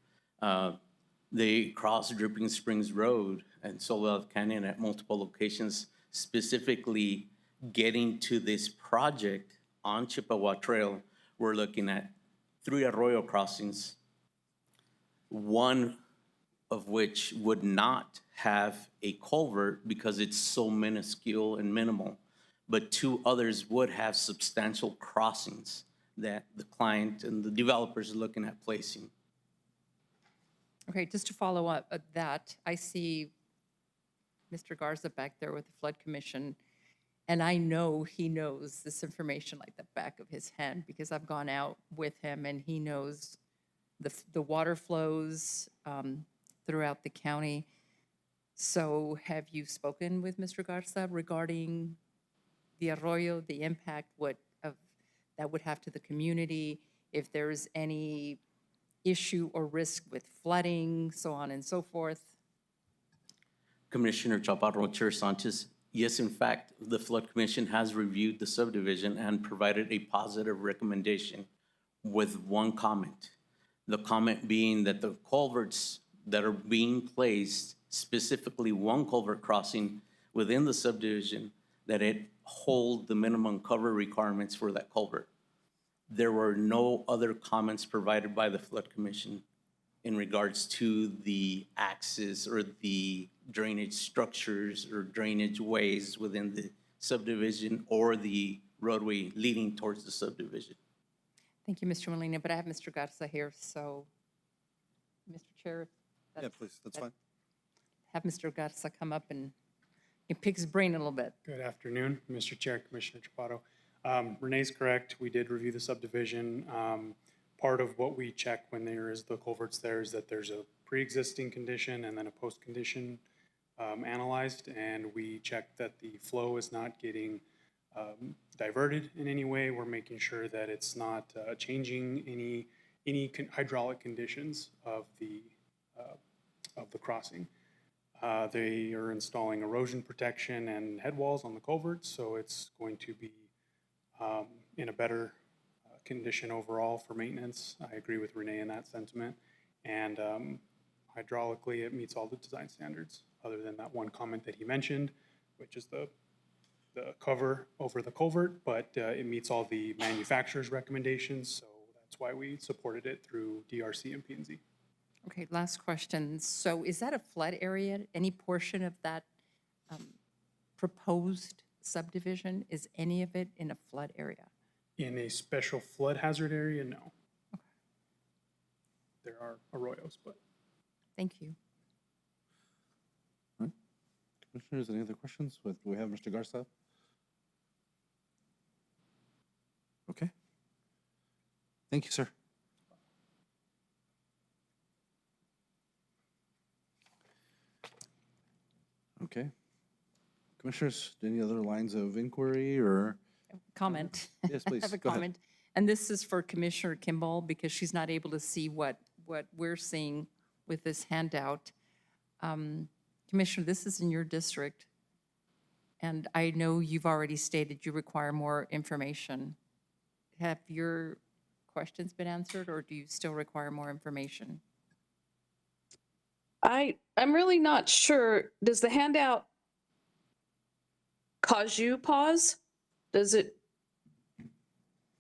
They cross Dripping Springs Road and Soledad Canyon at multiple locations, specifically getting to this project on Chippewa Trail. We're looking at 3 arroyo crossings, one of which would not have a culvert because it's so minuscule and minimal, but 2 others would have substantial crossings that the client and the developers are looking at placing. Okay, just to follow up at that, I see Mr. Garza back there with the Flood Commission, and I know he knows this information like the back of his hand because I've gone out with him and he knows the water flows throughout the county. So have you spoken with Mr. Garza regarding the arroyo, the impact that would have to the community, if there's any issue or risk with flooding, so on and so forth? Commissioner Chaparro, Chair Sanchez, yes, in fact, the Flood Commission has reviewed the subdivision and provided a positive recommendation with one comment. The comment being that the culverts that are being placed, specifically one culvert crossing within the subdivision, that it hold the minimum cover requirements for that culvert. There were no other comments provided by the Flood Commission in regards to the axis or the drainage structures or drainage ways within the subdivision or the roadway leading towards the subdivision. Thank you, Mr. Molina, but I have Mr. Garza here, so, Mr. Chair. Yeah, please, that's fine. Have Mr. Garza come up and pick his brain a little bit. Good afternoon, Mr. Chair, Commissioner Chaparro. Renee's correct. We did review the subdivision. Part of what we check when there is the culverts there is that there's a pre-existing condition and then a post-condition analyzed, and we checked that the flow is not getting diverted in any way. We're making sure that it's not changing any hydraulic conditions of the crossing. They are installing erosion protection and head walls on the culverts, so it's going to be in a better condition overall for maintenance. I agree with Renee in that sentiment. And hydraulically, it meets all the design standards, other than that one comment that he mentioned, which is the cover over the culvert, but it meets all the manufacturer's recommendations, so that's why we supported it through DRC and P&Z. Okay, last question. So is that a flood area? Any portion of that proposed subdivision, is any of it in a flood area? In a special flood hazard area, no. Okay. There are arroyos, but. Thank you. All right. Commissioners, any other questions? Do we have Mr. Garza? Okay. Thank you, sir. Okay. Commissioners, any other lines of inquiry or? Comment. Yes, please. I have a Go ahead. comment. And this is for Commissioner Kimball because she's not able to see what we're seeing with this handout. Commissioner, this is in your district. And I know you've already stated you require more information. Have your questions been answered, or do you still require more information? I'm really not sure. Does the handout cause you pause? Does it,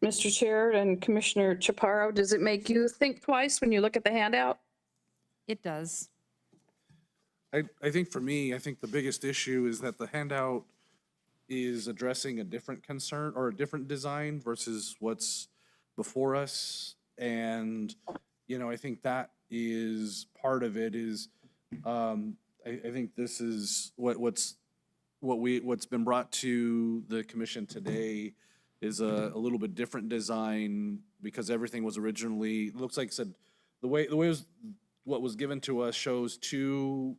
Mr. Chair and Commissioner Chaparro, does it make you think twice when you look at the handout? It does. I think for me, I think the biggest issue is that the handout is addressing a different concern or a different design versus what's before us. And, you know, I think that is part of it is, I think this is what's been brought to the commission today is a little bit different design because everything was originally, it looks like I said, the way what was given to us shows two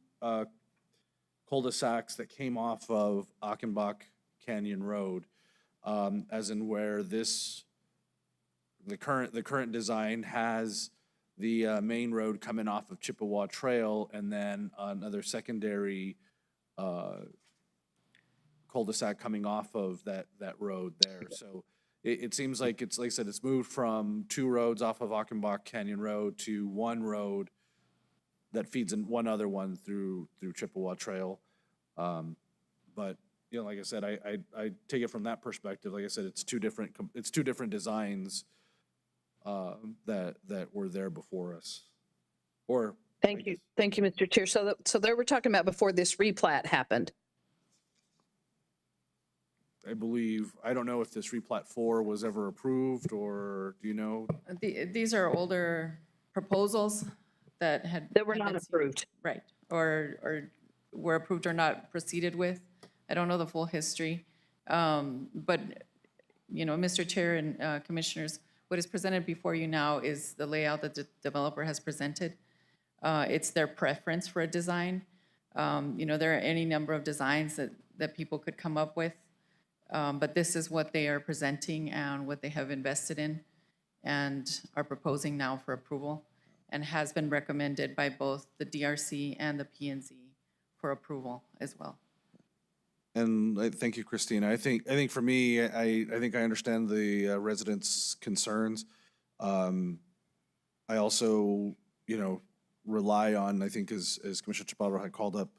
cul-de-sacs that came off of Achenbach Canyon Road, as in where the current design has the main road coming off of Chippewa Trail and then another secondary cul-de-sac coming off of that road there. So it seems like it's, like I said, it's moved from two roads off of Achenbach Canyon Road to one road that feeds in one other one through Chippewa Trail. But, you know, like I said, I take it from that perspective. Like I said, it's two different designs that were there before us. Or Thank you, Mr. Chair. So there we're talking about before this replat happened. I believe, I don't know if this replat 4 was ever approved, or do you know? These are older proposals that were not approved. Right, or were approved or not proceeded with. I don't know the full history. But, you know, Mr. Chair and Commissioners, what is presented before you now is the layout that the developer has presented. It's their preference for a design. You know, there are any number of designs that people could come up with. But this is what they are presenting and what they have invested in and are proposing now for approval and has been recommended by both the DRC and the P&Z for approval as well. And thank you, Christina. I think for me, I think I understand the residents' concerns. I also, you know, rely on, I think as Commissioner Chaparro had called up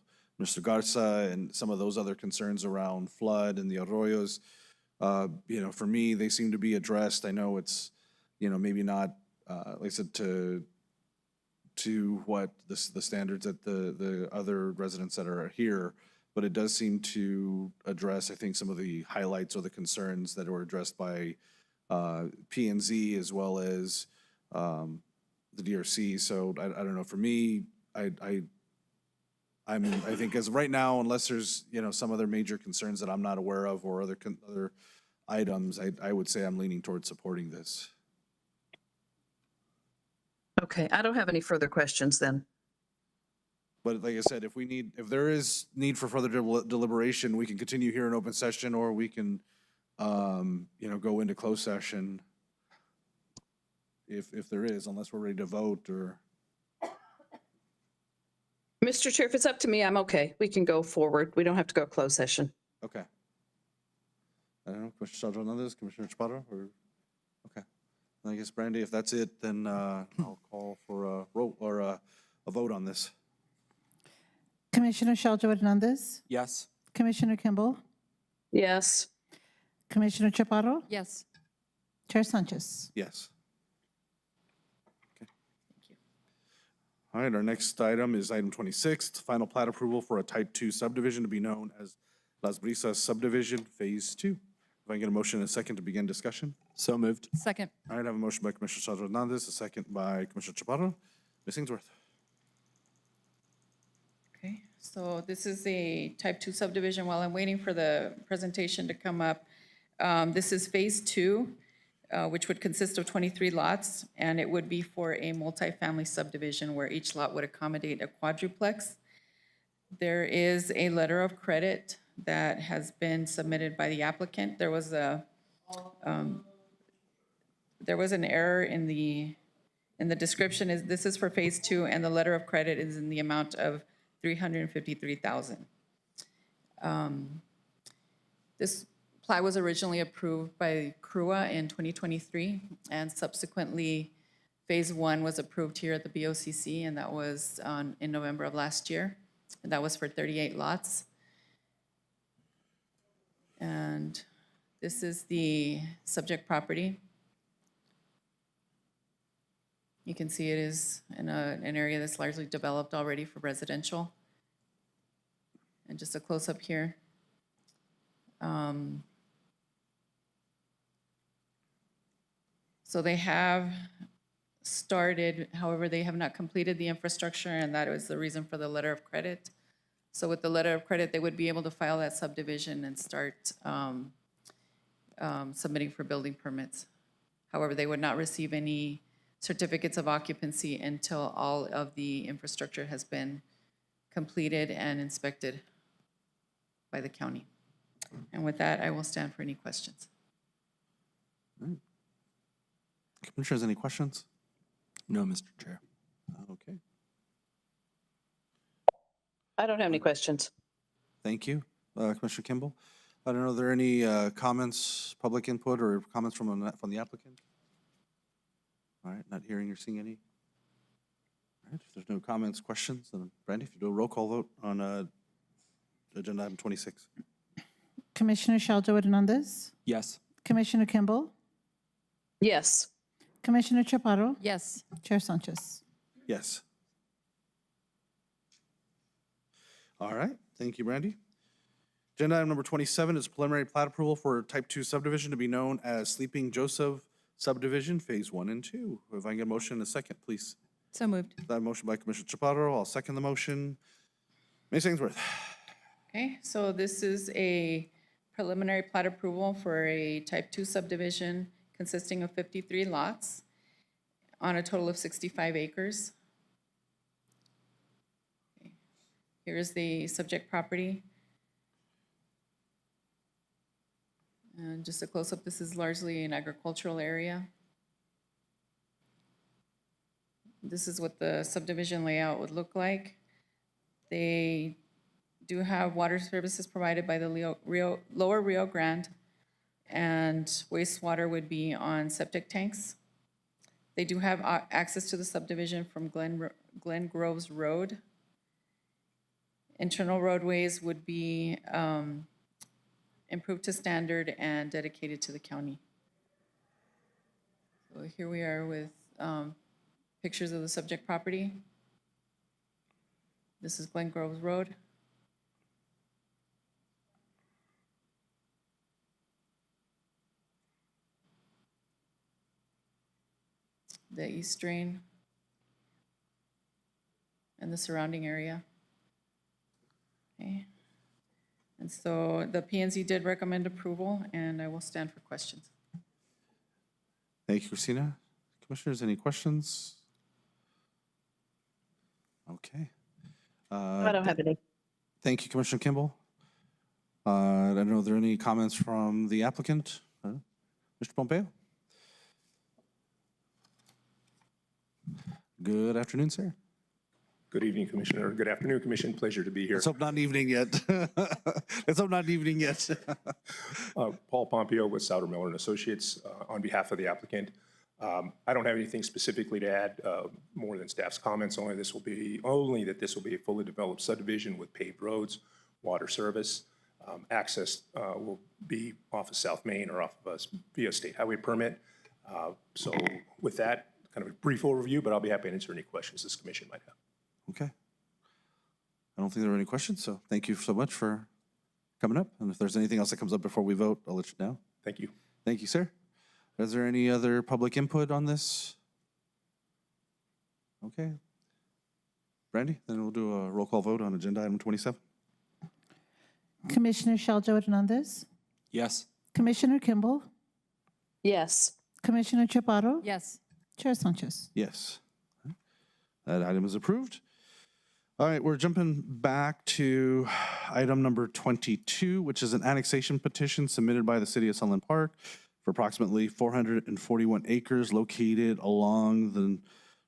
Mr. Garza and some of those other concerns around flood and the arroyos. You know, for me, they seem to be addressed. I know it's, you know, maybe not, like I said, to what the standards that the other residents that are here, but it does seem to address, I think, some of the highlights or the concerns that were addressed by P&Z as well as the DRC. So I don't know. For me, I think as of right now, unless there's, you know, some other major concerns that I'm not aware of or other items, I would say I'm leaning towards supporting this. Okay, I don't have any further questions then. But like I said, if there is need for further deliberation, we can continue here in open session, or we can, you know, go into closed session if there is, unless we're ready to vote or. Mr. Chair, if it's up to me, I'm okay. We can go forward. We don't have to go closed session. Okay. I don't know, Commissioner Hernandez, Commissioner Chaparro, or, okay. I guess, Brandy, if that's it, then I'll call for a vote on this. Commissioner Sheljo Hernandez, Yes. Commissioner Kimball, Yes. Commissioner Chaparro, Yes. Chair Sanchez. Yes. All right, our next item is item 26, final plat approval for a type 2 subdivision to be known as Las Brisas Subdivision Phase 2. If I can get a motion and a second to begin discussion. So moved. Second. All right, I have a motion by Commissioner Sheljo Hernandez, a second by Commissioner Chaparro. Ms. Ainsworth. Okay, so this is a type 2 subdivision. While I'm waiting for the presentation to come up, this is phase 2, which would consist of 23 lots, and it would be for a multifamily subdivision where each lot would accommodate a quadruplex. There is a letter of credit that has been submitted by the applicant. There was an error in the description. This is for phase 2, and the letter of credit is in the amount of $353,000. This plat was originally approved by CRUA in 2023, and subsequently, Phase 1 was approved here at the BOCC, and that was in November of last year. And that was for 38 lots. And this is the subject property. You can see it is in an area that's largely developed already for residential. And just a close-up here. So they have started, however, they have not completed the infrastructure, and that was the reason for the letter of credit. So with the letter of credit, they would be able to file that subdivision and start submitting for building permits. However, they would not receive any certificates of occupancy until all of the infrastructure has been completed and inspected by the county. And with that, I will stand for any questions. Commissioners, any questions? No, Mr. Chair. Okay, I don't have any questions. thank you. Commissioner Kimball? I don't know, are there any comments, public input, or comments from the applicant? All right, not hearing or seeing any. All right, if there's no comments, questions, then Brandy, if you do a roll call vote on agenda item 26. Commissioner Sheldo Hernandez, Yes. Commissioner Kimball, Yes. Commissioner Chaparro, Yes. Chair Sanchez. Yes. All right, thank you, Brandy. Agenda item number 27 is preliminary plat approval for type 2 subdivision to be known as Sleeping Joseph Subdivision, Phase 1 and 2. If I can get a motion in a second, please. So moved. That motion by Commissioner Chaparro, I'll second the motion. Ms. Ainsworth. Okay, so this is a preliminary plat approval for a type 2 subdivision consisting of 53 lots on a total of 65 acres. Okay. Here is the subject property. And just a close-up, this is largely an agricultural area. This is what the subdivision layout would look like. They do have water services provided by the Lower Rio Grande, and wastewater would be on septic tanks. They do have access to the subdivision from Glen Groves Road. Internal roadways would be improved to standard and dedicated to the county. So here we are with pictures of the subject property. This is Glen Groves Road. The east drain and the surrounding area. Okay. And so the P&Z did recommend approval, and I will stand for questions. Thank you, Christina. Commissioners, any questions? Okay. I don't have any. Thank you, Commissioner Kimball. I don't know, are there any comments from the applicant? Mr. Pompeo? Good afternoon, sir. Good evening, Commissioner. Good afternoon, Commission. Pleasure to be here. Let's hope not evening yet. Let's hope not evening yet. Paul Pompeo with Souter Miller and Associates on behalf of the applicant. I don't have anything specifically to add more than staff's comments. Only that this will be a fully developed subdivision with paved roads, water service. Access will be off of South Main or off of us via state highway permit. So with that, kind of a brief overview, but I'll be happy to answer any questions this commission might have. Okay. I don't think there are any questions, so thank you so much for coming up. And if there's anything else that comes up before we vote, I'll let you know. Thank you. Thank you, sir. Is there any other public input on this? Okay. Brandy, then we'll do a roll call vote on agenda item 27. Commissioner Sheldo Hernandez, Yes. Commissioner Kimball, Yes. Commissioner Chaparro, Yes. Chair Sanchez. Yes. That item is approved. All right, we're jumping back to item number 22, which is an annexation petition submitted by the City of Sunland Park for approximately 441 acres located along the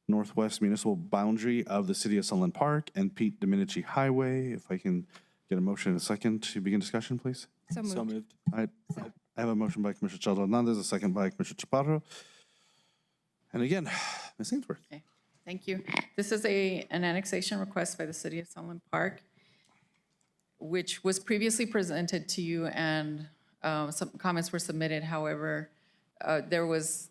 northwest municipal boundary of the City of Sunland Park and Pete Domenici Highway. If I can Get a motion and a second to begin discussion, please. So moved. So moved. All right, I have a motion by Commissioner Sheldo Hernandez, a second by Commissioner Chaparro. And again, Ms. Ainsworth. Okay, thank you. This is an annexation request by the City of Sunland Park, which was previously presented to you, and some comments were submitted. However, there was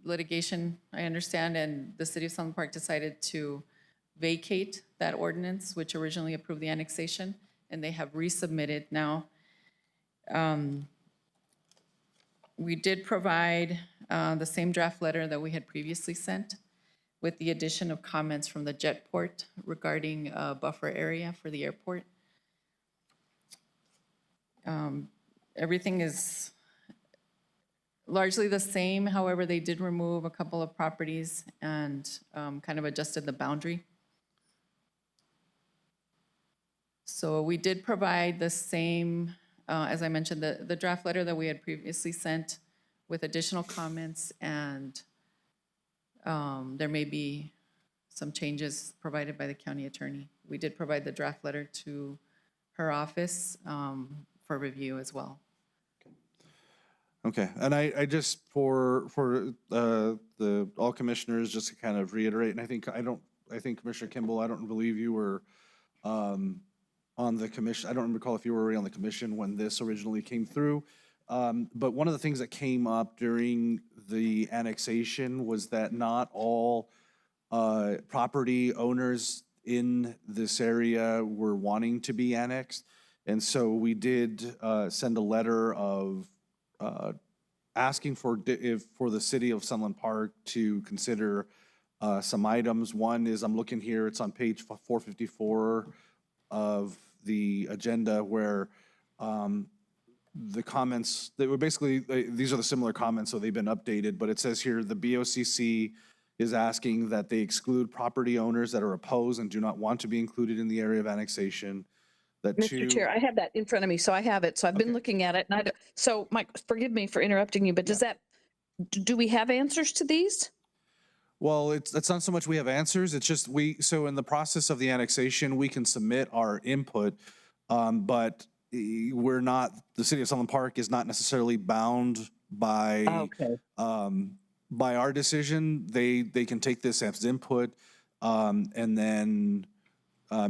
litigation, I understand, and the City of Sunland Park decided to vacate that ordinance, which originally approved the annexation, and they have resubmitted now. We did provide the same draft letter that we had previously sent, with the addition of comments from the Jetport regarding a buffer area for the airport. Everything is largely the same. However, they did remove a couple of properties and kind of adjusted the boundary. So we did provide the same, as I mentioned, the draft letter that we had previously sent with additional comments, and there may be some changes provided by the county attorney. We did provide the draft letter to her office for review as well. Okay, and I just, for the all commissioners, just to kind of reiterate, and I think Commissioner Kimball, I don't believe you were on the commission. I don't recall if you were already on the commission when this originally came through. But one of the things that came up during the annexation was that not all property owners in this area were wanting to be annexed. And so we did send a letter of asking for the city of Sunland Park to consider some items. One is, I'm looking here, it's on page 454 of the agenda, where the comments, they were basically, these are the similar comments, so they've been updated, but it says here, the BOCC is asking that they exclude property owners that are opposed and do not want to be included in the area of annexation. That Mr. Chair, I have that in front of me, so I have it. So I've been looking at it, and so Mike, forgive me for interrupting you, but do we have answers to these? Well, it's not so much we have answers, it's just so in the process of the annexation, we can submit our input, but we're not, the city of Sunland Park is not necessarily bound by by our decision. They can take this as input and then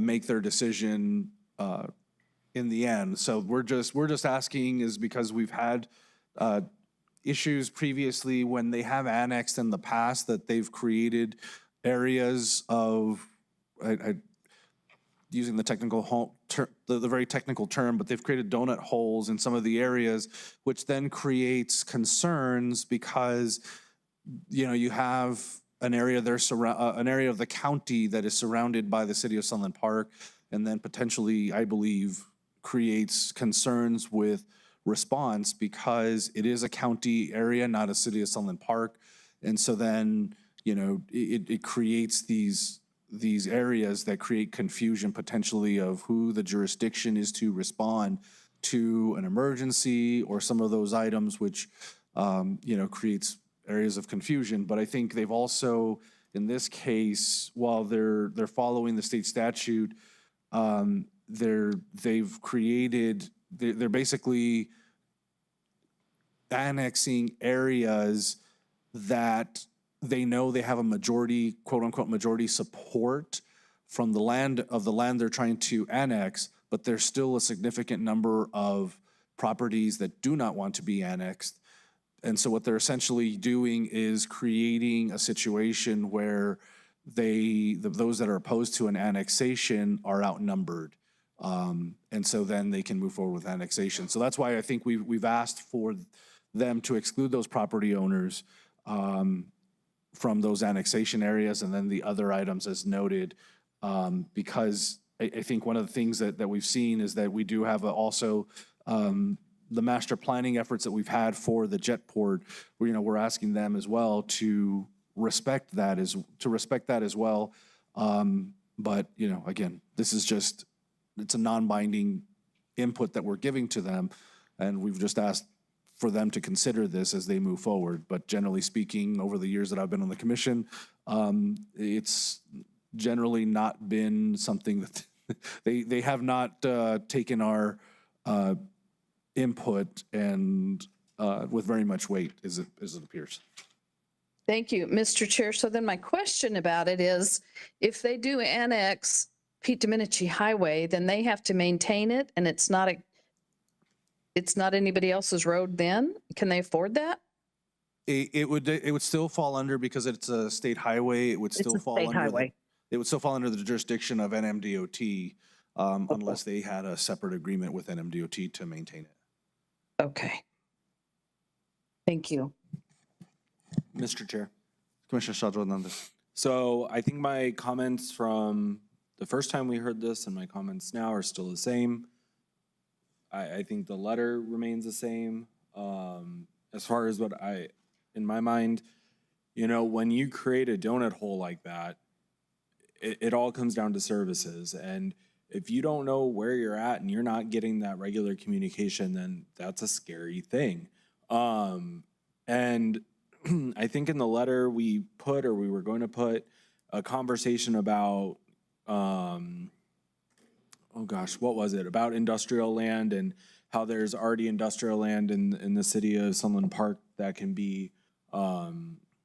make their decision in the end. So we're just asking is because we've had issues previously when they have annexed in the past that they've created areas of, using the technical the very technical term, but they've created donut holes in some of the areas, which then creates concerns because, you know, you have an area there, an area of the county that is surrounded by the city of Sunland Park, and then potentially, I believe, creates concerns with response because it is a county area, not a city of Sunland Park. And so then, you know, it creates these areas that create confusion potentially of who the jurisdiction is to respond to an emergency or some of those items, which, you know, creates areas of confusion. But I think they've also, in this case, while they're following the state statute, they've created, they're basically annexing areas that they know they have a majority, quote unquote, majority support from the land they're trying to annex, but there's still a significant number of properties that do not want to be annexed. And so what they're essentially doing is creating a situation where those that are opposed to an annexation are outnumbered. And so then they can move forward with annexation. So that's why I think we've asked for them to exclude those property owners from those annexation areas, and then the other items as noted, because I think one of the things that we've seen is that we do have also the master planning efforts that we've had for the Jetport, where, you know, we're asking them as well to respect that as well. But, you know, again, this is just, it's a non-binding input that we're giving to them, and we've just asked for them to consider this as they move forward. But generally speaking, over the years that I've been on the commission, it's generally not been something they have not taken our input and with very much weight, as it appears. Thank you, Mr. Chair. So then my question about it is, if they do annex Pete Domenici Highway, then they have to maintain it, and it's not anybody else's road then? Can they afford that? It would still fall under, because it's a state highway, it would still fall state under highway. it would still fall under the jurisdiction of NMDOT, unless they had a separate agreement with NMDOT to maintain it. Okay. Thank you. Mr. Chair. Commissioner Saldra Hernandez. So I think my comments from the first time we heard this and my comments now are still the same. I think the letter remains the same. As far as what in my mind, you know, when you create a donut hole like that, it all comes down to services. And if you don't know where you're at and you're not getting that regular communication, then that's a scary thing. And I think in the letter we were going to put a conversation about, oh gosh, what was it? About industrial land and how there's already industrial land in the city of Sunland Park that can be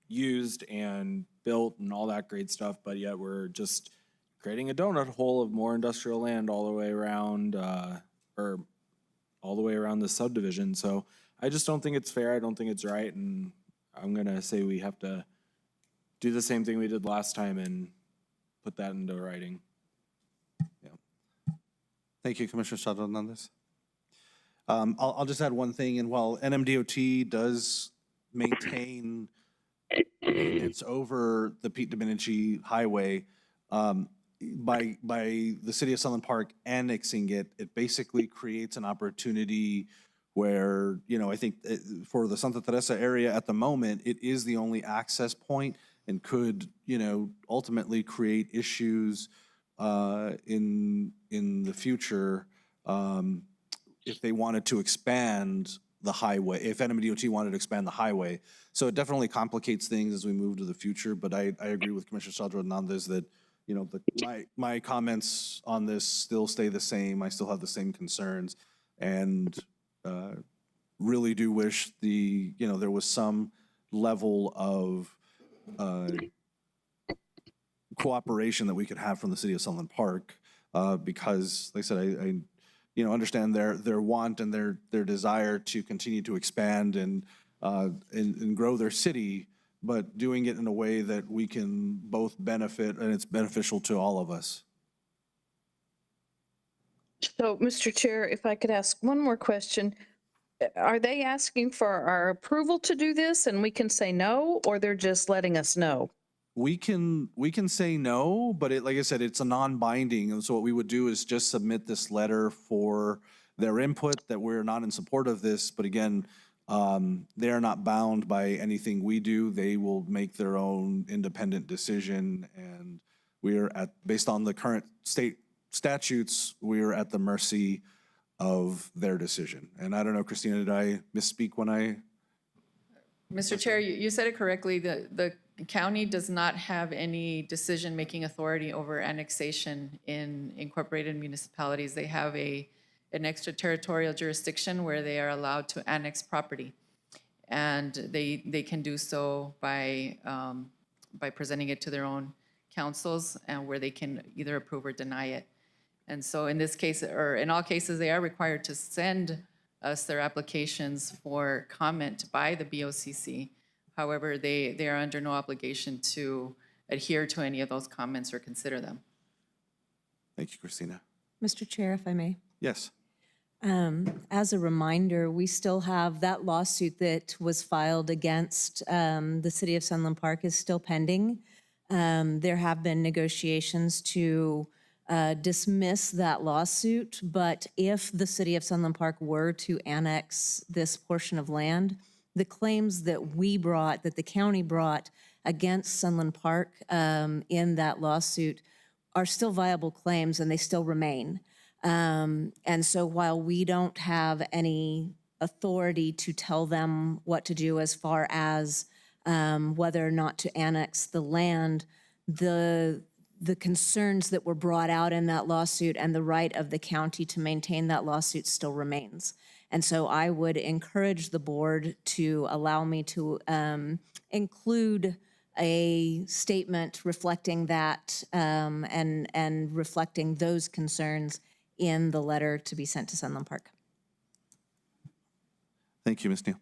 used and built and all that great stuff, but yet we're just creating a donut hole of more industrial land all the way around, or all the way around the subdivision. So I just don't think it's fair. I don't think it's right, and I'm gonna say we have to do the same thing we did last time and put that into writing. Yeah. Thank you, Commissioner Saldra Hernandez. I'll just add one thing, and while NMDOT does maintain maintenance over the Pete Domenici Highway, by the city of Sunland Park annexing it, it basically creates an opportunity where, you know, I think for the Santa Teresa area at the moment, it is the only access point and could, you know, ultimately create issues in the future if they wanted to expand the highway, if NMDOT wanted to expand the highway. So it definitely complicates things as we move to the future, but I agree with Commissioner Saldra Hernandez that, you know, my comments on this still stay the same. I still have the same concerns, and really do wish there was some level of cooperation that we could have from the city of Sunland Park, because, like I said, I understand their want and their desire to continue to expand and grow their city, but doing it in a way that we can both benefit and it's beneficial to all of us. So, Mr. Chair, if I could ask one more question. Are they asking for our approval to do this and we can say no, or they're just letting us know? We can say no, but like I said, it's a non-binding. And so what we would do is just submit this letter for their input that we're not in support of this. But again, they are not bound by anything we do. They will make their own independent decision. And we are based on the current state statutes, we are at the mercy of their decision. And I don't know, Christina, did I misspeak when I? Mr. Chair, you said it correctly. The county does not have any decision-making authority over annexation in incorporated municipalities. They have an extraterritorial jurisdiction where they are allowed to annex property. And they can do so by presenting it to their own councils, and where they can either approve or deny it. And so in this case, or in all cases, they are required to send us their applications for comment by the BOCC. However, they are under no obligation to adhere to any of those comments or consider them. Thank you, Christina. Mr. Chair, if I may. Yes. As a reminder, we still have that lawsuit that was filed against the city of Sunland Park is still pending. There have been negotiations to dismiss that lawsuit, but if the city of Sunland Park were to annex this portion of land, the claims that the county brought against Sunland Park in that lawsuit are still viable claims, and they still remain. And so while we don't have any authority to tell them what to do as far as whether or not to annex the land, the the concerns that were brought out in that lawsuit and the right of the county to maintain that lawsuit still remains. And so I would encourage the board to allow me to include a statement reflecting that and reflecting those concerns in the letter to be sent to Sunland Park. Thank you, Ms. Neal.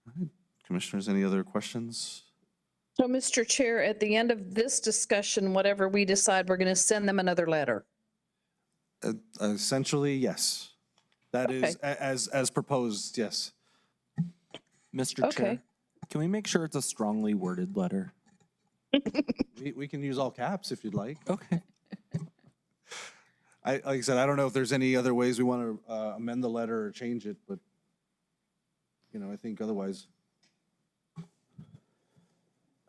All right. Commissioners, any other questions? So, Mr. Chair, at the end of this discussion, whatever we decide, we're going to send them another letter. Essentially, yes. That is, Okay. as proposed, yes. Mr. Okay. Chair, can we make sure it's a strongly worded letter? We can use all caps if you'd like. Okay. Like I said, I don't know if there's any other ways we want to amend the letter or change it, but, I think otherwise,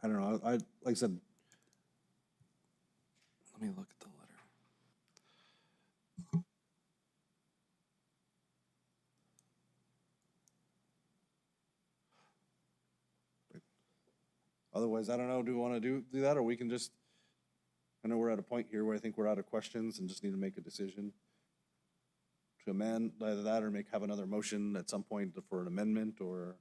I don't know. Like I said, Let me look at the letter. otherwise, I don't know, do we want to do that, or we can just, I know we're at a point here where I think we're out of questions and just need to make a decision to amend either that or have another motion at some point for an amendment, or?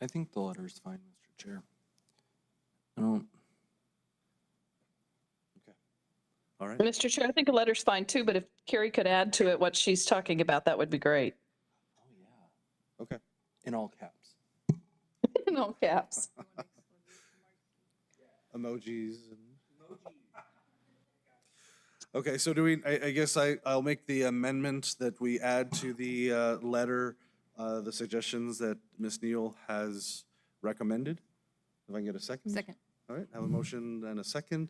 I think the letter is fine, Mr. Chair. I don't. Okay. All right. Mr. Chair, I think a letter's fine too, but if Carrie could add to it what she's talking about, that would be great. Okay. In all caps. In all caps. Emojis. Okay, so I guess I'll make the amendment that we add to the letter, the suggestions that Ms. Neal has recommended. If I can get a second? Second. All right, I have a motion and a second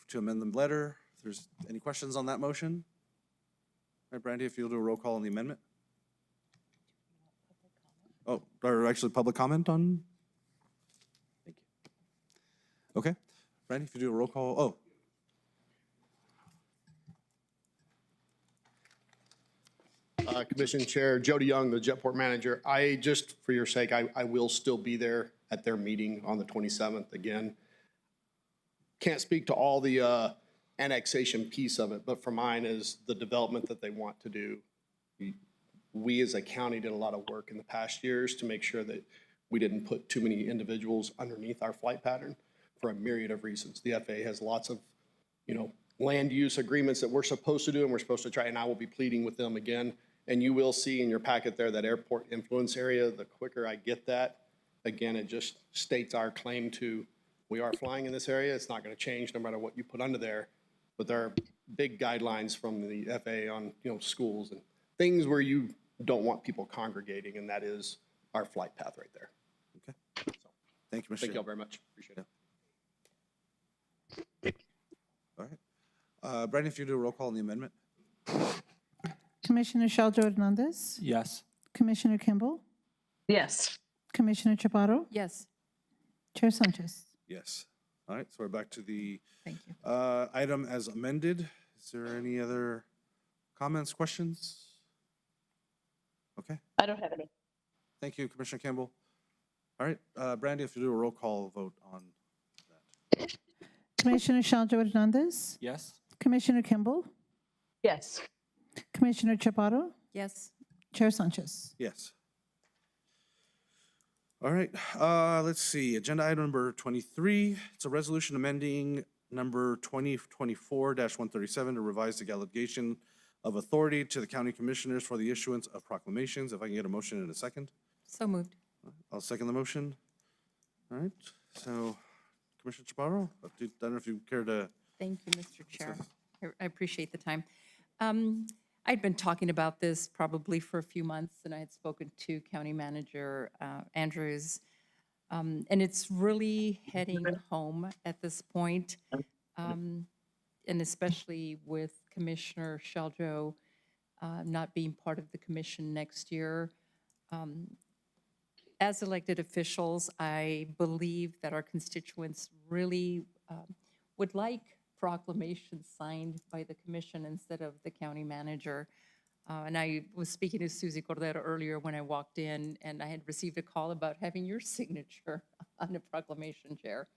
to amend the letter. If there's any questions on that motion? All right, Brandy, if you'll do a roll call on the amendment. Oh, or actually public comment on? Thank you. Okay, Brandy, if you do a roll call, Commission Chair Jody Young, the Jetport manager. I just, for your sake, I will still be there at their meeting on the 27th again. Can't speak to all the annexation piece of it, but for mine is the development that they want to do. We as a county did a lot of work in the past years to make sure that we didn't put too many individuals underneath our flight pattern for a myriad of reasons. The FAA has lots of, land use agreements that we're supposed to do, and we're supposed to try, and I will be pleading with them again. And you will see in your packet there that airport influence area. The quicker I get that, again, it just states our claim to, we are flying in this area. It's not going to change no matter what you put under there. But there are big guidelines from the FAA on, schools and things where you don't want people congregating, and that is our flight path right there. Okay. Thank you, Mr. Thank you all very much. Appreciate it. All right. Brandy, if you do a roll call on the amendment. Commissioner Sheljo Hernandez, Yes. Commissioner Kimball, Yes. Commissioner Chaparro, Yes. Chair Sanchez. Yes. All right, so we're back to the Thank you. item as amended. Is there any other comments, questions? Okay, I don't have any. thank you, Commissioner Campbell. All right, Brandy, if you do a roll call vote on that. Commissioner Sheljo Hernandez, Yes. Commissioner Kimball, Yes. Commissioner Chaparro, Yes. Chair Sanchez. Yes. All right, let's see, agenda item number 23. It's a resolution amending number 2024-137 to revise the delegation of authority to the county commissioners for the issuance of proclamations. If I can get a motion in a second. So moved. I'll second the motion. All right, so Commissioner Chaparro, I don't know if you care to. Thank you, Mr. Chair. I appreciate the time. I'd been talking about this probably for a few months, and I had spoken to County Manager Andrews, and it's really heading home at this point, and especially with Commissioner Sheljo not being part of the commission next year. As elected officials, I believe that our constituents really would like proclamations signed by the commission instead of the county manager. And I was speaking to Susie Cordero earlier when I walked in, and I had received a call about having your signature on the proclamation, Chair.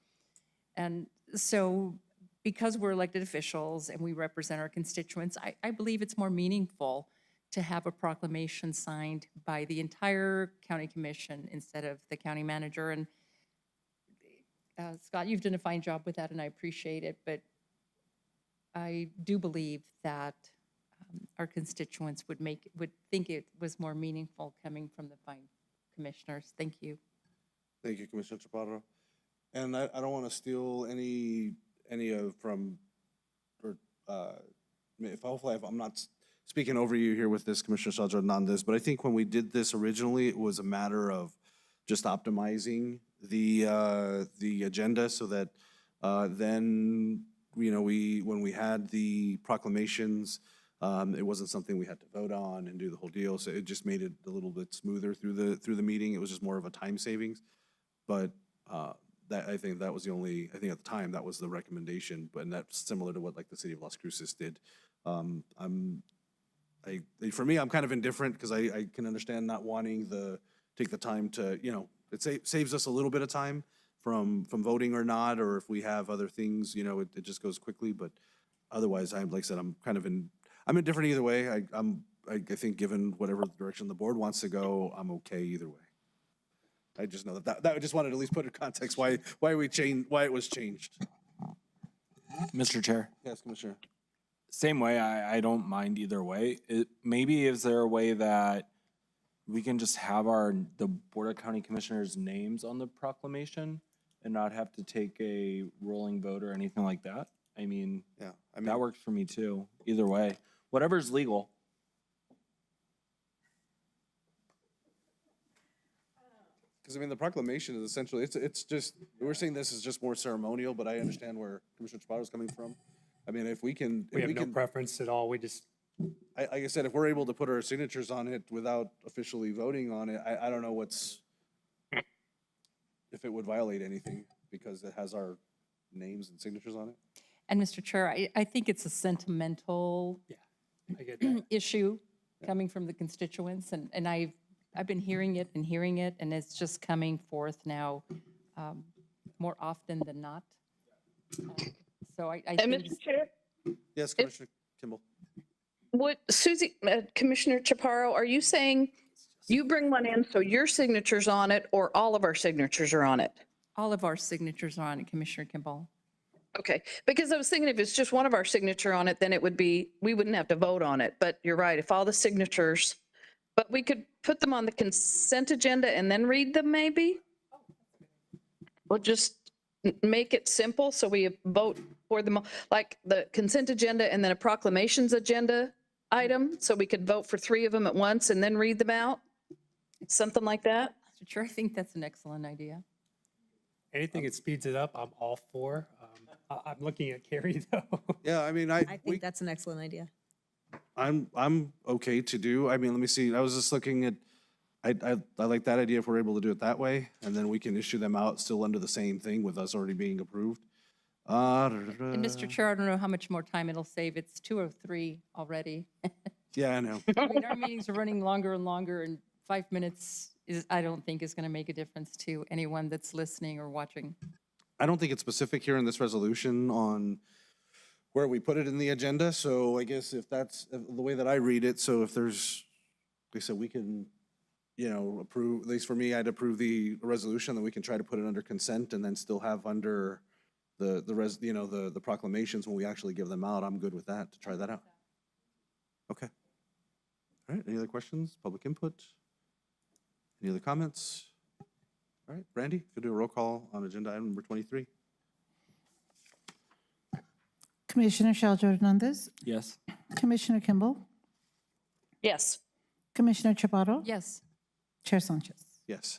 And so because we're elected officials and we represent our constituents, I believe it's more meaningful to have a proclamation signed by the entire county commission instead of the county manager. And Scott, you've done a fine job with that, and I appreciate it, but I do believe that our constituents would think it was more meaningful coming from the fine commissioners. Thank you. Thank you, Commissioner Chaparro. And I don't want to steal any of from, or hopefully I'm not speaking over you here with this, Commissioner Saldra, on this, but I think when we did this originally, it was a matter of just optimizing the agenda so that then, when we had the proclamations, it wasn't something we had to vote on and do the whole deal. So it just made it a little bit smoother through the meeting. It was just more of a time savings. But I think that was I think at the time that was the recommendation, but that's similar to what like the city of Las Cruces did. For me, I'm kind of indifferent because I can understand not wanting take the time to, it saves us a little bit of time from voting or not, or if we have other things, it just goes quickly. But otherwise, like I said, I'm indifferent either way. I think given whatever direction the board wants to go, I'm okay either way. I just know that I just wanted to at least put in context why it was changed. Mr. Chair. Yes, Commissioner. Same way, I don't mind either way. Maybe is there a way that we can just have the Board of County Commissioners' names on the proclamation and not have to take a rolling vote or anything like that? I mean, that works for me too. Either way, whatever's legal. Because the proclamation is essentially, it's just, we're saying this is just more ceremonial, but I understand where Commissioner Chaparro is coming from. If we can. We have no preference at all. We just. Like I said, if we're able to put our signatures on it without officially voting on it, I don't know if it would violate anything because it has our names and signatures on it. And Mr. Chair, I think it's a sentimental I get that. issue coming from the constituents, and I've been hearing it, and it's just coming forth now more often than not. So I And think. Mr. Chair? Yes, Commissioner Kimball. What, Susie, Commissioner Chaparro, are you saying you bring one in so your signature's on it or all of our signatures are on it? All of our signatures are on it, Commissioner Kimball. Okay, because I was thinking if it's just one of our signature on it, then we wouldn't have to vote on it. But you're right, if all the signatures, but we could put them on the consent agenda and then read them maybe? We'll just make it simple so we vote for them, like the consent agenda and then a proclamations agenda item, so we could vote for 3 of them at once and then read them out? Something like that? Mr. Chair, I think that's an excellent idea. Anything that speeds it up, I'm all for. I'm looking at Carrie though. Yeah, I think that's an excellent idea. I'm okay to do. Let me see. I was just looking at, I like that idea if we're able to do it that way, and then we can issue them out still under the same thing with us already being approved. And Mr. Chair, I don't know how much more time it'll save. It's 2:03 already. Yeah, I know. Our meetings are running longer and longer, and 5 minutes I don't think is going to make a difference to anyone that's listening or watching. I don't think it's specific here in this resolution on where we put it in the agenda, so I guess if that's the way that I read it, so if there's, like I said, we can, approve, at least for me, I'd approve the resolution, then we can try to put it under consent and then still have under the proclamations when we actually give them out. I'm good with that, to try that out. Okay. All right, any other questions, public input? Any other comments? All right, Brandy, if you'll do a roll call on agenda item number 23. Commissioner Shaljo Hernandez, Yes. Commissioner Kimball, Yes. Commissioner Chaparro, Yes. Chair Sanchez. Yes.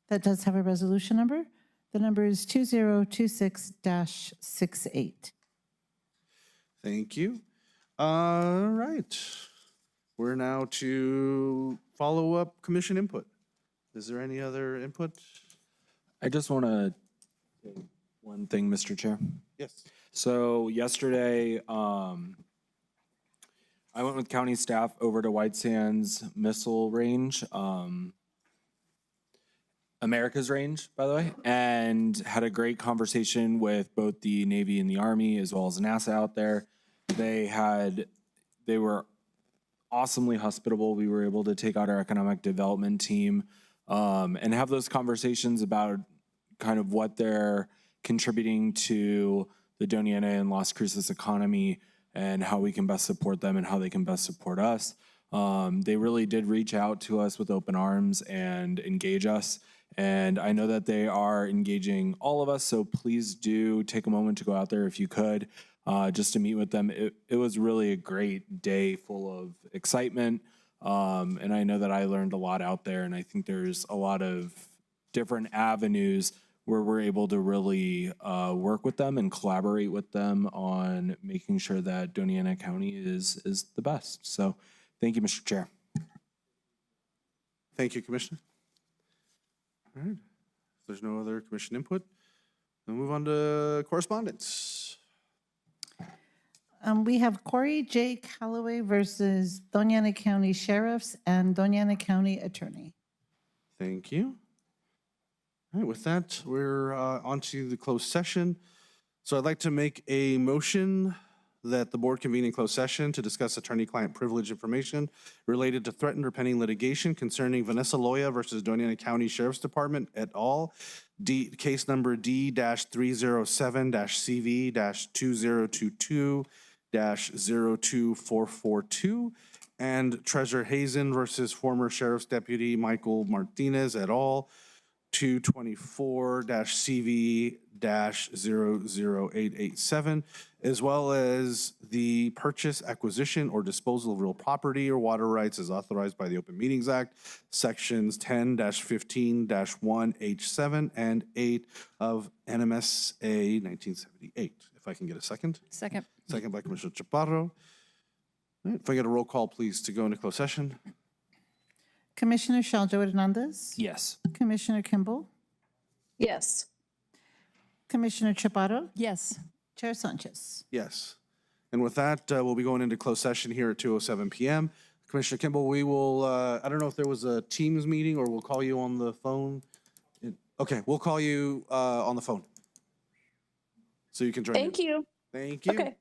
That does have a resolution number. The number is 2026-68. Thank you. All right. We're now to follow-up commission input. Is there any other input? I just want to say one thing, Mr. Chair. Yes. So yesterday, I went with county staff over to White Sands Missile Range. America's range, by the way, and had a great conversation with both the Navy and the Army, as well as NASA out there. They were awesomely hospitable. We were able to take out our economic development team and have those conversations about kind of what they're contributing to the Doña and Las Cruces economy and how we can best support them and how they can best support us. They really did reach out to us with open arms and engage us. And I know that they are engaging all of us, so please do take a moment to go out there if you could, just to meet with them. It was really a great day full of excitement, and I know that I learned a lot out there, and I think there's a lot of different avenues where we're able to really work with them and collaborate with them on making sure that Doña County is the best. So thank you, Mr. Chair. Thank you, Commissioner. All right. If there's no other commission input, we'll move on to correspondence. We have Corey J. Calloway versus Doña Ana County Sheriffs and Doña Ana County Attorney. Thank you. All right, with that, we're on to the closed session. So I'd like to make a motion that the board convene in closed session to discuss attorney-client privilege information related to threatened or pending litigation concerning Vanessa Loya versus Doña Ana County Sheriff's Department et al. Case number D-307-CV-2022-02442 and Treasurer Hazen versus former Sheriff's Deputy Michael Martinez et al. 224-CV-00887, as well as the purchase, acquisition, or disposal of real property or water rights as authorized by the Open Meetings Act, sections 10-15-1H7 and 8 of NMSA 1978. If I can get a second. Second. Second by Commissioner Chaparro. All right, if I get a roll call, please, to go into closed session. Commissioner Shaljo Hernandez. Yes. Commissioner Kimball. Yes. Commissioner Chaparro. Yes. Chair Sanchez. Yes. And with that, we'll be going into closed session here at 2:07 p.m. Commissioner Kimball, we will, I don't know if there was a Teams meeting or we'll call you on the phone. Okay, we'll call you on the phone so you can join. Thank you. Thank you. Okay.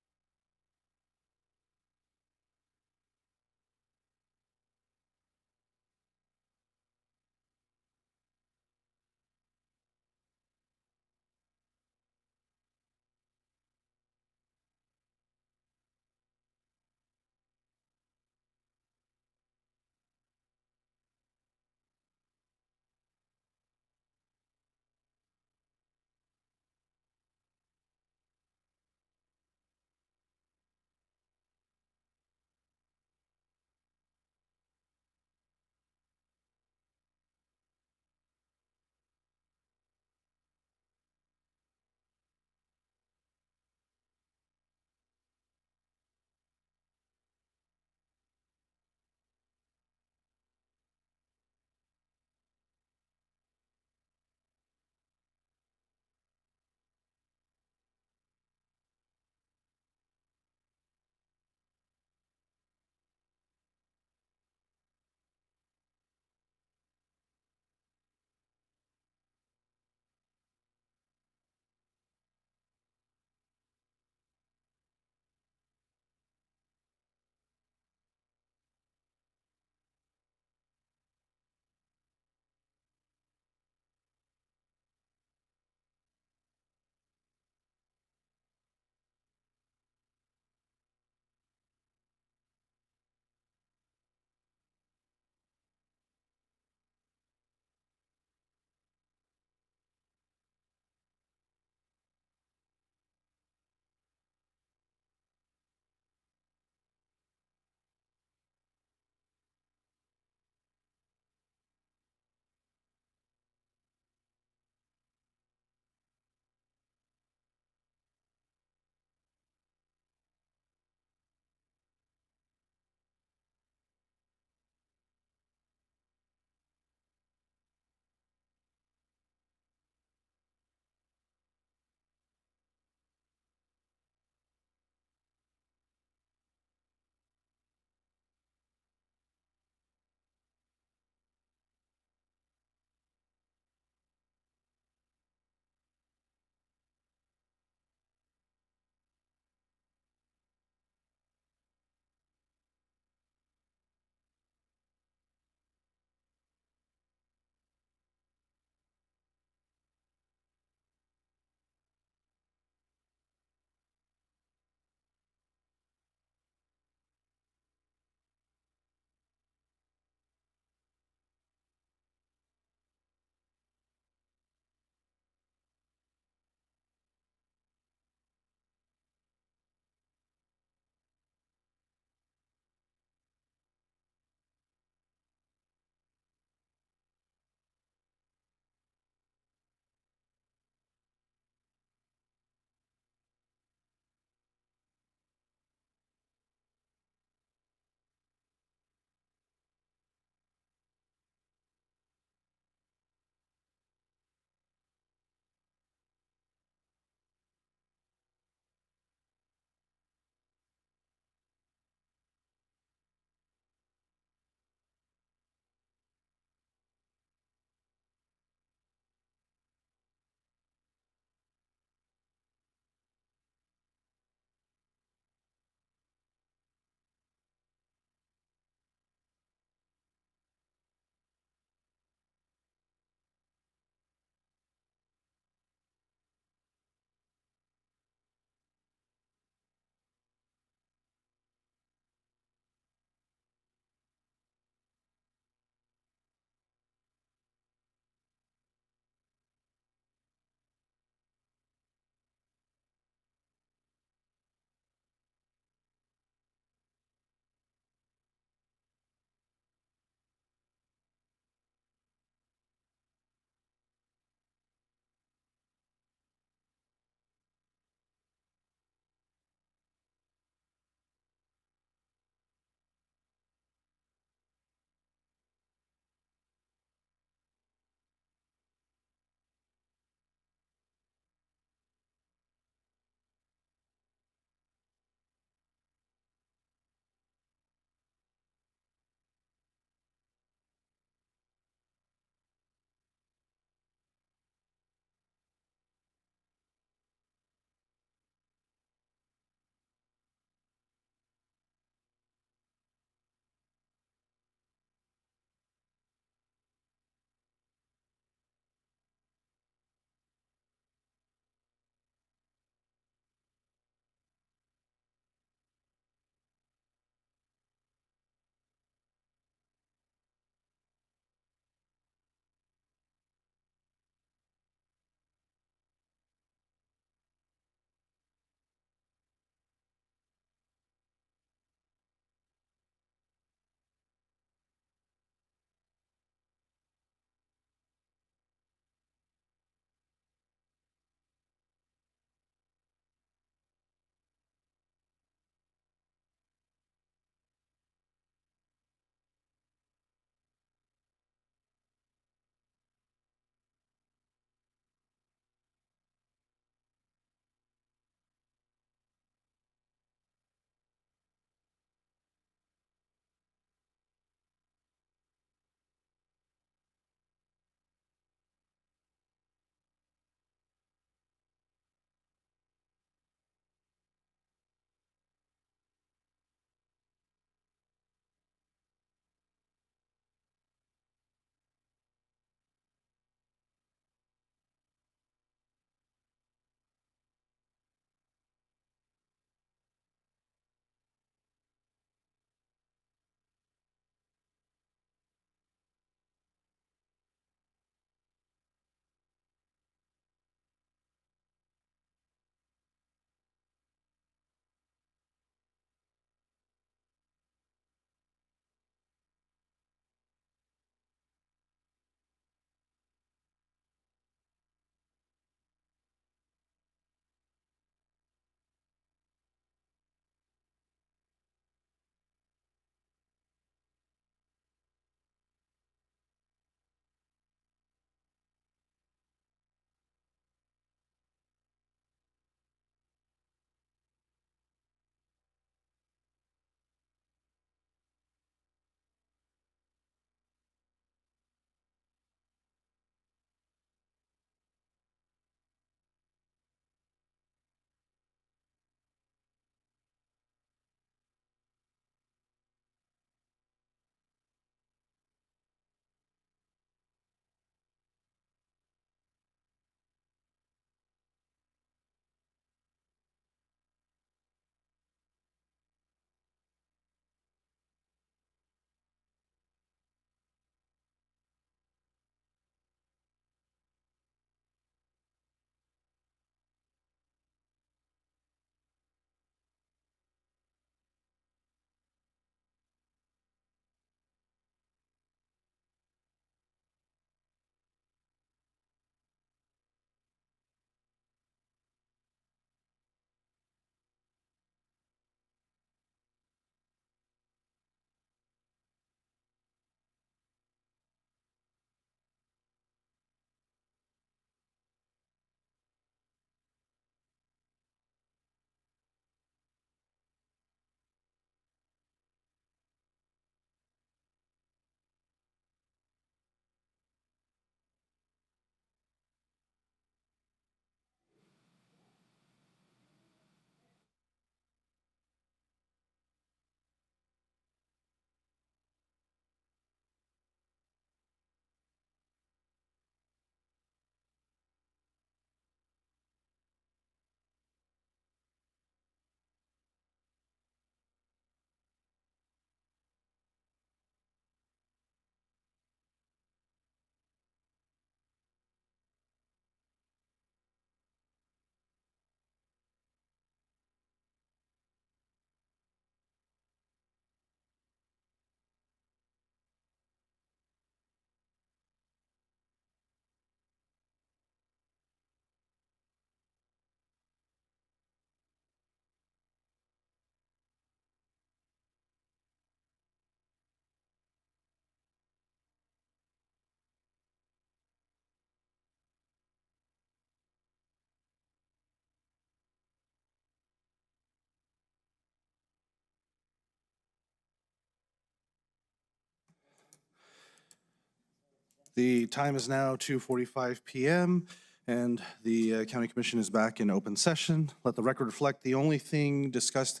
The time is now 2:45 PM, and the County Commission is back in open session. Let the record reflect the only thing discussed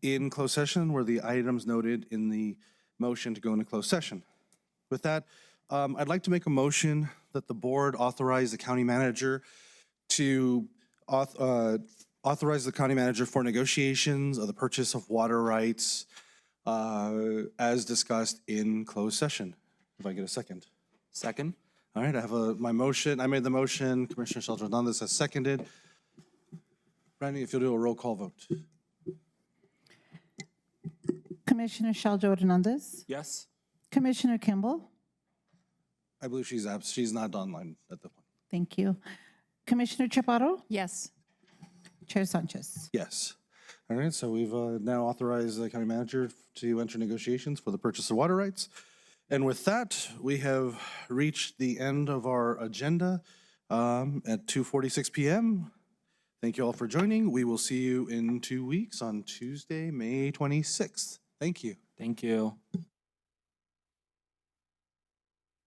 in closed session were the items noted in the motion to go into closed session. With that, I'd like to make a motion that the board authorize the county manager to authorize the county manager for negotiations of the purchase of water rights as discussed in closed session. If I get a second. Second? All right, I have my motion. I made the motion. Commissioner Shelter Hernandez has seconded. Randy, if you'll do a roll call vote. Commissioner Sheljo Hernandez, Yes. Commissioner Kimball, I believe she's not online at the point. thank you. Commissioner Chaparro, Yes. Chair Sanchez. Yes. All right, so we've now authorized the county manager to enter negotiations for the purchase of water rights. And with that, we have reached the end of our agenda at 2:46 PM. Thank you all for joining. We will see you in 2 weeks on Tuesday, May 26th. Thank you. Thank you.